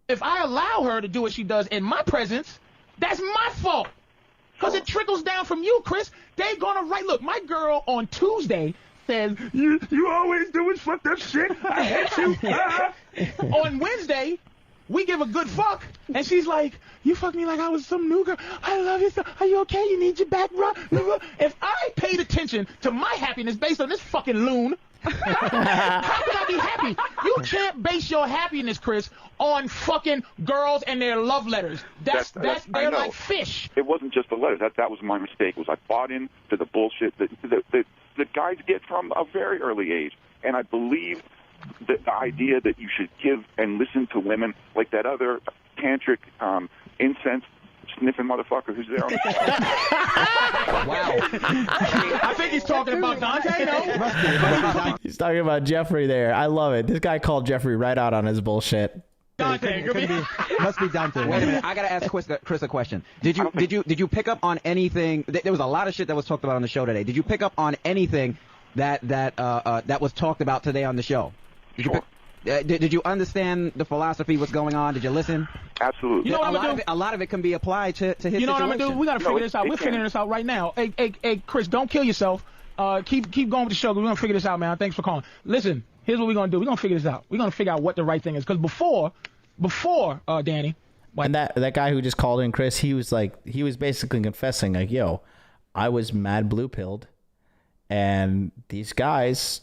Speaker 3: If I allow her to do what she does in my presence, that's my fault. Because it trickles down from you, Chris. They gonna write. Look, my girl on Tuesday says, you always doing fucked up shit. I hate you. On Wednesday, we give a good fuck, and she's like, you fucked me like I was some new girl. I love you. Are you okay? You need your back rub. If I paid attention to my happiness based on this fucking loon, how can I be happy? You can't base your happiness, Chris, on fucking girls and their love letters. They're like fish.
Speaker 19: It wasn't just the letters. That was my mistake. Was I bought into the bullshit that guys get from a very early age, and I believe the idea that you should give and listen to women like that other tantric incense sniffing motherfucker who's there on the
Speaker 3: Wow. I think he's talking about Dante, no?
Speaker 1: He's talking about Jeffrey there. I love it. This guy called Jeffrey right out on his bullshit.
Speaker 3: Dante,
Speaker 4: must be Dante.
Speaker 12: Wait a minute. I gotta ask Chris a question. Did you pick up on anything? There was a lot of shit that was talked about on the show today. Did you pick up on anything that was talked about today on the show? Did you understand the philosophy? What's going on? Did you listen?
Speaker 19: Absolutely.
Speaker 3: You know what I'm gonna do?
Speaker 12: A lot of it can be applied to his situation.
Speaker 3: You know what I'm gonna do? We gotta figure this out. We're figuring this out right now. Hey, Chris, don't kill yourself. Keep going with the show. We're gonna figure this out, man. Thanks for calling. Listen, here's what we're gonna do. We're gonna figure this out. We're gonna figure out what the right thing is. Because before, Danny.
Speaker 1: And that guy who just called in, Chris, he was basically confessing, like, yo, I was mad blue pilled, and these guys,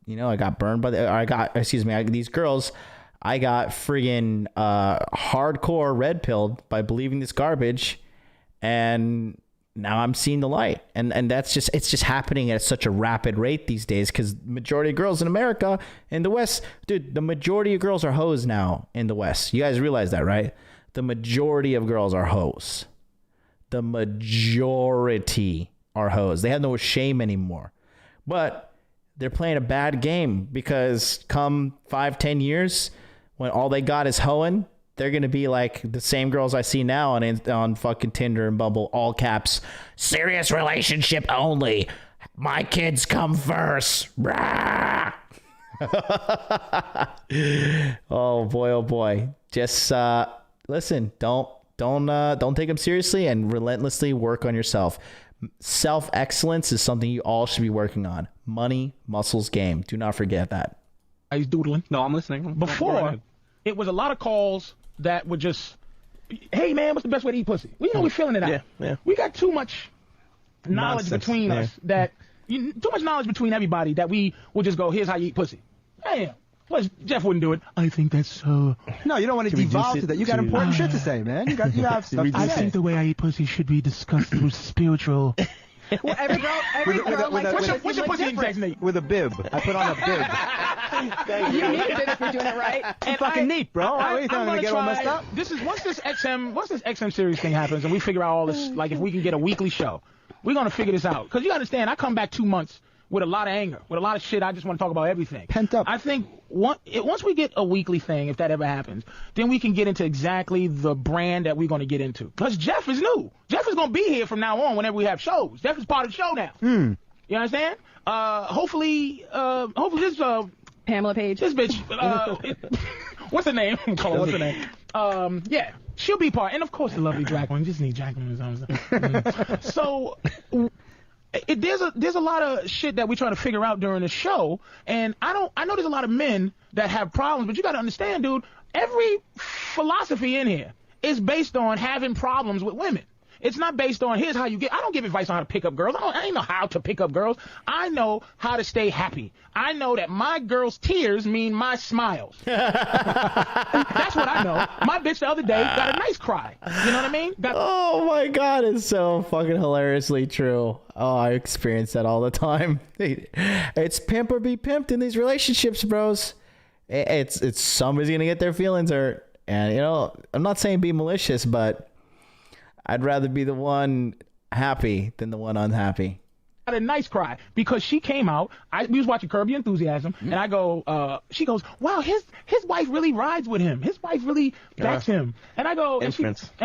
Speaker 1: I got burned by these girls, I got friggin' hardcore red pilled by believing this garbage, and now I'm seeing the light. And it's just happening at such a rapid rate these days, because majority of girls in America, in the West, dude, the majority of girls are hoes now in the West. You guys realize that, right? The majority of girls are hoes. The majority are hoes. They have no shame anymore. But they're playing a bad game, because come 5-10 years, when all they got is hoeing, they're going to be like the same girls I see now on fucking Tinder and Bumble, all caps, serious relationship only. My kids come first. Rah! Oh boy. Just listen, don't take them seriously, and relentlessly work on yourself. Self-excellence is something you all should be working on. Money, muscles, game. Do not forget that.
Speaker 3: He's doodling.
Speaker 17: No, I'm listening.
Speaker 3: Before, it was a lot of calls that were just, hey, man, what's the best way to eat pussy? We're feeling it out.
Speaker 17: Yeah.
Speaker 3: We got too much knowledge between us too much knowledge between everybody that we will just go, here's how you eat pussy. Damn. Plus, Jeff wouldn't do it. I think that's so.
Speaker 4: No, you don't want to devolve to that. You got important shit to say, man. You have stuff to
Speaker 3: I
Speaker 4: say.
Speaker 3: think the way I eat pussy should be discussed through spiritual.
Speaker 6: Well, every girl likes
Speaker 3: what's your pussy eating technique?
Speaker 4: With a bib. I put on a bib.
Speaker 6: You need a bib if you're doing it right.
Speaker 4: It's fucking neat, bro. What are you trying to get all messed up?
Speaker 3: This is once this XM series thing happens and we figure out all this, like if we can get a weekly show, we're gonna figure this out. Because you understand, I come back 2 months with a lot of anger, with a lot of shit. I just want to talk about everything.
Speaker 4: Pent up.
Speaker 3: I think once we get a weekly thing, if that ever happens, then we can get into exactly the brand that we're going to get into. Because Jeff is new. Jeff is going to be here from now on whenever we have shows. Jeff is part of the show now. You understand? Hopefully this
Speaker 6: Pamela Page.
Speaker 3: This bitch. What's her name? What's her name? Yeah, she'll be part. And of course, the lovely Jacqueline. Just need Jacqueline. So. There's a lot of shit that we're trying to figure out during the show, and I know there's a lot of men that have problems, but you got to understand, dude, every philosophy in here is based on having problems with women. It's not based on here's how you get. I don't give advice on how to pick up girls. I ain't know how to pick up girls. I know how to stay happy. I know that my girl's tears mean my smiles. That's what I know. My bitch the other day got a nice cry. You know what I mean?
Speaker 1: Oh my God, it's so fucking hilariously true. Oh, I experience that all the time. It's pimp or be pimped in these relationships, bros. It's somebody's gonna get their feelings hurt, and you know I'm not saying be malicious, but I'd rather be the one happy than the one unhappy.
Speaker 3: Got a nice cry because she came out. We was watching Curb Your Enthusiasm, and I go, she goes, wow, his wife really rides with him. His wife really backs him. And I go, and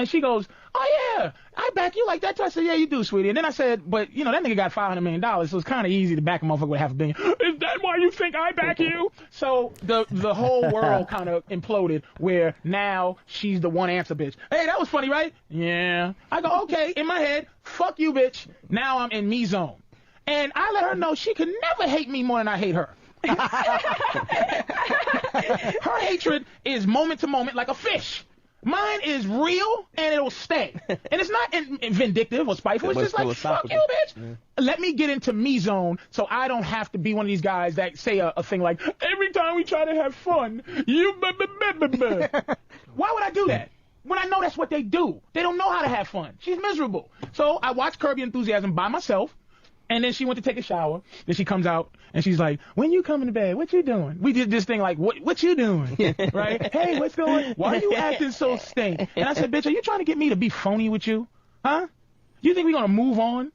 Speaker 3: she goes, oh yeah, I back you like that too. I said, yeah, you do, sweetie. And then I said, but you know that nigga got $500 million, so it's kind of easy to back a motherfucker with $500 million. Is that why you think I back you? So the whole world kind of imploded, where now she's the one answer bitch. Hey, that was funny, right? Yeah. I go, okay. In my head, fuck you, bitch. Now I'm in me zone. And I let her know she could never hate me more than I hate her. Her hatred is moment to moment like a fish. Mine is real and it'll stay. And it's not vindictive or spiteful. It's just like, fuck you, bitch. Yeah. Let me get into me zone so I don't have to be one of these guys that say a thing like, every time we try to have fun, you Why would I do that? When I know that's what they do. They don't know how to have fun. She's miserable. So I watched Curb Your Enthusiasm by myself. And then she went to take a shower. Then she comes out and she's like, when you coming to bed? What you doing? We did this thing like, what you doing? Right? Hey, what's going on? Why are you acting so stink? And I said, bitch, are you trying to get me to be phony with you? Huh? You think we're going to move on?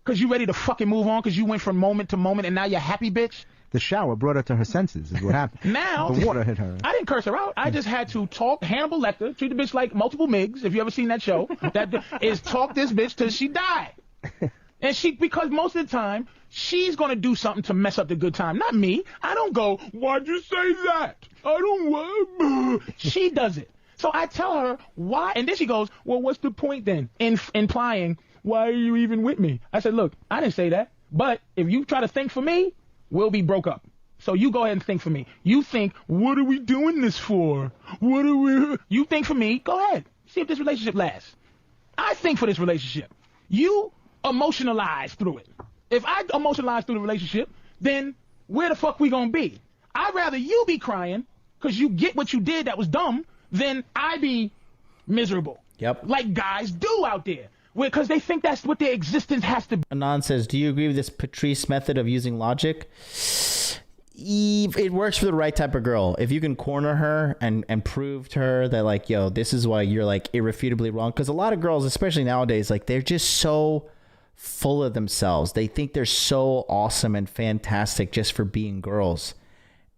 Speaker 3: Because you ready to fucking move on because you went from moment to moment and now you're happy, bitch?
Speaker 4: The shower brought her to her senses is what happened.
Speaker 3: Now,
Speaker 4: the water hit her.
Speaker 3: I didn't curse her out. I just had to talk Hannibal Lecter, treat the bitch like multiple MIGs, if you ever seen that show, that is talk this bitch till she died. And because most of the time, she's going to do something to mess up the good time. Not me. I don't go, why'd you say that? I don't want. She does it. So I tell her why. And then she goes, well, what's the point then? Implying, why are you even with me? I said, look, I didn't say that. But if you try to think for me, we'll be broke up. So you go ahead and think for me. You think, what are we doing this for? You think for me, go ahead. See if this relationship lasts. I think for this relationship. You emotionalize through it. If I emotionalize through the relationship, then where the fuck we gonna be? I'd rather you be crying because you get what you did that was dumb than I be miserable.
Speaker 1: Yep.
Speaker 3: Like guys do out there. Because they think that's what their existence has to be.
Speaker 1: Anon says, do you agree with this Patrice method of using logic? It works for the right type of girl. If you can corner her and prove to her that, like, yo, this is why you're, like, irrefutably wrong. Because a lot of girls, especially nowadays, like, they're just so full of themselves. They think they're so awesome and fantastic just for being girls.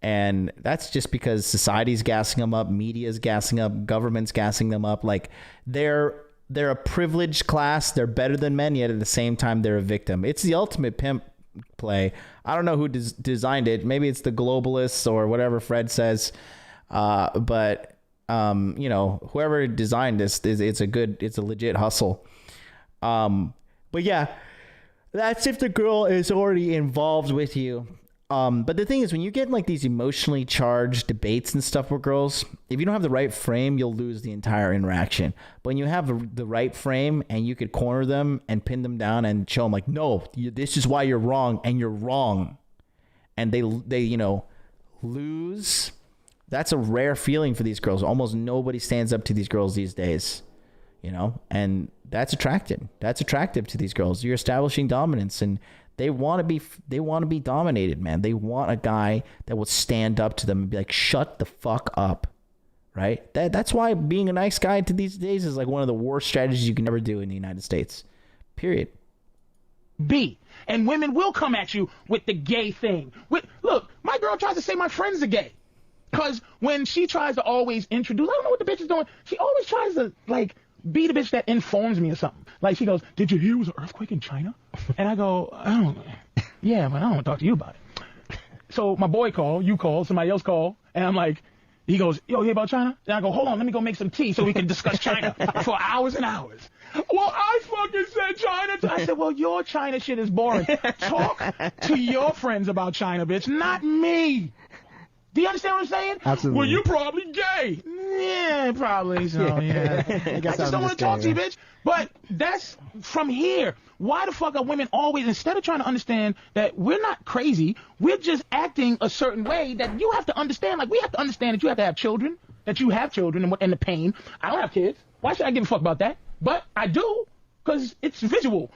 Speaker 1: And that's just because society's gassing them up, media's gassing up, government's gassing them up. Like, they're a privileged class. They're better than men, yet at the same time, they're a victim. It's the ultimate pimp play. I don't know who designed it. Maybe it's the globalists or whatever Fred says. But you know, whoever designed this, it's a legit hustle. But yeah, that's if the girl is already involved with you. But the thing is, when you get like these emotionally charged debates and stuff with girls, if you don't have the right frame, you'll lose the entire interaction. But when you have the right frame and you could corner them and pin them down and show them like, no, this is why you're wrong and you're wrong. And they you know, lose. That's a rare feeling for these girls. Almost nobody stands up to these girls these days, you know, and that's attractive. That's attractive to these girls. You're establishing dominance, and they want to be dominated, man. They want a guy that will stand up to them and be like, shut the fuck up, right? That's why being a nice guy to these days is like one of the worst strategies you can ever do in the United States, period.
Speaker 3: B. And women will come at you with the gay thing. Look, my girl tries to say my friends are gay. Because when she tries to always introduce, I don't know what the bitch is doing. She always tries to, like, be the bitch that informs me or something. Like, she goes, did you hear it was an earthquake in China? And I go, yeah, but I don't want to talk to you about it. So my boy called, you called, somebody else called, and I'm like, he goes, yo, hear about China? And I go, hold on, let me go make some tea so we can discuss China for hours and hours. Well, I fucking said China. I said, well, your China shit is boring. Talk to your friends about China, bitch, not me. Do you understand what I'm saying?
Speaker 4: Absolutely.
Speaker 3: Well, you're probably gay. Yeah, probably so, yeah. I just don't want to talk to you, bitch. But that's from here. Why the fuck are women always, instead of trying to understand that we're not crazy, we're just acting a certain way that you have to understand. Like, we have to understand that you have to have children, and the pain. I don't have kids. Why should I give a fuck about that? But I do, because it's visual.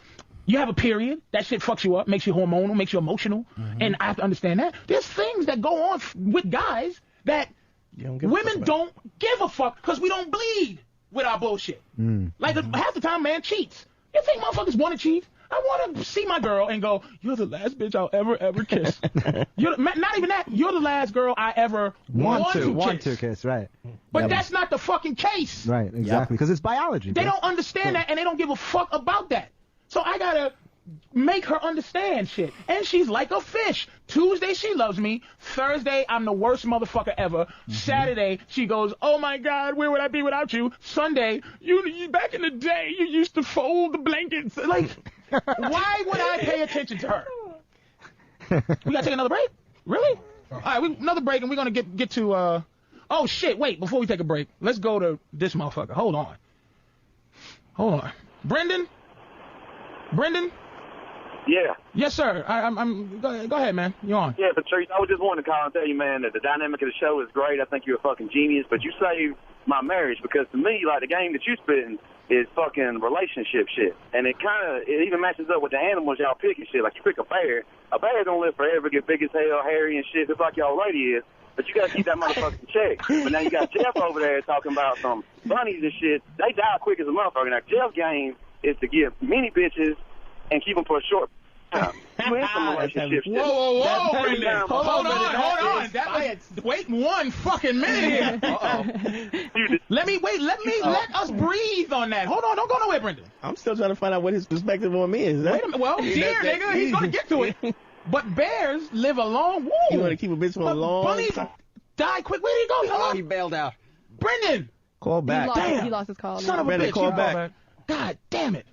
Speaker 3: You have a period, that shit fucks you up, makes you hormonal, makes you emotional, and I have to understand that. There's things that go on with guys that women don't give a fuck because we don't bleed with our bullshit. Like, half the time, man cheats. You think motherfuckers want to cheat? I want to see my girl and go, you're the last bitch I'll ever kiss. Not even that, you're the last girl I ever want to
Speaker 4: kiss, right.
Speaker 3: But that's not the fucking case.
Speaker 4: Right, exactly, because it's biology.
Speaker 3: They don't understand that, and they don't give a fuck about that. So I gotta make her understand shit. And she's like a fish. Tuesday, she loves me. Thursday, I'm the worst motherfucker ever. Saturday, she goes, oh my God, where would I be without you? Sunday, you back in the day, you used to fold the blankets. Like, why would I pay attention to her? We gotta take another break? Really? All right, another break, and we're gonna get to, oh shit, wait, before we take a break, let's go to this motherfucker. Hold on. Brendan?
Speaker 16: Yeah.
Speaker 3: Yes, sir. I'm. Go ahead, man. You're on.
Speaker 16: Yeah, Patrice, I was just wanting to call and tell you, man, that the dynamic of the show is great. I think you're a fucking genius, but you saved my marriage because to me, like, the game that you spitting is fucking relationship shit. And it even matches up with the animals y'all pick and shit. Like, you pick a bear. A bear don't live forever, get big as hell, hairy and shit, just like y'all lady is. But you gotta keep that motherfucking check. But now you got Jeff over there talking about some bunnies and shit. They die quick as a motherfucker. Now, Jeff's game is to get many bitches and keep them for a short time. You in some relationship shit.
Speaker 3: Whoa, Brendan. Hold on. Wait 1 fucking minute here. Let us breathe on that. Hold on, don't go nowhere, Brendan.
Speaker 17: I'm still trying to find out what his perspective on me is.
Speaker 3: Wait a minute. Well, deer, nigga, he's gonna get to it. But bears live a long. Woo.
Speaker 17: You want to keep a bitch for a long
Speaker 3: bunnies
Speaker 17: time?
Speaker 3: Die quick. Where did he go?
Speaker 12: Oh, he bailed out.
Speaker 3: Brendan.
Speaker 17: Call back.
Speaker 6: He lost his call.
Speaker 3: Son of a bitch.
Speaker 17: Call back.
Speaker 3: God damn it.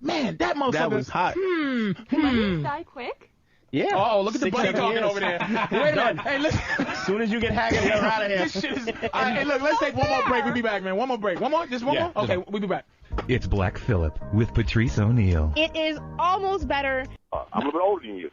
Speaker 3: Man, that motherfucker.
Speaker 17: That was hot.
Speaker 8: Bunnies die quick?
Speaker 17: Yeah.
Speaker 3: Oh, look at the bunny talking over there. Wait a minute. Hey, listen.
Speaker 17: As soon as you get haggard, you're out of here.
Speaker 3: This shit is. Hey, look, let's take one more break. We'll be back, man. One more break. One more? Just one more? Okay, we'll be back.
Speaker 5: It's Black Phillip with Patrice O'Neal.
Speaker 14: It is almost better.
Speaker 18: I'm a little bit older than you.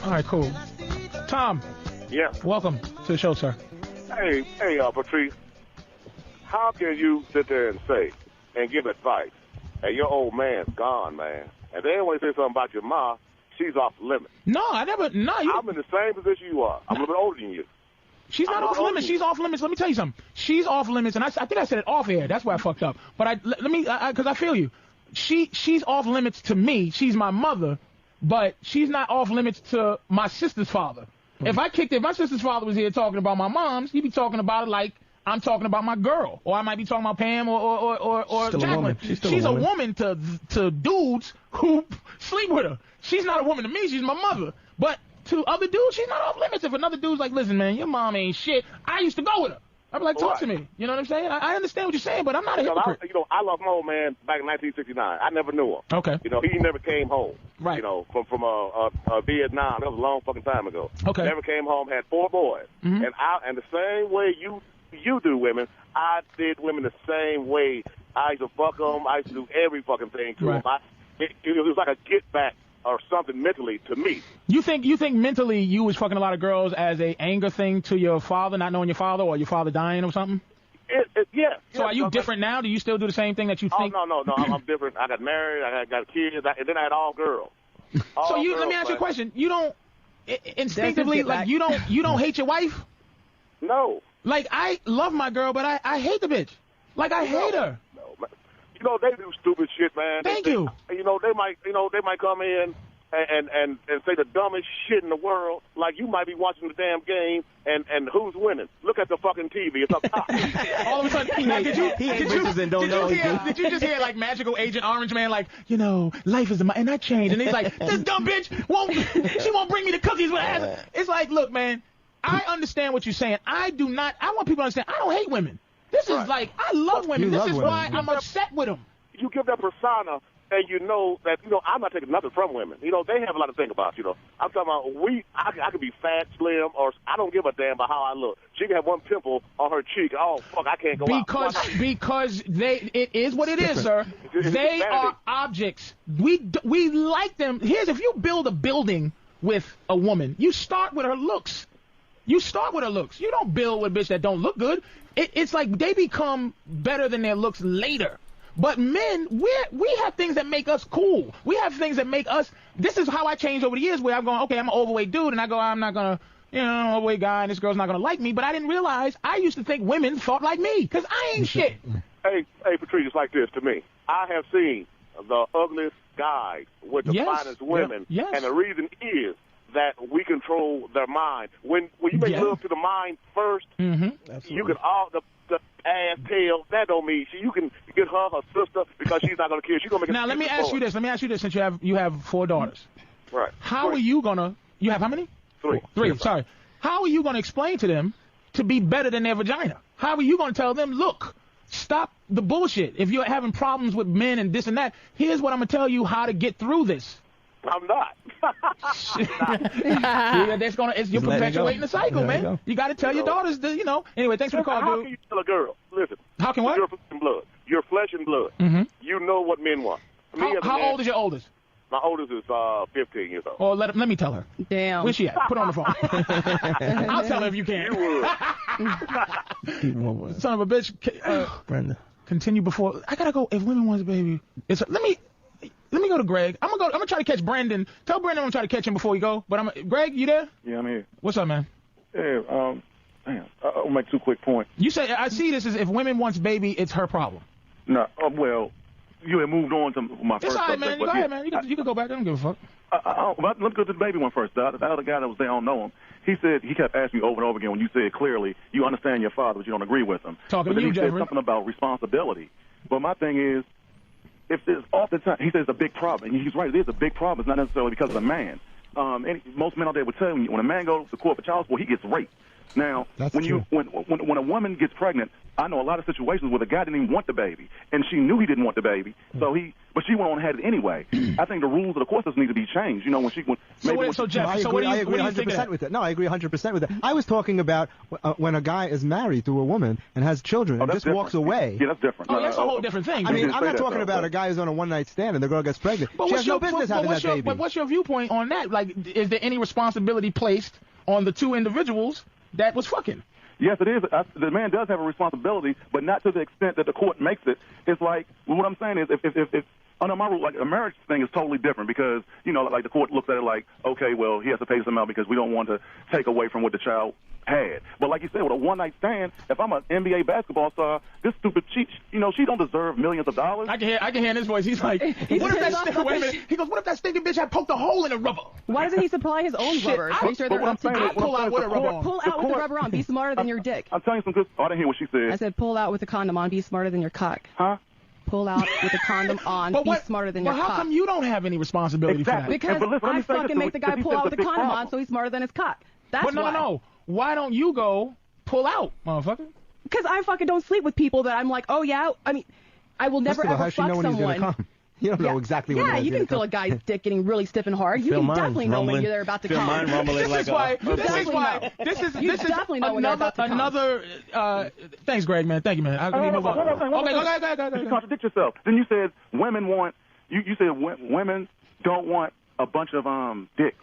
Speaker 3: All right, cool. Tom.
Speaker 18: Yeah.
Speaker 3: Welcome to the show, sir.
Speaker 18: Hey, Patrice. How can you sit there and say and give advice, and your old man's gone, man, and then when they say something about your ma, she's off limits?
Speaker 3: No, I never. No,
Speaker 18: I'm in the same position you are. I'm a little bit older than you.
Speaker 3: She's not off limits. She's off limits. Let me tell you something. She's off limits, and I think I said it off air. That's why I fucked up. But let me, because I feel you. She's off limits to me. She's my mother, but she's not off limits to my sister's father. If my sister's father was here talking about my mom's, he'd be talking about it like I'm talking about my girl, or I might be talking about Pam or Jacqueline. She's a woman to dudes who sleep with her. She's not a woman to me. She's my mother. But to other dudes, she's not off limits. If another dude's like, listen, man, your mom ain't shit, I used to go with her. I'd be like, talk to me. You know what I'm saying? I understand what you're saying, but I'm not a hypocrite.
Speaker 20: I lost my old man back in 1969. I never knew him.
Speaker 3: Okay.
Speaker 20: He never came home.
Speaker 3: Right.
Speaker 20: From Vietnam. That was a long fucking time ago.
Speaker 3: Okay.
Speaker 20: Never came home. Had 4 boys.
Speaker 3: Mm-hmm.
Speaker 20: And the same way you do women, I did women the same way. I used to fuck them. I used to do every fucking thing to them. It was like a get back or something mentally to me.
Speaker 3: You think mentally you was fucking a lot of girls as a anger thing to your father, not knowing your father, or your father dying or something?
Speaker 20: Yeah.
Speaker 3: So are you different now? Do you still do the same thing that you think?
Speaker 20: Oh, no. I'm different. I got married. I got kids. And then I had all girls.
Speaker 3: Let me ask you a question. You don't instinctively, like, you don't hate your wife?
Speaker 20: No.
Speaker 3: Like, I love my girl, but I hate the bitch. Like, I hate her.
Speaker 20: No, they do stupid shit, man.
Speaker 3: Thank you.
Speaker 20: They might come in and say the dumbest shit in the world. Like, you might be watching the damn game, and who's winning? Look at the fucking TV. It's up top.
Speaker 3: All of a sudden, did you just hear, like, Magical Agent Orange Man, like, life is and I changed. And he's like, this dumb bitch won't bring me the cookies with ass. It's like, look, man, I understand what you're saying. I want people to understand, I don't hate women. This is like, I love women. This is why I'm upset with them.
Speaker 20: You give that persona, and you know that, I'm not taking nothing from women. They have a lot to think about, I'm talking about, I could be fat, slim, or I don't give a damn about how I look. She can have one pimple on her cheek. Oh, fuck, I can't go out.
Speaker 3: Because it is what it is, sir. They are objects. We like them. If you build a building with a woman, you start with her looks. You don't build with a bitch that don't look good. It's like they become better than their looks later. But men, we have things that make us cool. We have things that make us. This is how I changed over the years, where I'm going, okay, I'm an overweight dude, and I go, I'm not gonna, overweight guy, and this girl's not gonna like me. But I didn't realize I used to think women thought like me, because I ain't shit.
Speaker 20: Hey, Patrice, it's like this to me. I have seen the ugliest guys with the finest women, and the reason is that we control their mind. When you make love to the mind first, you can all the ass tail. That don't mean you can get her sister because she's not gonna kill. She's gonna make.
Speaker 3: Now let me ask you this. Since you have 4 daughters,
Speaker 20: right?
Speaker 3: How are you gonna? You have how many?
Speaker 20: 3.
Speaker 3: 3. Sorry. How are you gonna explain to them to be better than their vagina? How are you gonna tell them, look, stop the bullshit? If you're having problems with men and this and that, here's what I'm gonna tell you how to get through this.
Speaker 20: I'm not.
Speaker 3: You're perpetuating the cycle, man. You got to tell your daughters, Anyway, thanks for the call, dude.
Speaker 20: How can you tell a girl? Listen.
Speaker 3: How can what?
Speaker 20: Your flesh and blood. Your flesh and blood.
Speaker 3: Mm-hmm.
Speaker 20: You know what men want.
Speaker 3: How old is your oldest?
Speaker 20: My oldest is 15 years old.
Speaker 3: Oh, let me tell her.
Speaker 6: Damn.
Speaker 3: Where's she at? Put her on the phone. I'll tell her if you can.
Speaker 20: You would.
Speaker 3: Son of a bitch.
Speaker 17: Brenda.
Speaker 3: Continue before. I gotta go. If women wants a baby, let me go to Greg. I'm gonna try to catch Brandon. Tell Brandon I'm gonna try to catch him before we go. But Greg, you there?
Speaker 18: Yeah, I'm here.
Speaker 3: What's up, man?
Speaker 18: Hey, I'll make 2 quick points.
Speaker 3: You say I see this as if women wants baby, it's her problem.
Speaker 18: No, well, you had moved on to my first.
Speaker 3: It's all right, man.
Speaker 18: Subject,
Speaker 3: Go ahead, man. You can go back. I don't give a fuck.
Speaker 18: Let me go to the baby one first. The other guy that was there, I don't know him. He said he kept asking me over and over again when you said clearly you understand your father, but you don't agree with him.
Speaker 3: Talking
Speaker 18: to you,
Speaker 3: Jeffrey.
Speaker 18: He said something about responsibility. But my thing is, if there's oftentimes he says it's a big problem, and he's right. It is a big problem. It's not necessarily because of the man. Most men out there would tell you when a man goes to court for child support, he gets raped. Now, when a woman gets pregnant, I know a lot of situations where the guy didn't even want the baby, and she knew he didn't want the baby, but she went on and had it anyway. I think the rules of the court system need to be changed.
Speaker 4: Jeff, I agree 100% with that. No, I agree 100% with that. I was talking about when a guy is married to a woman and has children and just walks away.
Speaker 18: Yeah, that's different.
Speaker 3: Oh, that's a whole different thing.
Speaker 4: I mean, I'm not talking about a guy who's on a one-night stand and the girl gets pregnant. She has no business having that baby.
Speaker 3: But what's your viewpoint on that? Like, is there any responsibility placed on the 2 individuals that was fucking?
Speaker 18: Yes, it is. The man does have a responsibility, but not to the extent that the court makes it. It's like, what I'm saying is, if under my rule, like a marriage thing is totally different because, like the court looks at it like, okay, well, he has to pay some out because we don't want to take away from what the child had. But like you said, with a one-night stand, if I'm an NBA basketball star, this stupid she don't deserve millions of dollars.
Speaker 3: I can hear in his voice. He's like, what if that stinking bitch had poked a hole in the rubber?
Speaker 6: Why doesn't he supply his own rubber? Make sure they're up to date.
Speaker 3: Pull out with a rubber on.
Speaker 6: Pull out with the rubber on. Be smarter than your dick.
Speaker 18: I'm telling you some good. I didn't hear what she said.
Speaker 6: I said pull out with a condom on. Be smarter than your cock.
Speaker 18: Huh?
Speaker 6: Pull out with a condom on. Be smarter than your cock.
Speaker 3: Well, how come you don't have any responsibility for that?
Speaker 6: Because I fucking make the guy pull out with a condom on, so he's smarter than his cock. That's
Speaker 3: why. No. Why don't you go pull out, motherfucker?
Speaker 6: Because I fucking don't sleep with people that I'm like, oh yeah, I mean, I will never ever fuck someone.
Speaker 4: You don't know exactly when.
Speaker 6: Yeah, you can feel a guy's dick getting really stiff and hard. You can definitely know when they're about to come.
Speaker 17: Mine rumbling like
Speaker 3: This is
Speaker 6: definitely know when they're about to come.
Speaker 3: another. Thanks, Greg, man. Thank you, man. Let me move on. Okay,
Speaker 20: You contradict yourself. Then you said women want. You said women don't want a bunch of dicks.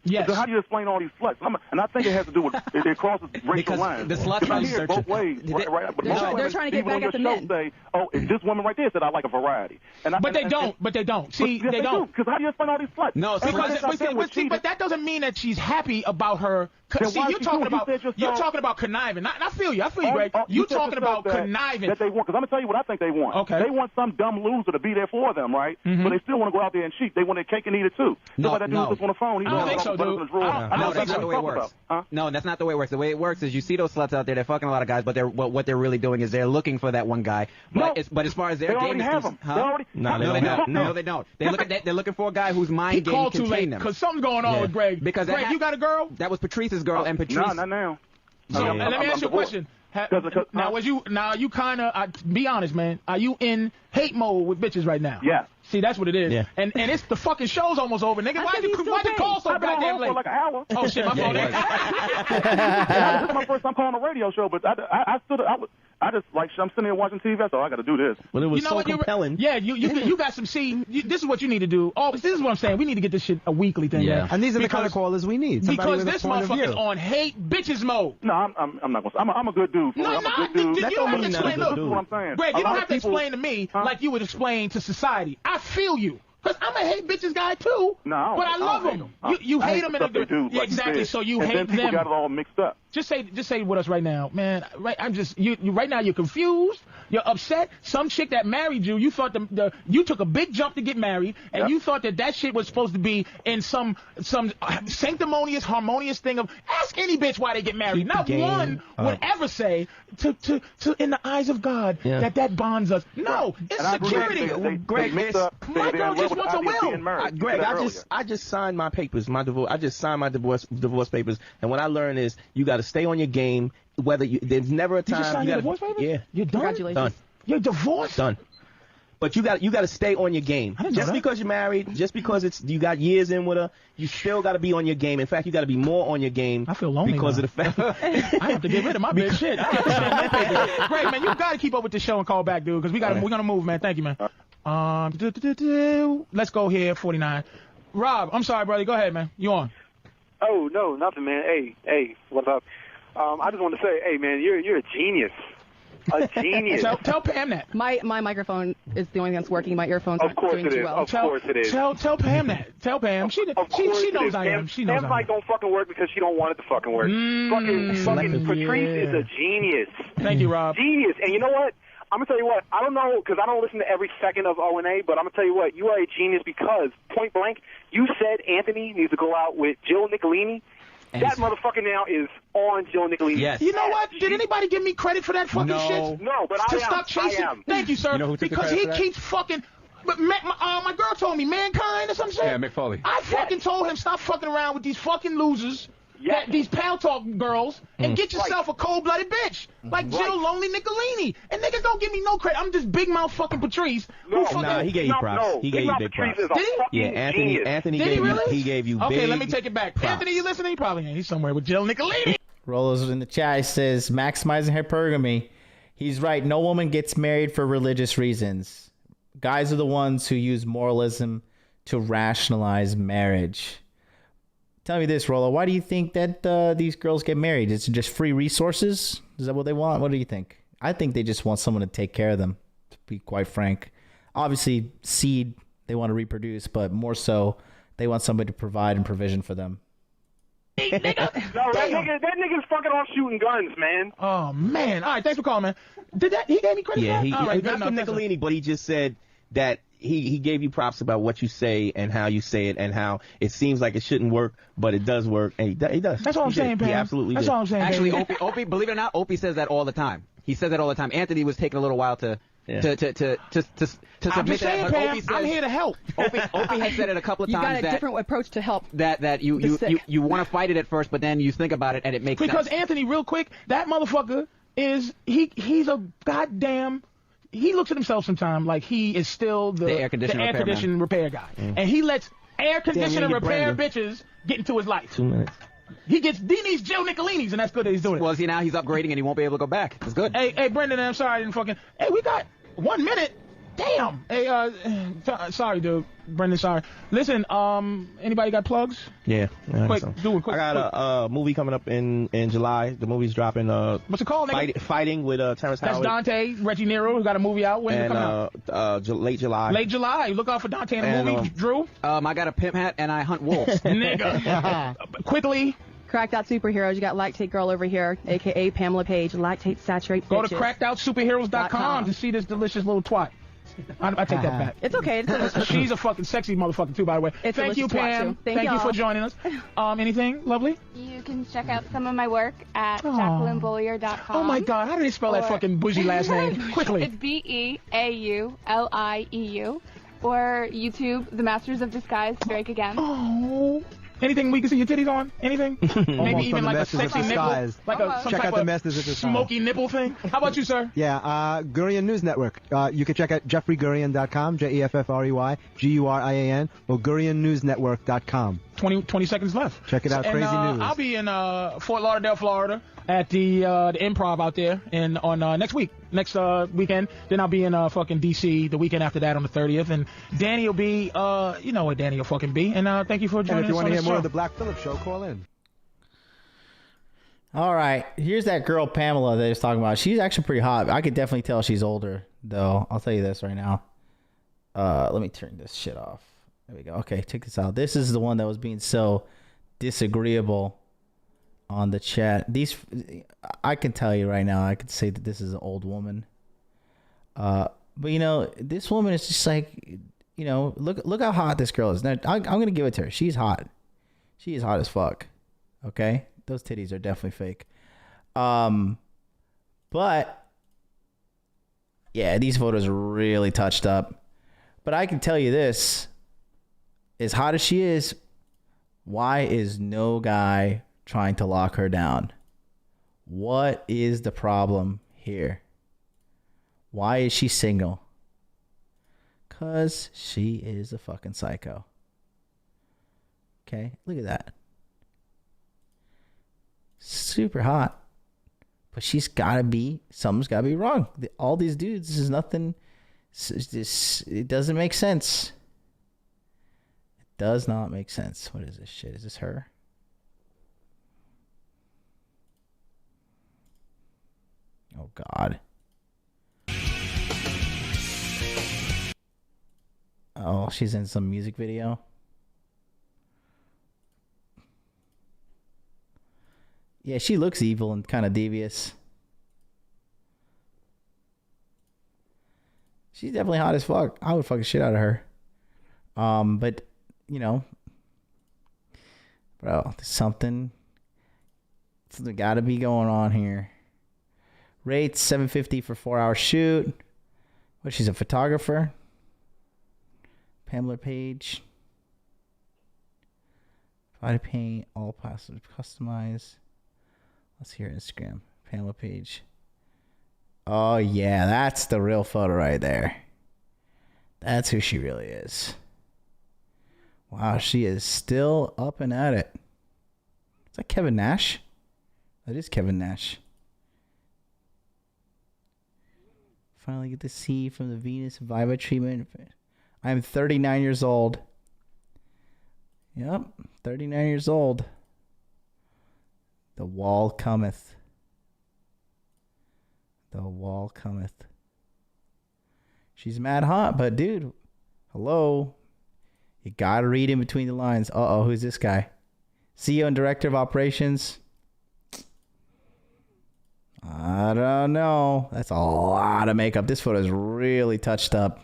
Speaker 3: Yes.
Speaker 20: So how do you explain all these sluts? And I think it has to do with it crosses racial lines.
Speaker 12: The sluts
Speaker 20: I hear it both ways. Right? But
Speaker 6: they're trying to get back at the men.
Speaker 20: Say, oh, this woman right there said I like a variety.
Speaker 3: But they don't. See,
Speaker 20: they don't. Because how do you explain all these sluts?
Speaker 12: No,
Speaker 3: but that doesn't mean that she's happy about her. See, you're talking about conniving. I feel you, Greg. You're talking about conniving.
Speaker 20: That they want. Because I'm gonna tell you what I think they want.
Speaker 3: Okay.
Speaker 20: They want some dumb loser to be there for them, right?
Speaker 3: Mm-hmm.
Speaker 20: But they still want to go out there and cheat. They want their cake and eat it too.
Speaker 12: No,
Speaker 20: that dude just on the phone.
Speaker 3: I don't think so, dude.
Speaker 12: No, that's not the way it works. No, that's not the way it works. The way it works is you see those sluts out there, they're fucking a lot of guys, but what they're really doing is they're looking for that one guy. But as far as their game is concerned, no, they don't. They're looking for a guy whose mind game can contain them.
Speaker 3: Because something's going on with Greg.
Speaker 12: Because
Speaker 3: Greg, you got a girl?
Speaker 12: That was Patrice's girl, and Patrice.
Speaker 20: No, not now.
Speaker 3: So let me ask you a question. Now you kind of be honest, man. Are you in hate mode with bitches right now?
Speaker 20: Yeah.
Speaker 3: See, that's what it is.
Speaker 17: Yeah.
Speaker 3: And it's the fucking show's almost over, nigga. Why'd you call so goddamn late?
Speaker 20: For like an hour.
Speaker 3: Oh shit, my fault.
Speaker 20: This is my first time calling a radio show, but I just like I'm sitting here watching TV. So I got to do this.
Speaker 17: Well, it was so compelling.
Speaker 3: Yeah, you got some. See, this is what you need to do. Oh, this is what I'm saying. We need to get this shit a weekly thing.
Speaker 4: Yeah. And these are the kind of callers we need.
Speaker 3: Because this motherfucker's on hate bitches mode.
Speaker 20: No, I'm not gonna. I'm a good dude.
Speaker 3: No,
Speaker 20: I'm a good dude.
Speaker 3: You don't have to explain.
Speaker 20: That's what I'm saying.
Speaker 3: Greg, you don't have to explain to me like you would explain to society. I feel you. Because I'm a hate bitches guy too.
Speaker 20: No,
Speaker 3: but I love them. You hate them in a exactly. So you hate them.
Speaker 20: People got it all mixed up.
Speaker 3: Just say with us right now, man. Right, I'm just you right now. You're confused. You're upset. Some chick that married you, you thought you took a big jump to get married, and you thought that shit was supposed to be in some sanctimonious, harmonious thing of ask any bitch why they get married. Not one would ever say to in the eyes of God that bonds us. No, it's security.
Speaker 17: Greg,
Speaker 3: my girl just wants a will.
Speaker 17: Greg, I just signed my papers, I just signed my divorce papers, and what I learned is you got to stay on your game. There's never a time.
Speaker 3: You just signed your divorce papers?
Speaker 17: Yeah.
Speaker 3: You're done?
Speaker 6: Congratulations.
Speaker 17: Done.
Speaker 3: You're divorced?
Speaker 17: Done. But you got to stay on your game. Just because you're married, just because you got years in with her, you still got to be on your game. In fact, you got to be more on your game.
Speaker 3: I feel lonely
Speaker 17: because
Speaker 3: now.
Speaker 17: of the fact.
Speaker 3: I have to get rid of my big shit. Great, man. You got to keep up with the show and call back, dude, because we're gonna move, man. Thank you, man. Let's go here, 49. Rob, I'm sorry, brother. Go ahead, man. You on?
Speaker 21: Oh no, nothing, man. Hey, what's up? I just want to say, hey, man, you're a genius. A genius.
Speaker 3: Tell Pam that.
Speaker 6: My microphone is the only thing that's working. My earphones aren't doing too well.
Speaker 21: Of course it is.
Speaker 3: Tell Pam that. Tell Pam. She knows I am. She knows
Speaker 21: Pam's mic don't fucking work because she don't want it to fucking work. Fucking Patrice is a genius.
Speaker 3: Thank you, Rob.
Speaker 21: Genius. And you know what? I'm going to tell you what. I don't know because I don't listen to every second of O&A, but I'm going to tell you what. You are a genius because, point blank, you said Anthony needs to go out with Jill Nicolini. That motherfucker now is on Jill Nicolini.
Speaker 3: Yes. You know what? Did anybody give me credit for that fucking shit?
Speaker 21: No, but
Speaker 3: to stop chasing.
Speaker 21: I am.
Speaker 3: Thank you, sir.
Speaker 17: You know who took
Speaker 3: because
Speaker 17: the
Speaker 3: he
Speaker 17: credit for that?
Speaker 3: keeps fucking. But my girl told me Mankind or some shit.
Speaker 5: Yeah, Mick Foley.
Speaker 3: I fucking told him stop fucking around with these fucking losers. These pal talk girls, and get yourself a cold-blooded bitch like Jill Lonely Nicolini. And niggas don't give me no credit. I'm just big mouth fucking Patrice.
Speaker 17: Nah, he gave you props. He gave you big props.
Speaker 3: Did he?
Speaker 17: Yeah, Anthony
Speaker 3: Did
Speaker 17: gave
Speaker 3: he really?
Speaker 17: you. He gave you.
Speaker 3: Okay,
Speaker 17: big
Speaker 3: let me take it back.
Speaker 17: props.
Speaker 3: Anthony, you listening? He probably ain't. He's somewhere with Jill Nicolini.
Speaker 1: Rollo's in the chat. He says, maximizing hypergamy. He's right. No woman gets married for religious reasons. Guys are the ones who use moralism to rationalize marriage. Tell me this, Rollo. Why do you think that these girls get married? Is it just free resources? Is that what they want? What do you think? I think they just want someone to take care of them, to be quite frank. Obviously, seed, they want to reproduce, but more so, they want somebody to provide and provision for them.
Speaker 21: No, that nigga's fucking off shooting guns, man.
Speaker 3: Oh, man. All right, thanks for calling, man. He gave me credit for that? All right, good
Speaker 17: not
Speaker 3: enough.
Speaker 17: for Nicolini, but he just said that he gave you props about what you say and how you say it and how it seems like it shouldn't work, but it does work, and he does.
Speaker 3: That's all I'm saying, Pam.
Speaker 17: He absolutely
Speaker 3: That's
Speaker 17: did.
Speaker 3: all I'm saying.
Speaker 12: Actually, Opie, believe it or not, Opie says that all the time. He says that all the time. Anthony was taking a little while to submit
Speaker 3: I'm just saying,
Speaker 12: that.
Speaker 3: Pam,
Speaker 12: Opie says,
Speaker 3: I'm here to help.
Speaker 12: Opie has said it a couple of
Speaker 6: You
Speaker 12: times.
Speaker 6: got a different approach to help.
Speaker 12: That you want to fight it at first, but then you think about it and it makes sense.
Speaker 3: Because Anthony, real quick, that motherfucker is he's a goddamn. He looks at himself sometimes like he is still the air conditioning repair guy, and he lets air conditioner repair bitches get into his life.
Speaker 17: 2 minutes.
Speaker 3: He needs Jill Nicolini's, and that's good that he's doing it.
Speaker 12: Well, see, now he's upgrading and he won't be able to go back. It's good.
Speaker 3: Hey, Brendan, I'm sorry I didn't fucking. Hey, we got 1 minute. Damn. Hey, sorry, dude. Brendan, sorry. Listen, anybody got plugs?
Speaker 17: Yeah.
Speaker 3: Quick.
Speaker 17: I got a movie coming up in July. The movie's dropping.
Speaker 3: What's it called, nigga?
Speaker 17: Fighting with Terrence
Speaker 3: That's
Speaker 17: Howard.
Speaker 3: Dante, Reggie Nero, who got a movie out. When is it coming out?
Speaker 17: Late July.
Speaker 3: Late July. Look out for Dante in the movie. Drew?
Speaker 12: I got a pimp hat and I hunt wolves.
Speaker 3: Nigga. Quickly.
Speaker 6: Cracked Out Superheroes. You got Lactate Girl over here, a.k.a. Pamela Page. Lactate Saturate
Speaker 3: Go
Speaker 6: Bitches.
Speaker 3: to crackedOutSuperheroes.com to see this delicious little twat. I take that back.
Speaker 6: It's okay. It's delicious.
Speaker 3: She's a fucking sexy motherfucker, too, by the way. Thank you, Pam. Thank you for joining us. Anything, lovely?
Speaker 8: You can check out some of my work at JacquelineBollier.com.
Speaker 3: Oh, my God. How do they spell that fucking bougie last name? Quickly.
Speaker 8: It's Beaulieu. Or YouTube, The Masters of Disguise, Drake again.
Speaker 3: Oh. Anything we can see your titties on? Anything? Maybe even like a sexy nipple? Like some
Speaker 4: check
Speaker 3: type
Speaker 4: out the
Speaker 3: of
Speaker 4: Masters of Disguise.
Speaker 3: smoky nipple thing? How about you, sir?
Speaker 4: Yeah, Gurian News Network. You can check out JeffreyGurian.com, JEFFREY, or GurianNewsNetwork.com.
Speaker 3: 20 seconds left.
Speaker 4: Check it out,
Speaker 3: And,
Speaker 4: crazy news.
Speaker 3: I'll be in Fort Lauderdale, Florida, at the Improv out there, and on next weekend. Then I'll be in fucking DC the weekend after that on the 30th, and Danny will be, you know where Danny will fucking be. And thank you for joining us.
Speaker 4: And if you want to hear more
Speaker 3: show.
Speaker 4: of the Black Phillip Show, call in.
Speaker 1: All right, here's that girl Pamela that I was talking about. She's actually pretty hot. I could definitely tell she's older, though. I'll tell you this right now. Let me turn this shit off. There we go. Okay, check this out. This is the one that was being so disagreeable on the chat. I can tell you right now, I could say that this is an old woman. But you know, this woman is just like, you know, look how hot this girl is. Now, I'm gonna give it to her. She's hot. She is hot as fuck. Okay, those titties are definitely fake. But yeah, these photos are really touched up. But I can tell you this: as hot as she is, why is no guy trying to lock her down? What is the problem here? Why is she single? 'Cause she is a fucking psycho. Okay, look at that. Super hot. But something's gotta be wrong. All these dudes, this is nothing. It doesn't make sense. It does not make sense. What is this shit? Is this her? Oh, God. Oh, she's in some music video. Yeah, she looks evil and kind of devious. She's definitely hot as fuck. I would fuck the shit out of her. But, you know, bro, there's something gotta be going on here. Rates $750 for 4-hour shoot. What? She's a photographer. Pamela Page. Body paint, all possible, customize. Let's hear Instagram. Pamela Page. Oh yeah, that's the real photo right there. That's who she really is. Wow, she is still up and at it. Is that Kevin Nash? That is Kevin Nash. Finally get to see from the Venus Viva treatment. I'm 39 years old. Yep, 39 years old. The wall cometh. The wall cometh. She's mad hot, but dude, hello. You gotta read in between the lines. Uh-oh, who's this guy? CEO and Director of Operations. I don't know. That's a lot of makeup. This photo is really touched up.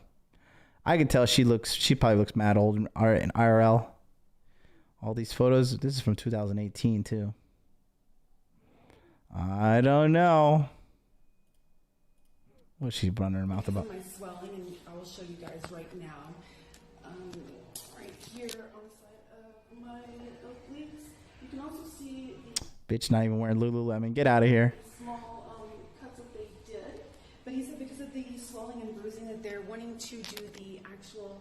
Speaker 1: I can tell she probably looks mad old in IRL. All these photos. This is from 2018 too. I don't know. What's she running her mouth about?
Speaker 7: My swelling, and I will show you guys right now. Right here on the side of my obliques, you can also see the
Speaker 1: Bitch, not even wearing Lululemon. Get out of here.
Speaker 7: small cuts swelling and bruising that they're wanting to do the actual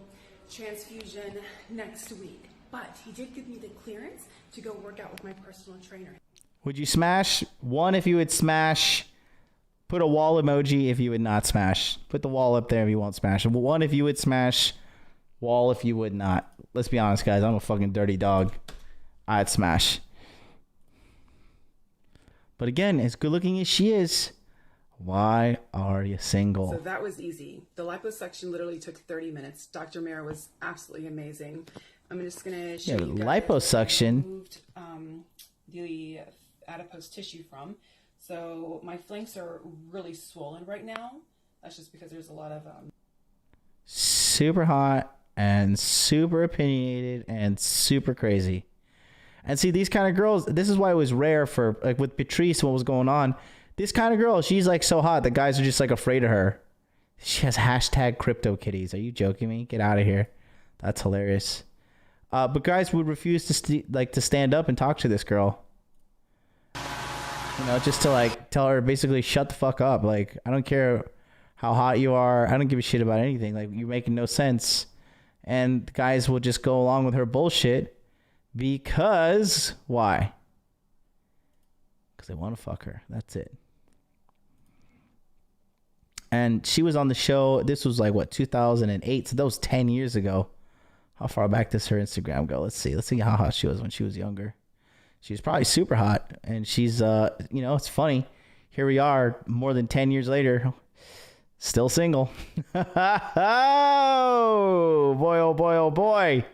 Speaker 7: transfusion next week. But he did give me the clearance to go work out with my personal trainer.
Speaker 1: Would you smash? 1 if you would smash. Put a wall emoji if you would not smash. Put the wall up there if you won't smash. 1 if you would smash. Wall if you would not. Let's be honest, guys. I'm a fucking dirty dog. I'd smash. But again, as good looking as she is, why are you single?
Speaker 7: So that was easy. The liposuction literally took 30 minutes. Dr. Mara was absolutely amazing. I'm just going to show you guys
Speaker 1: liposuction.
Speaker 7: Moved the adipose tissue from. So my flanks are really swollen right now. That's just because there's a lot of
Speaker 1: super hot and super opinionated and super crazy. And see, these kind of girls, this is why it was rare for, like, with Patrice, what was going on. This kind of girl, she's like so hot that guys are just like afraid of her. She has hashtag crypto kitties. Are you joking me? Get out of here. That's hilarious. But guys would refuse to stand up and talk to this girl. You know, just to like tell her basically shut the fuck up. Like, I don't care how hot you are. I don't give a shit about anything. Like, you're making no sense. And guys will just go along with her bullshit because why? Because they want to fuck her. That's it. And she was on the show. This was like, what, 2008? So that was 10 years ago. How far back does her Instagram go? Let's see. Let's see how hot she was when she was younger. She was probably super hot. And she's, you know, it's funny. Here we are more than 10 years later. Still single. Oh, boy, oh, boy, oh, boy.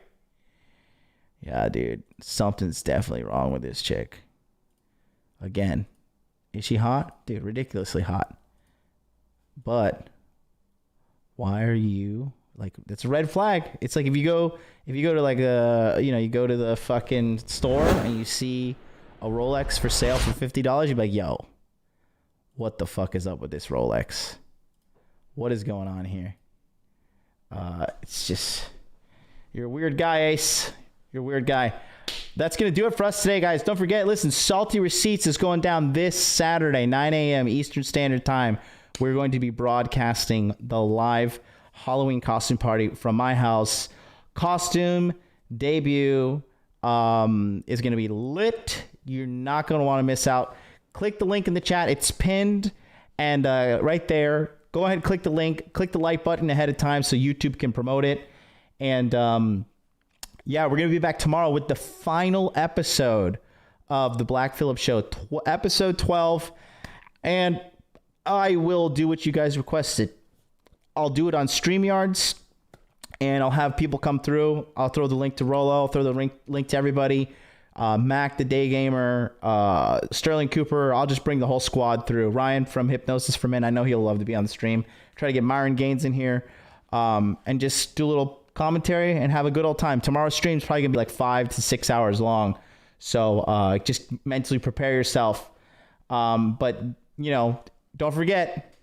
Speaker 1: Yeah, dude. Something's definitely wrong with this chick. Again. Is she hot? Dude, ridiculously hot. But why are you like, it's a red flag. It's like if you go to like you go to the fucking store and you see a Rolex for sale for $50, you'd be like, yo, what the fuck is up with this Rolex? What is going on here? It's just, you're a weird guy, Ace. You're a weird guy. That's going to do it for us today, guys. Don't forget, listen, Salty Receipts is going down this Saturday, 9 a.m. Eastern Standard Time. We're going to be broadcasting the live Halloween costume party from my house. Costume debut is going to be lit. You're not going to want to miss out. Click the link in the chat. It's pinned. And right there, go ahead and click the link. Click the like button ahead of time so YouTube can promote it. And yeah, we're going to be back tomorrow with the final episode of the Black Phillip Show, episode 12. And I will do what you guys requested. I'll do it on StreamYards, and I'll have people come through. I'll throw the link to Rolo. I'll throw the link to everybody. Mac, the Day Gamer, Sterling Cooper. I'll just bring the whole squad through. Ryan from Hypnosis for Men. I know he'll love to be on the stream. Try to get Myron Gaines in here, and just do a little commentary and have a good old time. Tomorrow's stream is probably going to be like 5 to 6 hours long. So just mentally prepare yourself. But, you know, don't forget,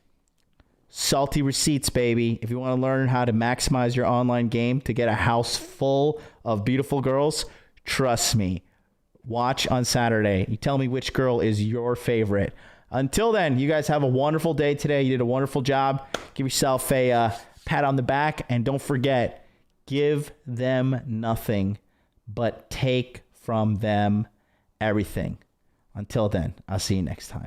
Speaker 1: Salty Receipts, baby. If you want to learn how to maximize your online game to get a house full of beautiful girls, trust me. Watch on Saturday. You tell me which girl is your favorite. Until then, you guys have a wonderful day today. You did a wonderful job. Give yourself a pat on the back. And don't forget, give them nothing, but take from them everything. Until then, I'll see you next time.